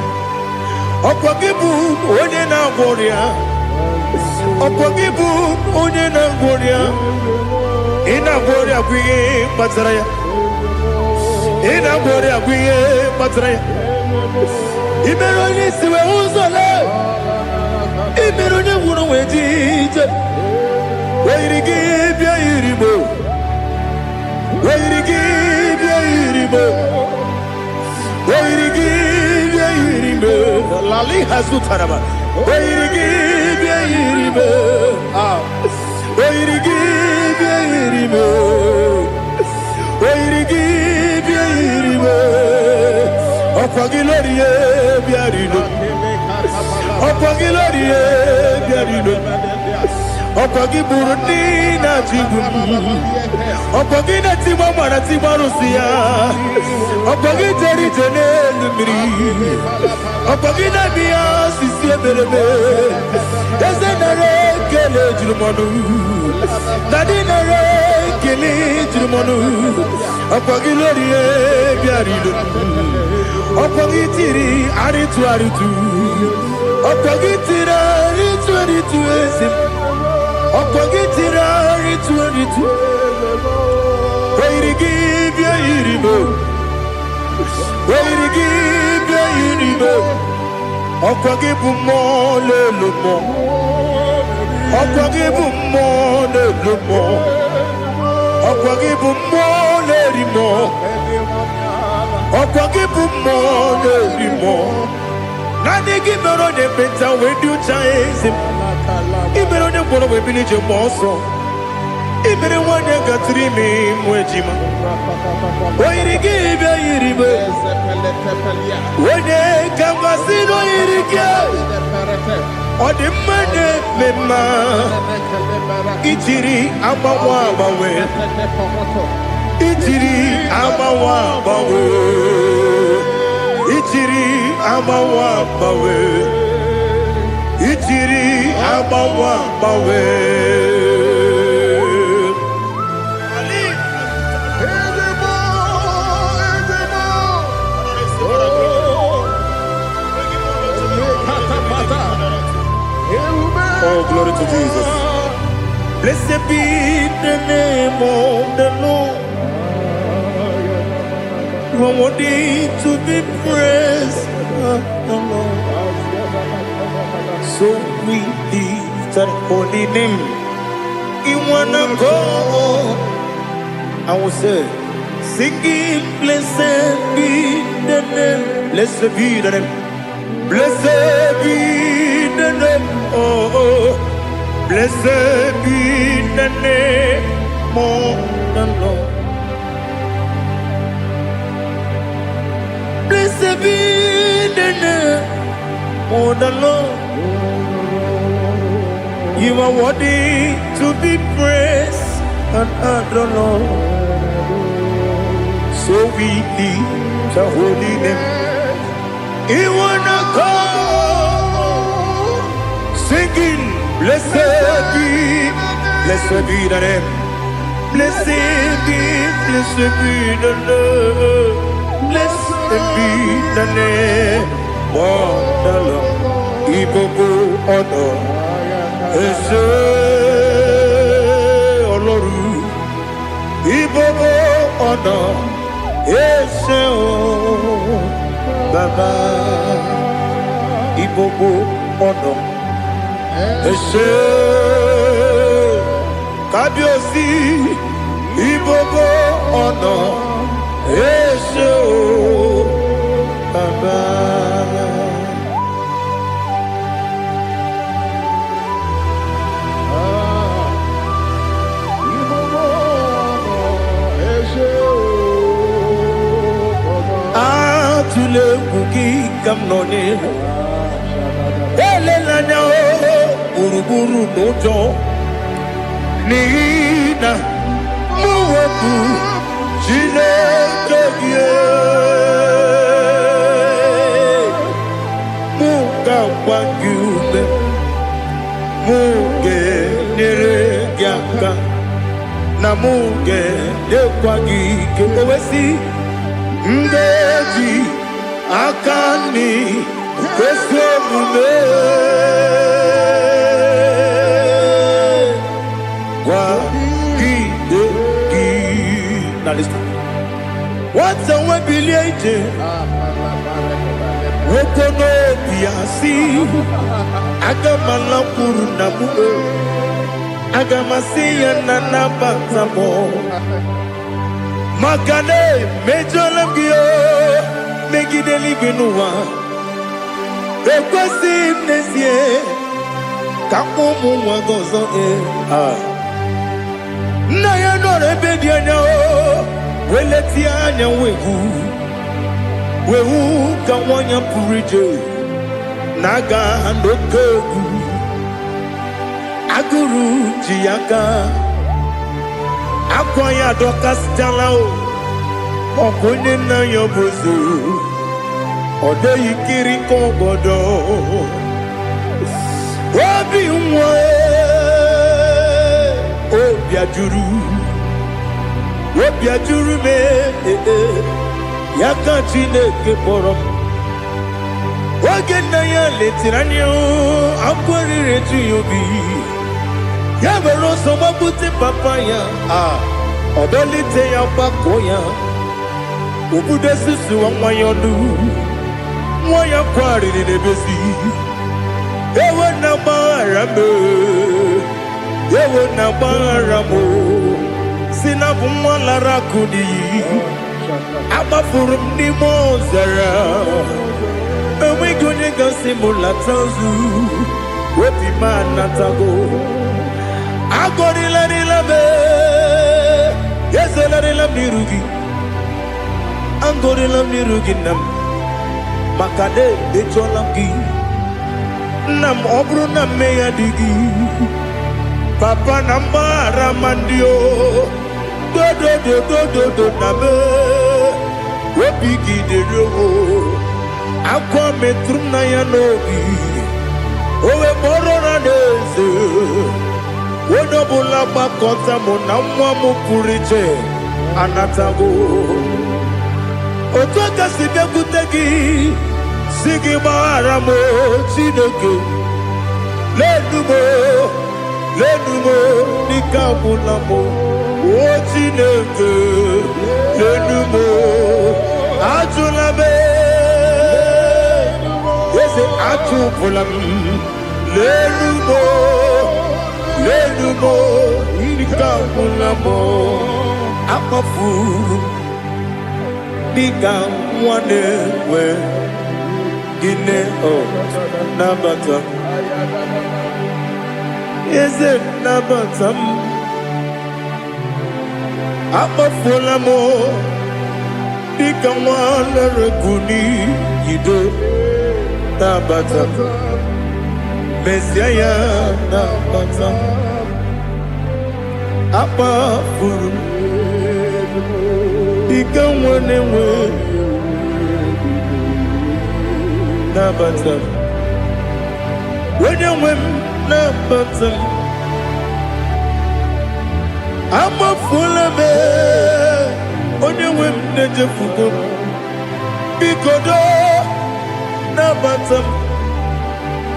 Ọkwa gị bụ onye na-agwọ ọrịa, ọkwa gị bụ onye na-agwọ ọrịa. Ị na-agwọ ọrịa bụ ihe kpatara ya, ị na-agwọ ọrịa bụ ihe kpatara ya. I mere onye isi wee ụzọ lee, I mere onye gwụrụ wee ji ije. Weyiri gị bịa yiri Igbo, weyiri gị bịa yiri Igbo, weyiri gị bịa yiri Igbo. Lali hazụtara ma weyiri gị bịa yiri Igbo, weyiri gị bịa yiri Igbo, weyiri gị bịa yiri Igbo. Ọkwa gị lori ye bịa rilo, ọkwa gị lori ye bịa rilo. Ọkwa gị bụrụ ndị na-achị igwu, ọkwa gị na-etigba mara tigba arụsị ya, ọkwa gị jere ije n'elu mmiri, ọkwa gị na-eme ya sisi eberebe. Eze nara ekele juru m ọnụ, na dị nara ekele juru m ọnụ. Ọkwa gị lori ihe bịara ilo, ọkwa gị tiri arịtụ arịtụ, ọkwa gị tiri arịtụ arịtụ eze. Ọkwa gị tiri arịtụ arịtụ, weyiri gị bịa yiri Igbo, weyiri gị bịa yiri Igbo. Ọkwa gị bụ mmụọ na-elu mmụọ, ọkwa gị bụ mmụọ na-elu mmụọ, ọkwa gị bụ mmụọ na-eri mmụọ, ọkwa gị bụ mmụọ na-eri mmụọ. Naanị gị mere onye ekpenta wee dị ụcha eze. I mere onye gwọrọ wee bili ije mgbe ọsọ. I mere nwanyị gatụrụ ime ịmụ ejima. Oyiri gị bịa yiri Igbo, onye ka mmasị na oyiri gị. Ọ dị mma na-eme mma, ijiri agbanwe agbanwe, ijiri agbanwe agbanwe, ijiri agbanwe agbanwe, ijiri agbanwe agbanwe. Oh, glory to Jesus. Blessed be the name of the Lord. You are worthy to be praised, the Lord. So we lift that holy name. You wanna go? I will say, singing, blessed be the name, blessed be the name, blessed be the name, oh, blessed be the name of the Lord. Blessed be the name of the Lord. You are worthy to be praised and adored, Lord. So we lift the holy name. You wanna come singing, blessed be the name, blessed be the Lord, blessed be the name of the Lord. Ibobo honor. Ese Oloru, Ibobo ọ̀nà, Ese o Baba, Ibobo ọ̀nà, Ese Kábíyèsí, Ibobo ọ̀nà, Ese o Baba. Tule kuki kamnoni elelanya buruburu nojo nina muwebu Chineke ye kwagiume muge neregiaka na muge nekwagike owesi ngeji akani kwesomume kwagideki. Now listen. What's a webiliate? Wokono biasi agamala kurunamu agamasiya nanabatamo makane mejolamgio megideli genuwa ekwesi nesie kamumu wagozo na ya nore bedianya weleti anya wehu kawanya purije naga ndokogu aguru jiaka akwanya dokastalao okonye na yobozu ode yikiri kogodo obi nwa obi ajuru me yaka Chineke kpọrọ m oge nna ya letiri anya akwarịrị eju ya obi ya mere ọsọ gbapute papa ya ọdọlite ya gbakọ ya obodo susu nwa ya ọnụ nwa ya kwarịrị n'ebezi ewe na gbaghara m ewe na gbaghara m si na bụ nwa lara akụ n'iyi agbafuru m n'ime ọzara enweghị onye gasị m lata ozu obi m anatago agọrịlarịla m ezelarịla m n'iru gị agọrịla m n'iru gị nna m maka na emechọla m gị nna m ọ bụrụ na mmehie dị gị papa na mgbaghara ma ndị o dodododododo na me obi gị dịrị owo akwa metụrụ na ya n'obi owe kpọrọ na n'eze onye ọbụla gbakọta mụ na nwa m pụrụ iche anatago otu aka si bịakwute gị si gị gbaghara m Chineke lenumo dịka agwụla m o Chineke lenumo ajụla m eze achụpụla m lenumo dịka agwụla m akpafuru dịka nwa na-enwe gịnị nabata eze nabata m akpafuola m dịka nwa na-erekuni yido nabata mesia ya nabata akpafuru dịka nwa na-enwe nabata onye nwe m nabata amafuola m onye nwe m na-ejefugo m biko do nabata m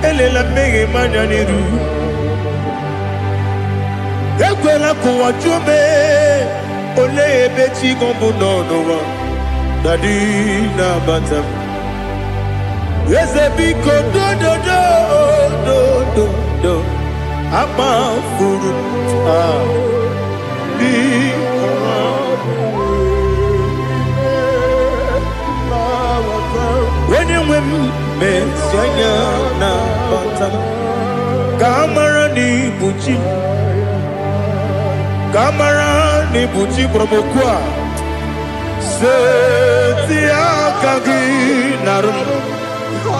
elela mmehie m anya n'iru ekwela ka ụwa jụọ m olee ebe chi gọ bụ n'ụwa dadi nabata m eze biko do akpafuru onye nwe m mesi anya nabata m ka amara n'ibu chi ka amara n'ibu chi gwara m okwu a seti aka gị narụ m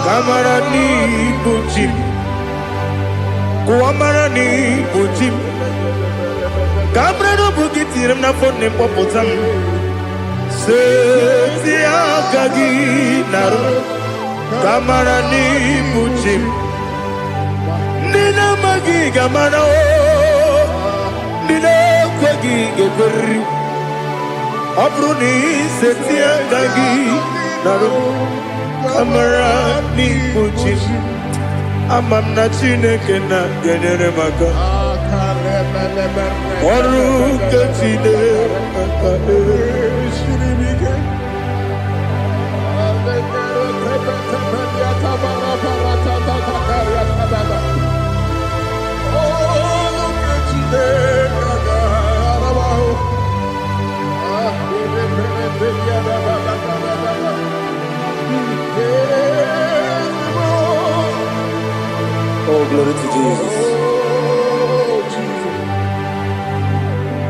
kamara n'ibu chi m kụwamara n'ibu chi m ka amara n'obu gị tiri m n'afọ na mkpọpụta m seti aka gị narụ kamara n'ibu chi m Nina magiga mana Nina kwagiga kuri Abruni setia gagi Naru kamara ni kuchi Amam na chineke na genere maka Oru kachine Oh, glory to Jesus.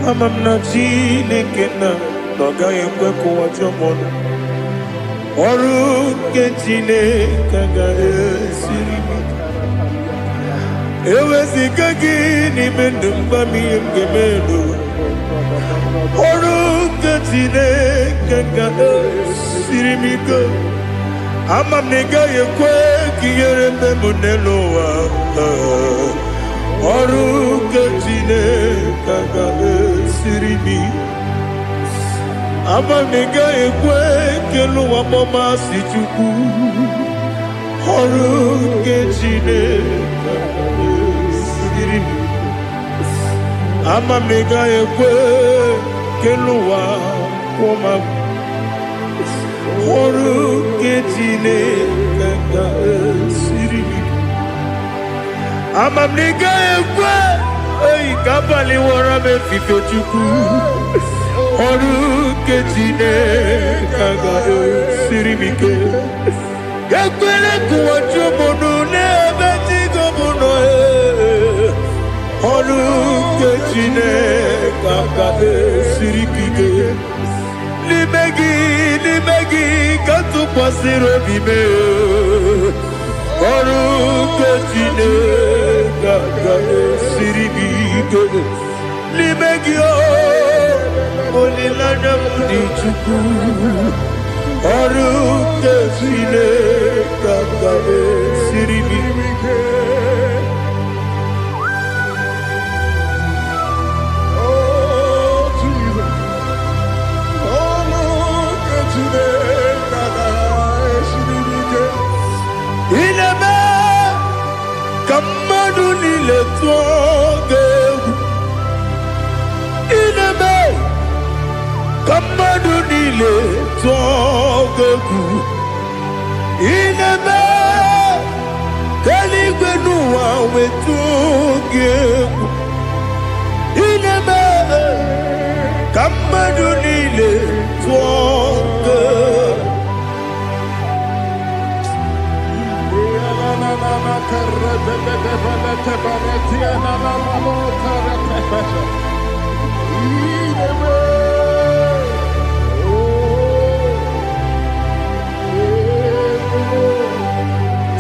Amam na chineke na noga ekwe kuwa jomono. Oru ke chineke ga esiri mi. Ewe sikagi ni mendumba mi emgemelo. Oru ke chineke ga esiri mi go. Amam nega ekwe kiyere memunelo wa. Oru ke chineke ga esiri mi. Amam nega ekwe kelu wa mama si chuku. Oru ke chineke ga esiri mi. Amam nega ekwe kelu wa mama. Oru ke chineke ga esiri mi. Amam nega ekwe kabali wara me fifo chuku. Oru ke chineke ga esiri mi ke. Gakwele kuwa chumono nebe tigo mono Oru ke chineke ga esiri mi ke. Limegi katu pasiro bime Oru ke chineke ga esiri mi ke. Limegi olilanya mudi chuku. Oru ke chineke ga esiri mi ke. Inebe kamadu nile tuoge. Inebe kamadu nile tuoge. Inebe kaligwe nuwa wetuge. Inebe kamadu nile tuoge.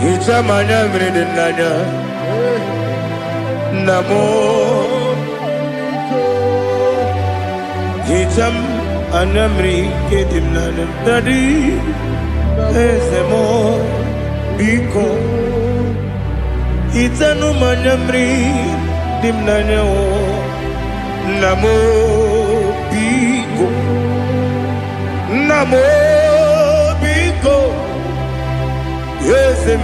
Itamanya mridinanya Namo Itam anamri kedimnana Dadi Ezemo Biko Itanu manyamri dimnanya o Namo Biko Namo Biko Yesem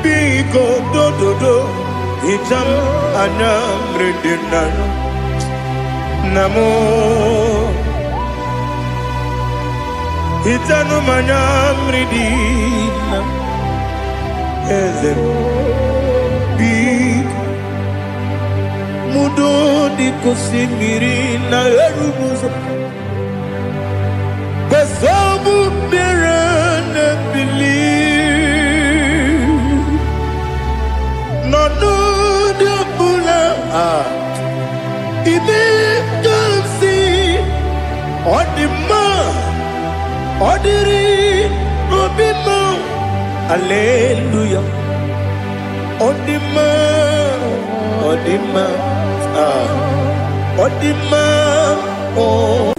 Biko do do do Itam anamri dimnanya Namo Itanu manyamri dimnanya Yesem Mudo di kusimiri na erumuzo Basabu mirana believe No de bula Ibe kamsi Odima Odiri Obima Hallelujah Odima Odima Odima oh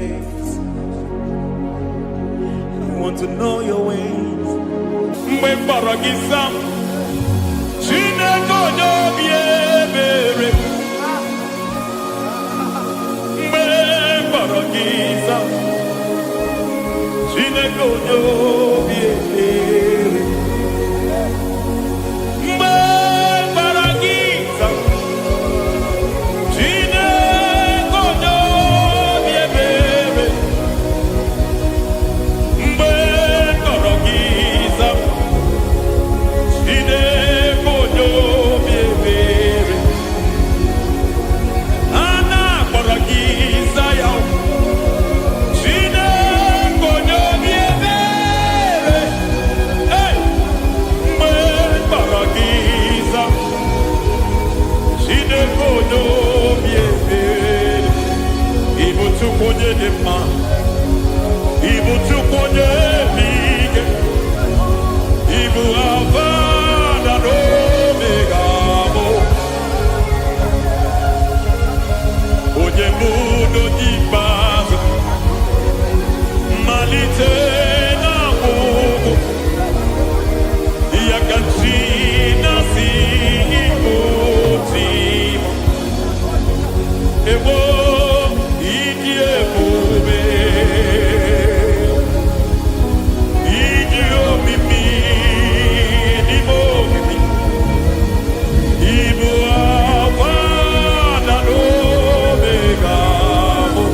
ways. I want to know your ways. Mgbe mkpọrọ gị sam, Chineke onye obi ebere. Mgbe mkpọrọ gị sam, Chineke onye obi ebere. Mgbe mkpọrọ gị sam, Chineke onye obi ebere. Mgbe mkpọrọ gị sam, Chineke onye obi ebere. A na-akpọrọ gị Zion, Chineke onye obi ebere. Hey! Mgbe mkpọrọ gị Zion, Chineke onye obi ebere. Ị bụ Chukwu onye dị mma, ị bụ Chukwu onye dị ike, ị bụ Alfa na Omega bụ onye mbụ n'onye ikpeazụ, mmalite na ọgwụgwụ, ya ka chi na-asị Igbo tim. Ewo ịdị ebube, ịdị omimi n'ime omimi, ịbụ Alfa na Omega bụ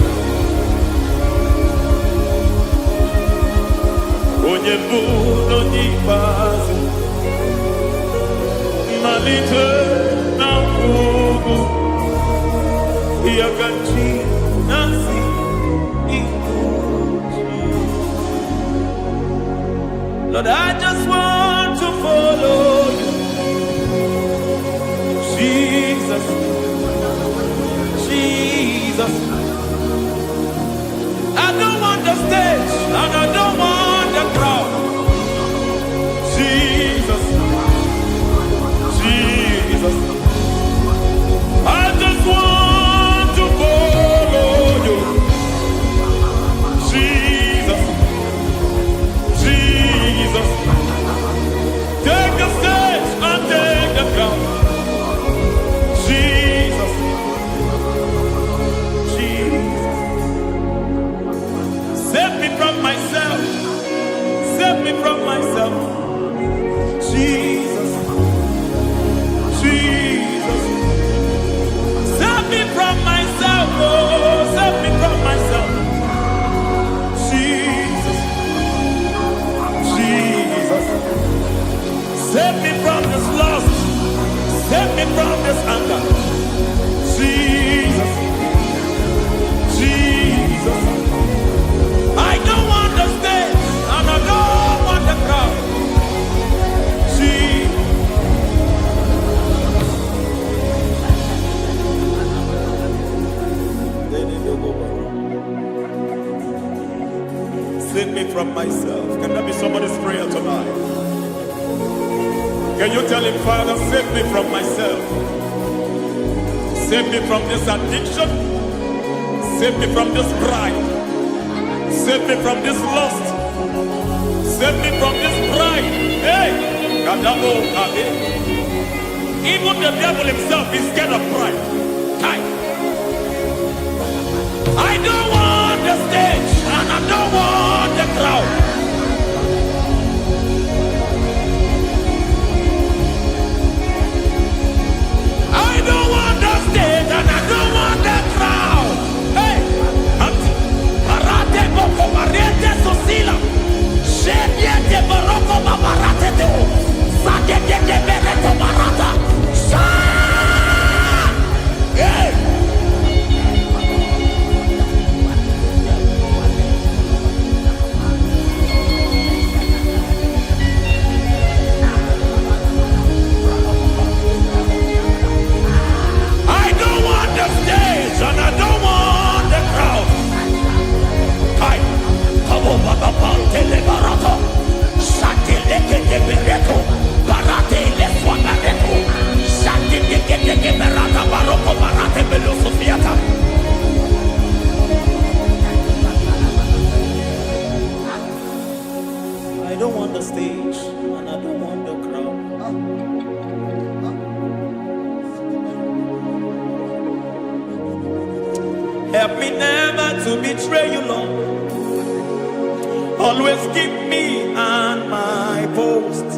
onye mbụ n'onye ikpeazụ, mmalite na ọgwụgwụ, ya ka chi na-asị Igbo tim. Lord, I just want to follow you, Jesus, Jesus. I don't want the stage and I don't want the crowd. Jesus, Jesus. I just want to follow you, Jesus, Jesus. Take the stage and take the crown. Jesus, Jesus. Save me from myself, save me from myself. Jesus, Jesus. Save me from myself, oh, save me from myself. Jesus, Jesus. Save me from this lust, save me from this anger. Jesus, Jesus. I don't want the stage and I don't want the crowd. Jesus. Save me from myself. Can that be somebody's prayer tonight? Can you tell him, Father, save me from myself? Save me from this addiction. Save me from this pride. Save me from this lust. Save me from this pride. Hey! Kadabo, kade. Even the devil himself is scared of pride. Kai. I don't want the stage and I don't want the crowd. I don't want the stage and I don't want the crowd. Hey, Parate boko barete sosila. Shediete baroko babarate teo. Sadete bereto barata. Hey. stage and I don't want the crowd. Help me never to betray you, Lord. Always keep me on my post.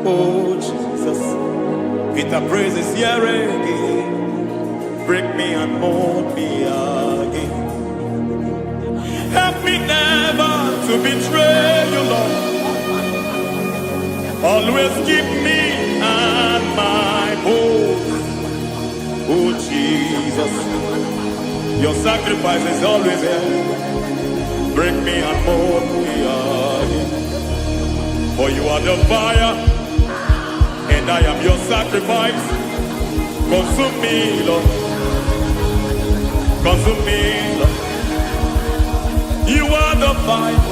Oh Jesus, with the praises here again, break me and mold me again. Help me never to betray you, Lord. Always keep me on my post. Oh Jesus, your sacrifice is always there. Break me and mold me again. For you are the fire, and I am your sacrifice. Consume me, Lord. Consume me, Lord. You are the fire,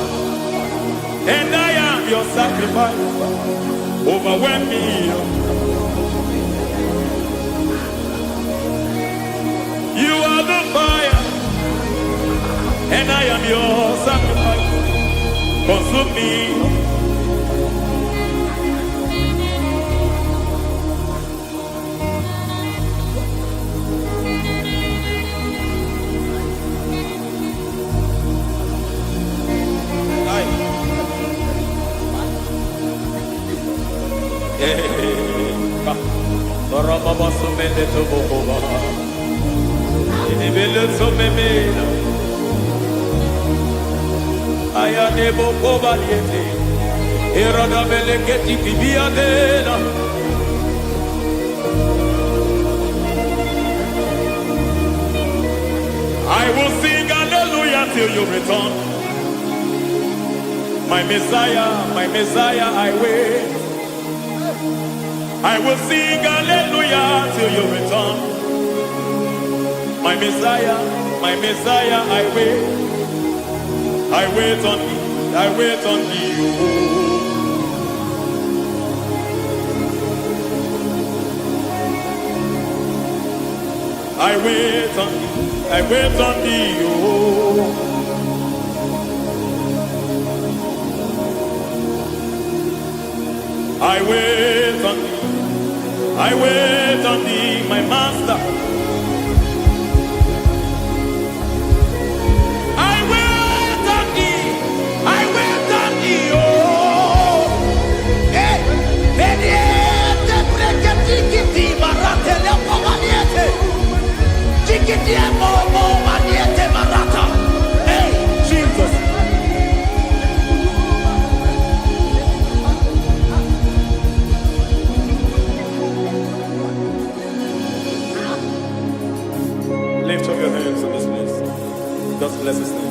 and I am your sacrifice. Overwhelm me, Lord. You are the fire, and I am your sacrifice. Consume me, Lord. I will sing hallelujah till you return. My Messiah, I wait. I will sing hallelujah till you return. My Messiah, I wait. I wait on thee, I wait on thee. I wait on thee, I wait on thee. I wait on thee, I wait on thee, my master. I wait on thee, I wait on thee, oh. Hey, vediete, preke tikiti, marate lepo maniete. Tikiti momo maniete marata. Hey, Jesus. Lift up your hands in this place. Just bless his name.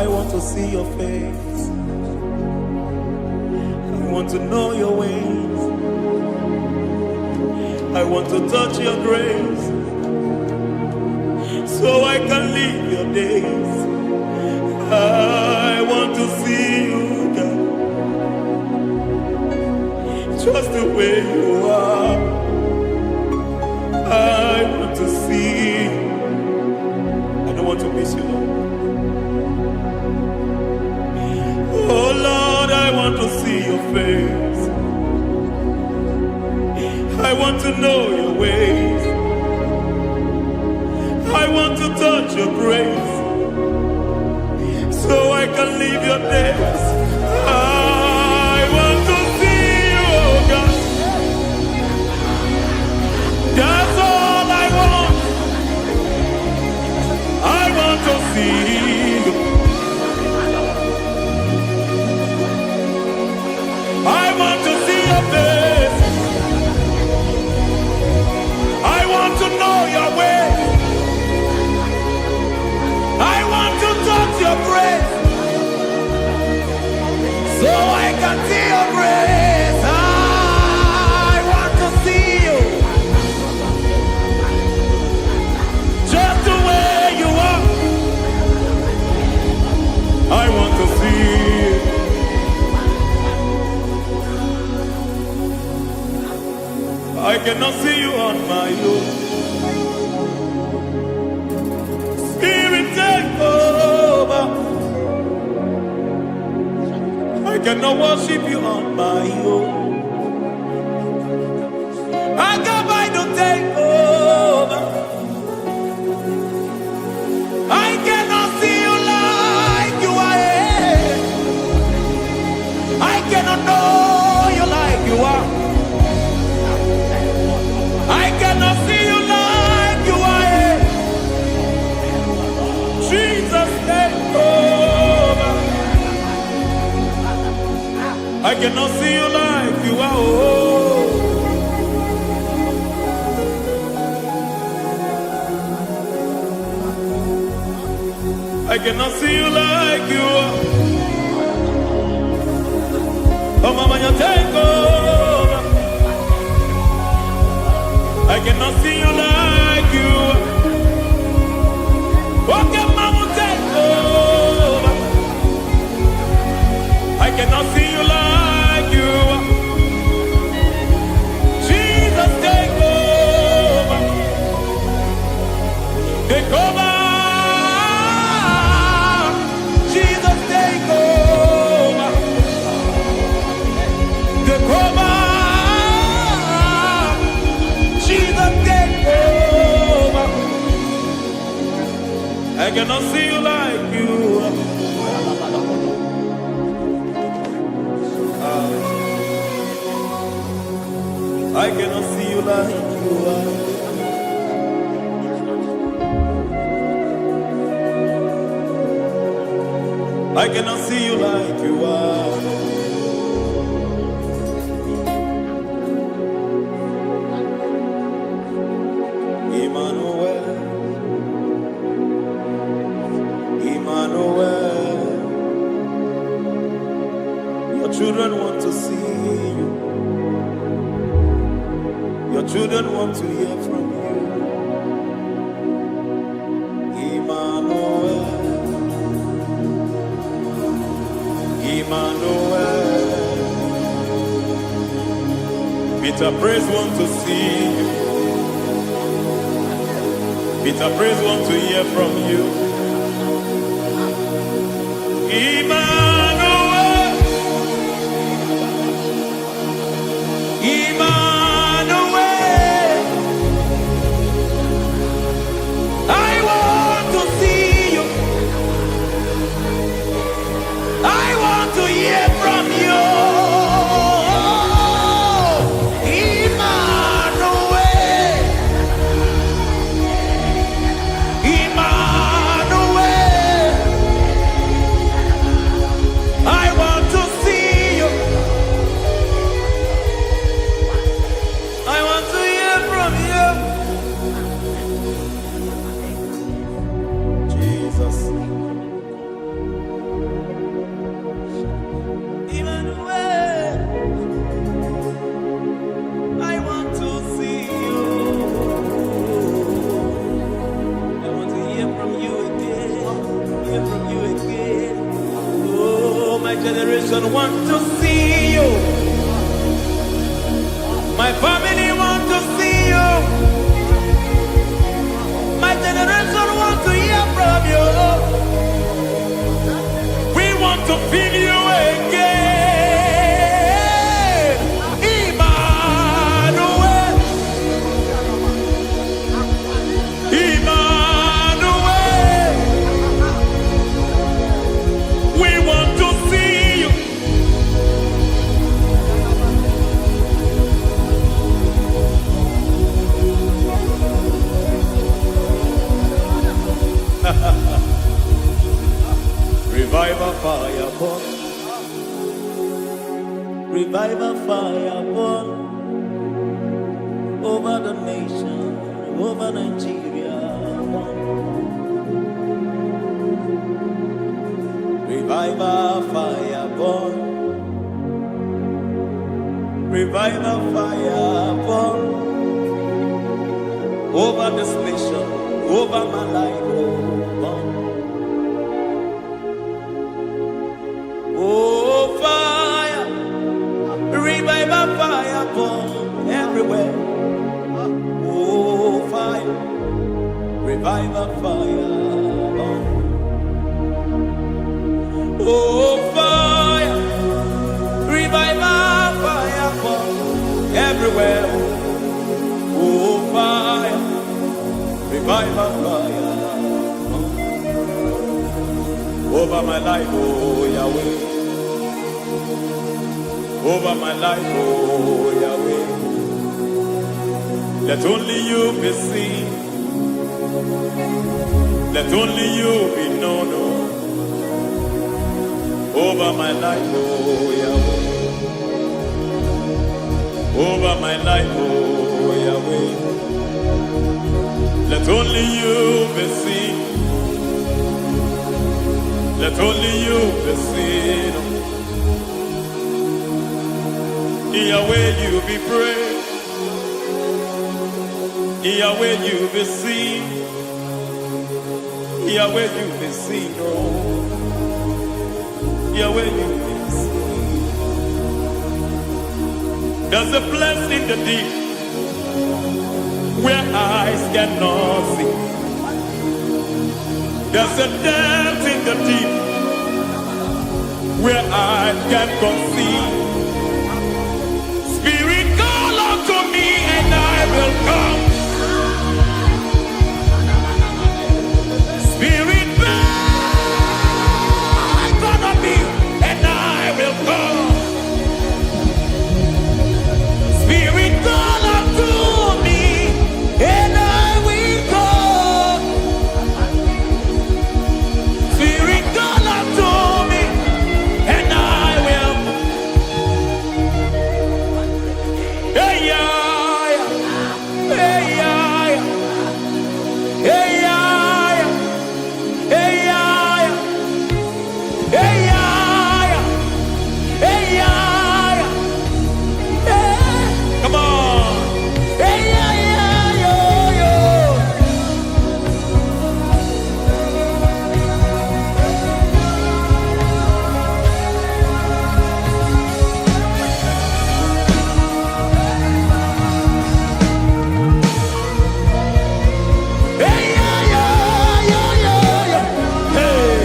I want to see your face. I want to know your ways. I want to touch your grace, so I can live your days. I want to see you, God, just the way you are. I want to see you. I don't want to miss you, Lord. Oh Lord, I want to see your face. I want to know your ways. I want to touch your grace, so I can live your days. I want to see you, oh God. That's all I want. I want to see you. I want to see your face. I want to know your way. I want to touch your grace, so I can see your grace. I want to see you, just the way you are. I want to see you. I cannot see you on my own. Spirit, take over. I cannot worship you on my own. I come by to take over. I cannot see you like you are. I cannot know you like you are. I cannot see you like you are. Jesus, take over. I cannot see you like you are. Oh. I cannot see you like you are. Oh, Mama, you take over. I cannot see you like you. Okay, Mama, take over. I cannot see you like you. Jesus, take over. Take over. Jesus, take over. Take over. I cannot see you like you. I cannot see you like you are. I cannot see you like you are. Emmanuel. Your children want to see you. Your children want to hear from you. Emmanuel. Peter Praise want to see you. Peter Praise want to hear from you. Emmanuel. I want to see you. generation want to see you. My family want to see you. My generation want to hear from you. We want to feel you again. Emmanuel. Emmanuel. We want to see you. Revival fire burn. Revival fire burn over the nation, over Nigeria. Revival fire burn. Revival fire burn over this nation, over my life. Burn. Oh, fire, revival fire burn everywhere. Oh, fire, revival fire burn. Oh, fire, revival fire burn everywhere. Oh, fire, revival fire burn over my life, oh Yahweh. Over my life, oh Yahweh. Let only you be seen. Let only you be known. Over my life, oh Yahweh. Over my life, oh Yahweh. Let only you be seen. Let only you be seen. Yahweh, you be praised. Yahweh, you be seen. Yahweh, you be seen. Oh, Yahweh, you be seen. There's a place in the deep where eyes cannot see. There's a depth in the deep where eyes can conceive. Spirit, call unto me and I will come. Spirit, breathe on me and I will come. Spirit, call unto me and I will come. Spirit, call unto me and I will. Hey, yeah, hey, yeah, hey, yeah, hey, yeah, hey, yeah, hey, yeah, hey. Come on. Hey, yeah, yo, yo. Hey, yeah, yo, yo, yo, yo. Hey.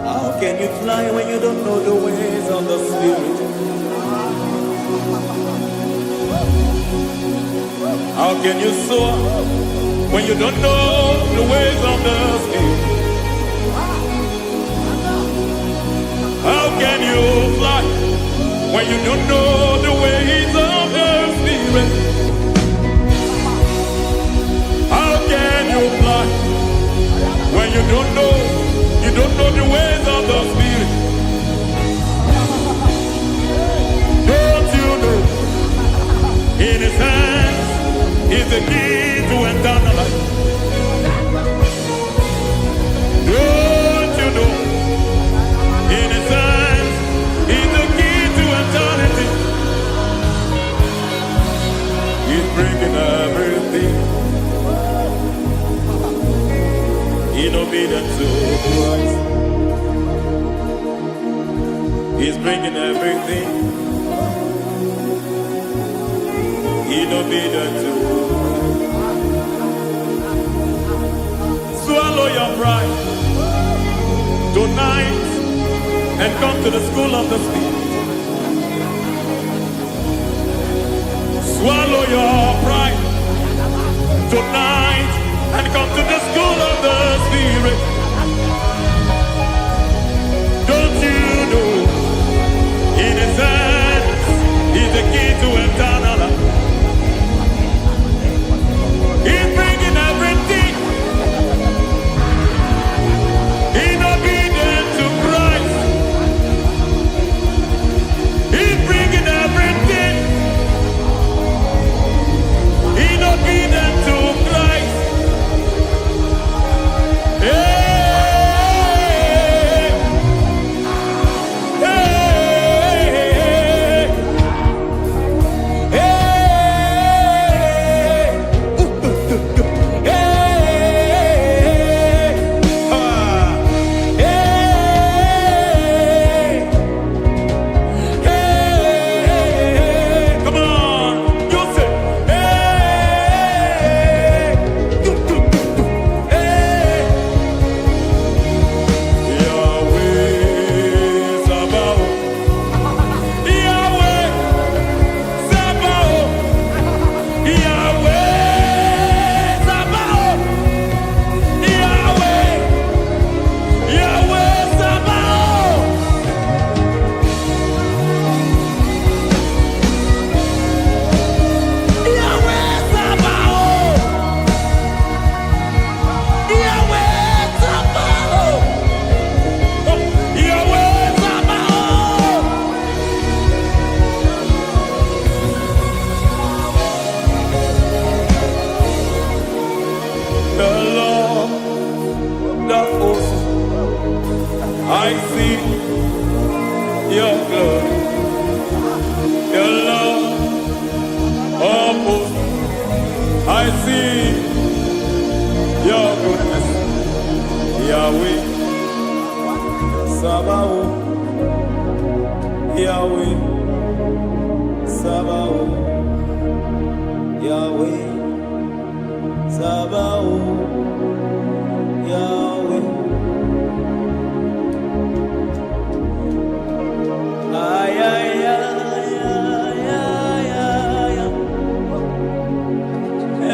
How can you fly when you don't know the ways of the Spirit? How can you soar when you don't know the ways of the Spirit? How can you fly when you don't know the ways of the Spirit? How can you fly when you don't know the ways of the Spirit? Don't you know in His hands is the key to eternal life? Don't you know in His hands is the key to eternity? He's bringing everything in obedience to Christ. He's bringing everything in obedience to. Swallow your pride tonight and come to the school of the Spirit. Swallow your pride tonight and come to the school of the Spirit. Don't you know in His hands is the key to eternal life? He's bringing everything in obedience to Christ. He's bringing everything in obedience to Christ. Hey, hey, hey, come on, you say, Yahweh Sabaoth, Yahweh Sabaoth, Yahweh Sabaoth, Yahweh, Yahweh Sabaoth. Yahweh Sabaoth, Yahweh Sabaoth, Yahweh Sabaoth. The Lord of hosts, I see your glory. The Lord of hosts, I see your goodness. Yahweh Sabaoth, Yahweh Sabaoth, Yahweh Sabaoth, Yahweh. Ay, ay, ay, ay, ay, ay, ay.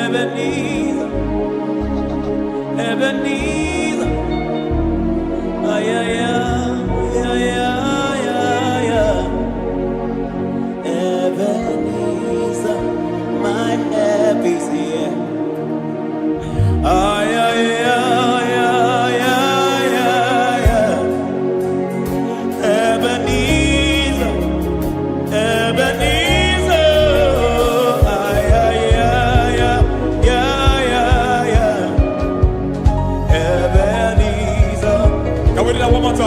Ebenezer, Ebenezer. Ay, ay, ay, ay, ay, ay, ay. Ebenezer, my help is here. Ay, ay, ay, ay, ay, ay, ay. Ebenezer, Ebenezer. Ay, ay, ay, ay, ay, ay, ay. Ebenezer. Can we do that one more time?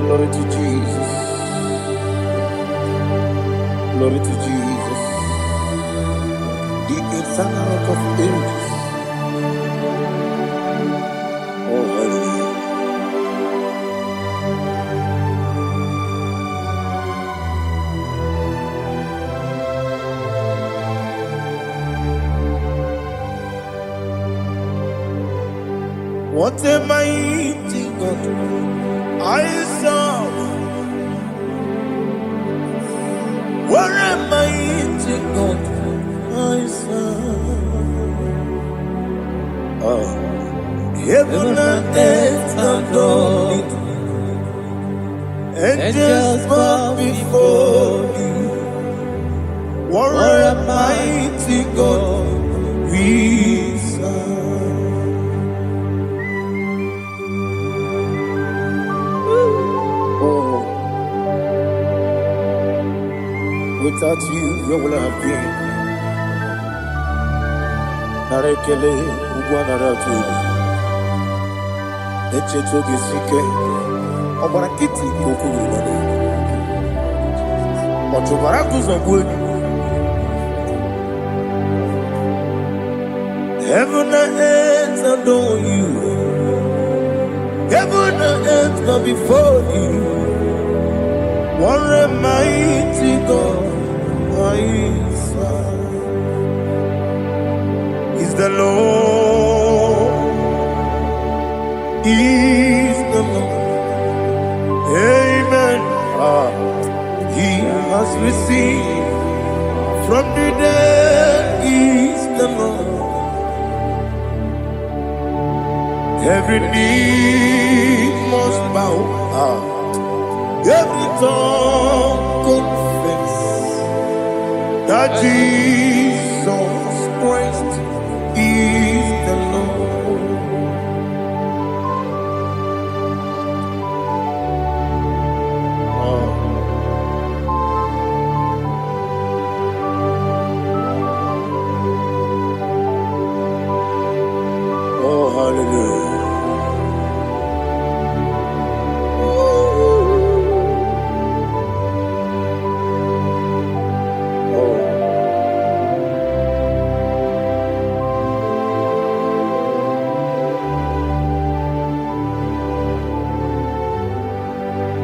Glory to Jesus. Glory to Jesus. The eternal rock of ages. Oh, hallelujah. What a mighty God I serve. What a mighty God I serve. Oh. Heaven and earth adore it, angels bow before you. What a mighty God we serve. Without you, where will I have been? Narekele, Ugwanaratu, Echetoge Sike, Obarakiti Kokuru, Otobarakus of wood. Heaven and earth adore you. Heaven and earth bow before you. What a mighty God I serve. Is the Lord, is the Lord. Amen. He has received from the dead, is the Lord. Every knee must bow. Every tongue confess that Jesus Christ is the Lord. Oh, hallelujah.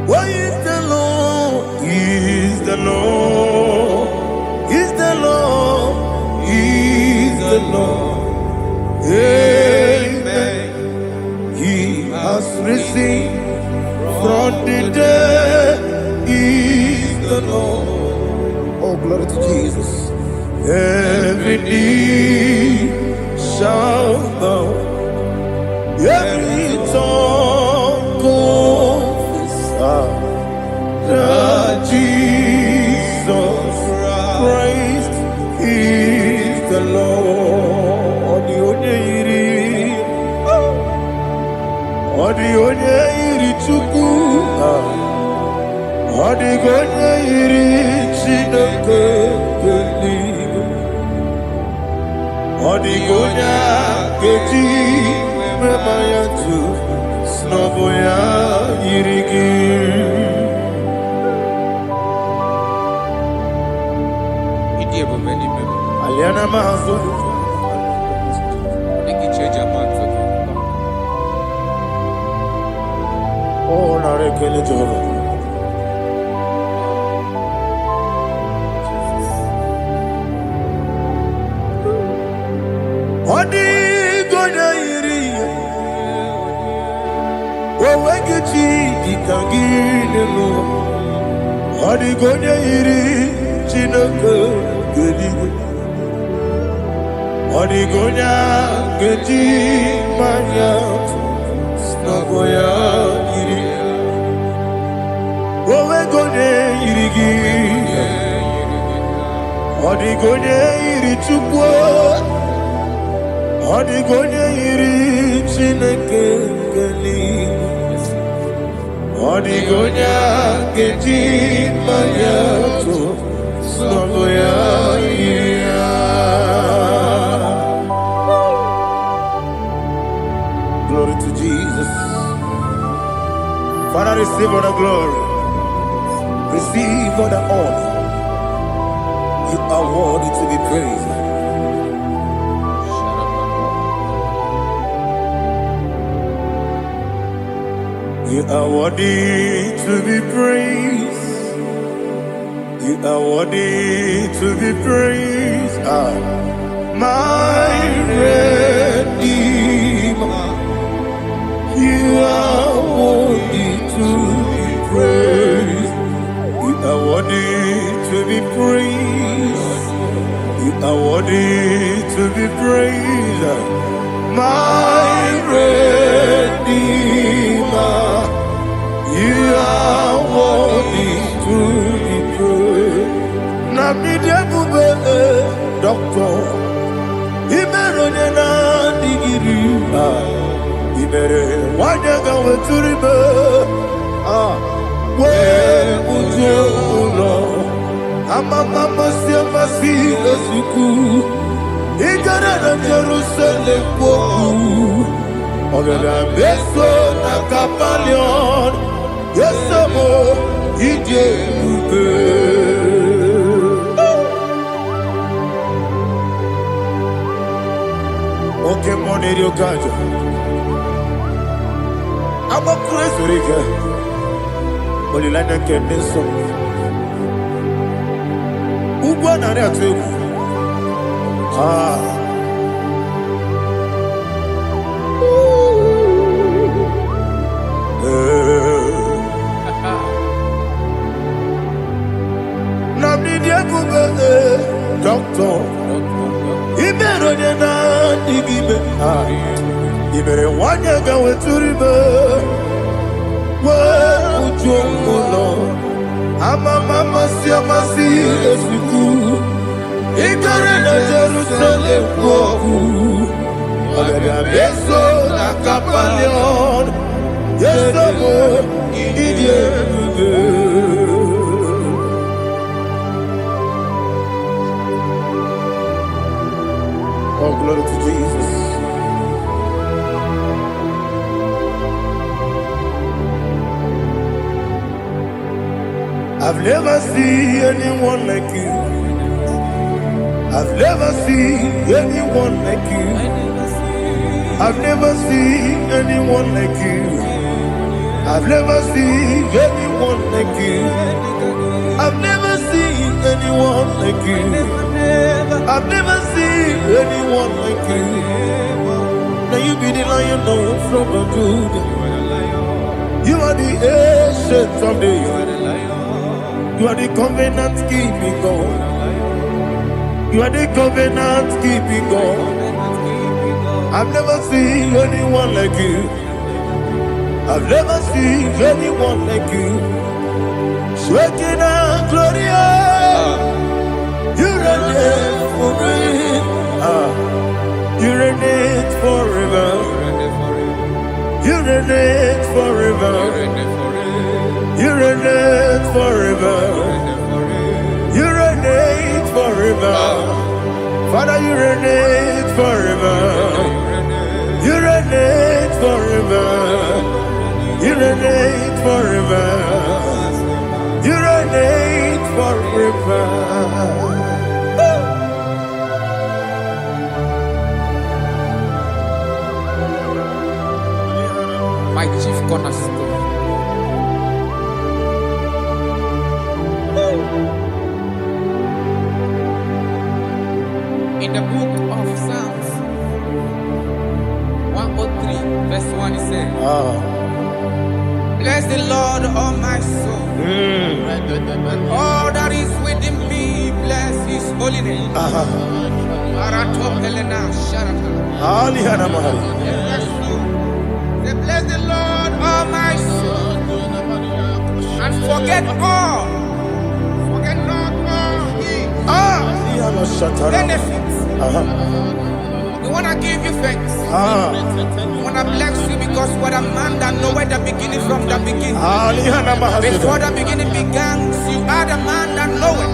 Why is the Lord? Is the Lord? Is the Lord? Is the Lord? Amen. He has risen from the dead. Is the Lord? Oh, glory to Jesus. Every knee shall bow. Every tongue confess that Jesus Christ is the Lord. The only Chukwu, the only Chineke, the only Keji, Memaya tu, Snoboya Irigi. Aliana Mahazo. Oh, Narekele Jehovah. Odi gonya iri, owekechi dikangile lo. Odi gonya iri, Chineke geli. Odi gonya keji manya, snagoya iri. Owe gonya iri gi, odi gonya iri chukwu. Odi gonya iri Chineke geli. Odi gonya keji manya to snagoya iri. Glory to Jesus. Father, receive all the glory. Receive all the honor. You are worthy to be praised. You are worthy to be praised. You are worthy to be praised. My Redeemer. You are worthy to be praised. You are worthy to be praised. You are worthy to be praised. My Redeemer. You are worthy to be praised. Namidebube, Doctor. Imeronena digiri. Ibere wanyaga weturibe. We uje ulo. Amama siamasi esuku. Igara na Jerusalem kwoku. Ogada beso na kapalion. Yesamo ije ube. Okay, money rio kaja. Aba Kristo rike. Olilanya keneso. Ugwa na ria tuku. Doctor, Ibero na digibe. Ibere wanyaga weturibe. We ujomulo. Mama siamasi esuku. Igare na Jerusalem kwoku. Ogada beso na kapalion. Yesamo idie. Oh, glory to Jesus. I've never seen anyone like you. I've never seen anyone like you. I've never seen anyone like you. I've never seen anyone like you. I've never seen anyone like you. I've never seen anyone like you. Now you be the Lion from the Judah. You are the ancient of days. You are the covenant keeping God. You are the covenant keeping God. I've never seen anyone like you. I've never seen anyone like you. Shaking and glorious. You reign forever. You reign forever. You reign forever. You reign forever. You reign forever. Father, you reign forever. You reign forever. You reign forever. You reign forever. My chief cornerstone. In the book of Psalms 103, verse 1, it says, bless the Lord, all my soul, and all that is within me, bless his holy name. Say, bless the Lord, all my soul, and forget not all his benefits. We want to give you thanks. We want to bless you because what a man that knoweth the beginning from the beginning. Before the beginning began, you are the man that knoweth.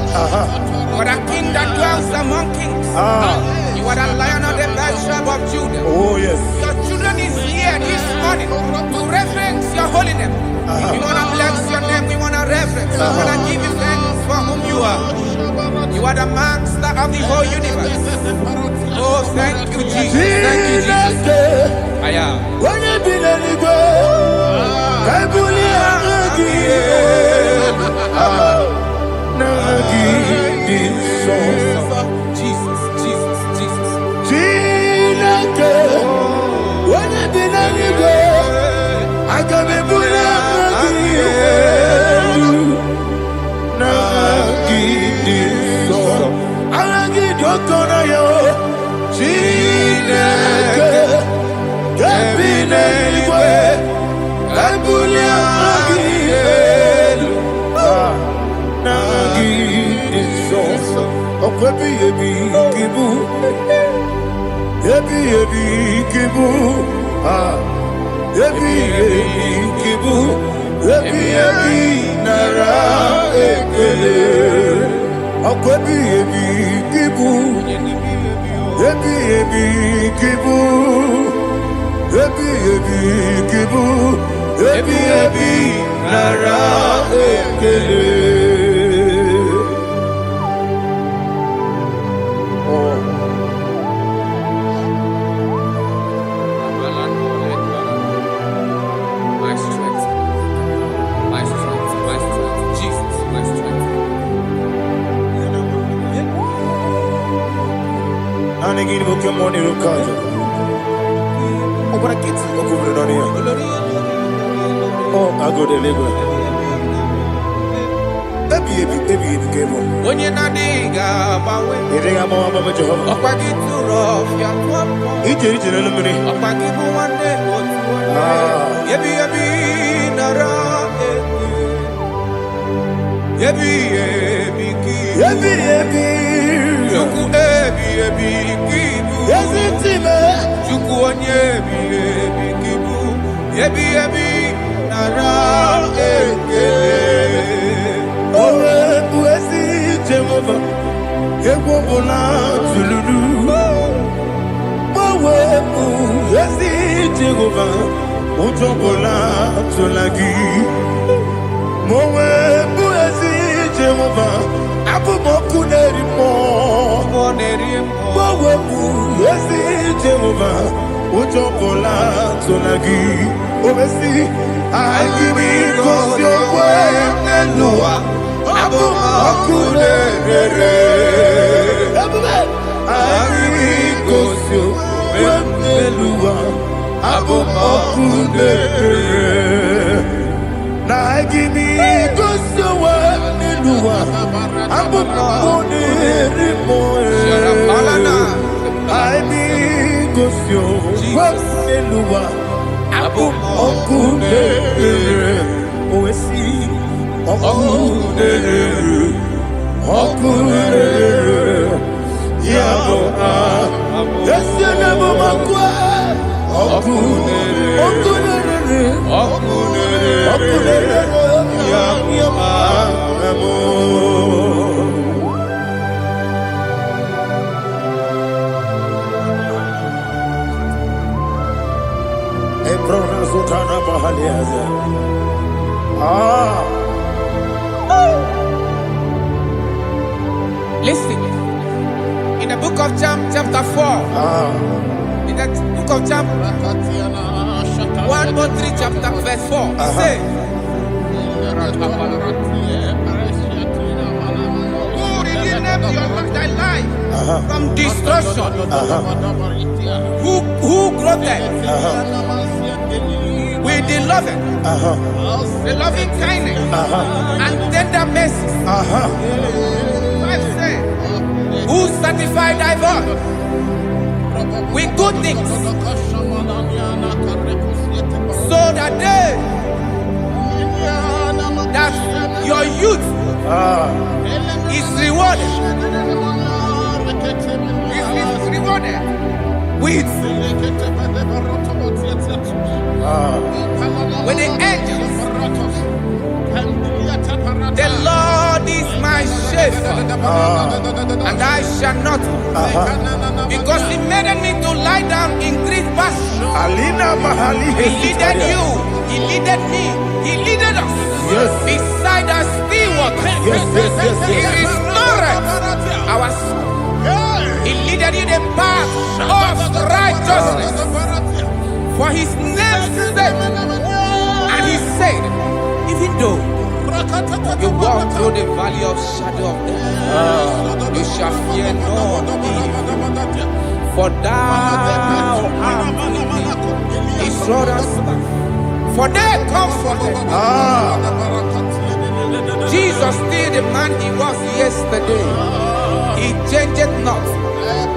What a king that dwells among kings. You are the Lion of the tribe of Judah. Oh yes. Your children is here this morning to reverence your holiness. We want to bless your name. We want to reverence. We want to give you thanks for whom you are. You are the master of the whole universe. Oh, thank you, Jesus. Thank you, Jesus. Aya. When you be the nigga, I believe Jesus, Jesus, Jesus. When you be the nigga, I can be Listen, in the book of John, chapter 4, in the book of John 1:3, chapter verse 4, it says, who redeemed thy life from destruction, who groweth with the loving kindness and tender mercy. Who satisfy thy voice with good things, so that your youth is rewarded. Is rewarded with the angels. The Lord is my shepherd, and I shall not want. Because He made me to lie down in green pastures. He leaded you, He leaded me, He leaded Yes. beside the still water. Yes, yes, yes, He yes. restored our soul. He leaded in the path of righteousness for his name's sake. And he said, even though you walk through the valley of shadow of death, you shall fear no evil, for thou art with me. His rod and staff, for they comforted. Jesus still the man he was yesterday. He changed not.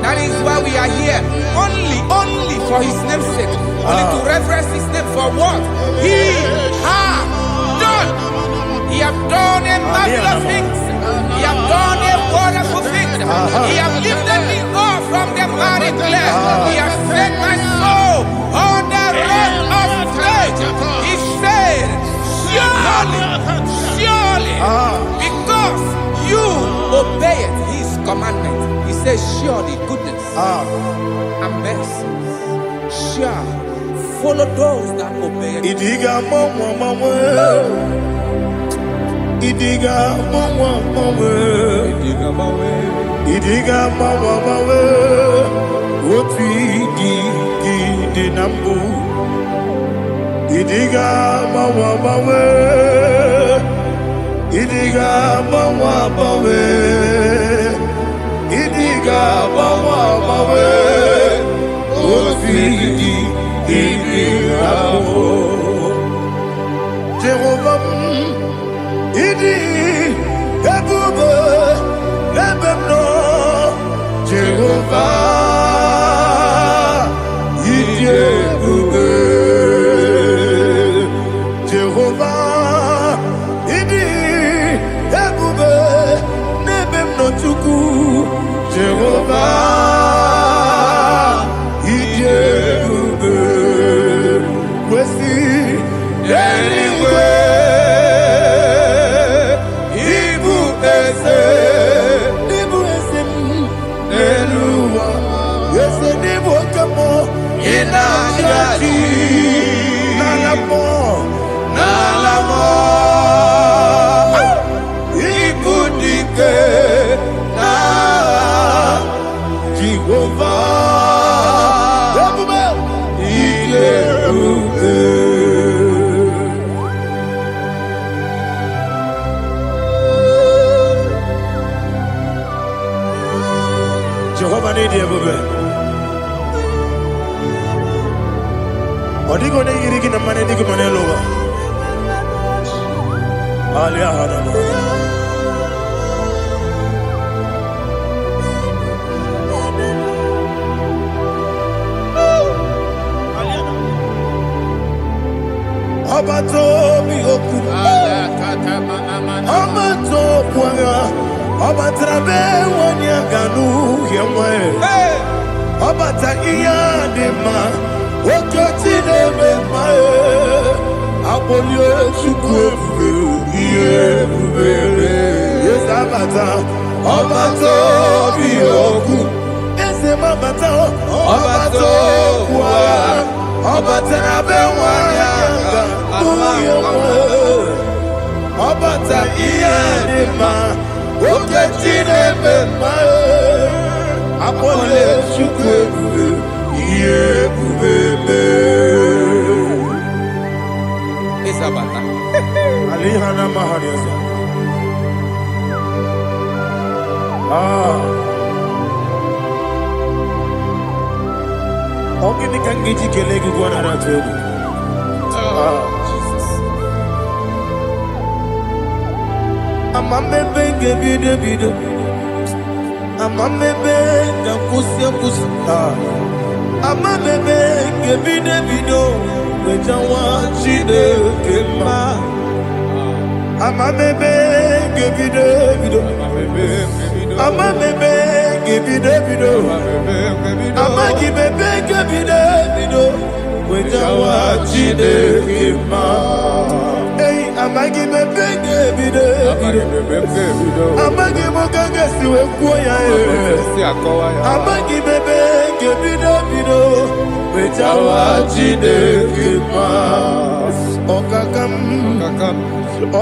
That is why we are here. Only for his name's sake. Only to reference his name for what he has done. He has done a marvelous things. He has done a wonderful thing. He has lifted me up from the miry clay. He has set my soul on the rock of faith. He said, surely, because you obeyed his commandment. He says, surely goodness and mercy shall follow those that obey. Idiga mama. Idiga mama. Idiga mama. Oti di nambu. Idiga mama. Idiga mama. Idiga mama. Oti di nambu. Jehovah. Idi ebube ebemno Jehovah idi ebube Jehovah idi ebube nebemno tuku Jehovah idi ebube wesi anyway. Jehovah need you, baby. Odigo ne yirigi na mane digo mane lowa. Alia harama. Abato mi oku. Abato kwanga. Obatrabe wonya ganu yemwe. Obata iya dema. Okoti nebe mae. Abolio chukwe iye bubele. Yes abata. Obato biyoku. Ese mabata. Obato kwa. Obatrabe wonya ganu yemwe. Obata iya dema. Oketi nebe mae. Apole chukwe iye bubele. Isabata. Alihana mahariasa. Ogini kangiji kelegi gwana ratogu. Jesus. Amamebe ngebido. Amamebe ngakusi. Amamebe ngebido. Wejawa chide kema. Amamebe ngebido. Amamebe ngebido. Amagibebe ngebido. Wejawa chide kema. Hey, amagibebe ngebido. Amagibokanga siwe kuya. Amagibebe nke bido mechawa Chineke ma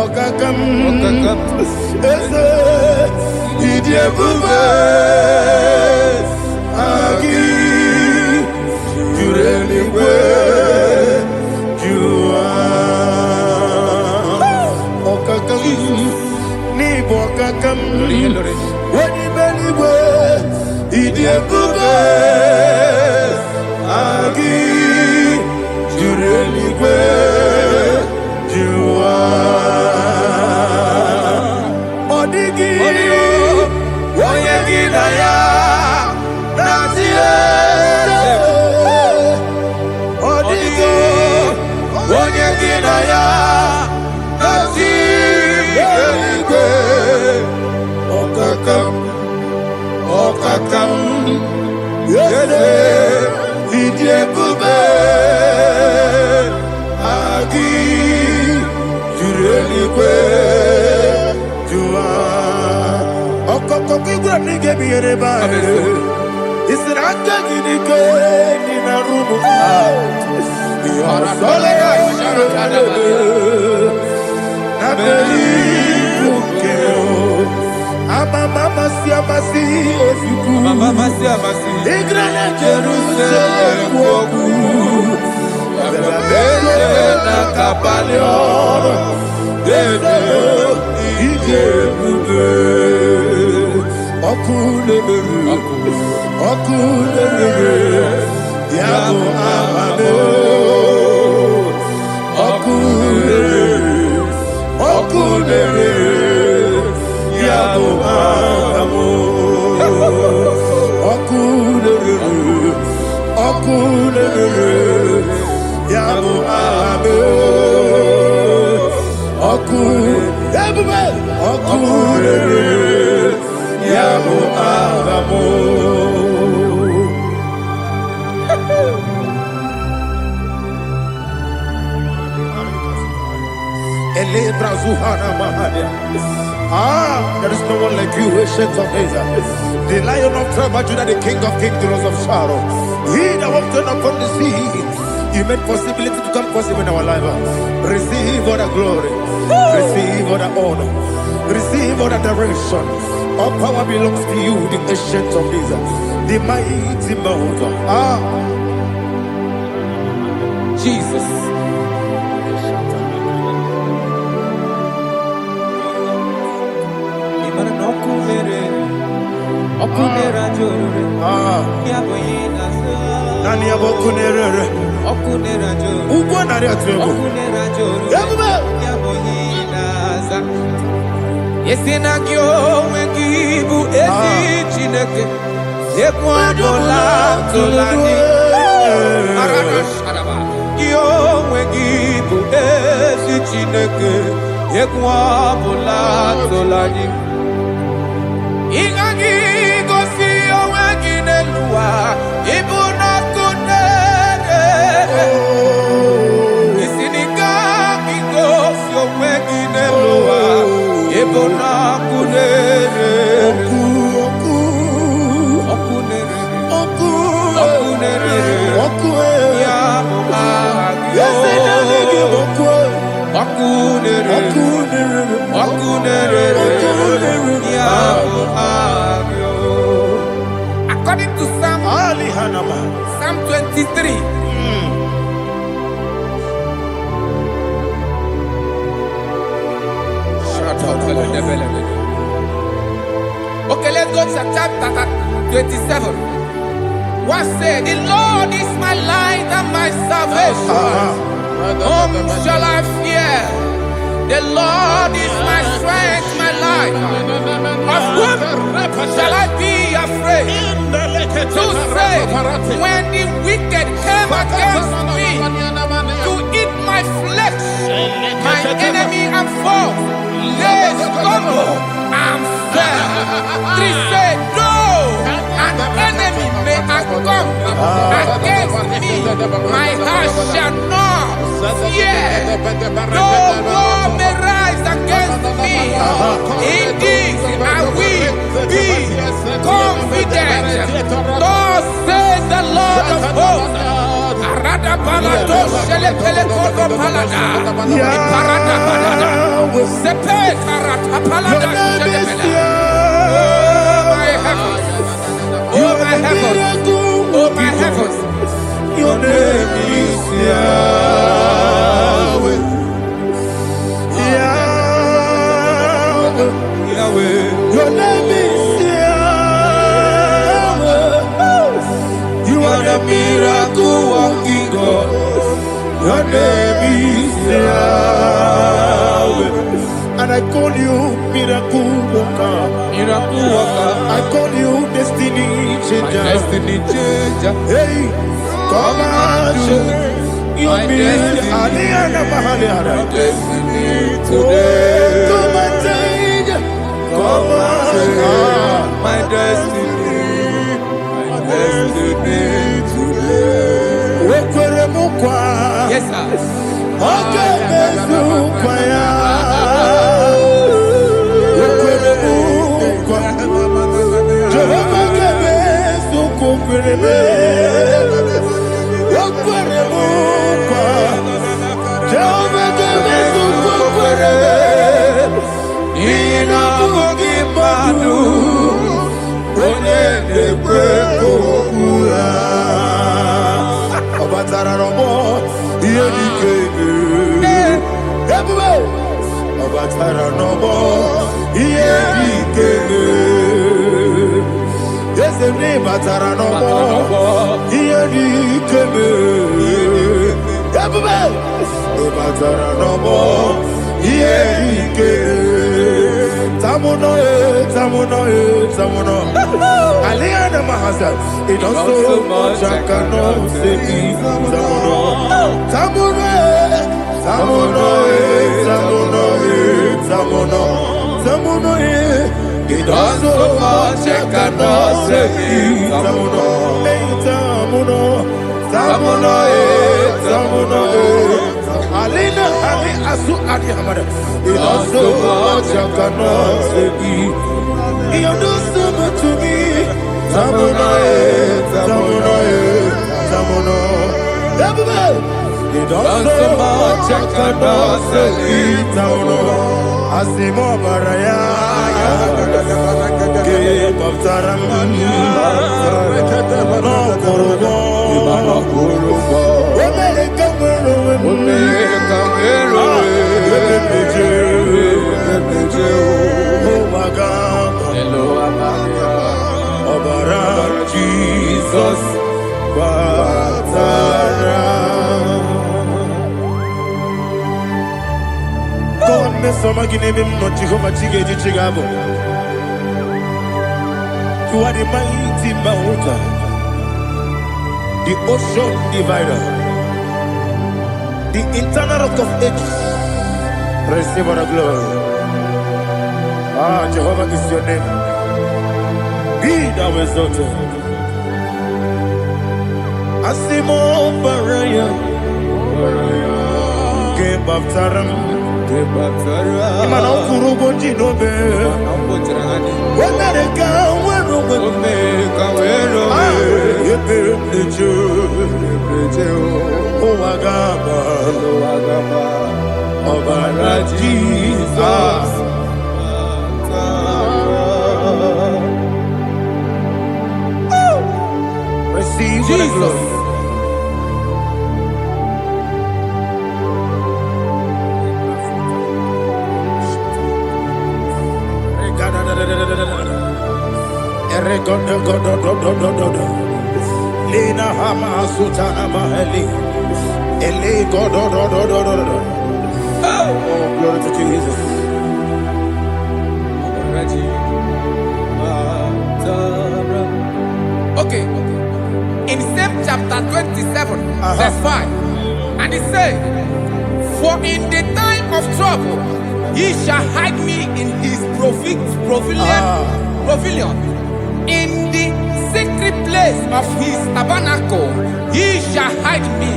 ọkakam eze ịdị ebube agị juru eluigwe jụwa ọkakam n'ịbụ ọkakam onye eluigwe ịdị ebube agị juru eluigwe jụwa ọ dịghị onye gị na ya na-azị eze ọ dịghị onye gị na ya na-azị eluigwe ọkakam eze ịdị ebube agị juru eluigwe jụwa ọkọkọ igwe n'ige binyere ebe ahụ isiri aka gị n'ike dị na rumu na beri nke amamasi efiku igre na Jerusalem okwu bebe na kabali ọrụ eze ije ebube ọkụ na-emere ya bụ amame ọkụ na-emere ya bụ amamo ọkụ na-emere ya bụ amame ọkụ ebube ọkụ na-emere ya bụ amamo there is no one like you, ancient of days. The Lion of tribe of Judah, the King of kings, the Rose of Sharon. He that walked upon the sea, you made possibility to come possible in our life. Receive all the glory, receive all the honor, receive all the direction. All power belongs to you, the ancient of days, the mighty mountain. Jesus. Nani abokunerere ugwo nari atego ebube yesina gị onwe gị bụ ezi Chineke ekwu ọbụla tụlani gị onwe gị bụ ezi Chineke ekwu ọbụla tụlani ị gaghị gosi onwe gị n'elu ụwa ịbụ n'ọkụ na-ere isi n'ịga gị gosi onwe gị n'elu ụwa ịbụ n'ọkụ na-ere ọkụ ya bụ agha gị ọkụ na-ere ya bụ agha gị. According to Psalm 23, okay, let's go to chapter 27. What said? The Lord is my light and my salvation. Whom shall I fear? The Lord is my strength, my life. Of whom shall I be afraid? To say, when the wicked came against me to eat my flesh, my enemy and foe, they stumble and fell. 3 said, no, an enemy may come against me, my heart shall not fear. No war may rise against me. In this I will be confident. Thus says the Balado shele pele kodo palada. Iparada balada. Sepe karata palada shele pele. Oh my heavens. Oh my heavens. Oh my heavens. Your name is Yahweh. Yahweh. Yahweh. Your name is Yahweh. You are the miracle working God. Your name is Yahweh. And I call you miracle worker. Miracle worker. I call you destiny changer. Destiny changer. Hey, come on, you my destiny. Destiny today. Come on, change. Come on, my destiny. My destiny today. Yes, sir. It does so much I cannot say. It does so much I cannot say. Alina Ali Asu Adi Hamada. It does so much I cannot say. You do so much to me. Tamuno. It does so much I cannot say. Tamuno. Asimo Baraya. Give up Taramani. No Kurugo. Jesus, God, me so magine him no Jehovah Chige Chigabo. You are the mighty mountain, the ocean divider, the internal rock of ages. Receive our glory. Ah, Jehovah is your name. Be thou exalted. Asimo Baraya, Game of Taram, Imano Kurugo Jinobe, Wamerika, Wagaba, Obara Jesus. Receive Jesus. Lina Hama Sutana Mahali. Ele God. Oh, glory to Jesus. Okay. In same chapter 27, verse 5, and it says, "For in the time of trouble, he shall hide me in his pavilion. In the secret place of his tabernacle, he shall hide me.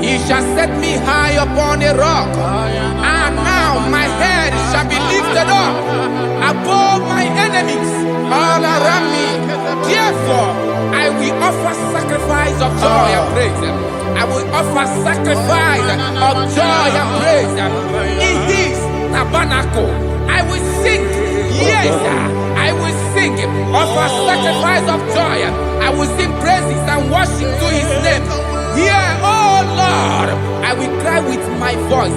He shall set me high upon a rock. And now my head shall be lifted up above my enemies all around me. Therefore, I will offer sacrifice of joy and praise. I will offer sacrifice of joy and praise in His tabernacle. I will sing, yes, I will sing, offer sacrifice of joy. I will sing praises and worship to His name. Here, oh Lord, I will cry with my voice.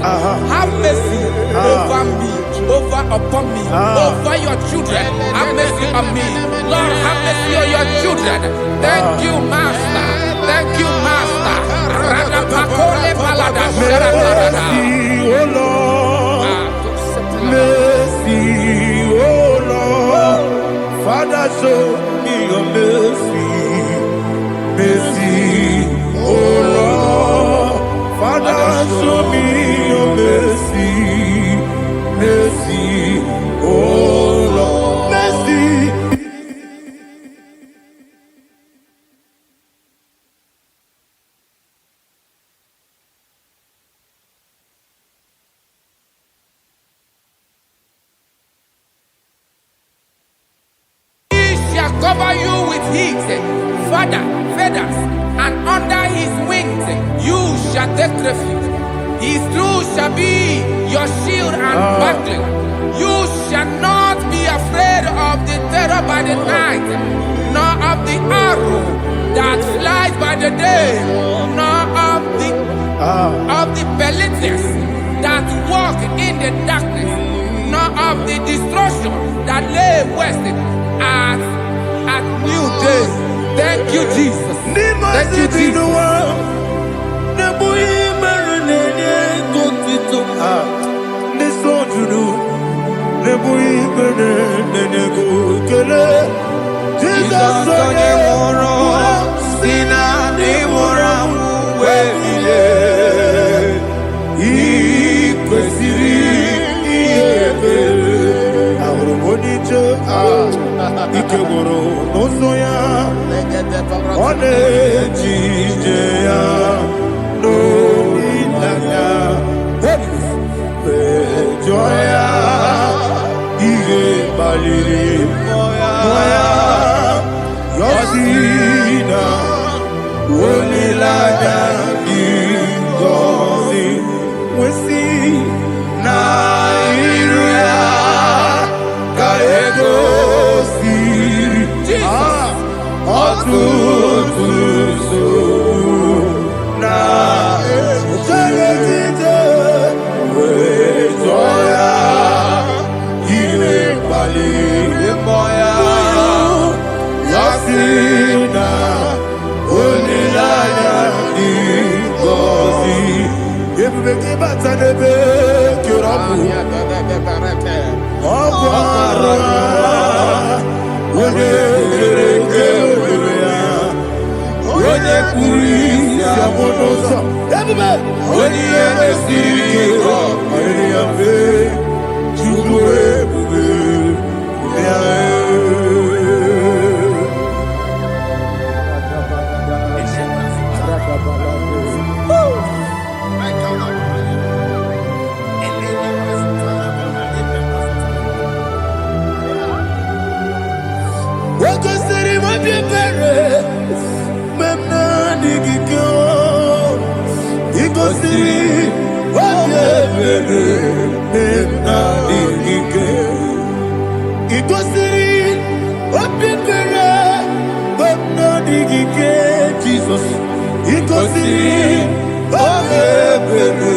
Have mercy over me, upon me, over your children. Have mercy on me. Lord, have mercy on your children. Thank you, Master. Thank you, Master. Mercy, oh Lord. Mercy, oh Lord. Father, show me your mercy. Mercy, oh Lord. Father, show me your mercy. Mercy, oh Lord. Mercy. Cover you with His feathers, and under His wings you shall take refuge. His truth shall be your shield and buckler. You shall not be afraid of the terror by the night, nor of the arrow that flies by the day, nor of the pestilence that walk in the darkness, nor of the destruction that lay waste at new day. Thank you, Jesus. Thank you, Jesus. Jesus onye nwụrụ si na ndị nwụrụ anwụ wee bilie. I kwesịrị ihe ebere. Ahụrụ m onye ije ike gwụrụ n'ụzọ ya, ọ na-eji ije ya n'olileanya, jụọ ya ihe kpaliri mmụọ ya, yọsi na olileanya dị ngọzi nwesị na iru ya ka ego siri ọtụtụ nsogbu na ejije wee jụọ ya ihe kpaliri mmụọ ya, ya si na olileanya dị ngọzi. Ebube gị bata n'ebe kere ọkụ, ọgwụ arụ onye kere eke were ya, onye kpụrụ isi abụ n'ụzọ. Ebube onye ihe na-esiri ike ọrịrị ya mfe, Chukwu ebube ya. Wakosiri mabibere memna digikyo, ikosiri mabibere memna digikyo, ikosiri mabibere memna digikyo. Jesus, ikosiri mabibere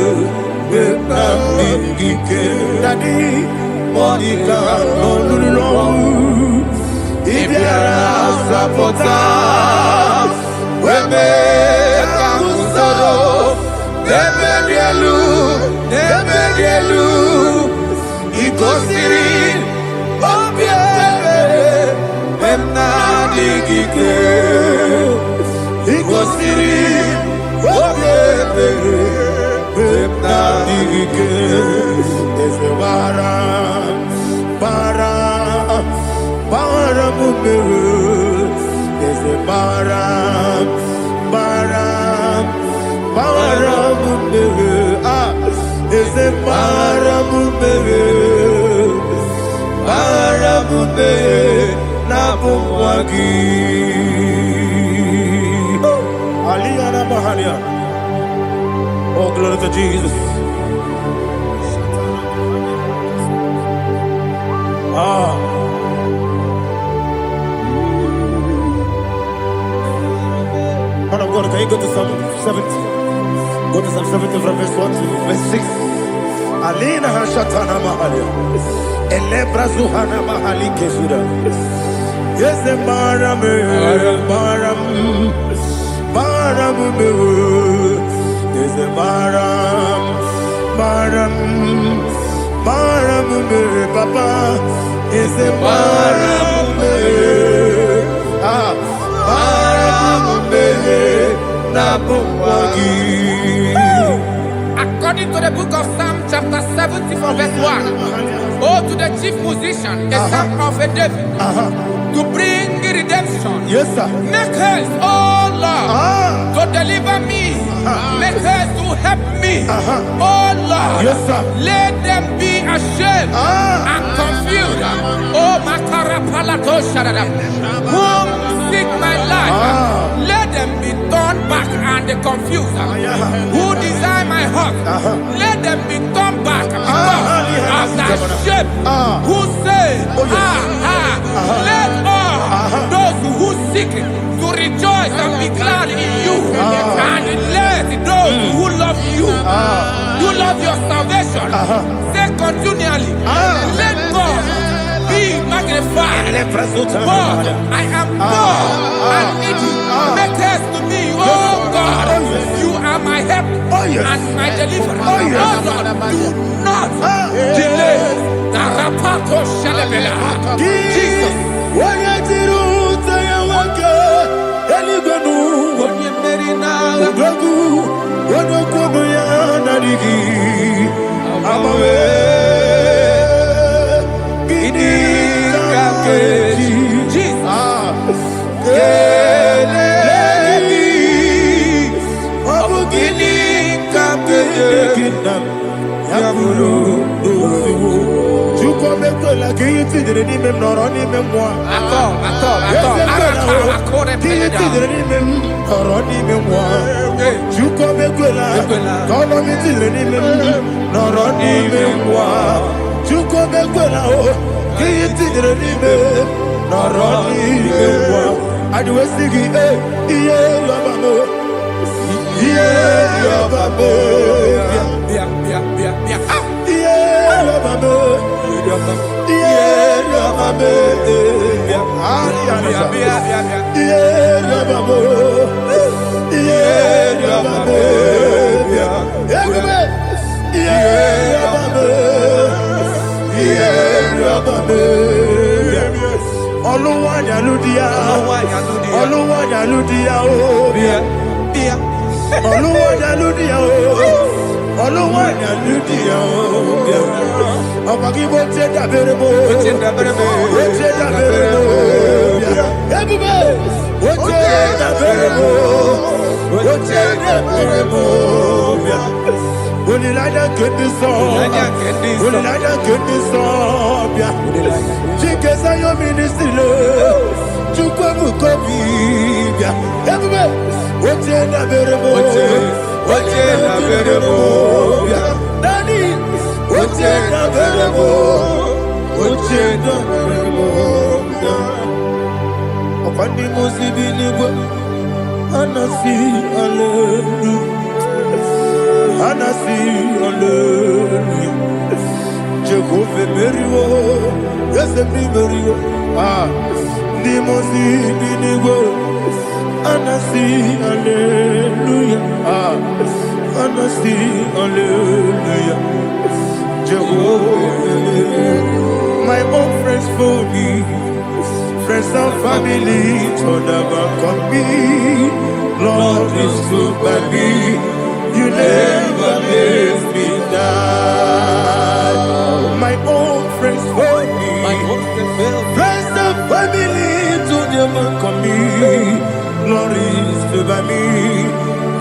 memna digikyo. Daddy, Monica, no. Ibiara sapota, weme kamusoro, nemedielu, ikosiri, obiere, memna digike, ikosiri, obiere, memna digike, ezebara, para mumere, eze para mumere, eze para mumere, na bumwagi. Aliya na mahalia. glory to Jesus. Ah. Man of God, can you go to Psalm 70? Go to Psalm 70 from verse 1 to verse 6. Alina Hashatana Mahalia. Elebra Zuhana Mahali Kesuda. Yes, the Baram, Baram, Baram, yes, the Baram, Baram, Baram, Papa, yes, the Baram, According to the book of Psalm chapter 70 from verse 1, oh, to the chief musician, a son of a David, to bring redemption. yes, sir. Make haste, oh Lord, to deliver me. Make haste to help me. Oh Lord, Yes, sir. let them be ashamed and confused. Oh, Makarapalato Shadada, whom seek my life, let them be turned back and confused. Who desire my heart, let them be turned back because of that shape. Who say, let all those who seek to rejoice and be glad in you, and let those who love you, you love your salvation, say continually, let God be magnified. God, I am poor and needy. Make haste to me, oh God. You are my help and my deliverer. Oh Lord, do not delay. Narapato Shalabela. Jesus. My own friends for me, friends and family turn back on me. Lord is good by me, you never let me die. My own friends for me, friends and family turn back on me. Lord is good by me,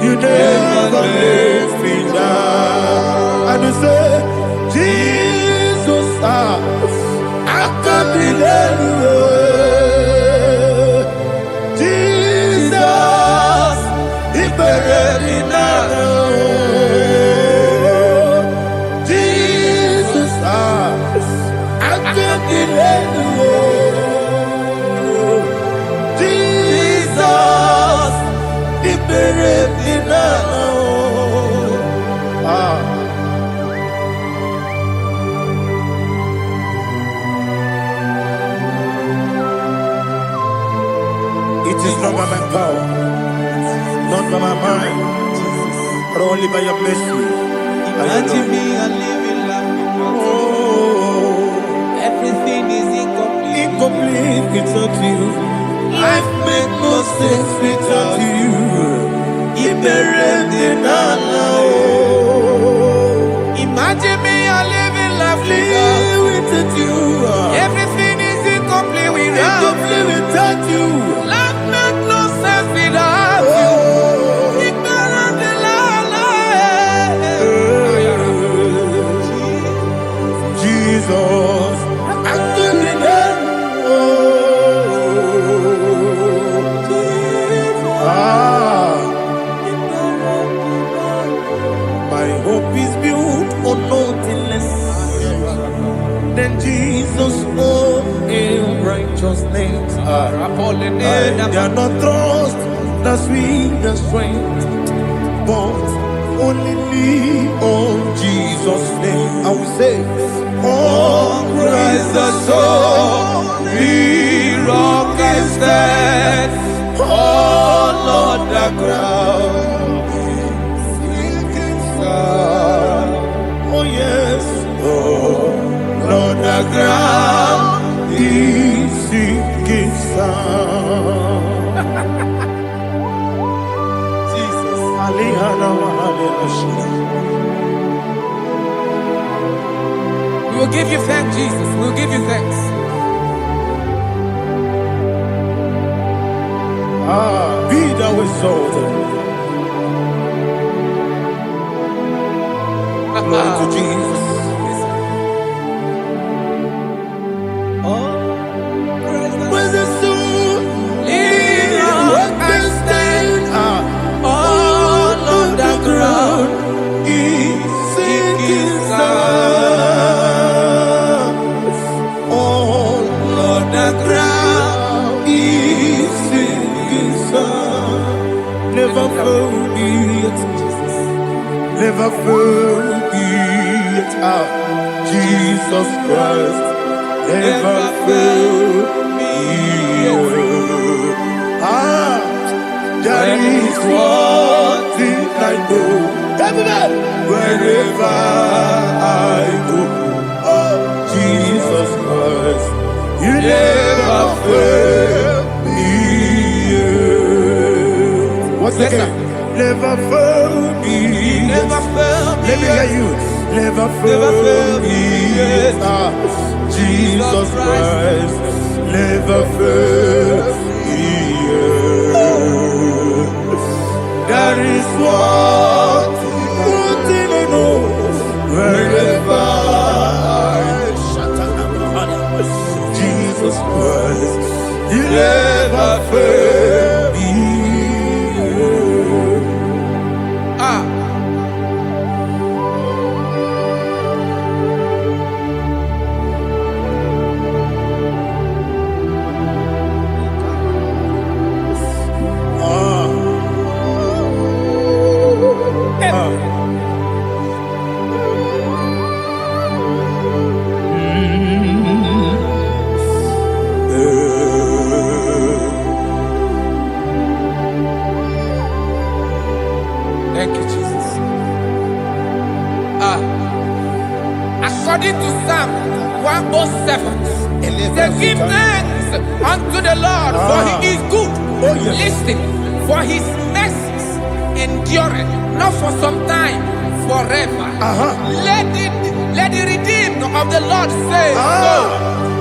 you never let me die. And you say, Jesus, I can't believe you. Jesus, he buried me now. power, not by my mind, but only by your mercy. Imagine me a living life. Oh, Everything is incomplete. incomplete without you. Life makes no sense without you. Imagine me a living life Without you. Everything is incomplete without Incomplete without you. Life makes no sense without you. Ignorant de la Jesus, I'm doing it. My hope is built on nothing less than Jesus' own righteousness. I cannot trust the sweetest strength, but only lean on Jesus' name. I will say, On Christ the solid rock I stand. Oh Lord, the ground sinking sand. oh yes, oh Lord, the ground is sinking sun. Jesus. We will give you thanks, Jesus. We will give you thanks. Be thou exalted. Glory to Jesus. When the soul what can stand, All on the ground is sinking sun. All on the ground. is sinking sun. Never forget, never forget, Jesus Christ. Never forget. That is one thing I know. Everybody, wherever I go, oh Jesus Christ, you never fail me. What's the name? Never fail me. Never fail me. Let me hear you. Never fail me. Jesus Christ, never fail me. That is what I know. Wherever Jesus Christ, you never fail me. Thank you, Jesus. According to Psalm 107, they give thanks unto the Lord, for he is good. Oh, yes. Listen, for his mercies endureth, not for some time, forever. Let the redeemed of the Lord say so,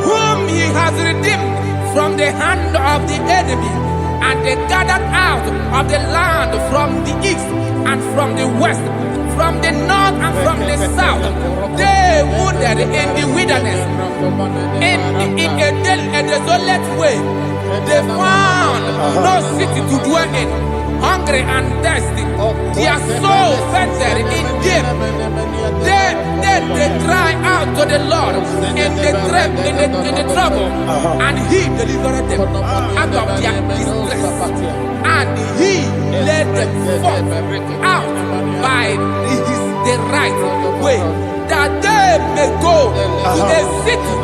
whom he has redeemed from the hand of the enemy, and they gathered out of the land from the east and from the west, from the north and from the south. They wandered in the wilderness, in a desolate way. They found no city to dwell in, hungry and thirsty. Their soul fainted in deep. They cry out to the Lord in the trouble, and he delivered them out of their distress, and he led them forth out by the right way, that they may go to a city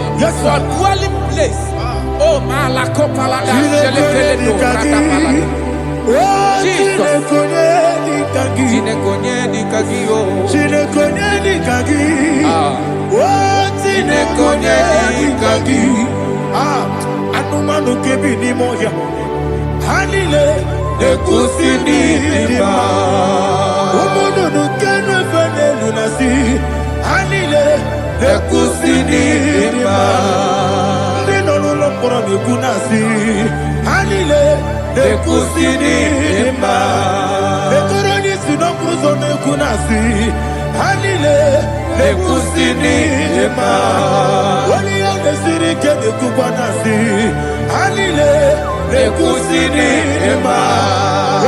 for dwelling place. Oh, Malakopalada, Oh, Jesus. Chineke onye dịka gị. Chineke onye dịka gị o. Chineke onye dịka gị. Oh, Chineke onye dịka gị. Anụmanụ nke bi n'ime ọhịa ha niile na-ekwusi n'ịdịmma. Ụmụ nnụnụ nke na-efe n'elu na si ha niile na-ekwusi n'ịdịmma. Ndị nọ n'ụlọ mkpọrọ na-ekwu na-asị ha niile na-ekwusi n'ịdịmma. Ekoro onye isi n'okporo ụzọ na-ekwu na-asị ha niile na-ekwusi n'ịdịmma. Onye ya na-esiri ike na-ekwukwa na-asị ha niile na-ekwusi n'ịdịmma.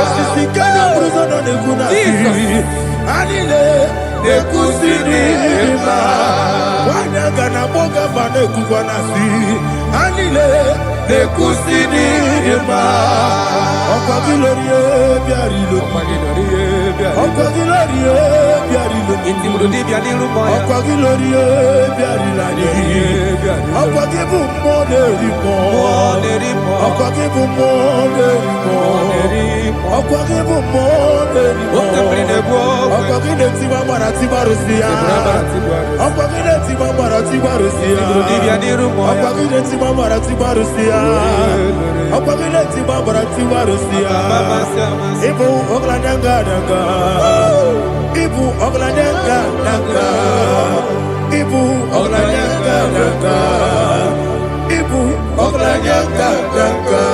Osisi nke n'okporo ụzọ nọ na-ekwu na-asị ha niile na-ekwusi n'ịdịmma. Nwanyị aga na agbọ gava na-ekwukwa na-asị ha niile na-ekwusi n'ịdịmma. Ọkwa gị lorie bịara ilo. Ọkwa gị lorie bịara ilo. Ọkwa gị lorie bịara ilo anyị. Ọkwa gị bụ mmụọ na-eri mmụọ. Ọkwa gị bụ mmụọ na-eri mmụọ. Ọkwa gị bụ mmụọ na-eri mmụọ. Ọkwa gị na-etiwa gbara tibarụsi ya. Ọkwa gị na-etiwa gbara tibarụsi ya. Ọkwa gị na-etiwa gbara tibarụsi ya. Ọkwa gị na-etiwa gbara tibarụsi ya. Ibu ọgaranya ngadaga. Ibu ọgaranya ngadaga. Ibu ọgaranya ngadaga. Ibu ọgaranya ngadaga.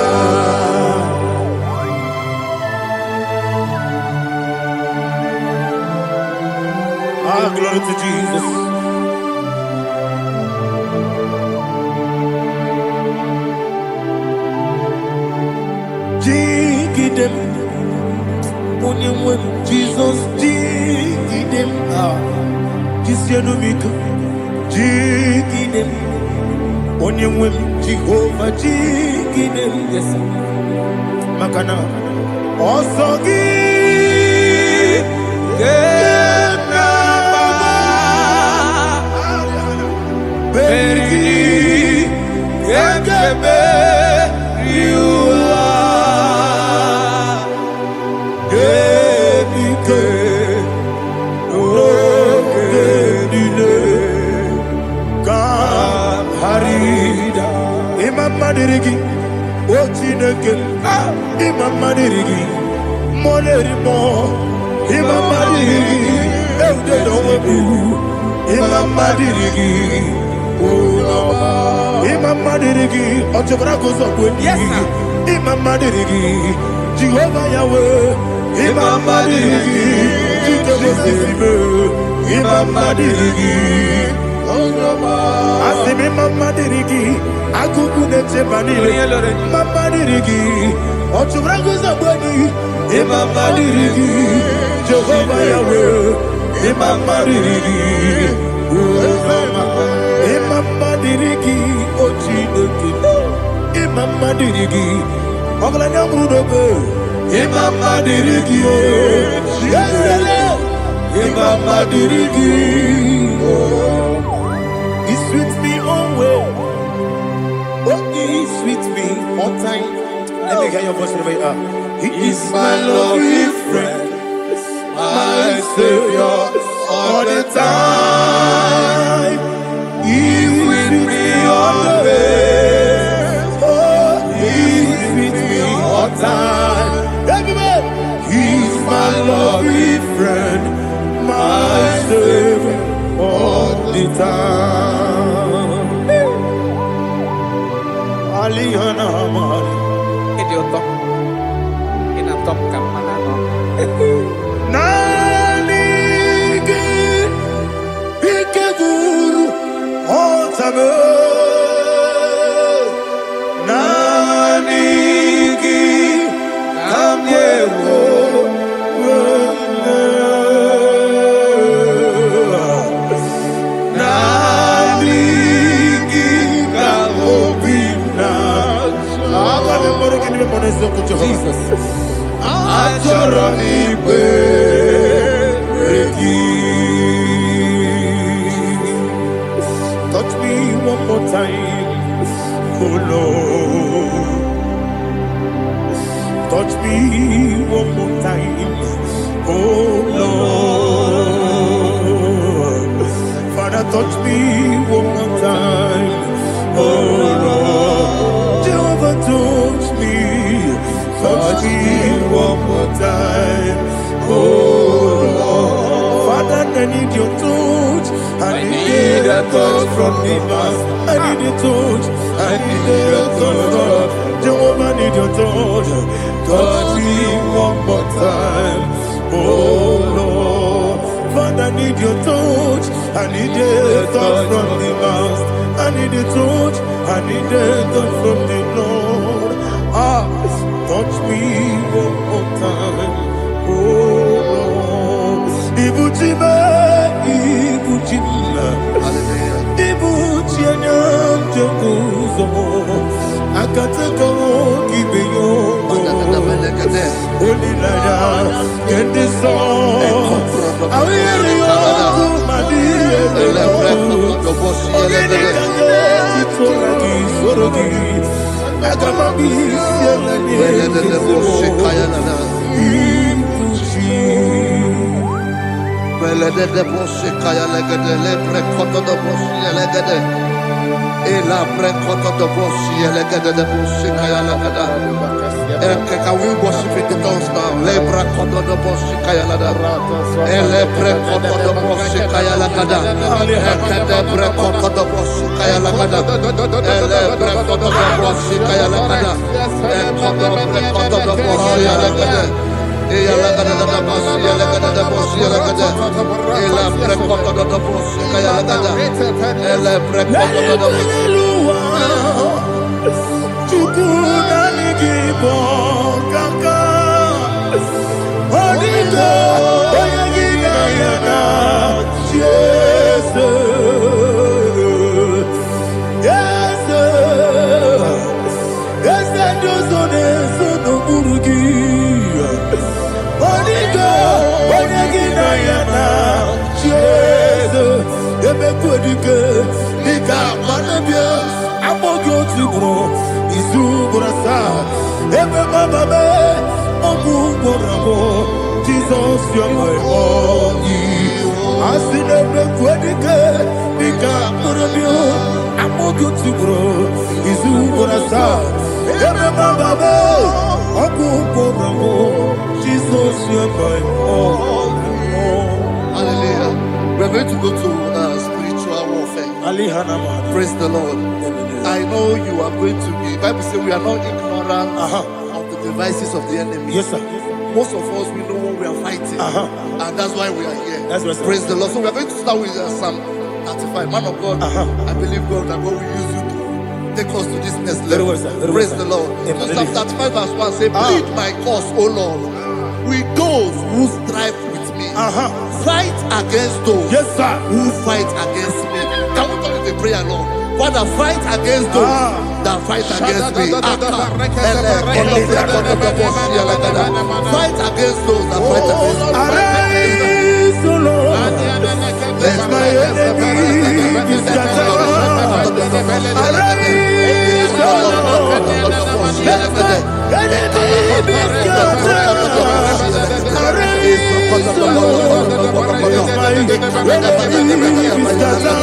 Glory to Jesus. Jigidem, onye nwe m, Jesus, jigidem, jisienu m ike, jigidem, onye nwe m, Jehova, jigidem, yes, maka na ọsọ gị Dirigi, o Chineke, Imama dirigi, Molerimo, Imama dirigi, Eude Dowebu, Imama dirigi, Imama dirigi, Ochobrako Zokweni, Imama dirigi, Jehovah Yahweh, Imama dirigi, Jitobosime, Imama dirigi, Asimi Mama dirigi, Akuku de Chebanile, Mama dirigi, Ochubrago Zaboni, Imama dirigi, Jehovah Yahweh, Imama dirigi, Imama dirigi, Ochineke, Imama dirigi, Oglanya Brudobe, Imama dirigi, Imama dirigi, He's with me always. Oh, he's with me all time. Let me hear your voice wherever you are. He is my loving friend, my Savior all the time. He's with me always. Oh, he's with me all time. Everybody, he's my loving friend, my Savior all the time. Aliyana Mari. Idioto. Inatom ka manano. Nanigi Ikeguru Otame. Nanigi Kamyewo. Jesus. Touch me one more time, oh Lord. touch me one more time. Oh Lord, Father, touch me one more time. Oh Lord, Jehovah, touch me one more time. Oh Lord, Father, I need your touch. I need a touch from the past. I need a touch. I need a touch from Jehovah. I need your touch. Touch me one more time. Oh Lord, Father, I need your touch. I need a touch from the past. I need a touch. I need a touch from the Lord. Touch me one more time. Oh Lord, Ibuchima, Ibuchima, Ibuchina, Jaguzo, Akatako, Gibeyo, Holy Lada, get this song. I hear you, Can we worship in the tongues now? Lebra kodo do boshi kaya lada. Elebre kodo do boshi kaya lada. Elebre kodo do boshi kaya lada. Elebre kodo do boshi kaya lada. Elebre kodo do boshi lada. Eya lada da boshi lada da boshi lada. Elebre kodo do boshi kaya lada. Elebre kodo do boshi. Kaka, Odito, Oyagina Yana, Jesus, yes, yes, and Josone, Sono Murugi, Odito, Oyagina Yana, Jesus, Ebekwedike, Nika Manabia, Amogo Tibro, Izubrasa. Jesus, you're my only. I see them when you get the camp of you. I'm more good to grow. Is who what I saw. Jesus, you're my only. Hallelujah. We're going to go to spiritual warfare. Praise the Lord. I know you are going to be. The Bible says we are not ignorant of the devices of the enemy. Yes, sir. Most of us, we know what we are fighting. And that's why we are here. That's right, sir. Praise the Lord. So we are going to start with Psalm 35. Man of God, I believe God that God will use you to take us to this next level. Very well, sir. Very Praise well, the Lord. Amen. So Psalm 35 verse 1 say, plead my cause, O Lord, with those who strive with me. Fight against those Yes, sir. who fight against me. Can we call it a prayer, Lord? Father, fight against those that fight against me. Fight against those that fight against me. Arise, O Lord. Let my enemy be scattered. Arise, O Lord. Let my enemy be scattered. Arise, O Lord. Let my enemy be scattered.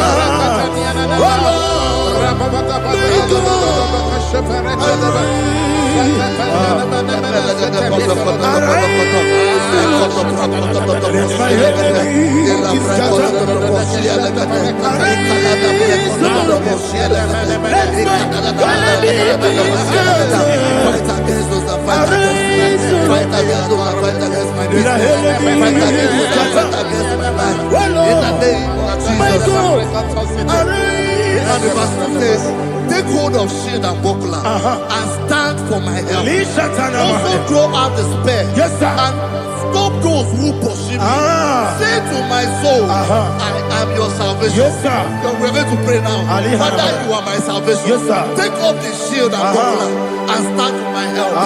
Oh Lord. And the verse says, take hold of shield and buckler and stand for my help. Also draw out the spear. Yes, sir. And stop those who pursue me. Say to my soul, I am your salvation. Yes, sir. We're going to pray now. Father, you are my salvation. Yes, sir. Take up the shield and buckler and stand for my help.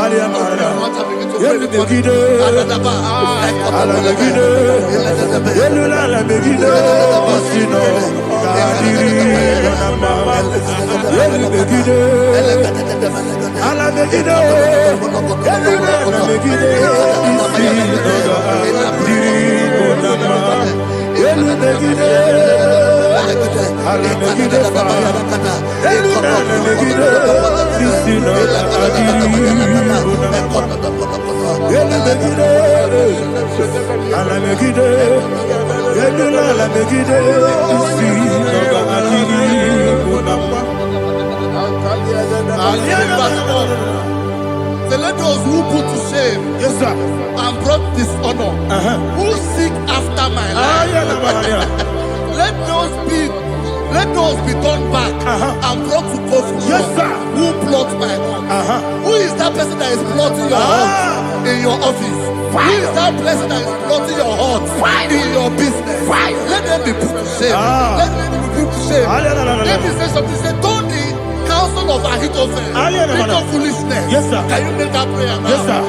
Let those who put to shame, Yes, sir. and brought dishonor, who seek after my life, let those be turned back and brought to confusion. Yes, sir. Who plot my hurt? Who is that person that is plotting your hurt in your office? Who is that person that is plotting your hurt in your business? Let them be put to shame. Let them be put to shame. Let me say something. Say, don't the counsel of Ahithophel make of foolishness. Yes, sir. Can you make that prayer now? Yes, sir.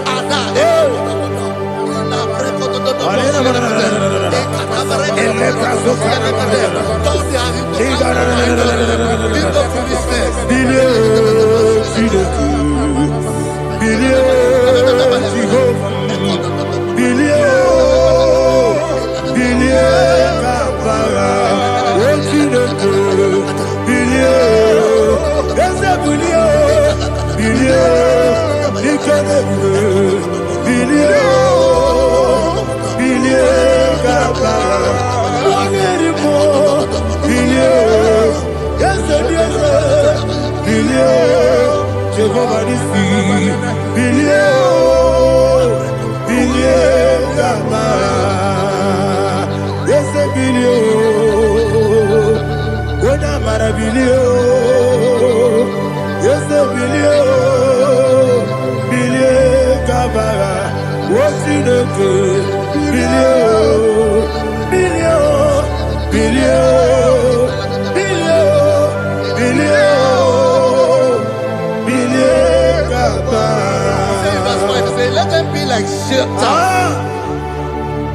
Let them be like chaff.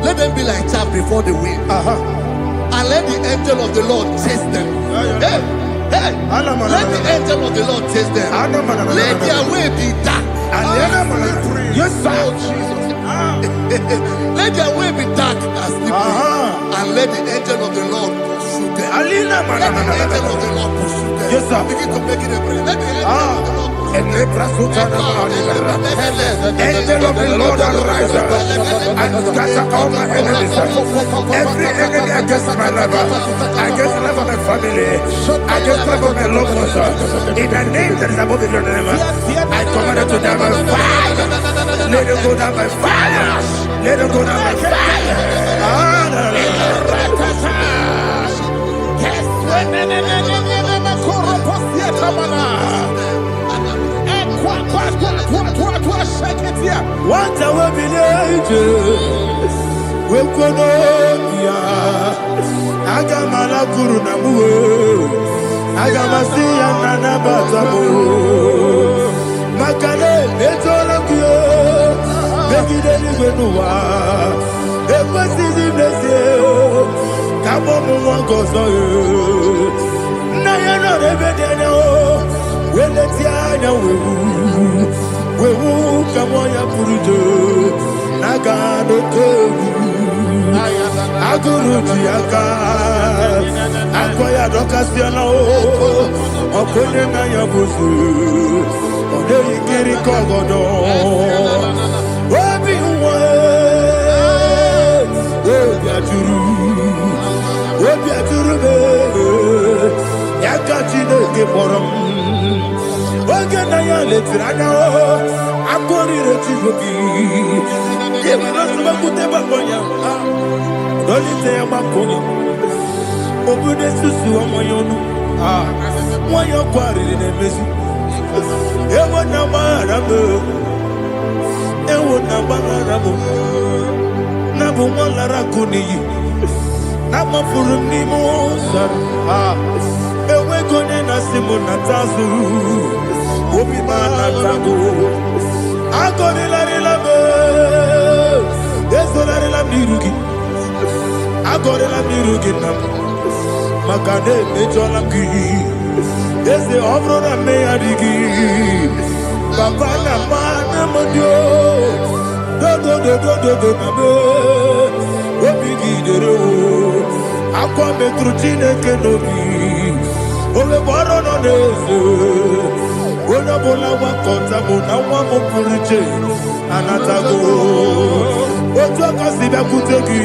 Let them be like chaff before the wind. And let the angel of the Lord chase them. Hey, hey. Let the angel of the Lord chase them. Let their way be dark. Yes, sir. Oh, Jesus. Let their way be dark as slippery. And let the angel of the Lord pursue them. Let the angel of the Lord pursue them. Yes, sir. Begin to make it a prayer. Let the angel of the Lord Angel of the Lord arise and scatter all my enemies. Every enemy against my life, against the life of my family, against the life of my loved ones. In the name that is above the name, I command it to them by fire. Let it go down by fire. Let it go down by fire. What I will be we konoya agamala kuruna muwe agamasiya nana batamu makale etola kuyo begide ni benuwa ekwesi blesse kabo mu wangozo na yana rebede o weleti anya wewu kamoya purujo nagado tewu aguru tiaka akoya dokasiana o okone na yabusu ode ikiri kogodo obi uwe obi aturu be yakati de keporom oge na ya letirana o akori retivoki yebi no suba kuteba konya dolite ya makonya obude susu omoyonu moyo kwari ne mesu ewo na marabe ewo na marabe na bu molara kuni na mafuru ni mosa ewe kone na simu na tazu obi mana tago agori la relabe ezo la relabe nirugi agori la nirugi na makade mejola ki Ese obro na me adigi. Papa na mana modio. Do na me. Obigi dero. Akwa metru Chineke nobi. Owe boro no neze. Ona bola wa kota bona wa mo puriche. Anatago. Ojo kasi be kutegi.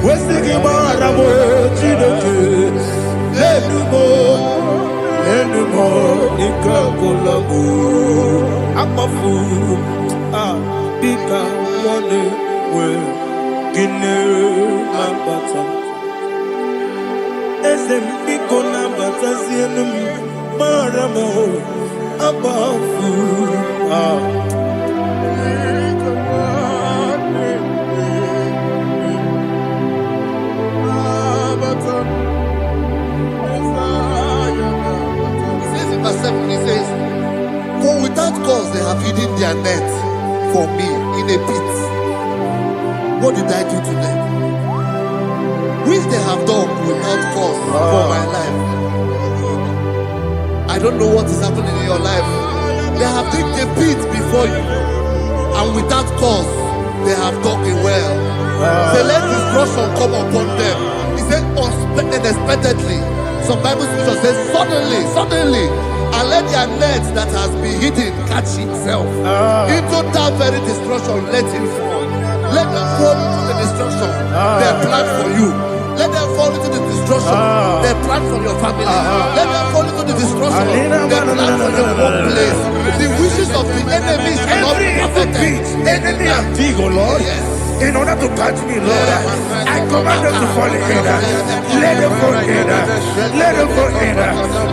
Wesigi mara mo Chineke. Enumo ikakolabu. Akpafu bika one we gine ambata. Esem biko nambata sienum mara mo akpafu Verse 7, he says, for without cause they have hidden their net for me in a pit. What did I do to them? Which they have done without cause for my life. I don't know what is happening in your life. They have digged a pit before you, and without cause they have dug a well. Say, let destruction come upon them. He said, unexpectedly. Some Bible scripture says, suddenly, and let their net that has been hidden catch itself. Into that very destruction, let it fall. Let them fall into the destruction they plan for you. Let them fall into the destruction they plan for your family. Let them fall into the destruction they plan for your workplace. The wishes of the enemy shall not be perfected. Enemy and dig, oh Lord. Yes. In order to catch me, Lord, I command them to fall in. Let them fall in. Let them fall in.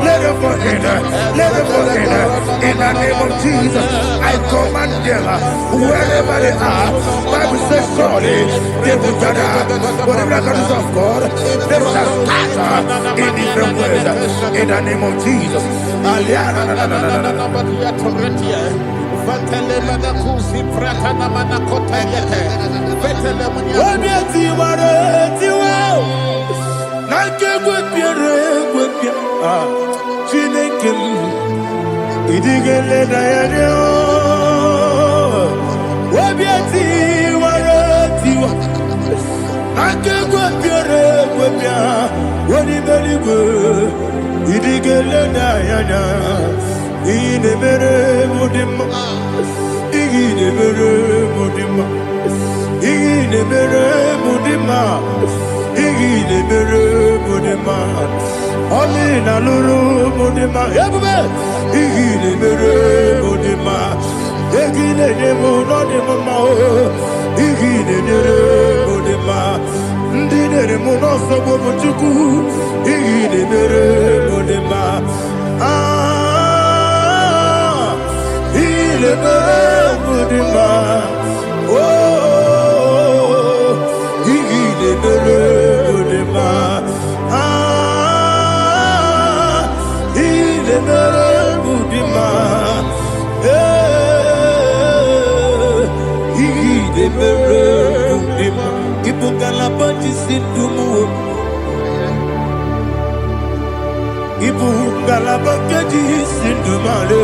Let them fall in. Let them fall in. In the name of Jesus, I command them wherever they are. Bible says, surely they will gather. Whatever the is of God, they shall scatter in different ways. In the name of Jesus. Olina lulu mudima, igile mere mudima, igile demo no demo mao, igile mere mudima, ndine demo no sobo muchuku, igile mere mudima, igile mere mudima, oh, igile mere mudima. Ibu galabakaji sindumale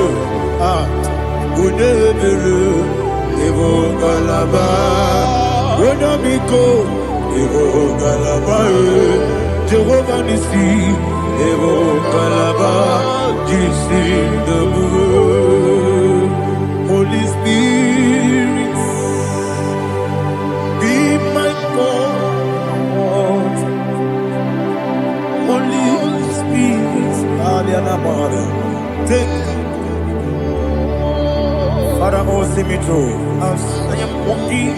unebere Ibu galaba unamiko Ibu galaba Jehovah Nisi Ibu galaba jisindamu Holy Spirit be my God. Holy Spirit, take Father, oh, see me through. As I am walking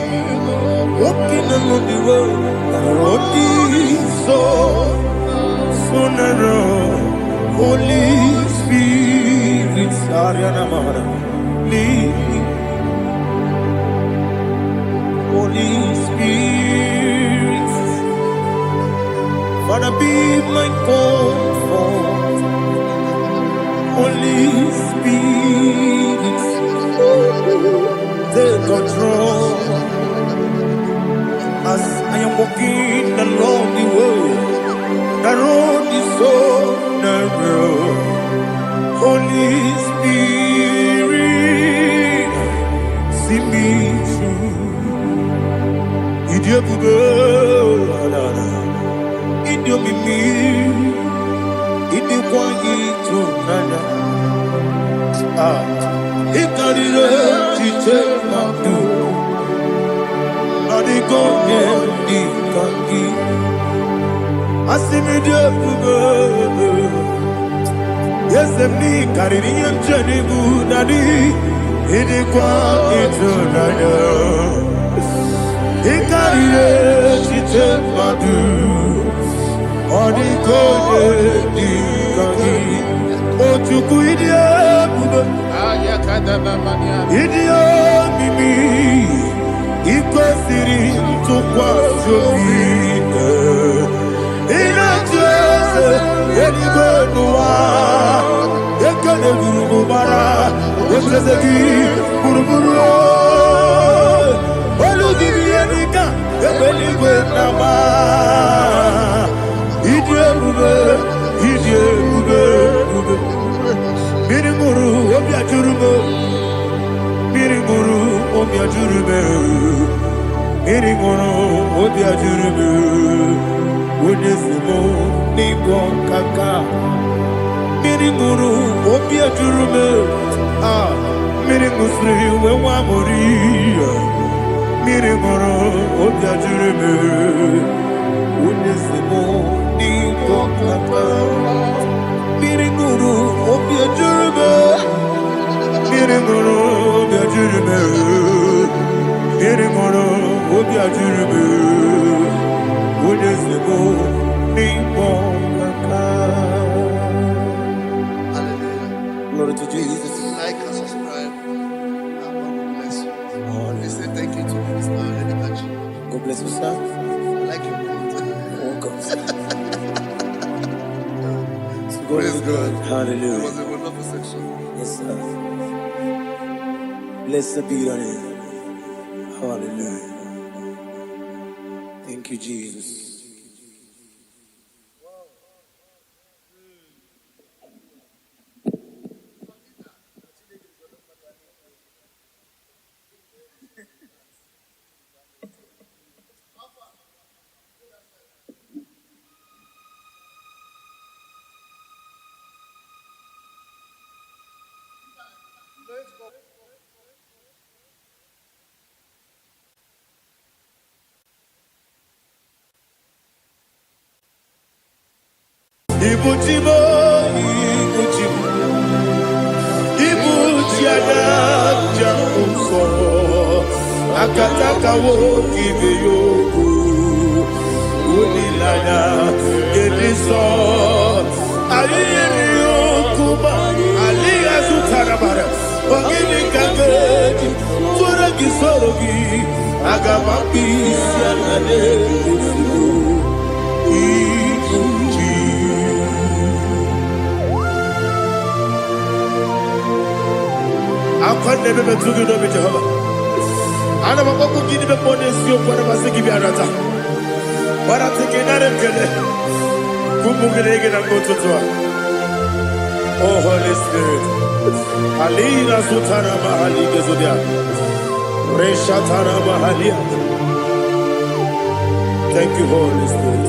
along the road, the road is so narrow. Holy Spirit, lead me. Holy Spirit, Father, be my comfort. Holy Spirit, take control. As I am walking along the road is so Holy Spirit, see me through. Idiopube, Idiomimi, Idikwanyitu nana. Ikarire chiche mabdu, Nadigonye ikangi. Asimidiyopube. Yes, me carry and journey good daddy. It is quite eternal. He carry she take my do. On the code, oh, to go idiot, mimi. Equal city to quite your feet. In a church, any good Ekane guru bara, Otrezegi guru guru. Olu diyenika, ebeli gwenama. Idie bube. Biri guru obya jurube. Biri guru obya jurube. Biri guru obya jurube. Unesimo nigo kaka. Miringuru, Opia Jurume, Miringusri, Wewa Moria, Miringuru, Opia Jurume, Unisimo, Nico Kapa, Miringuru, Opia Jurume, Miringuru, Opia Jurume, Miringuru, Opia Jurume, Unisimo, Nico Kapa. Glory to Jesus. Like and subscribe. God bless you. Please say thank you to Minister Lady Kachi. God bless you, sir. I like your quote. Oh, God. So God Praise is God. good. It Hallelujah. was a wonderful section. Yes, sir. Blessed be your name. Hallelujah. Thank you, Jesus. Ibujibo, Ibujiada, Jamuso, Akataka wo give you, Unilada, Gediso, Aliyo Kuba, Aliya Zutarabara, Ogini Kageti, Turagi Sorogi, Agamapi, Sianade, Akwande bebe tugi no be Jehovah. Ana maboko gidi be bonesi o kwa basiki bi arata. Bara teke na rekele. Kumugirege na ngototwa. Oh Holy Spirit. Alina sutara mahali gezodia. Resha tara mahalia. Thank you, Holy Spirit.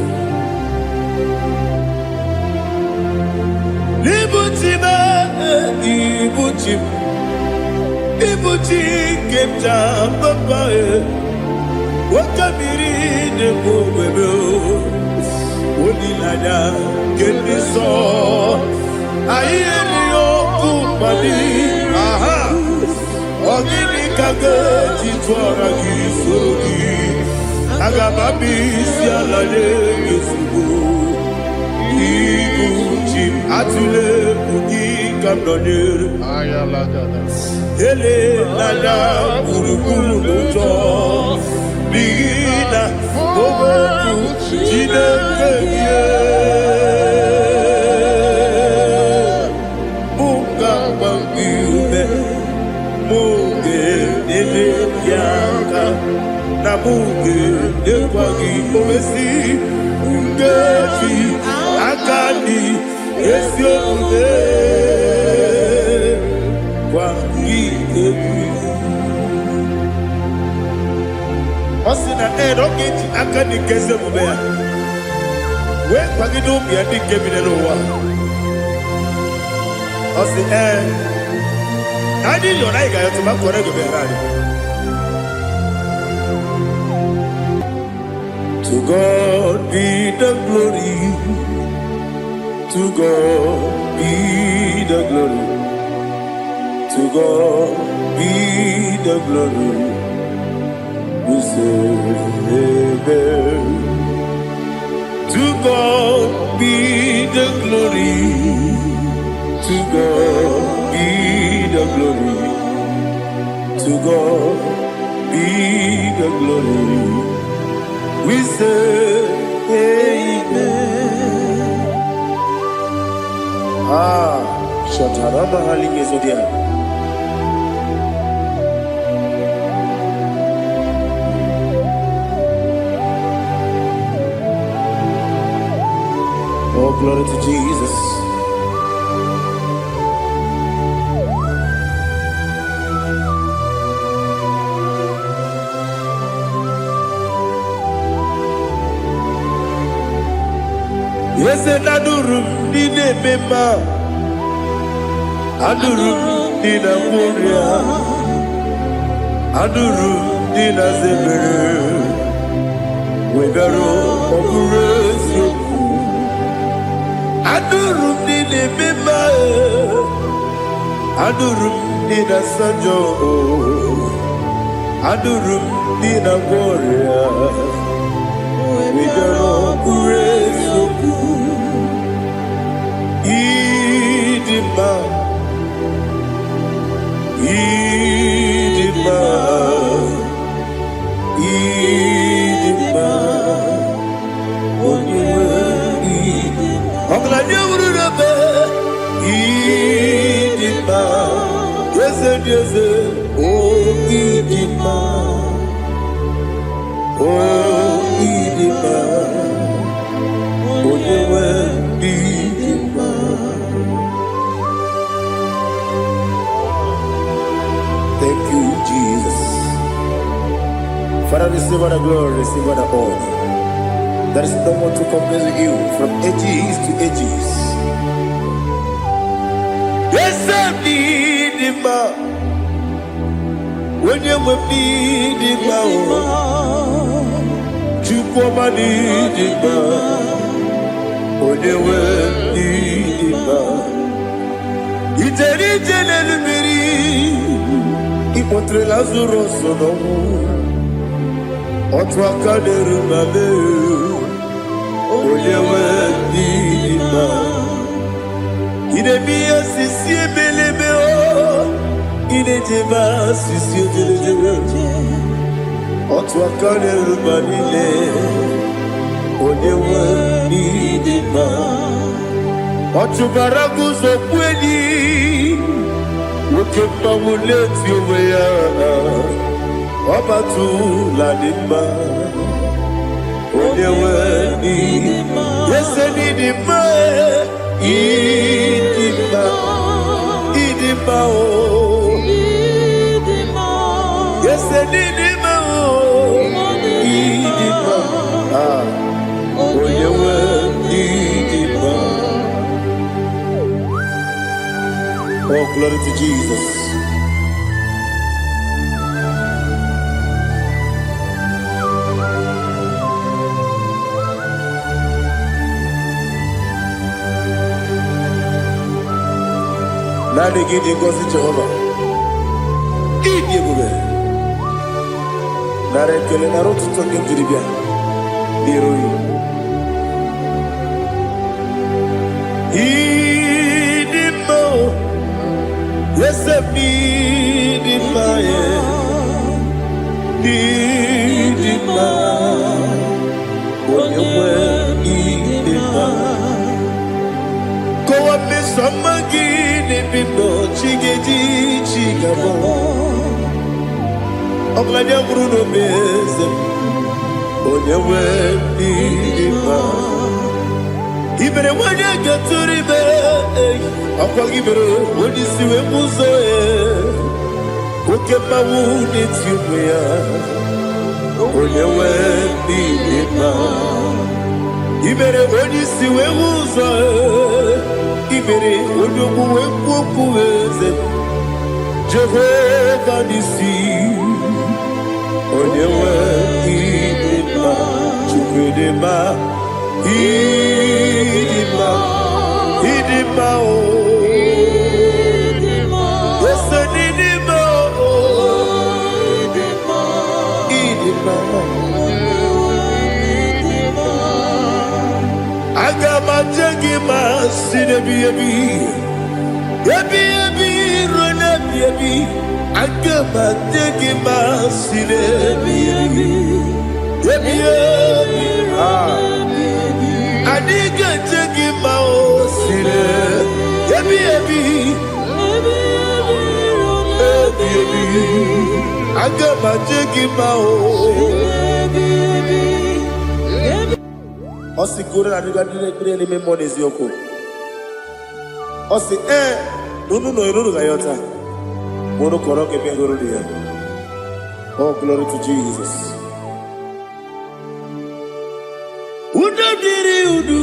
Ibuchi kemja papa wakamiri ne bobebe onilada kemiso ayeni okupadi aha ogini kage titwara gisogi agababi sialade yesubu Ibuchi atule bugi kamdonir ayalagada ele lala burukuru muto bina oboku jinekeye muga bambiume muge ele yaka na muge ekwagi omesi ngefi akani esiome kwa ikebu osina ogeji aka ni keze mube ya we kwagide obi ya di nke bi n'ụwa osi anyị yọ na ị ga-ayọ tụma kwere gị bịara anyị. To God be the glory. To God be the glory. To God be the glory. We say amen. To God be the glory. To God be the glory. To God be the glory. We say amen. Shataraba halingezodia. Oh, glory to Jesus. Yes, and Adurum Dine Mema Adurum Dina Muria Adurum Dina Zebere Webero Operation Adurum Dine Mema Adurum Dina Sanjo Adurum Dina Muria Webero Operation Idima, Idima, Idima, Idima, Idima, yes, oh Idima, oh Idima, thank you, Jesus. Father, receive all the glory, receive all the honor. There is no one to compare with you from ages to ages. Yes, I need him. When you need him, you come and need him. When you need him, Ipotre Lazaro sono Otwa kaderu mame Oyewe dima Ine biya sisi belebe o Ine jeba sisi ojelejebe Otwa kaderu manile Oyewe dima Otubaragu zokweni Ukemba muleti uweya Wabatu ladima Oyewe nidima Yese nidima Idima Idima o Yese nidima o Idima Oyewe nidima. Oh, glory to Jesus. Nani gidi ngozi Jehovah. Gidi bube. Nare kele naro tutoke jiribia. Diroi. Idimo. Yes, Idima. Idima. Onyewe Idima. Kowa mesamagi nebino chigeji chigabo. Oglanya Bruno Bezem. Onyewe Idima. Ibere wanya gaturibe Akwagibere, when you see a muzo, Okemawu Nitsuya, Oyewe Nima. Ibere, when you see a muzo, Ibere, when you move, Jehovah Nisi, Oyewe Nima, Chukudema, Idima, Idima, Agama jagima sinebi ebi rona ebi agama jagima sinebi ebi adiga jagima o sine ebi agama jagima o Osi kura na diga dire ni memo nezi yoko. Osi nunu gayota. Mono koroke bengoro dia. Oh, glory to Jesus. Udobdiri udu.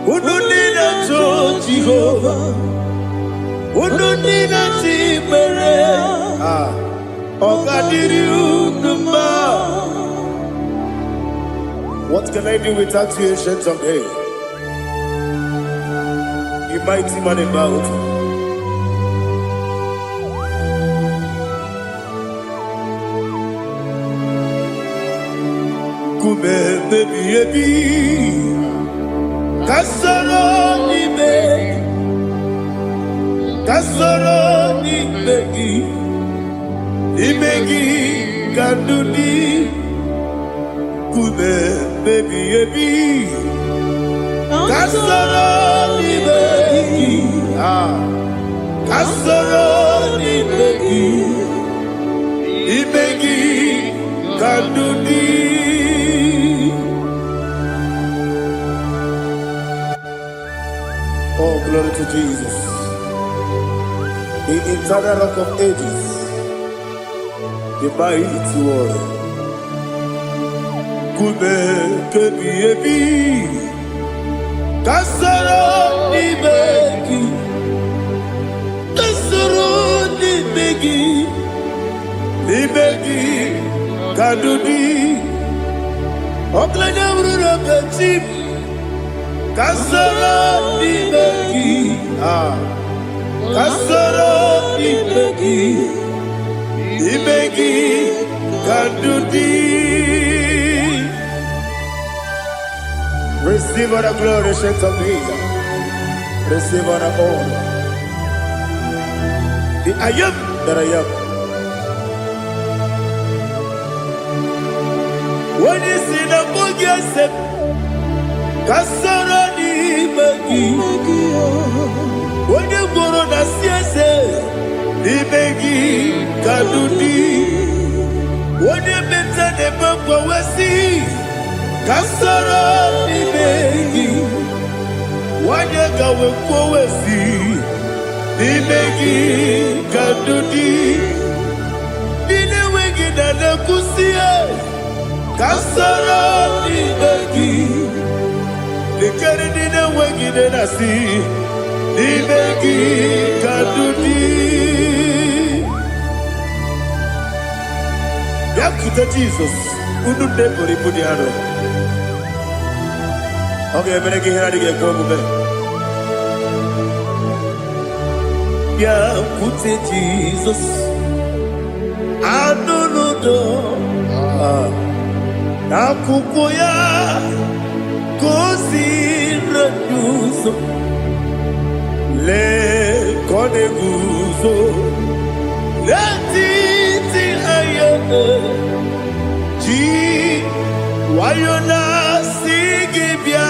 Udunina to Jehovah. Udunina tibere. What can I do without you, ancient of days? You mighty man in battle. Kume baby, kasoro ni begi. Imegi kanduni kume baby kasoro ni begi kasoro ni begi imegi kanduni. Oh, glory to Jesus, the eternal rock of ages, the mighty one. Kume kebi kasoro ni begi kadudi oklanya urura petip kasoro ni begi kasoro ni begi Ibegi Kadudi. Receive all the glory, shake of Jesus. Receive all the honor. The I am that I am. When you see the book, you say, Kasarani Begi. When you go on the CSA, Ibegi Kadudi. When you mention the book, Wasi Kasara Ibegi. When you go with Wasi Ibegi Kadudi. Dine Wegi Dana Kusia Kasara Ibegi. The Canadian Wegi Dana see Ibegi Kadudi. Yakuta Jesus, Udu Debori Pudiano. Okay, I'm going to get go. Yakuta Jesus, I don't know. Nakukoya, Kosi Raduso, Le Koneguso, Lati Ayana. Wayona sigibia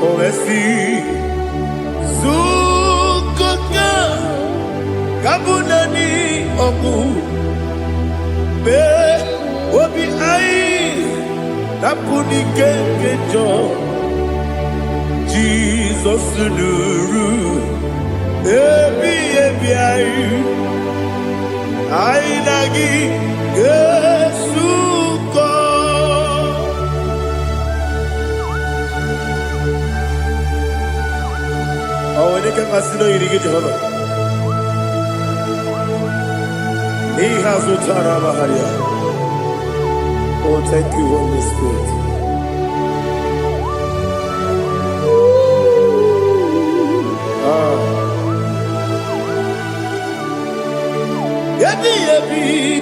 oesi zukoka kabunani oku be obi ai Napunike kejo Jesus nuru ebi ai lagi Yesuko aweneke kasino irige Jehovah He has utara baharia. Oh, thank you, Holy Spirit. Yabi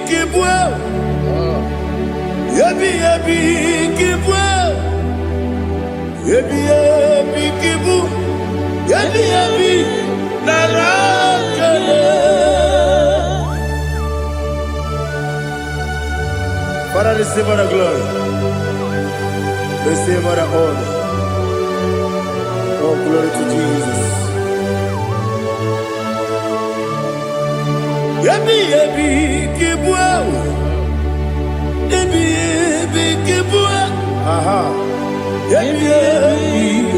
kibwe. Yabi kibwe. Yabi kibu. Yabi narakale. Father, receive our glory. Receive our honor. Oh, glory to Jesus. Yabi kibwa. Yabi kibwa. Aha. Yabi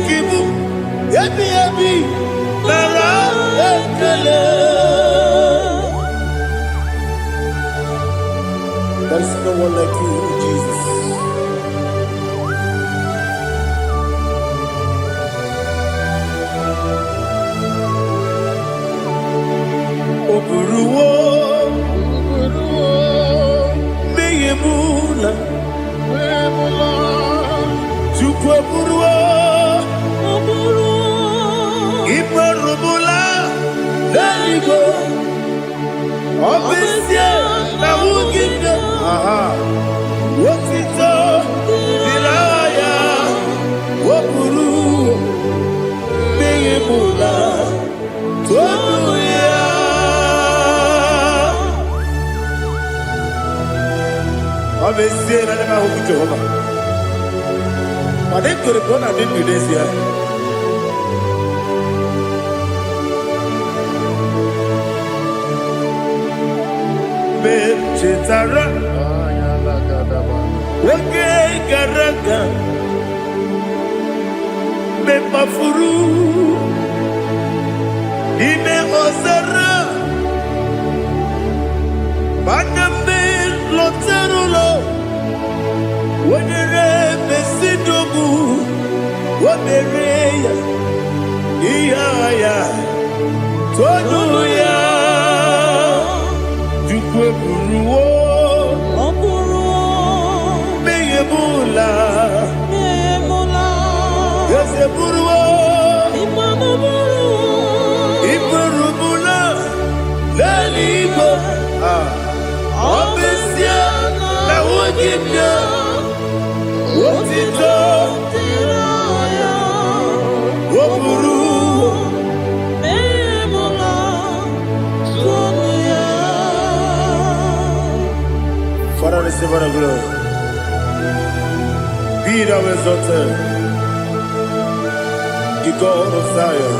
kibu. Yabi nara ekele. There is no one like you, Jesus. Oburuwo, meyemula, chukwu oburuwo, imarubula, leligo, obisie na wugide. Aha. Wotito dilaya wopuru meyemula toduya Abesie na nema huku Jehova Madekore kona dindu desia Chetara Wage garaga Me mafuru Ime ozara Baname loterulo Wenere mesidogu Wamereya Iyaya Toduya Jukwe buruwo Meyemula Yose buruwo Iburubula Leligo Obesia Na wogibya Wotito Woburuwo Father, receive our glory. Be thou exalted, the God of Zion,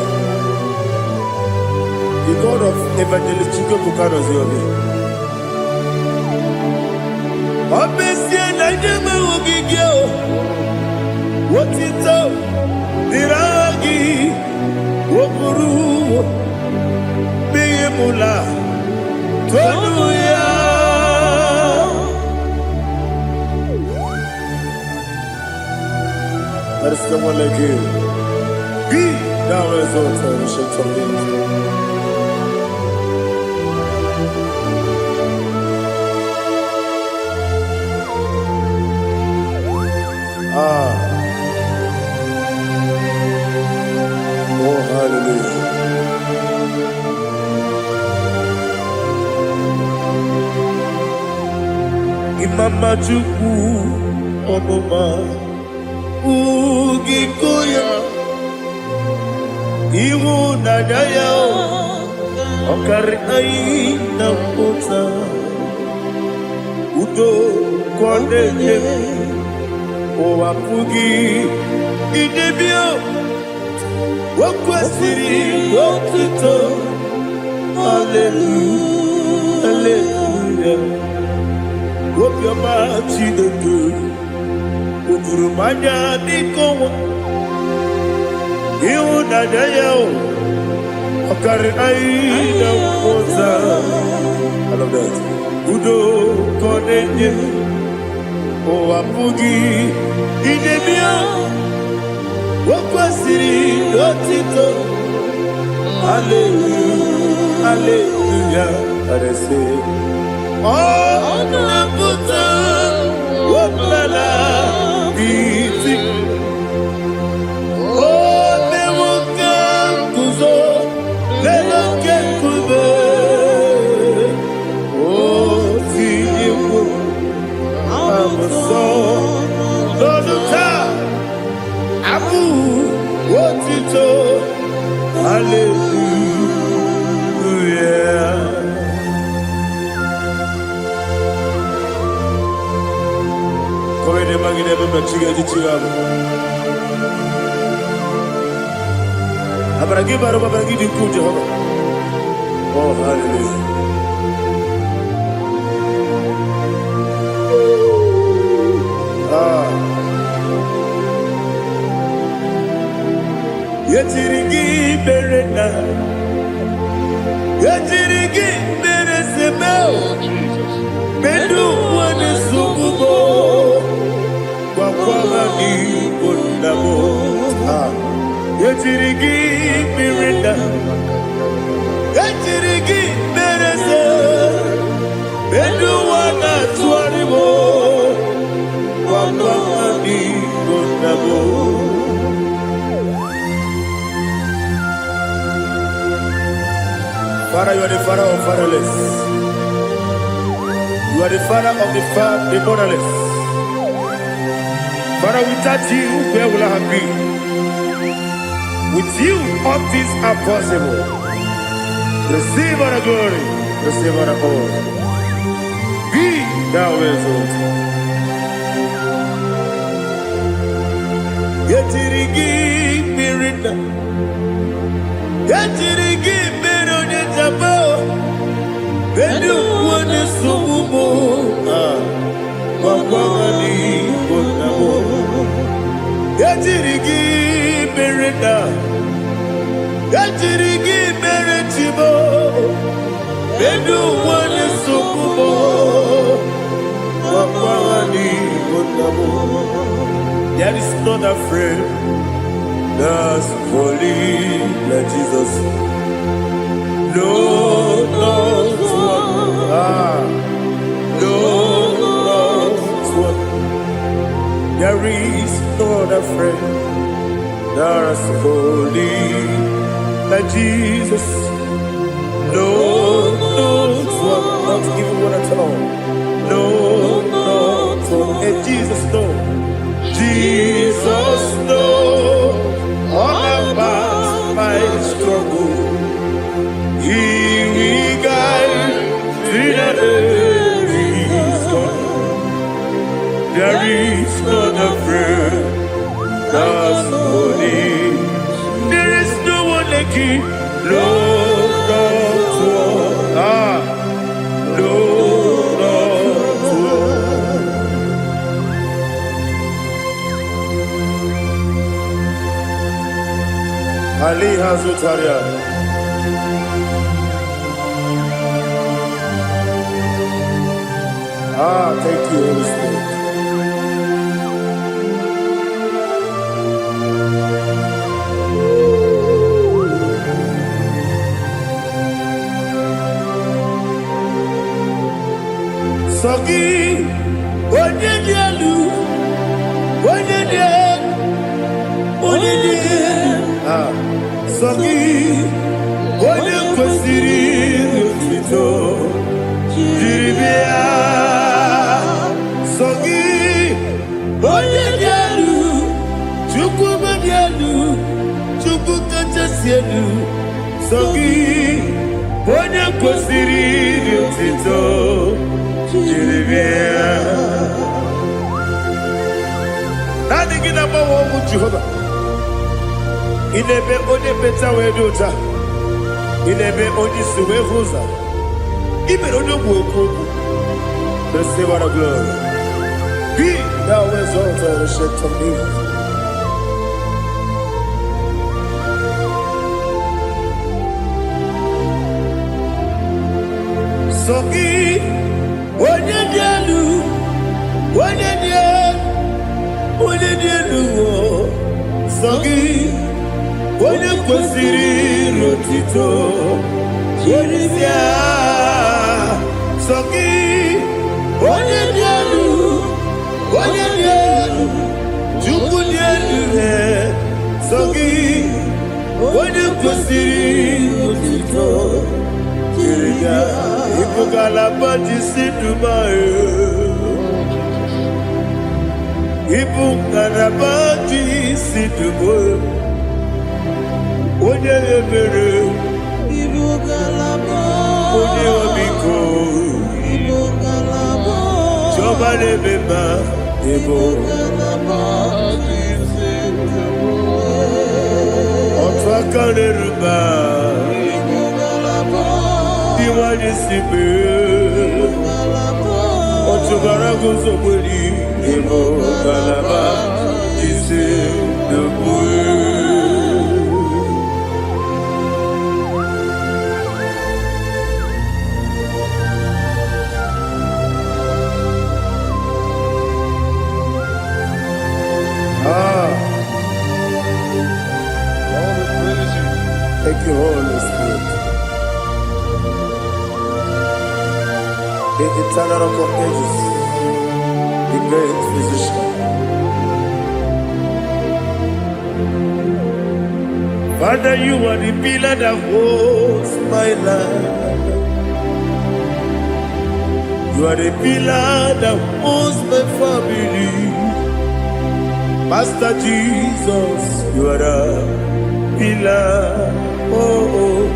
the God of Evangelist Chike Bukano Ziobi. Obesie na jeme wogigyo, wotito, diragi, wokuru, meyemula, tonuya. There is no one like you. Be thou exalted, ancient of days. Oh, hallelujah. Imama Chukwu Omoma Ugikoya Iwu Nadaya Okari Aina Pota Udo Kwaneye Owapugi Idebio Wakwasiri Wotito Hallelujah Hallelujah Wopyama Chideke Ukurumanya nikowa Iu nadayao Akari aina moza I love that Udo konenye O apugi Inemia Wakwasiri Lotito Hallelujah Hallelujah I say Oh Naputa Wapala Biti Oh Nemuka Kuzo Leloke Kube Oh Tiyimu Amuso Loduta Abu Wotito Hallelujah Come ne mangi ne bamba chiga di chigago Abragi baro babragi di ku Jehovah Oh hallelujah Yetirigi berena Yetirigi beresebeo Medu wane sukubo Kwa ni kundamo Yetirigi berena Yetirigi berese Medu wana tuaribo Kwa ni kundamo Father, you are the father of fatherless. You are the father of the motherless. Father, without you, where will I have been? With you, all things are possible. Receive our glory, receive our honor. Be thou exalted. Yetirigi mirina, yetirigi mirona jabo. Bedu wane subumo, wakwani konamo. Yetirigi mirina, yetirigi miretibo. Bedu wane subumo, wakwani konamo. There is not a friend that's holy like Jesus. No, no, no, one. There is no other friend that's holy like Jesus. No, no, one. Not even one at all. No, no, one. And Jesus, no. Jesus knows all about my struggle. He will guide me that there is God. There is not a friend that's holy. There is no one like Him. No, not one. No, not one. Ali Hazutaria. Thank you, Holy Spirit. Sogi, Onyedialu, Sogi, Onyekwesiri Otito, Jiribia, Sogi, Onyedialu, Chukwumadialu, Chukwukachasialu, Sogi, Onyekwesiri Otito, Jiribia. Nani gina mawa mu Jehovah. Inebe onye beta we dota. Inebe onye suwe huza. Ibe onye gwo okwu. Receive our glory. Be Thou exalted the shit from me. Sogi, onye dielu, Sogi, onye kwesịrị otito, Jeremia. Sogi, onye dielu, Chukwu dielu, Sogi, onye kwesịrị otito, Jeremia. Ibugalaba jisi Dubai. Ibugalaba jisi Dubai. Onye ebere. Ibugalaba. Onye omiko. Ibugalaba. Jọba nebeba. Ibugalaba jisi Dubai. Otu aka neruba. Iwani sibe. Otubara gozobori. Ibugalaba jisi Dubai. Thank you, Holy Spirit. The eternal rock of ages, the great physician. Father, you are the pillar that holds my life. You are the pillar that holds my family. Master Jesus, you are the pillar. Oh,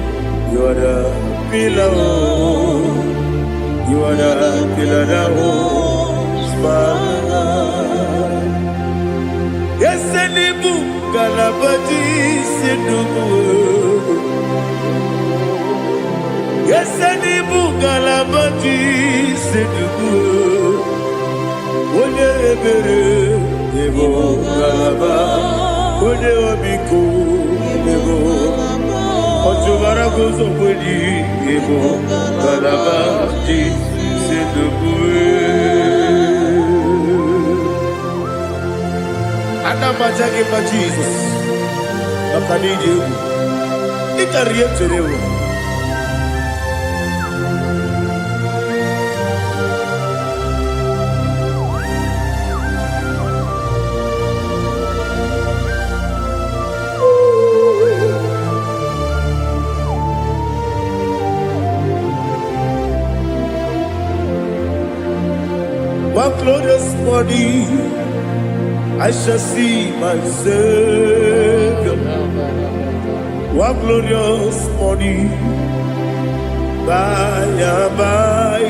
you are the pillar. Oh, you are the pillar that holds my life. Yes, Senibu Galabati Senubu. Yes, Senibu Galabati Senubu. Onye ebere, Ebo Galaba. Onye omiko, Ebo. Otubara gozobori, Ebo Galaba jisi Dubai. Adamajage pa Jesus. Bakanije. Ikariyeterewo. One glorious morning, I shall see my Savior. One glorious morning, by and by.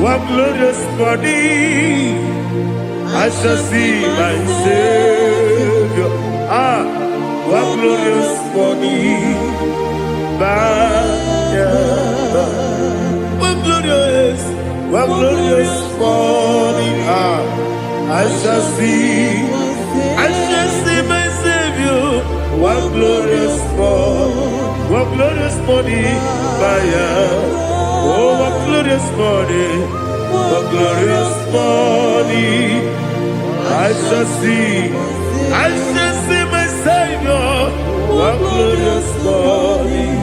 One glorious morning, I shall see my Savior. One glorious morning, by and by. One glorious morning, I shall see my Savior. One glorious morning, oh, one glorious morning, I shall see my Savior. One glorious morning,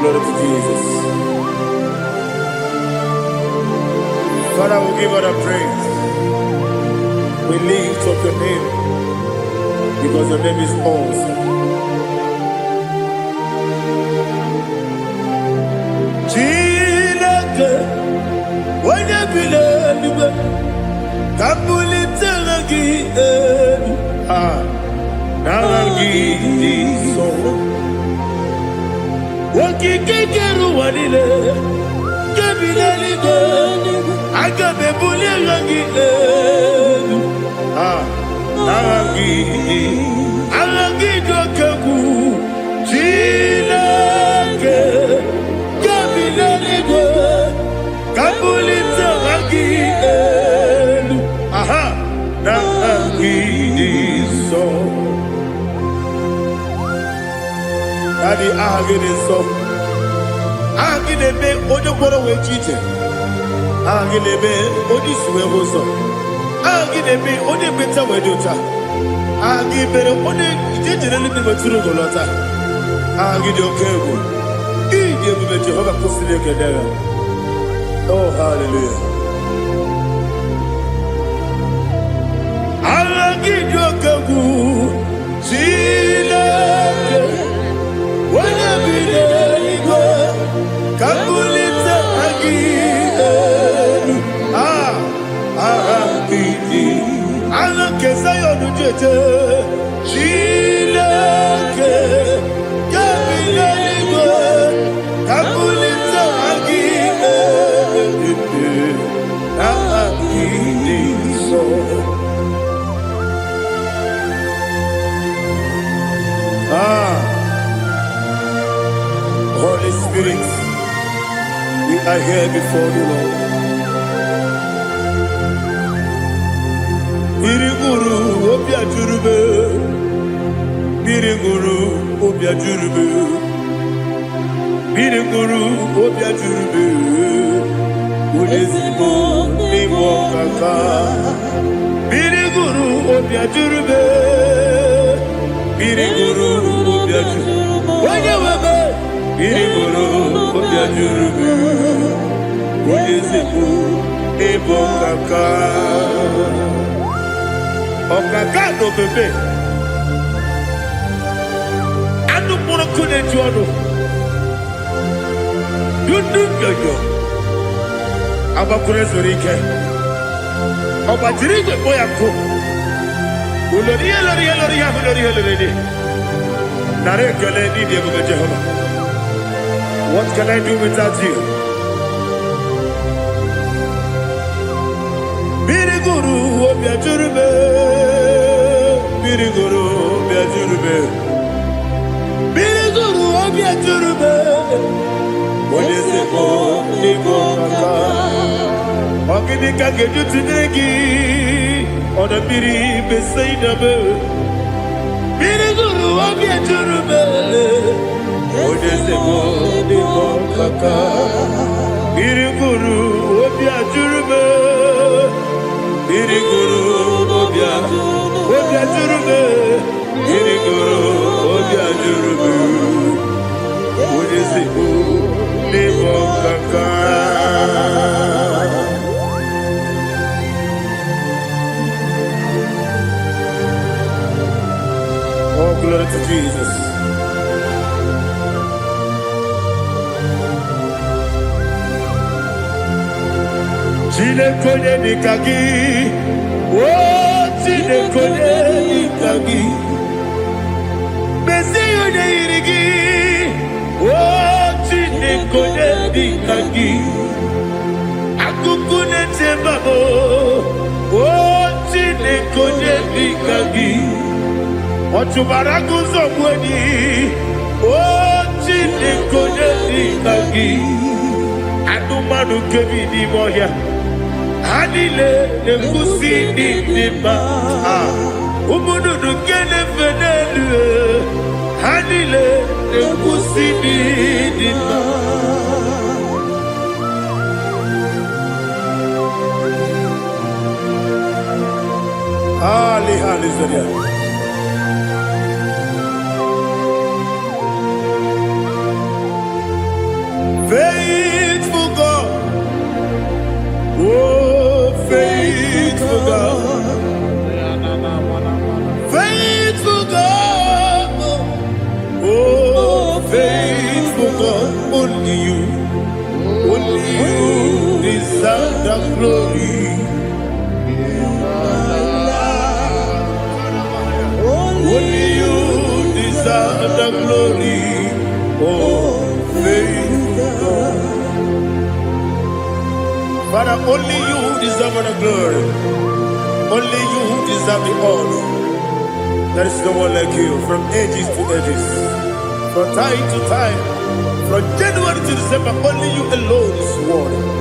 glory to Jesus. Father, we give all the praise. We lift up your name because your name is awesome. Chileke, when you believe, Kabuli Telagi, Nagi, so. Wakikekeru wanile, kebileligo, agabebuli langi. Agidokegu, Chineke, Gabilanigwe, Kabulita Agidelu, aha, na Agidiso. Daddy Agidiso. Agidebe, Odoboro Wechite. Agidebe, Odisuwe Hoso. Agidebe, Odebeta Wedota. Agibere one ijejere libi beturu golota. Agide okego. Ije bebe Jehovah kusile kedera. Oh hallelujah. Agide okego. Sileke. Wanya bide igo. Kabulita agide. Agide. Alake sayonu jeje, Chileke, Kabilanigwe, Kabulita agide, Agidiso. Holy Spirit, we are here before you, Lord. Biriguru obia jurube, Biriguru obia jurube, Biriguru obia jurube, Udezimo nimo kaka, Biriguru obia jurube, Biriguru obia jurube, Wanyawebe, Biriguru obia jurube, Udezimo nimo kaka. Okagado bebe anu mono kone jono yundu yoyo abakure zorike obajirije boyako ulori nare kele ni de bebe Jehovah. What can I do without you? Biriguru obia jurube, Biriguru obia jurube, Biriguru obia jurube. Odezemo nimo kaka, Ogini kageju tinegi, Oda biri besaidabe, Biriguru obia jurube. Odezemo nimo kaka, Biriguru obia jurube. Biriguru obia jurube, Biriguru obia jurube, Odezemo nimo kaka. Oh, glory to Jesus. Chinekone nikagi, oh Chinekone nikagi, Mesiyo ne irigi, oh Chinekone nikagi, Akukune tembabo, oh Chinekone nikagi, Otubaragu zomweni, oh Chinekone nikagi, Adumanu kebi ni moya. Hanile nekusi nima, umunudu kene fenelu. Hanile nekusi nima. Hallelujah. Faithful God, oh faithful God, faithful God, oh faithful God, only you deserve the glory. Only you deserve the glory, oh faithful God. Father, only you deserve the glory. Only you who deserve the honor. There is no one like you from ages to ages. From time to time. From January to December, only you alone is worthy.